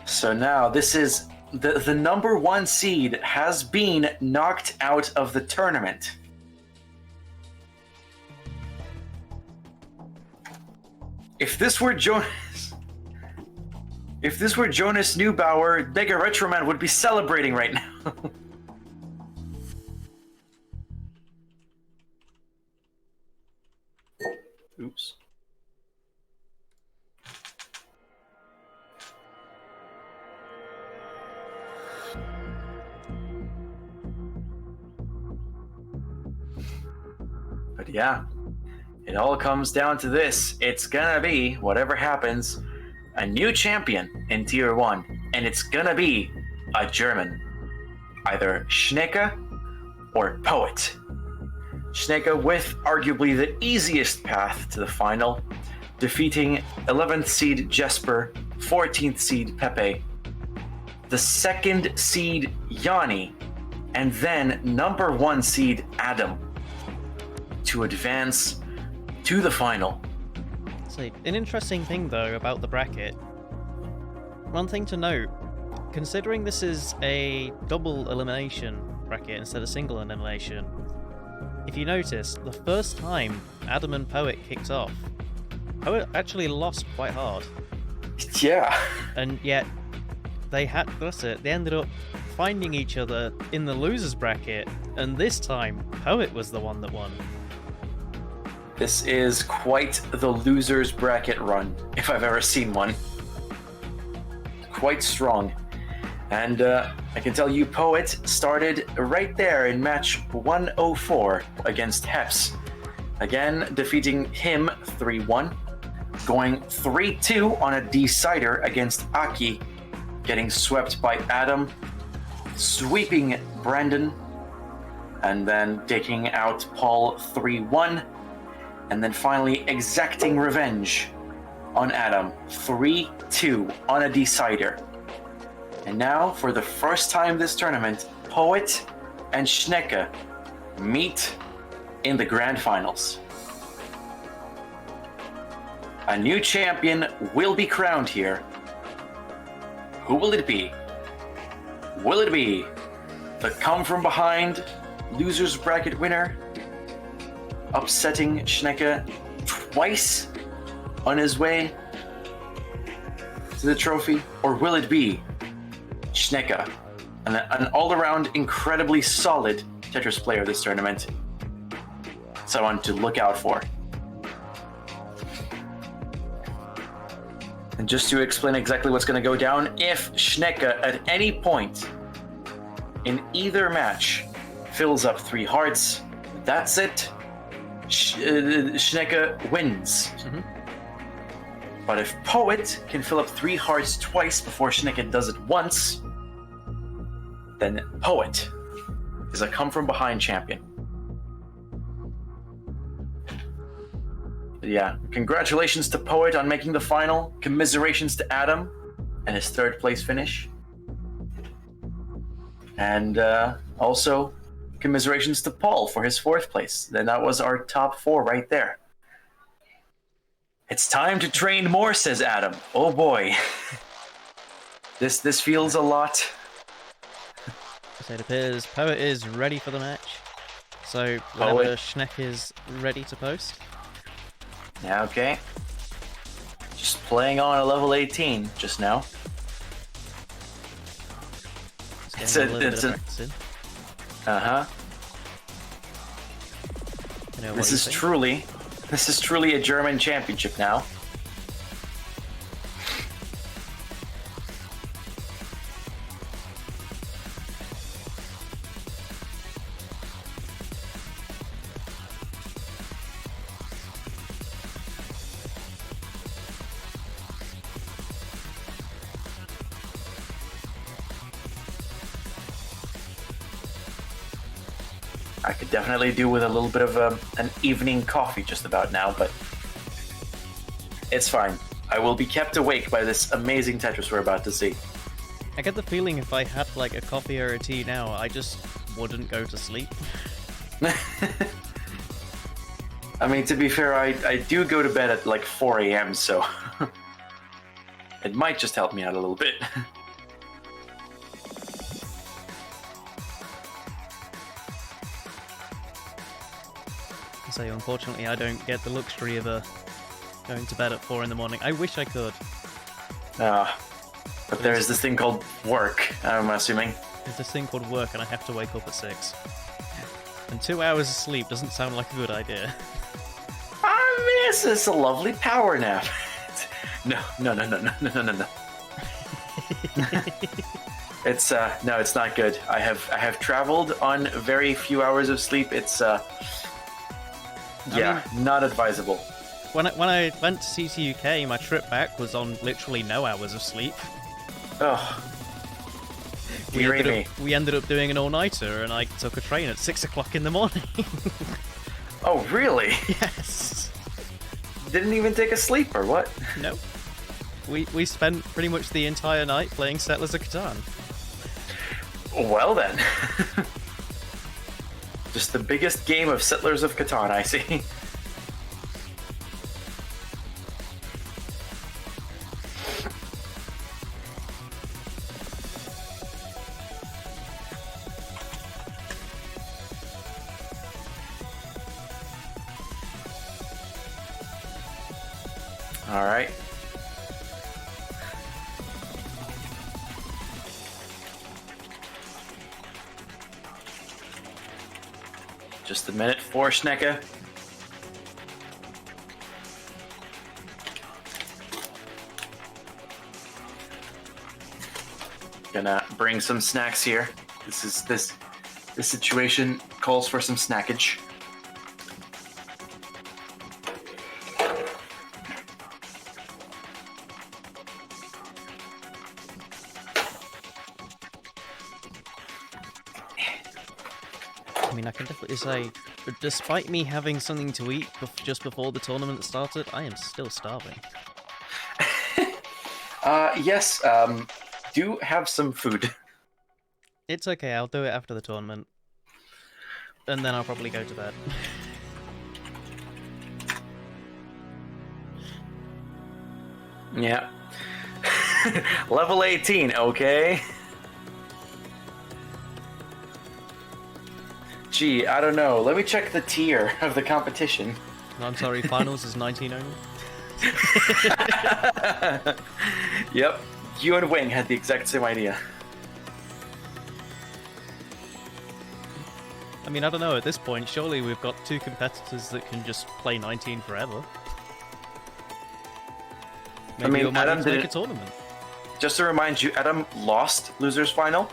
So now this is the number 1 seed has been knocked out of the tournament. If this were Jonas Neubauer, Mega Retroman would be celebrating right now. Oops. But yeah, it all comes down to this. It's gonna be, whatever happens, a new champion in Tier 1, and it's gonna be a German. Either Schnecke or Poet. Schnecke with arguably the easiest path to the final, defeating 11th seed Jesper, 14th seed Pepe, the 2nd seed Yanni, and then number 1 seed Adam to advance to the final. So, an interesting thing though about the bracket. One thing to note, considering this is a double elimination bracket instead of single elimination, if you notice, the first time Adam and Poet kicked off, Poet actually lost quite hard. Yeah. And yet, they ended up finding each other in the losers bracket, and this time, Poet was the one that won. This is quite the losers bracket run, if I've ever seen one. Quite strong. And I can tell you, Poet started right there in match 104 against Heps. Again, defeating him 3-1. Going 3-2 on a decider against Aki. Getting swept by Adam. Sweeping Brandon. And then taking out Paul 3-1. And then finally exacting revenge on Adam. 3-2 on a decider. And now, for the first time this tournament, Poet and Schnecke meet in the grand finals. A new champion will be crowned here. Who will it be? Will it be the come-from-behind losers bracket winner, upsetting Schnecke twice on his way to the trophy? Or will it be Schnecke, an all-around incredibly solid Tetris player this tournament, someone to look out for? And just to explain exactly what's going to go down, if Schnecke at any point in either match fills up 3 hearts, that's it. Schnecke wins. Mm-hmm. But if Poet can fill up 3 hearts twice before Schnecke does it once, then Poet is a come-from-behind champion. But yeah, congratulations to Poet on making the final. Commiserations to Adam and his 3rd place finish. And also, commiserations to Paul for his 4th place. Then that was our top 4 right there. It's time to train more, says Adam. Oh boy. This feels a lot. So it appears Poet is ready for the match. So whenever Schneck is ready to post. Yeah, okay. Just playing on a level 18 just now. It's a little bit of practice in. Uh-huh. You know, this is truly a German championship now. I could definitely do with a little bit of an evening coffee just about now, but it's fine. I will be kept awake by this amazing Tetris we're about to see. I get the feeling if I had like a coffee or a tea now, I just wouldn't go to sleep. I mean, to be fair, I do go to bed at like 4 a.m., so it might just help me out a little bit. So unfortunately I don't get the luxury of going to bed at 4 in the morning. I wish I could. But there is this thing called work, I'm assuming. There's this thing called work and I have to wake up at 6. And 2 hours of sleep doesn't sound like a good idea. I mean, it's a lovely power nap. No. It's no, it's not good. I have traveled on very few hours of sleep. It's not advisable. When I went to CTUK, my trip back was on literally no hours of sleep. Oh, we ended up doing an all-nighter, and I took a train at 6 o'clock in the morning. Oh, really? Yes. Didn't even take a sleep, or what? No. We spent pretty much the entire night playing Settlers of Catan. Well then. Just the biggest game of Settlers of Catan, I see. All right. Just a minute for Schnecke. Gonna bring some snacks here. This situation calls for some snackage. I mean, I can definitely say, despite me having something to eat just before the tournament started, I am still starving. Yes, do have some food. It's okay, I'll do it after the tournament. And then I'll probably go to bed. Yeah. Level 18, okay? Gee, I don't know. Let me check the tier of the competition. I'm sorry, finals is 19 only? Yep, you and Wing had the exact same idea. I mean, I don't know, at this point, surely we've got 2 competitors that can just play 19 forever. Maybe we might need to make a tournament. Just to remind you, Adam lost Losers Final.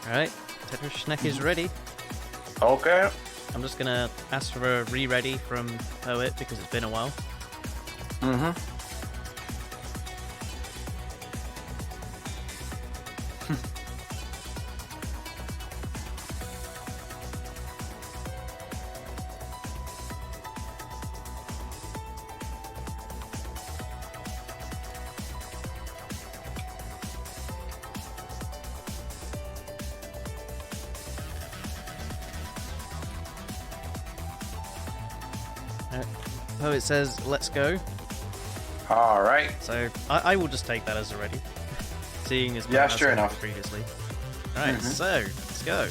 Alright, Tetris Schneck is ready. Okay. I'm just gonna ask for a re-ready from Poet because it's been a while. Mm-hmm. Poet says, let's go. All right. So I will just take that as a ready. Seeing as Yeah, sure enough. Previously. Alright, so let's go.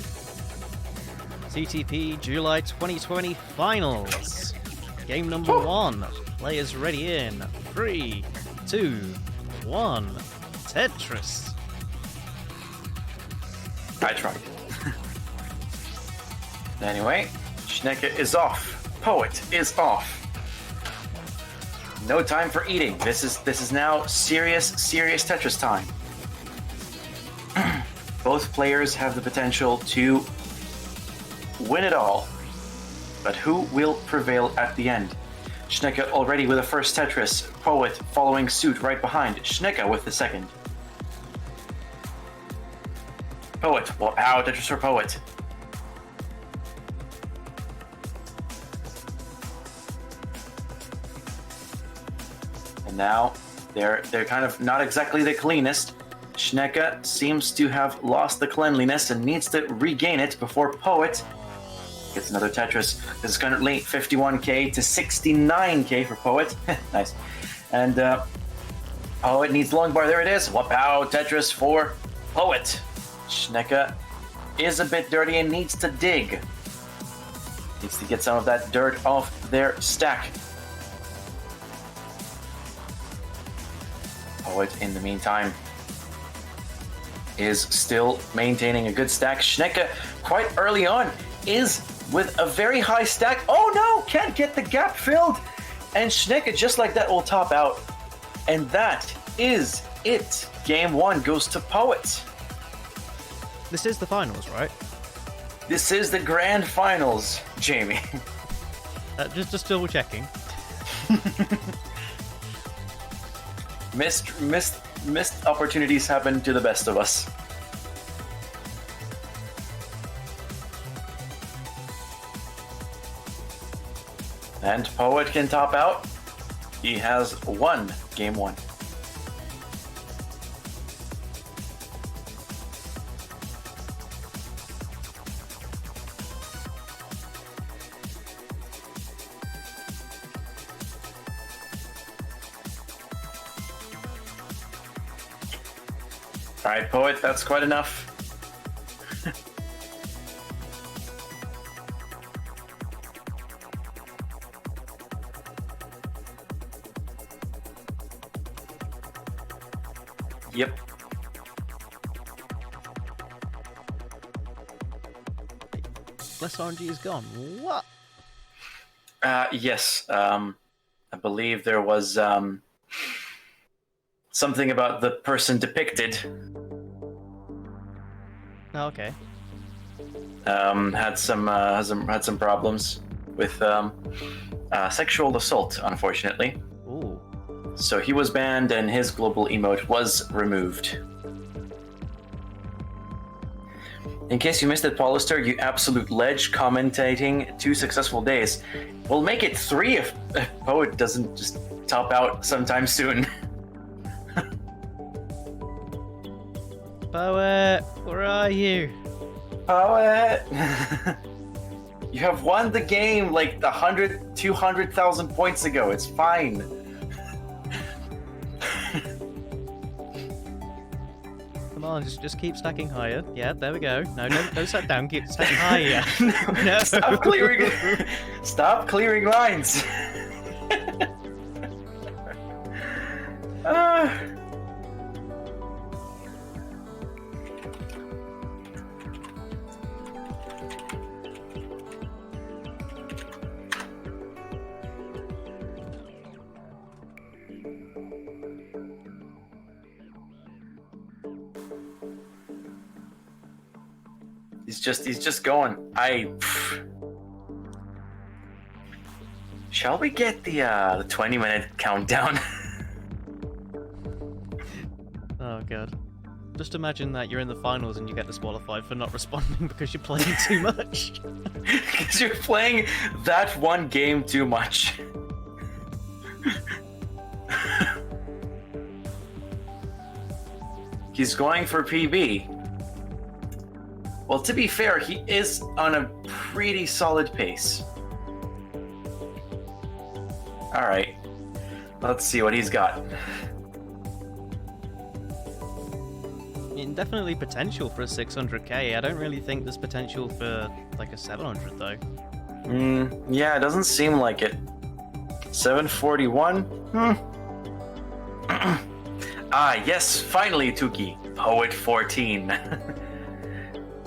CTP July 2020 Finals. Game number 1. Players ready in 3, 2, 1. Tetris. I tried. Anyway, Schnecker is off. Poet is off. No time for eating. This is now serious Tetris time. Both players have the potential to win it all. But who will prevail at the end? Schnecker already with the first Tetris. Poet following suit right behind. Schnecker with the second. Poet. Well, ow, Tetris for Poet. And now they're kind of not exactly the cleanest. Schnecker seems to have lost the cleanliness and needs to regain it before Poet gets another Tetris. This is currently 51k to 69k for Poet. Nice. And Poet needs long bar. There it is. Wapow, Tetris for Poet. Schnecker is a bit dirty and needs to dig. Needs to get some of that dirt off their stack. Poet, in the meantime, is still maintaining a good stack. Schnecker, quite early on, is with a very high stack. Oh no! Can't get the gap filled! And Schnecker, just like that, will top out. And that is it. Game 1 goes to Poet. This is the finals, right? This is the grand finals, Jamie. Just double checking. Missed opportunities happen to the best of us. And Poet can top out. He has won game 1. Alright, Poet, that's quite enough. Yep. Less RNG is gone. What? Yes. I believe there was something about the person depicted. Oh, okay. Had some problems with sexual assault, unfortunately. Ooh. So he was banned, and his global emote was removed. In case you missed it, Paulister, you absolute ledge, commentating 2 successful days. We'll make it 3 if Poet doesn't just top out sometime soon. Poet, where are you? Poet! You have won the game like 200,000 points ago. It's fine. Come on, just keep stacking higher. Yeah, there we go. No, don't sit down. Keep stacking higher. No. Stop clearing lines. He's just going. Shall we get the 20-minute countdown? Oh god. Just imagine that you're in the finals and you get disqualified for not responding because you're playing too much. Because you're playing that one game too much. He's going for PB. Well, to be fair, he is on a pretty solid pace. Alright. Let's see what he's got. I mean, definitely potential for a 600k. I don't really think there's potential for like a 700 though. Yeah, it doesn't seem like it. 741? Yes, finally, Tuki. Poet 14.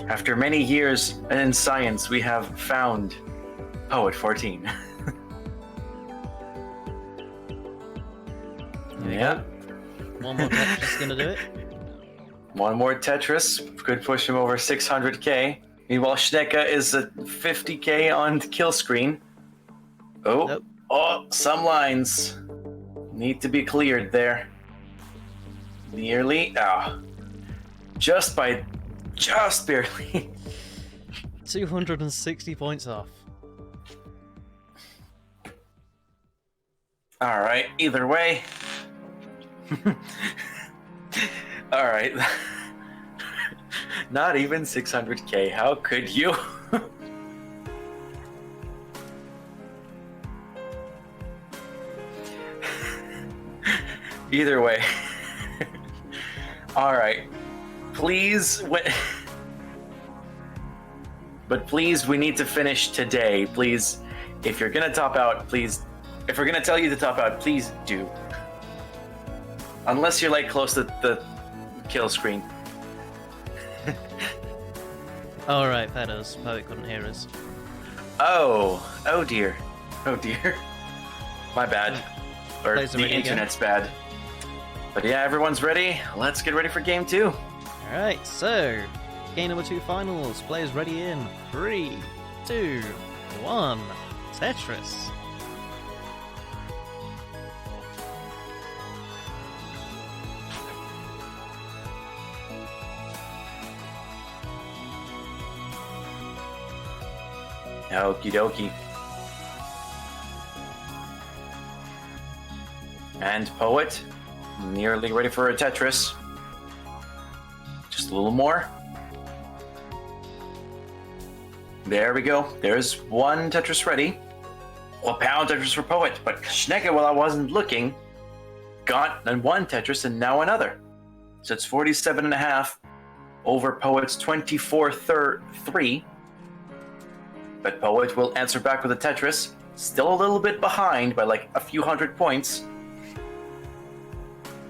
After many years in science, we have found Poet 14. Yeah. One more Tetris is gonna do it. One more Tetris could push him over 600k. Meanwhile, Schnecke is at 50k on the kill screen. Oh, Nope. Oh, some lines need to be cleared there. Nearly. Just barely. 260 points off. All right. Either way. All right. Not even 600k. How could you? Either way. All right. Please, but please, we need to finish today. Please, if you're gonna top out, please. If we're gonna tell you to top out, please do. Unless you're like close to the kill screen. All right, that is. Poet couldn't hear us. Oh dear. My bad. Or Plays the already internet's bad. But yeah, everyone's ready. Let's get ready for game 2. Alright, so game number 2 finals. Players ready in 3, 2, 1. Tetris. Okie dokie. And Poet, nearly ready for a Tetris. Just a little more. There we go. There's one Tetris ready. A pound Tetris for Poet. But Schnecke, while I wasn't looking, got one Tetris and now another. So it's 47.5 over Poet's 24.3. But Poet will answer back with a Tetris. Still a little bit behind by like a few hundred points.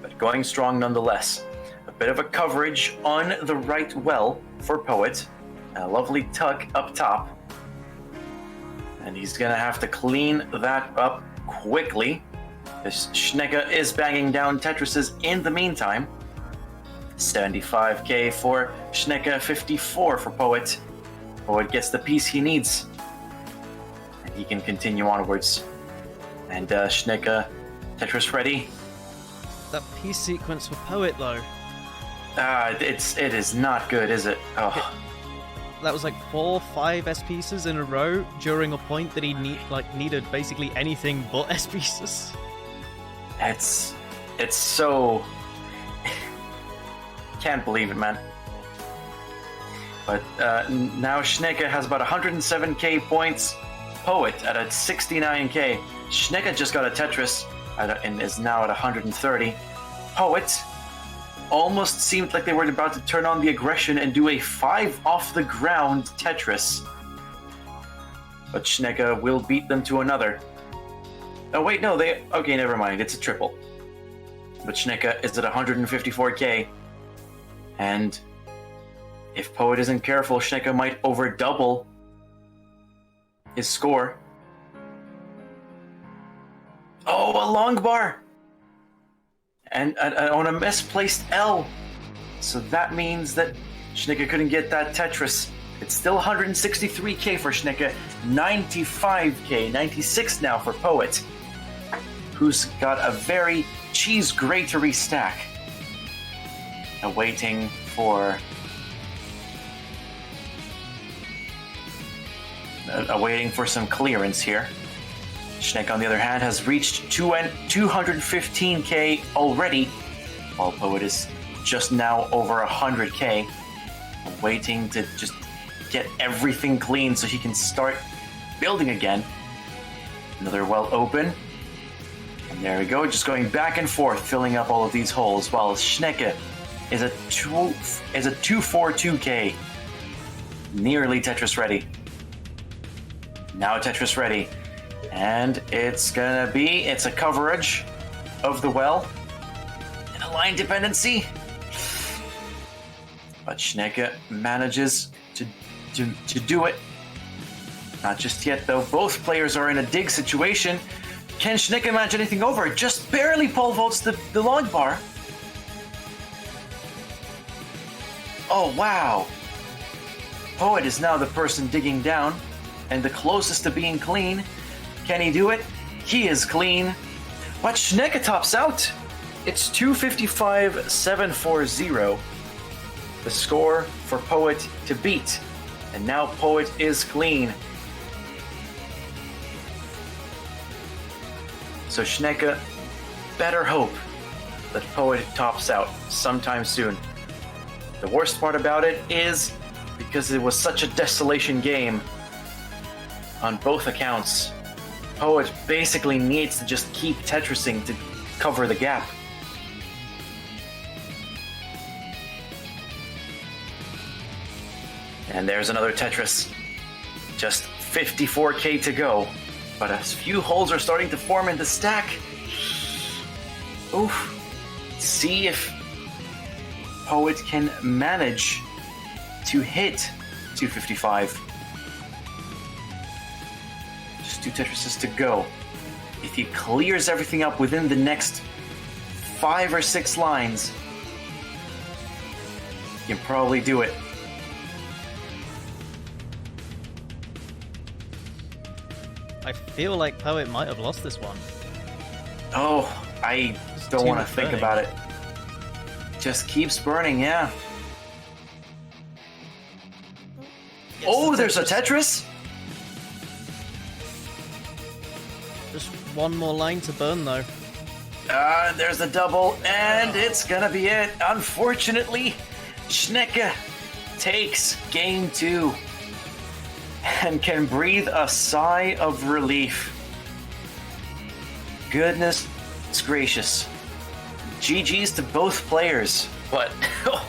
But going strong nonetheless. A bit of a coverage on the right well for Poet. A lovely tuck up top. And he's going to have to clean that up quickly. This Schnecke is banging down Tetrises in the meantime. 75k for Schnecke, 54 for Poet. Poet gets the piece he needs. And he can continue onwards. And Schnecke, Tetris ready. That piece sequence for Poet though. It is not good, is it? Oh. That was like 4, 5 S pieces in a row during a point that he needed basically anything but S pieces. It's so... Can't believe it, man. But now Schnecke has about 107k points. Poet at a 69k. Schnecke just got a Tetris and is now at 130. Poet almost seemed like they were about to turn on the aggression and do a 5 off the ground Tetris. But Schnecke will beat them to another. Oh wait, no, okay, never mind, it's a triple. But Schnecke is at 154k. And if Poet isn't careful, Schnecke might over double his score. Oh, a long bar! And on a misplaced L. So that means that Schnecke couldn't get that Tetris. It's still 163k for Schnecke, 95k, 96 now for Poet, who's got a very cheese-gratery stack. Awaiting for some clearance here. Schnecke, on the other hand, has reached 215k already, while Poet is just now over 100k, waiting to just get everything clean so he can start building again. Another well open. And there we go, just going back and forth, filling up all of these holes, while Schnecke is a 242k. Nearly Tetris ready. Now Tetris ready. And it's a coverage of the well. And a line dependency. But Schnecke manages to do it. Not just yet, though. Both players are in a dig situation. Can Schnecke manage anything over? Just barely pole vaults the log bar. Oh, wow. Poet is now the person digging down, and the closest to being clean. Can he do it? He is clean. But Schnecke tops out. It's 255,740. The score for Poet to beat. And now Poet is clean. So Schnecke better hope that Poet tops out sometime soon. The worst part about it is because it was such a desolation game on both accounts, Poet basically needs to just keep Tetrising to cover the gap. And there's another Tetris. Just 54k to go, but a few holes are starting to form in the stack. Oof. See if Poet can manage to hit 255. Just 2 Tetrises to go. If he clears everything up within the next 5 or 6 lines, he can probably do it. I feel like Poet might have lost this one. Oh, I don't want to think about it. Just keeps burning, yeah. Oh, there's a Tetris? Just one more line to burn, though. There's the double, and it's gonna be it. Unfortunately, Schnecke takes game 2 and can breathe a sigh of relief. Goodness gracious. GG's to both players, but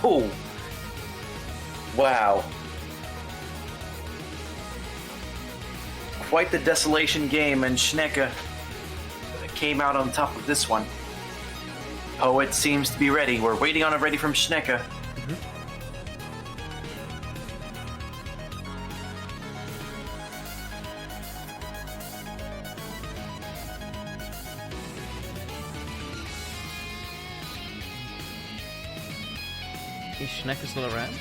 oh, wow. Quite the desolation game, and Schnecke came out on top of this one. Poet seems to be ready. We're waiting on a ready from Schnecke. Is Schnecke still around?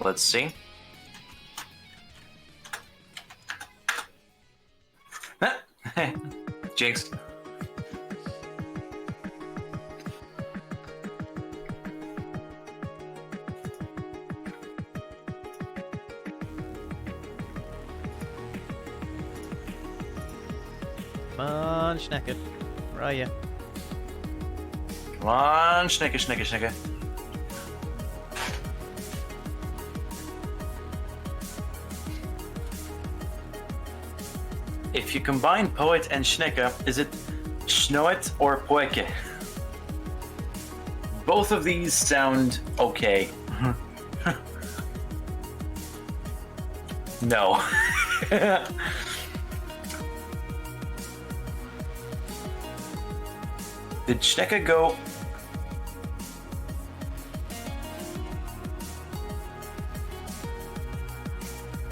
Let's see. Jinx. Come on, Schnecke. Where are you? Come on, Schnecke, Schnecke, Schnecke. If you combine Poet and Schnecke, is it Schnoet or Poeke? Both of these sound okay. No. Did Schnecke go?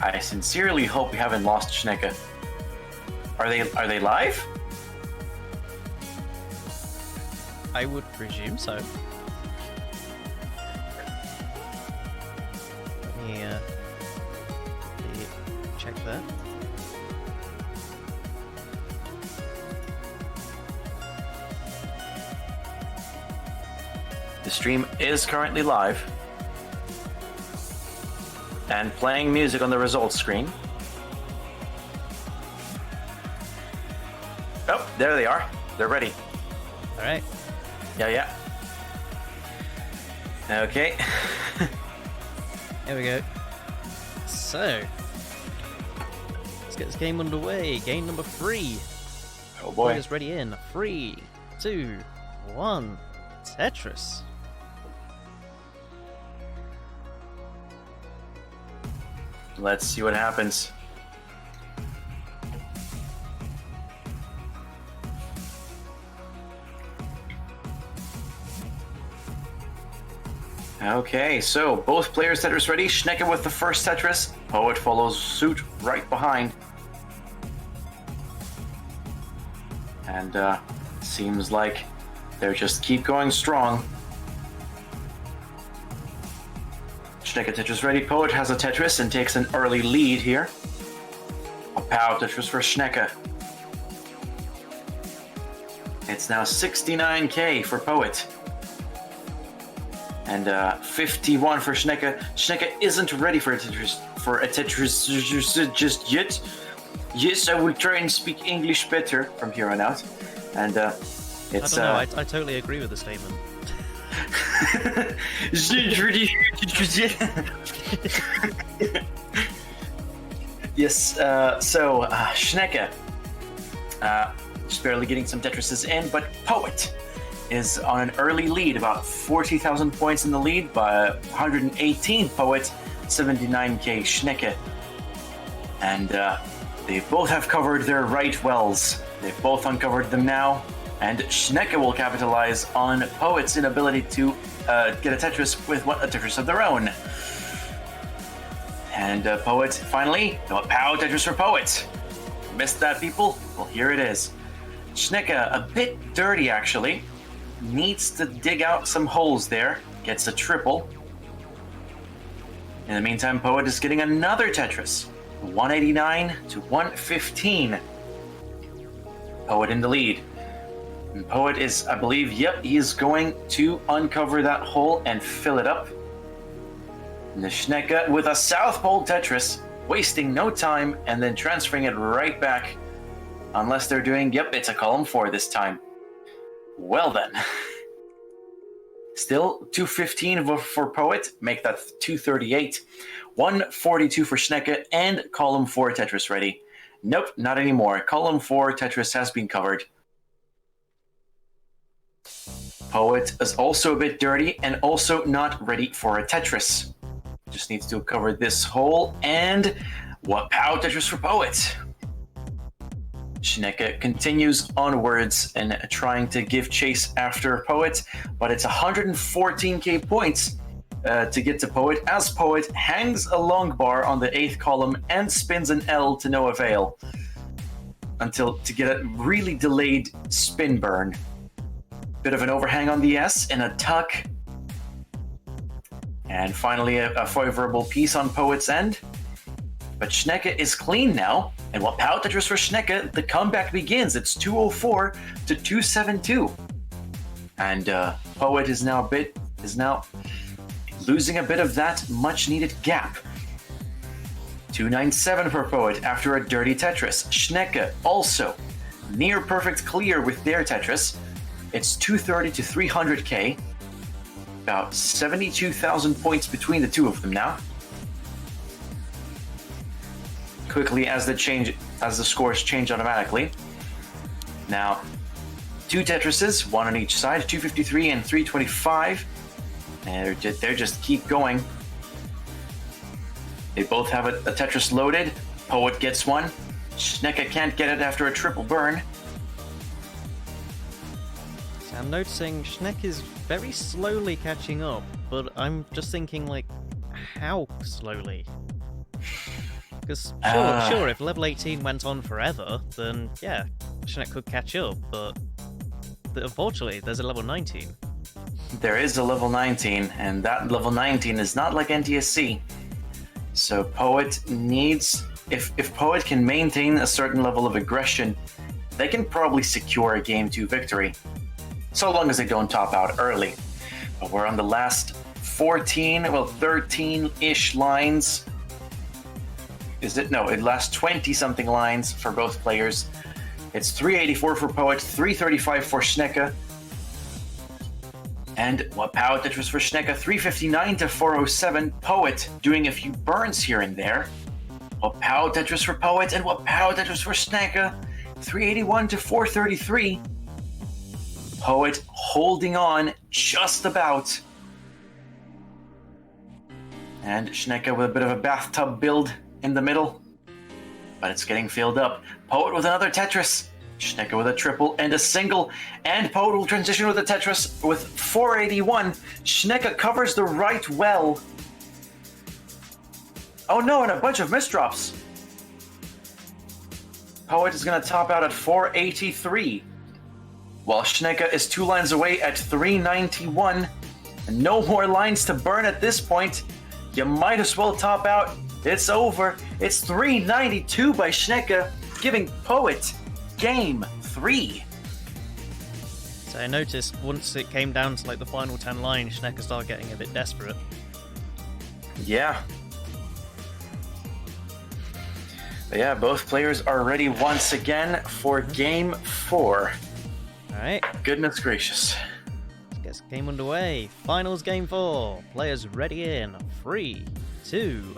I sincerely hope we haven't lost Schnecke. Are they live? I would presume so. me check that. The stream is currently live and playing music on the results screen. Oh, there they are. They're ready. All right. Yeah. Okay. Here we go. So, let's get this game underway. Game number 3. Oh boy. Players ready in 3, 2, 1. Tetris. Let's see what happens. Okay, so both players' Tetris ready. Schnecke with the first Tetris. Poet follows suit right behind. And seems like they're just keep going strong. Schnecke Tetris ready. Poet has a Tetris and takes an early lead here. A power Tetris for Schnecke. It's now 69k for Poet. And 51 for Schnecke. Schnecke isn't ready for a Tetris just yet. Yes, I will try and speak English better from here on out. And it's... I don't know, I totally agree with the statement. Yes, so Schnecke just barely getting some Tetrises in, but Poet is on an early lead, about 40,000 points in the lead by 118 Poet, 79k Schnecke. And they both have covered their right wells. They've both uncovered them now, and Schnecke will capitalize on Poet's inability to get a Tetris with a Tetris of their own. And Poet, finally, no power Tetris for Poet. Missed that, people? Well, here it is. Schnecke, a bit dirty actually. Needs to dig out some holes there. Gets a triple. In the meantime, Poet is getting another Tetris. 189 to 115. Poet in the lead. And Poet is, I believe, yep, he is going to uncover that hole and fill it up. And the Schnecke with a South Pole Tetris, wasting no time and then transferring it right back. Unless they're doing, yep, it's a column 4 this time. Well then. Still 215 for Poet, make that 238. 142 for Schnecke and column 4 Tetris ready. Nope, not anymore. Column 4 Tetris has been covered. Poet is also a bit dirty and also not ready for a Tetris. Just needs to cover this hole and what power Tetris for Poet. Schnecke continues onwards and trying to give chase after Poet, but it's 114k points to get to Poet, as Poet hangs a long bar on the 8th column and spins an L to no avail to get a really delayed spin burn. Bit of an overhang on the S and a tuck. And finally a favorable piece on Poet's end. But Schnecke is clean now, and what power Tetris for Schnecke, the comeback begins. It's 204 to 272. And Poet is now losing a bit of that much needed gap. 297 for Poet after a dirty Tetris. Schnecke also near perfect clear with their Tetris. It's 230 to 300k. About 72,000 points between the two of them now. Quickly as the scores change automatically. Now, 2 Tetrises, one on each side, 253 and 325. And they just keep going. They both have a Tetris loaded. Poet gets one. Schnecke can't get it after a triple burn. So I'm noticing Schnecke is very slowly catching up, but I'm just thinking, like, how slowly? Because sure, if level 18 went on forever, then yeah, Schnecke could catch up, but unfortunately, there's a level 19. There is a level 19, and that level 19 is not like NTSC. So Poet needs... If Poet can maintain a certain level of aggression, they can probably secure a Game 2 victory. So long as they don't top out early. But we're on the last 13-ish lines. Is it? No, it lasts 20-something lines for both players. It's 384 for Poet, 335 for Schnecke. And what Power Tetris for Schnecke, 359 to 407. Poet doing a few burns here and there. What Power Tetris for Poet and what Power Tetris for Schnecke, 381 to 433. Poet holding on just about. And Schnecke with a bit of a bathtub build in the middle. But it's getting filled up. Poet with another Tetris. Schnecke with a triple and a single. And Poet will transition with a Tetris with 481. Schnecke covers the right well. Oh no, and a bunch of misdrops. Poet is going to top out at 483. While Schnecke is 2 lines away at 391. And no more lines to burn at this point. You might as well top out. It's over. It's 392 by Schnecke, giving Poet Game 3. So I noticed once it came down to like the final 10 lines, Schnecke started getting a bit desperate. Yeah. But yeah, both players are ready once again for Game 4. Alright. Goodness gracious. Let's get this game underway. Finals Game 4. Players ready in 3, 2,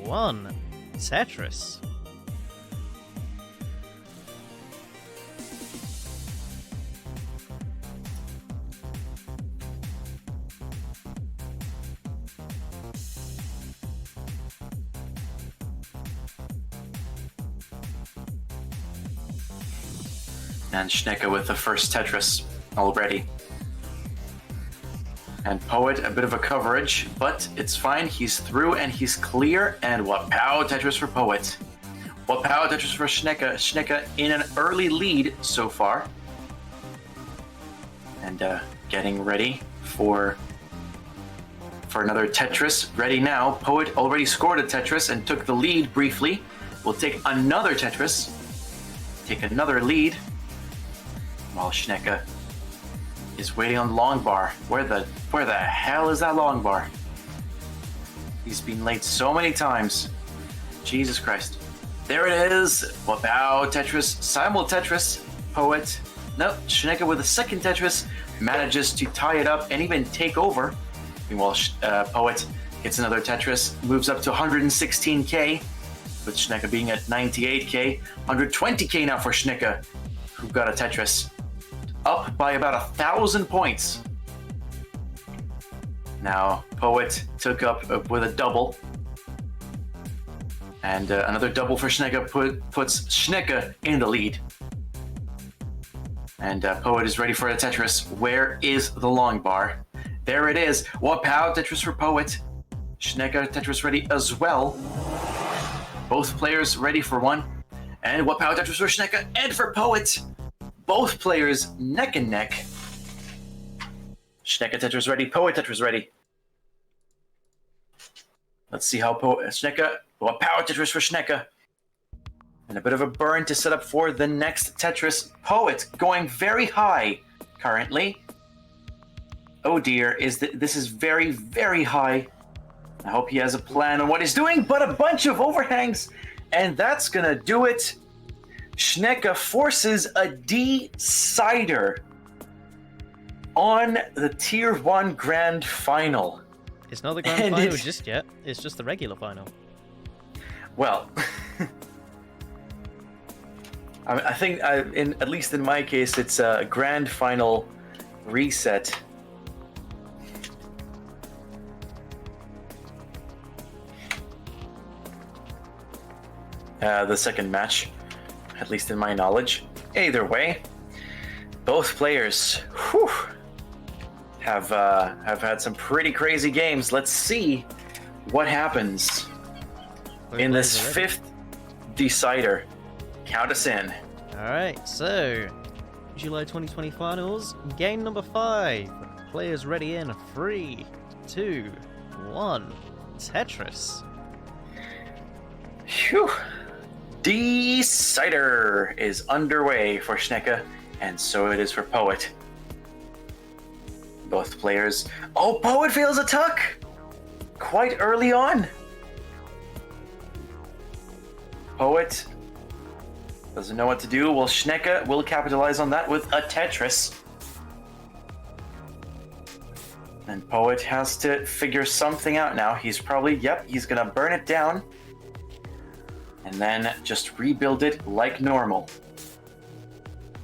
1. Tetris. And Schnecke with the first Tetris already. And Poet, a bit of a coverage, but it's fine. He's through and he's clear. And what Pow Tetris for Poet. What Pow Tetris for Schnecke. Schnecke in an early lead so far. And getting ready for another Tetris. Ready now. Poet already scored a Tetris and took the lead briefly. We'll take another Tetris. Take another lead. While Schnecke is waiting on long bar. Where the hell is that long bar? He's been late so many times. Jesus Christ. There it is. Wow, Tetris. Simul Tetris. Poet. No, Schnecke with a second Tetris manages to tie it up and even take over. Meanwhile, Poet gets another Tetris, moves up to 116k, with Schnecke being at 98k. 120k now for Schnecke, who got a Tetris. Up by about 1,000 points. Now, Poet took up with a double. And another double for Schnecke puts Schnecke in the lead. And Poet is ready for a Tetris. Where is the long bar? There it is. Wapow Tetris for Poet. Schnecke Tetris ready as well. Both players ready for one. And Wapow Tetris for Schnecke and for Poet. Both players neck and neck. Schnecke Tetris ready, Poet Tetris ready. Let's see how Schnecke, well, Power Tetris for Schnecke. And a bit of a burn to set up for the next Tetris. Poet going very high currently. Oh dear, this is very, very high. I hope he has a plan on what he's doing, but a bunch of overhangs, and that's gonna do it. Schnecke forces a decider on the Tier 1 Grand Final. It's not the Grand Final just yet, it's just the regular final. Well, I think, at least in my case, it's a Grand Final reset. The second match, at least in my knowledge. Either way, both players have had some pretty crazy games. Let's see what happens in this fifth decider. Count us in. Alright, so July 2020 finals, game number 5. Players ready in 3, 2, 1. Tetris. Phew. Decider is underway for Schnecke, and so it is for Poet. Both players. Oh, Poet feels a tuck! Quite early on. Poet doesn't know what to do. Well, Schnecke will capitalize on that with a Tetris. And Poet has to figure something out now. He's probably, he's gonna burn it down. And then just rebuild it like normal.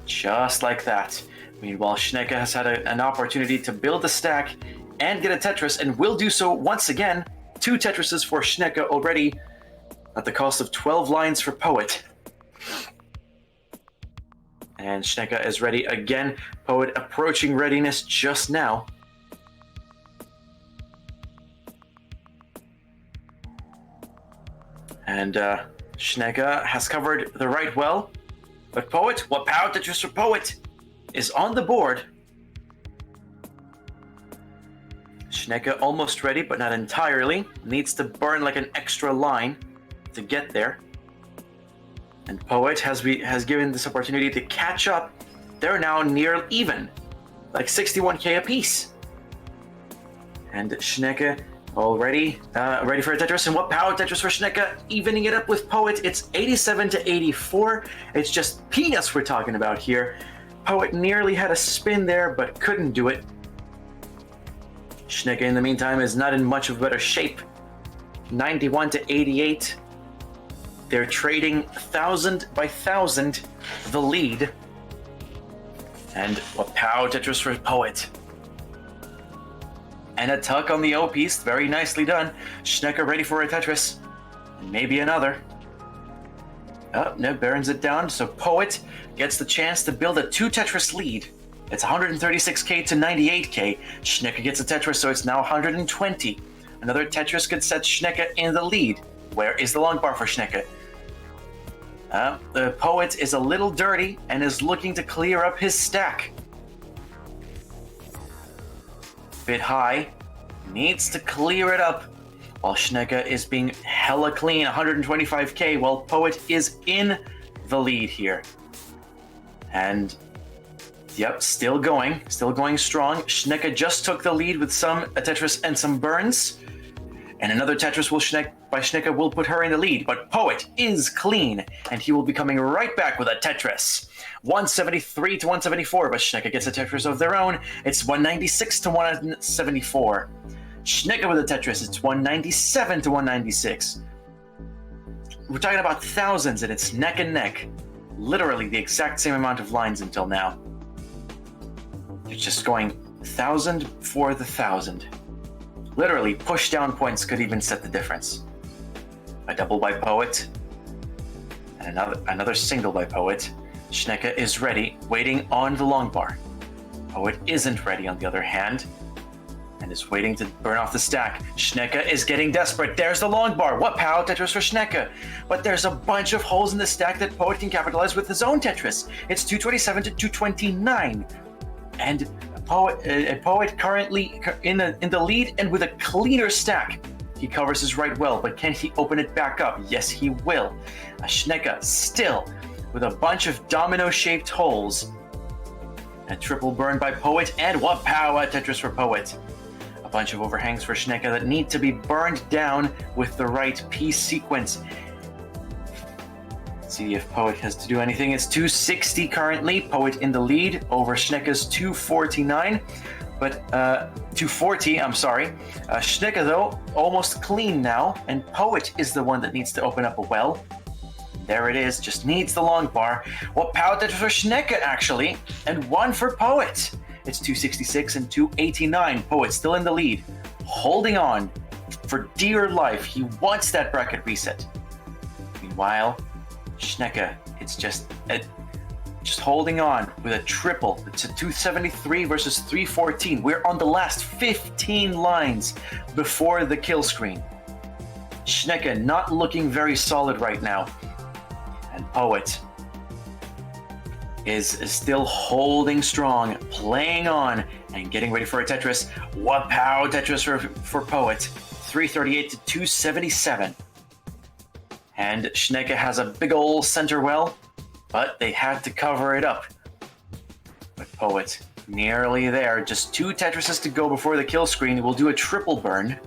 Just like that. Meanwhile, Schnecke has had an opportunity to build a stack and get a Tetris, and will do so once again. 2 Tetrises for Schnecke already, at the cost of 12 lines for Poet. And Schnecke is ready again. Poet approaching readiness just now. And Schnecke has covered the right well. But Poet, what power Tetris for Poet, is on the board. Schnecke almost ready, but not entirely. Needs to burn like an extra line to get there. And Poet has given this opportunity to catch up. They're now near even, like 61k apiece. And Schnecke already ready for a Tetris. And what power Tetris for Schnecke, evening it up with Poet. It's 87 to 84. It's just peanuts we're talking about here. Poet nearly had a spin there, but couldn't do it. Schnecke, in the meantime, is not in much of better shape. 91 to 88. They're trading 1,000 by 1,000 the lead. And what power Tetris for Poet. And a tuck on the O piece, very nicely done. Schnecke ready for a Tetris. And maybe another. Oh, no, burns it down, so Poet gets the chance to build a 2 Tetris lead. It's 136k to 98k. Schnecke gets a Tetris, so it's now 120. Another Tetris could set Schnecke in the lead. Where is the long bar for Schnecke? The Poet is a little dirty and is looking to clear up his stack. Bit high. Needs to clear it up. While Schnecke is being hella clean, 125k, while Poet is in the lead here. And, yep, still going strong. Schnecke just took the lead with a Tetris and some burns. And another Tetris by Schnecke will put her in the lead, but Poet is clean, and he will be coming right back with a Tetris. 173 to 174, but Schnecke gets a Tetris of their own. It's 196 to 174. Schnecke with a Tetris, it's 197 to 196. We're talking about thousands, and it's neck and neck. Literally the exact same amount of lines until now. It's just going 1,000 for the 1,000. Literally, push down points could even set the difference. A double by Poet, and another single by Poet. Schnecke is ready, waiting on the long bar. Poet isn't ready, on the other hand, and is waiting to burn off the stack. Schnecke is getting desperate. There's the long bar. What power Tetris for Schnecke? But there's a bunch of holes in the stack that Poet can capitalize with his own Tetris. It's 227 to 229. And Poet currently in the lead and with a cleaner stack. He covers his right well, but can he open it back up? Yes, he will. Schnecke still with a bunch of domino-shaped holes. A triple burn by Poet, and what power Tetris for Poet. A bunch of overhangs for Schnecke that need to be burned down with the right piece sequence. Let's see if Poet has to do anything. It's 260 currently. Poet in the lead over Schnecke's 249. But 240, I'm sorry. Schnecke, though, almost clean now. And Poet is the one that needs to open up a well. There it is. Just needs the long bar. What power Tetris for Schnecke, actually. And 1 for Poet. It's 266 and 289. Poet still in the lead. Holding on for dear life. He wants that bracket reset. Meanwhile, Schnecke, it's just holding on with a triple. It's a 273 versus 314. We're on the last 15 lines before the kill screen. Schnecke not looking very solid right now. And Poet is still holding strong, playing on, and getting ready for a Tetris. What power Tetris for Poet? 338 to 277. And Schnecke has a big ol' center well, but they had to cover it up. But Poet, nearly there. Just 2 Tetrises to go before the kill screen. We'll do a triple burn.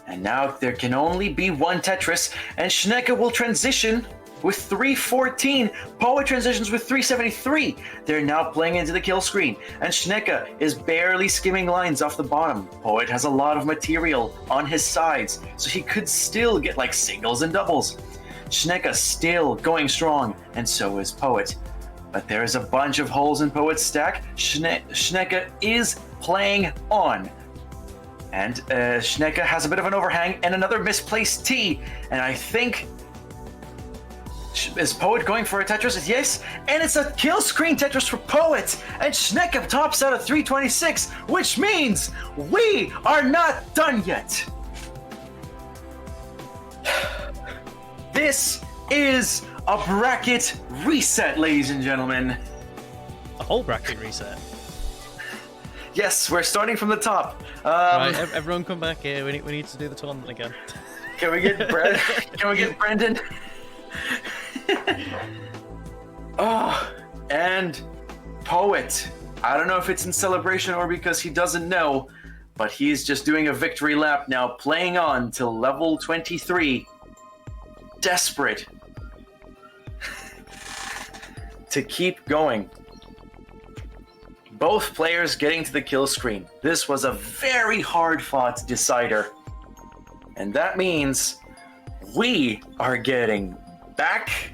And now there can only be 1 Tetris, and Schnecke will transition with 314. Poet transitions with 373. They're now playing into the kill screen, and Schnecke is barely skimming lines off the bottom. Poet has a lot of material on his sides, so he could still get like singles and doubles. Schnecke still going strong, and so is Poet. But there is a bunch of holes in Poet's stack. Schnecke is playing on. And Schnecke has a bit of an overhang and another misplaced T. And I think... Is Poet going for a Tetris? Yes, and it's a kill screen Tetris for Poet, and Schnecke tops out at 326, which means we are not done yet. This is a bracket reset, ladies and gentlemen. A whole bracket reset. Yes, we're starting from the top. Right, everyone come back here. We need to do the tournament again. Can we get Can we get Brendan? Oh, and Poet. I don't know if it's in celebration or because he doesn't know, but he's just doing a victory lap now, playing on to level 23. Desperate to keep going. Both players getting to the kill screen. This was a very hard-fought decider. And that means we are getting back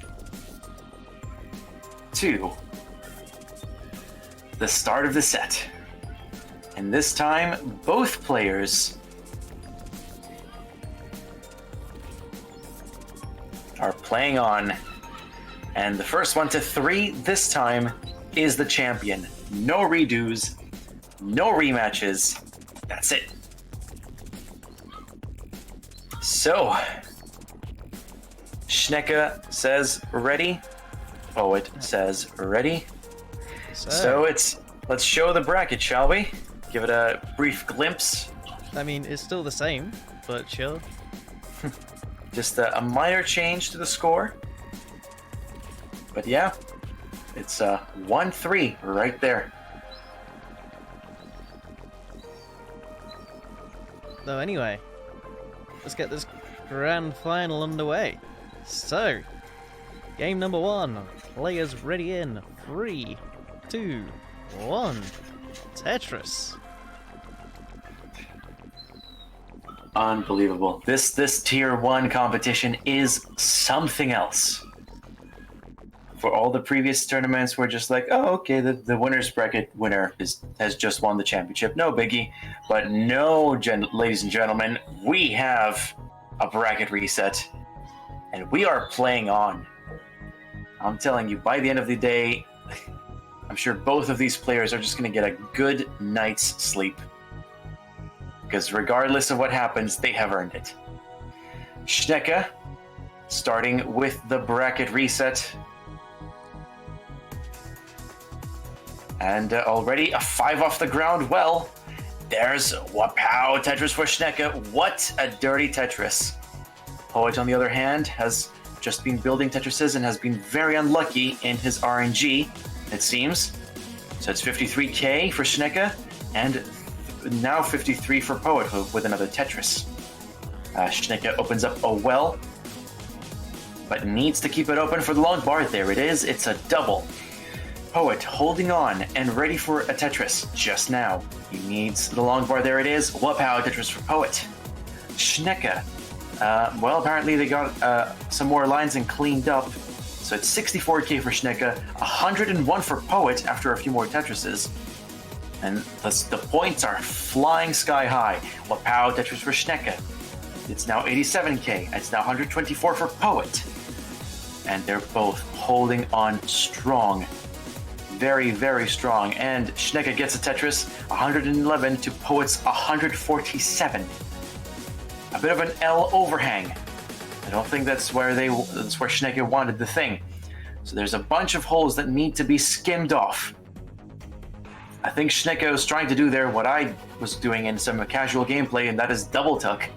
to the start of the set. And this time, both players are playing on. And the first one to 3 this time is the champion. No redos, no rematches. That's it. So, Schnecke says ready. Poet says ready. So let's show the bracket, shall we? Give it a brief glimpse. I mean, it's still the same, but sure. Just a minor change to the score. But yeah, it's 1-3 right there. So anyway, let's get this grand final underway. So, game number 1. Players ready in 3, 2, 1. Tetris. Unbelievable. This tier 1 competition is something else. For all the previous tournaments, we're just like, oh, okay, the winner's bracket winner has just won the championship. No biggie. But no, ladies and gentlemen, we have a bracket reset, and we are playing on. I'm telling you, by the end of the day, I'm sure both of these players are just going to get a good night's sleep. Because regardless of what happens, they have earned it. Schnecke, starting with the bracket reset. And already a 5 off the ground. Well, there's Wapow Tetris for Schnecke. What a dirty Tetris. Poet, on the other hand, has just been building Tetrises and has been very unlucky in his RNG, it seems. So it's 53k for Schnecke, and now 53 for Poet with another Tetris. Schnecke opens up a well, but needs to keep it open for the long bar. There it is. It's a double. Poet holding on and ready for a Tetris just now. He needs the long bar. There it is. Wapow Tetris for Poet. Schnecke. Well, apparently they got some more lines and cleaned up. So it's 64k for Schnecke, 101 for Poet after a few more Tetrises. And the points are flying sky high. Wapow Tetris for Schnecke. It's now 87k. It's now 124 for Poet. And they're both holding on strong. Very, very strong. And Schnecke gets a Tetris, 111 to Poet's 147. A bit of an L overhang. I don't think that's where Schnecke wanted the thing. So there's a bunch of holes that need to be skimmed off. I think Schnecke was trying to do there what I was doing in some casual gameplay, and that is double tuck.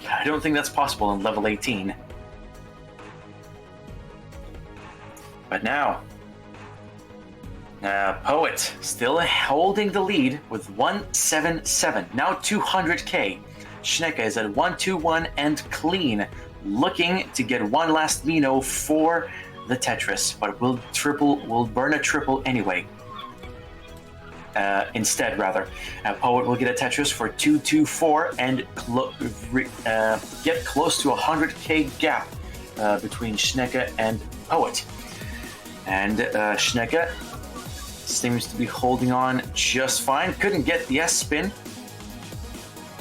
I don't think that's possible in level 18. But now, Poet still holding the lead with 177. Now 200k. Schnecke is at 121 and clean, looking to get one last Mino for the Tetris, but will burn a triple anyway. Instead, rather, Poet will get a Tetris for 224 and get close to 100k gap between Schnecke and Poet. And Schnecke seems to be holding on just fine. Couldn't get the S-spin.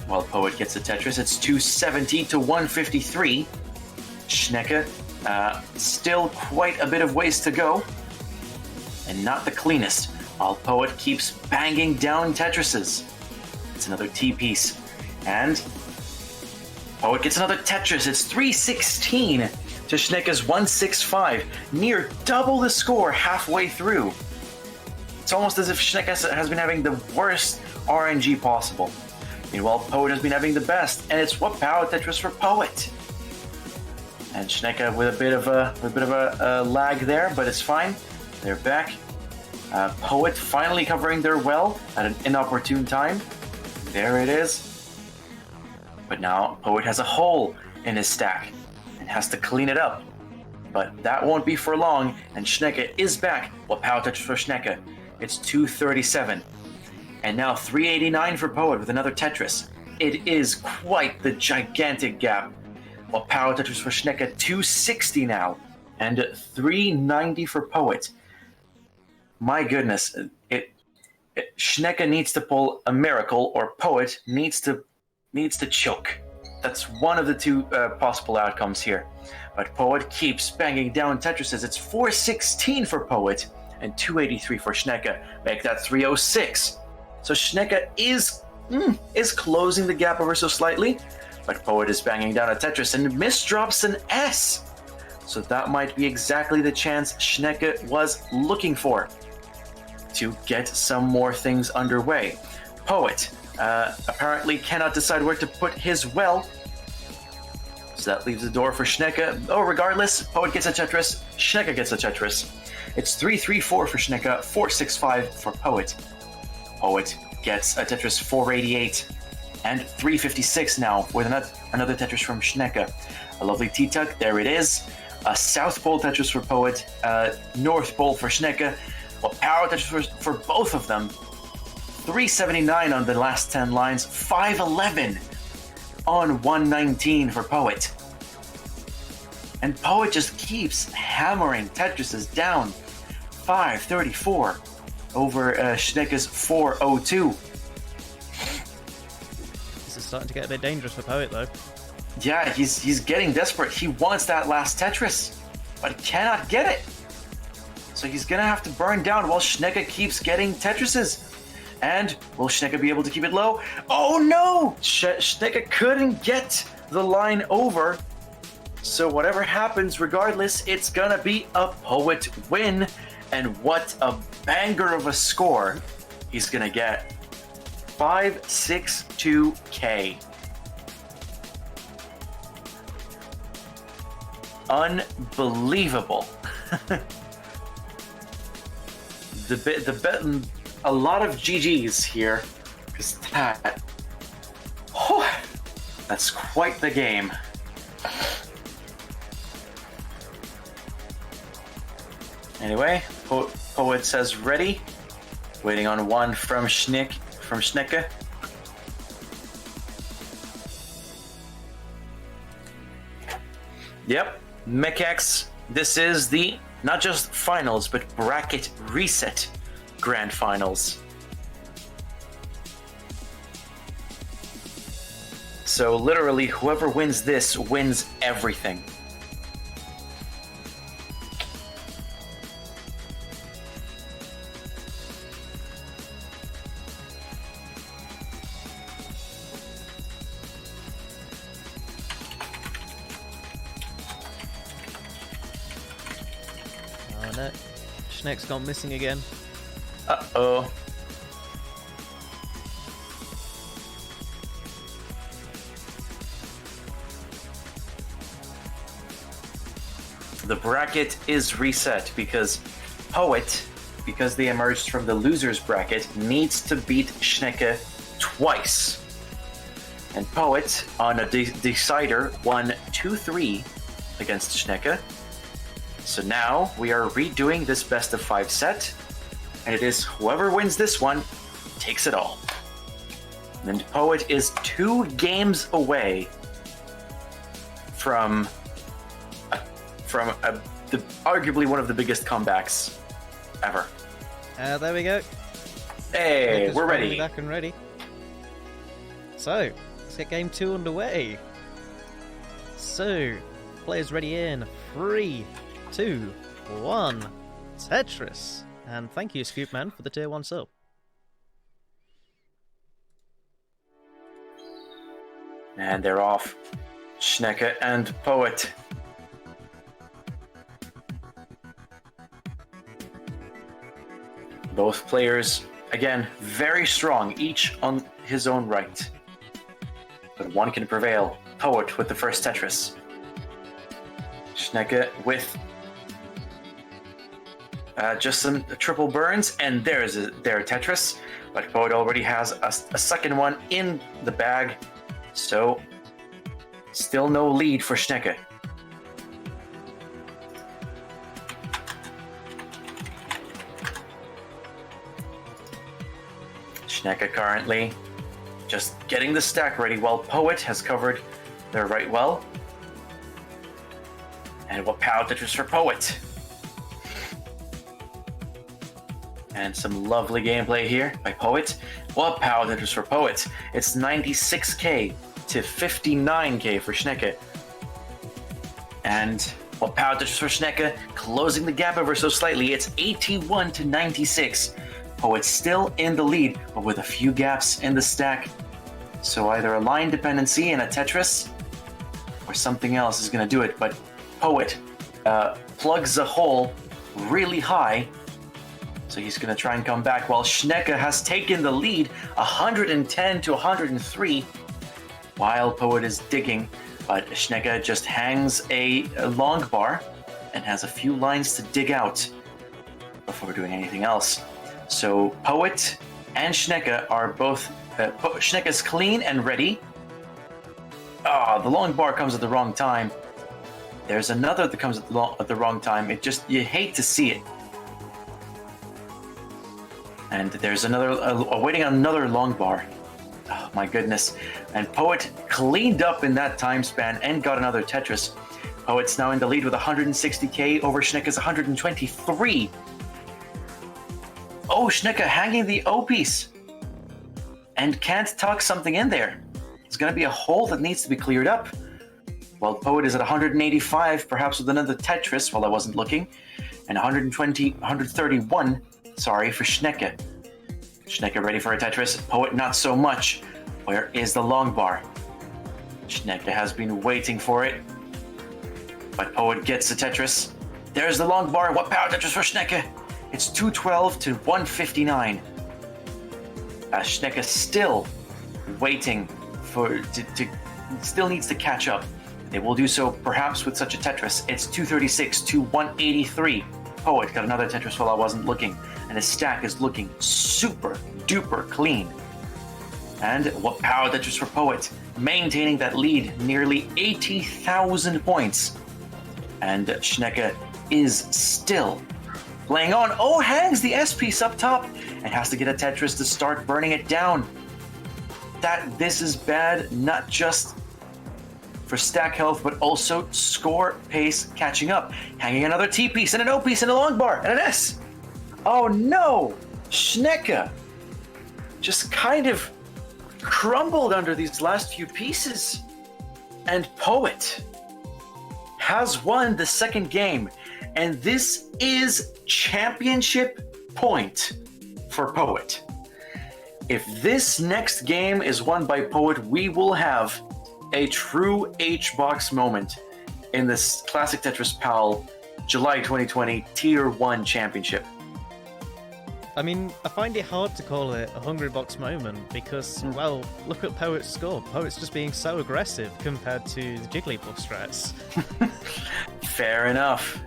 While Poet gets a Tetris, it's 270 to 153. Schnecke still quite a bit of ways to go, and not the cleanest. While Poet keeps banging down Tetrises. It's another T-piece. And Poet gets another Tetris. It's 316 to Schnecke's 165. Near double the score halfway through. It's almost as if Schnecke has been having the worst RNG possible. Meanwhile, Poet has been having the best, and it's what power Tetris for Poet. And Schnecke with a bit of a lag there, but it's fine. They're back. Poet finally covering their well at an inopportune time. There it is. But now Poet has a hole in his stack and has to clean it up. But that won't be for long, and Schnecke is back. Well, power touch for Schnecke. It's 237. And now 389 for Poet with another Tetris. It is quite the gigantic gap. Well, power touches for Schnecke, 260 now. And 390 for Poet. My goodness, Schnecke needs to pull a miracle, or Poet needs to choke. That's one of the two possible outcomes here. But Poet keeps banging down Tetrises. It's 416 for Poet and 283 for Schnecke. Make that 306. So Schnecke is closing the gap ever so slightly, but Poet is banging down a Tetris and misdrops an S. So that might be exactly the chance Schnecke was looking for to get some more things underway. Poet apparently cannot decide where to put his well, so that leaves the door for Schnecke. Oh, regardless, Poet gets a Tetris, Schnecke gets a Tetris. It's 334 for Schnecke, 465 for Poet. Poet gets a Tetris 488 and 356 now with another Tetris from Schnecke. A lovely T-tuck, there it is. A South Pole Tetris for Poet, North Pole for Schnecke. Well, power Tetris for both of them. 379 on the last 10 lines, 511 on 119 for Poet. And Poet just keeps hammering Tetrises down. 534 over Schnecke's 402. This is starting to get a bit dangerous for Poet, though. Yeah, he's getting desperate. He wants that last Tetris, but cannot get it. So he's gonna have to burn down while Schnecke keeps getting Tetrises. And will Schnecke be able to keep it low? Oh no! Schnecke couldn't get the line over. So whatever happens, regardless, it's gonna be a Poet win. And what a banger of a score he's gonna get. 562K. Unbelievable. A lot of GGs here, because that's quite the game. Anyway, Poet says ready, waiting on one from Schnecke. Yep, Mechax. This is the not just finals, but bracket reset grand finals. So literally, whoever wins this wins everything. Oh no, Schneck's gone missing again. Uh-oh. the bracket is reset because Poet, because they emerged from the losers bracket, needs to beat Schnecke twice. And Poet, on a decider, won 2-3 against Schnecke. So now we are redoing this best of 5 set, and it is whoever wins this one takes it all. And Poet is 2 games away from arguably one of the biggest comebacks ever. There we go. Hey, we're ready. Back and ready. So, let's get game 2 underway. So, players ready in 3, 2, 1. Tetris. And thank you, Scoopman, for the tier 1 sub. And they're off. Schnecke and Poet. Both players, again, very strong, each on his own right. But one can prevail. Poet with the first Tetris. Schnecke with just some triple burns, and there's their Tetris. But Poet already has a second one in the bag, so still no lead for Schnecke. Schnecke currently just getting the stack ready while Poet has covered their right well. And what power Tetris for Poet. And some lovely gameplay here by Poet. What power Tetris for Poet. It's 96k to 59k for Schnecke. And what power Tetris for Schnecke, closing the gap ever so slightly. It's 81 to 96. Poet's still in the lead, but with a few gaps in the stack. So either a line dependency in a Tetris, or something else is going to do it. But Poet plugs a hole really high, so he's going to try and come back, while Schnecke has taken the lead 110 to 103, while Poet is digging. But Schnecke just hangs a long bar and has a few lines to dig out before doing anything else. So Poet and Schnecke are both... Schnecke's clean and ready. The long bar comes at the wrong time. There's another that comes at the wrong time. You hate to see it. And there's another, waiting on another long bar. Oh my goodness. And Poet cleaned up in that time span and got another Tetris. Poet's now in the lead with 160k over Schnecke's 123. Oh, Schnecke hanging the O piece. And can't tuck something in there. It's going to be a hole that needs to be cleared up. While Poet is at 185, perhaps with another Tetris while I wasn't looking. And 131, sorry, for Schnecke. Schnecke ready for a Tetris. Poet not so much. Where is the long bar? Schnecke has been waiting for it. But Poet gets the Tetris. There's the long bar. What power Tetris for Schnecke? It's 212 to 159. Schnecke still waiting still needs to catch up. They will do so perhaps with such a Tetris. It's 236 to 183. Poet got another Tetris while I wasn't looking, and his stack is looking super duper clean. And what power Tetris for Poet, maintaining that lead, nearly 80,000 points. And Schnecke is still playing on. Oh, hangs the S piece up top and has to get a Tetris to start burning it down. This is bad, not just for stack health, but also score pace catching up. Hanging another T piece and an O piece and a long bar and an S. Oh no! Schnecke just kind of crumbled under these last few pieces. And Poet has won the second game. And this is championship point for Poet. If this next game is won by Poet, we will have a true H-Box moment in this Classic Tetris PAL July 2020 Tier 1 Championship. I mean, I find it hard to call it a Hungry Box moment because, well, look at Poet's score. Poet's just being so aggressive compared to the Jigglypuff strats. Fair enough.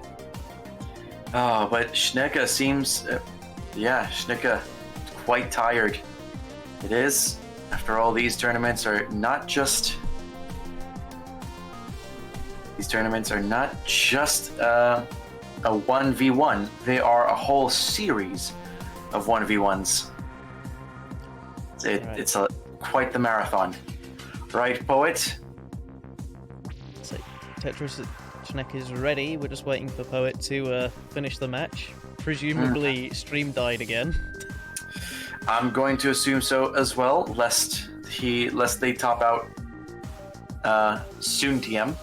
Oh, but Schnecke seems... Schnecke quite tired. It is. After all, these tournaments are not just... These tournaments are not just a 1v1. They are a whole series of 1v1s. It's quite the marathon. Right, Poet? So, Tetris Schnecke is ready. We're just waiting for Poet to finish the match. Presumably, stream died again. I'm going to assume so as well, lest they top out soon TM.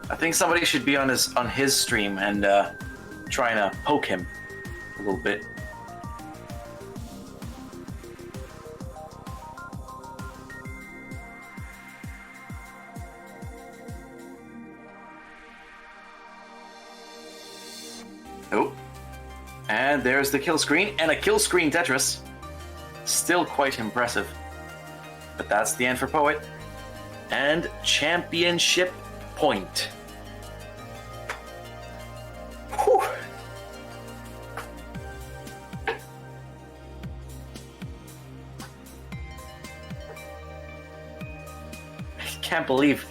I think somebody should be on his stream and trying to poke him a little bit. Oh, and there's the kill screen, and a kill screen Tetris. Still quite impressive. But that's the end for Poet. And championship point. Whew. I can't believe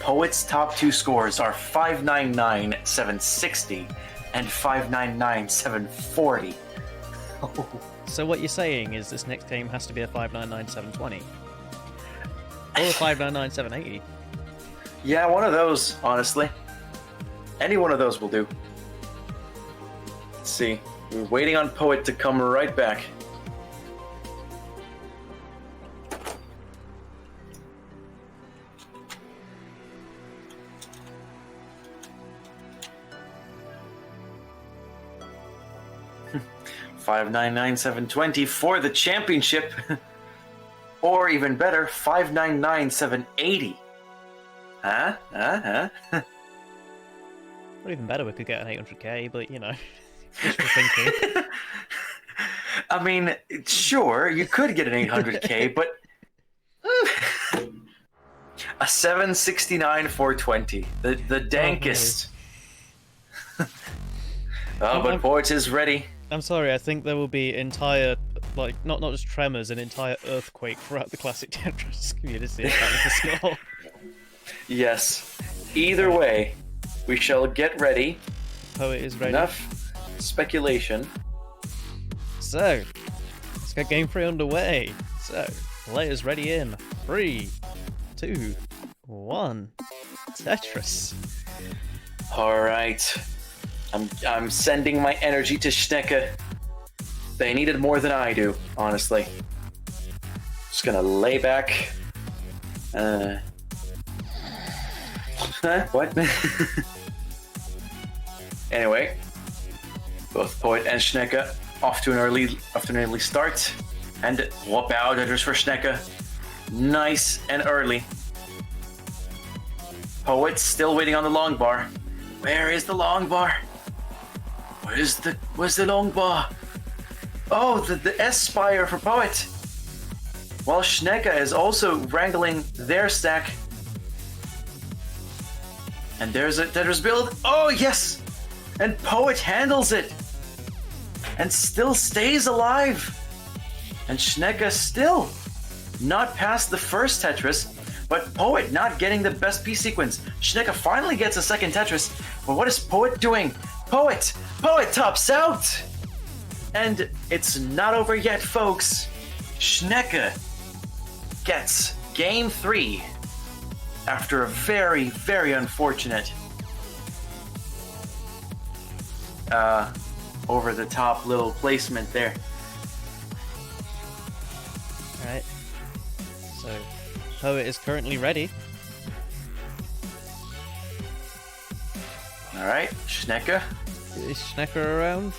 Poet's top two scores are 599, 760 and 599, 740. So what you're saying is this next game has to be a 599, 720? Or a 599, 780? Yeah, one of those, honestly. Any one of those will do. Let's see. We're waiting on Poet to come right back. $599,720 for the championship, or even better, $599,780. Huh? Or even better, we could get an 800k, but you know, wishful thinking. I mean, sure, you could get an 800k, but a 769 420, the dankest. But Poet is ready. I'm sorry, I think there will be entire, like, not just tremors, an entire earthquake throughout the Classic Tetris community if that was the score. Yes. Either way, we shall get ready. Poet is ready. Enough speculation. So, let's get game 3 underway. So, players ready in 3, 2, 1. Tetris. Alright. I'm sending my energy to Schnecke. They need it more than I do, honestly. Just gonna lay back. What? Anyway, both Poet and Schnecke off to an early start. And whoop out Tetris for Schnecke. Nice and early. Poet still waiting on the long bar. Where is the long bar? Where's the long bar? Oh, the S spire for Poet. While Schnecke is also wrangling their stack. And there's a Tetris build. Oh, yes! And Poet handles it. And still stays alive. And Schnecke still not past the first Tetris, but Poet not getting the best piece sequence. Schnecke finally gets a second Tetris, but what is Poet doing? Poet tops out! And it's not over yet, folks. Schnecke gets game 3 after a very, very unfortunate over-the-top little placement there. Alright. So, Poet is currently ready. Alright, Schnecke. Is Schnecke around?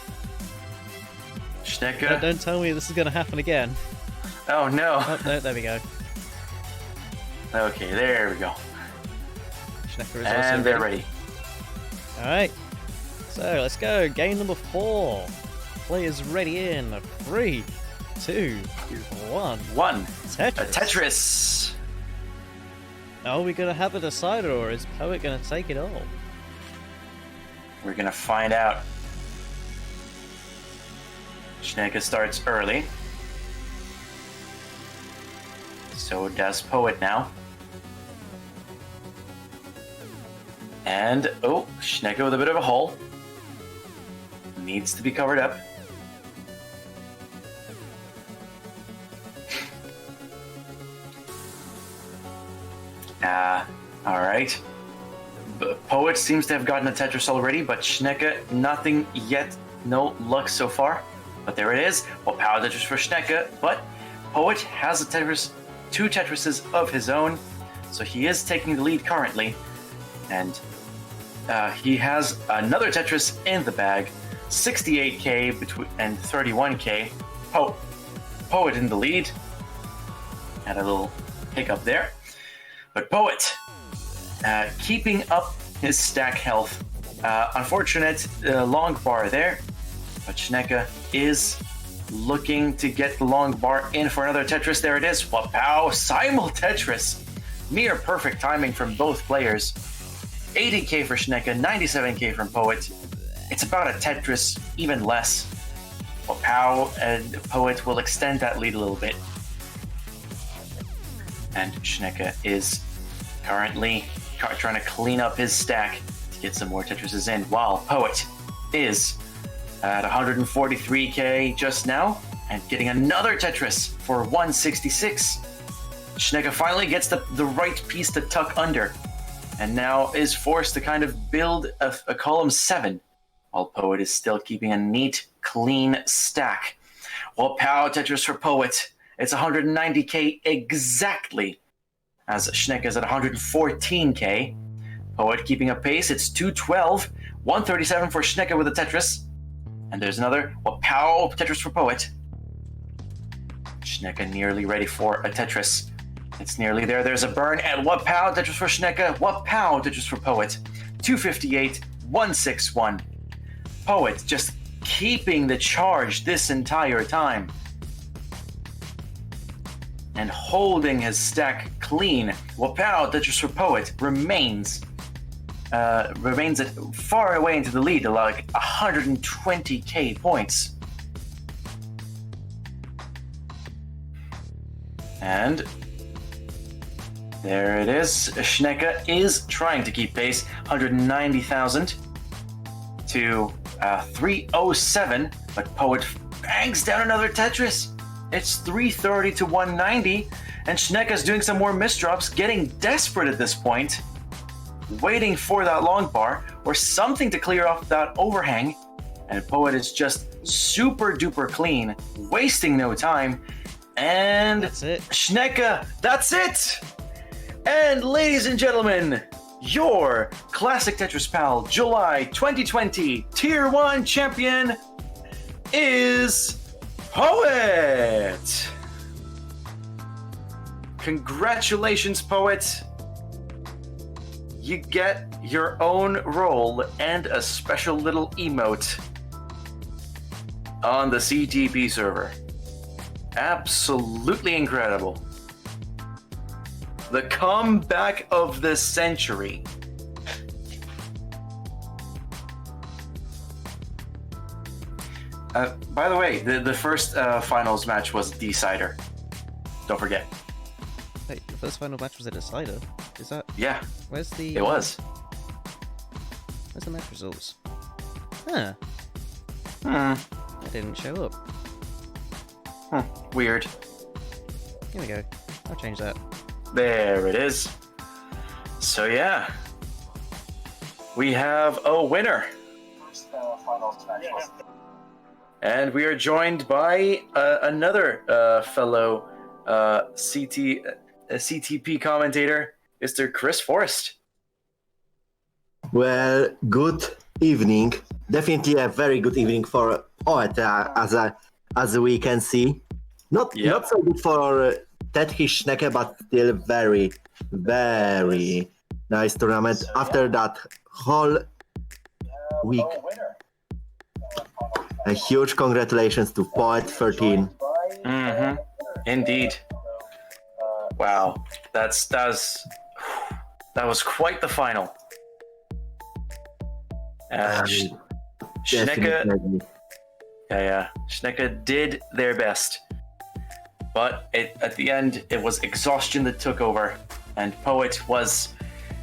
Schnecke. Don't tell me this is going to happen again. Oh no. Oh, no, there we go. Okay, there we go. Schnecke is and also they're ready. Alright. So, let's go. Game number 4. Players ready in 3, 2, 1. 1. Tetris. A Tetris. Are we gonna have a decider, or is Poet gonna take it all? We're gonna find out. Schnecke starts early. So does Poet now. And, oh, Schnecke with a bit of a hole. Needs to be covered up. Alright. Poet seems to have gotten a Tetris already, but Schnecke, nothing yet. No luck so far. But there it is. Well, power Tetris for Schnecke, but Poet has a Tetris, 2 Tetrises of his own, so he is taking the lead currently. And he has another Tetris in the bag, 68k and 31k. Poet in the lead. Had a little hiccup there. But Poet, keeping up his stack health. Unfortunate long bar there, but Schnecke is looking to get the long bar in for another Tetris. There it is. Wow, simul Tetris. Near perfect timing from both players. 80k for Schnecke, 97k from Poet. It's about a Tetris, even less. Wow, and Poet will extend that lead a little bit. And Schnecke is currently trying to clean up his stack to get some more Tetrises in, while Poet is at 143k just now and getting another Tetris for 166. Schnecke finally gets the right piece to tuck under and now is forced to kind of build a column 7, while Poet is still keeping a neat, clean stack. Well, power Tetris for Poet. It's 190k exactly, as Schnecke is at 114k. Poet keeping a pace. It's 212, 137 for Schnecke with a Tetris. And there's another pow Tetris for Poet. Schnecke nearly ready for a Tetris. It's nearly there. There's a burn, and pow Tetris for Schnecke. Pow Tetris for Poet. 258, 161. Poet just keeping the charge this entire time and holding his stack clean. Pow Tetris for Poet remains at far away into the lead, like 120k points. And there it is. Schnecke is trying to keep pace, 190,000 to 307, but Poet bangs down another Tetris. It's 330 to 190, and Schnecke's doing some more misdrops, getting desperate at this point, waiting for that long bar or something to clear off that overhang, and Poet is just super duper clean, wasting no time, and That's it. Schnecke, that's it! And ladies and gentlemen, your Classic Tetris PAL July 2020 Tier 1 champion is Poet! Congratulations, Poet! You get your own role and a special little emote on the CTP server. Absolutely incredible. The comeback of the century. By the way, the first finals match was decider. Don't forget. Wait, the first final match was a decider? Is that... Yeah. Where's the... It was. Where's the match results? Huh. That didn't show up. Weird. Here we go. I'll change that. There it is. So yeah. We have a winner. And we are joined by another fellow CTP commentator, Mr. Chris Forrest. Well, good evening. Definitely a very good evening for Poet, as we can see. Not so good for Tetris Schnecke, but still very, very nice tournament. After that whole week, a huge congratulations to Poet 13 Mm-hmm. Indeed. Wow. That was quite the final. Schnecke, Definitely. yeah. Schnecke did their best. But at the end, it was exhaustion that took over, and Poet was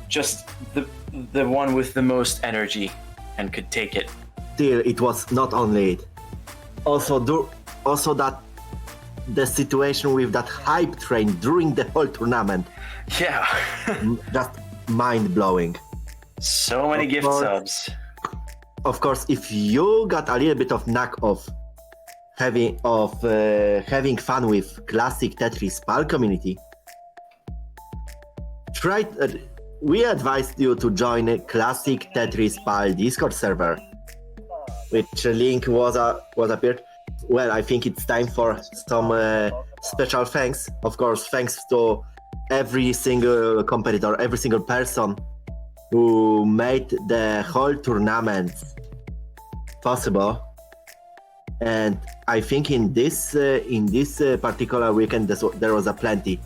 just the one with the most energy and could take it. Still, it was not only it. Also that the situation with that hype train during the whole tournament, Yeah. just mind blowing. So many gift subs. Of course, if you got a little bit of knack of having fun with Classic Tetris PAL community, we advised you to join a Classic Tetris PAL Discord server, which link was appeared. Well, I think it's time for some special thanks. Of course, thanks to every single competitor, every single person who made the whole tournament possible. And I think in this particular weekend there was plenty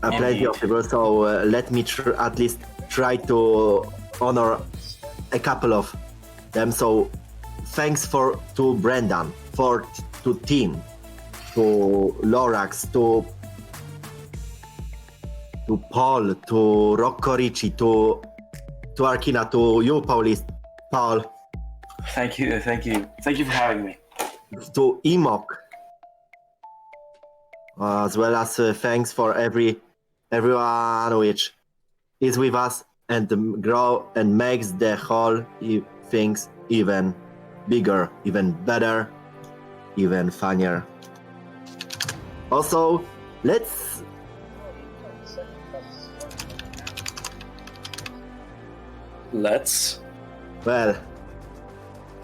of people. So let me at least try to honor a couple of them. So thanks to Brendan, to Tim, to Lorax, to Paul, to Rocco Ricci, to Arkina, to you, Paul. Thank you for having me. To Emok, as well as thanks for everyone which is with us and grow and makes the whole things even bigger, even better, even funnier. Also, well,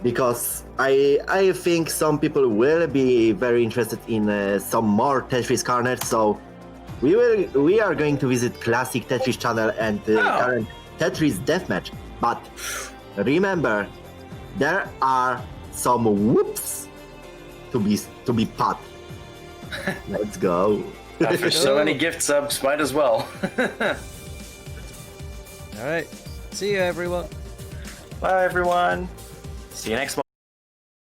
because I think some people will be very interested in some more Tetris corners, so we are going to visit Classic Tetris channel and current Tetris deathmatch. But remember, there are some whoops to be put. Let's go. After so many gift subs, might as well. All right. See you, everyone. Bye, everyone. See you next month.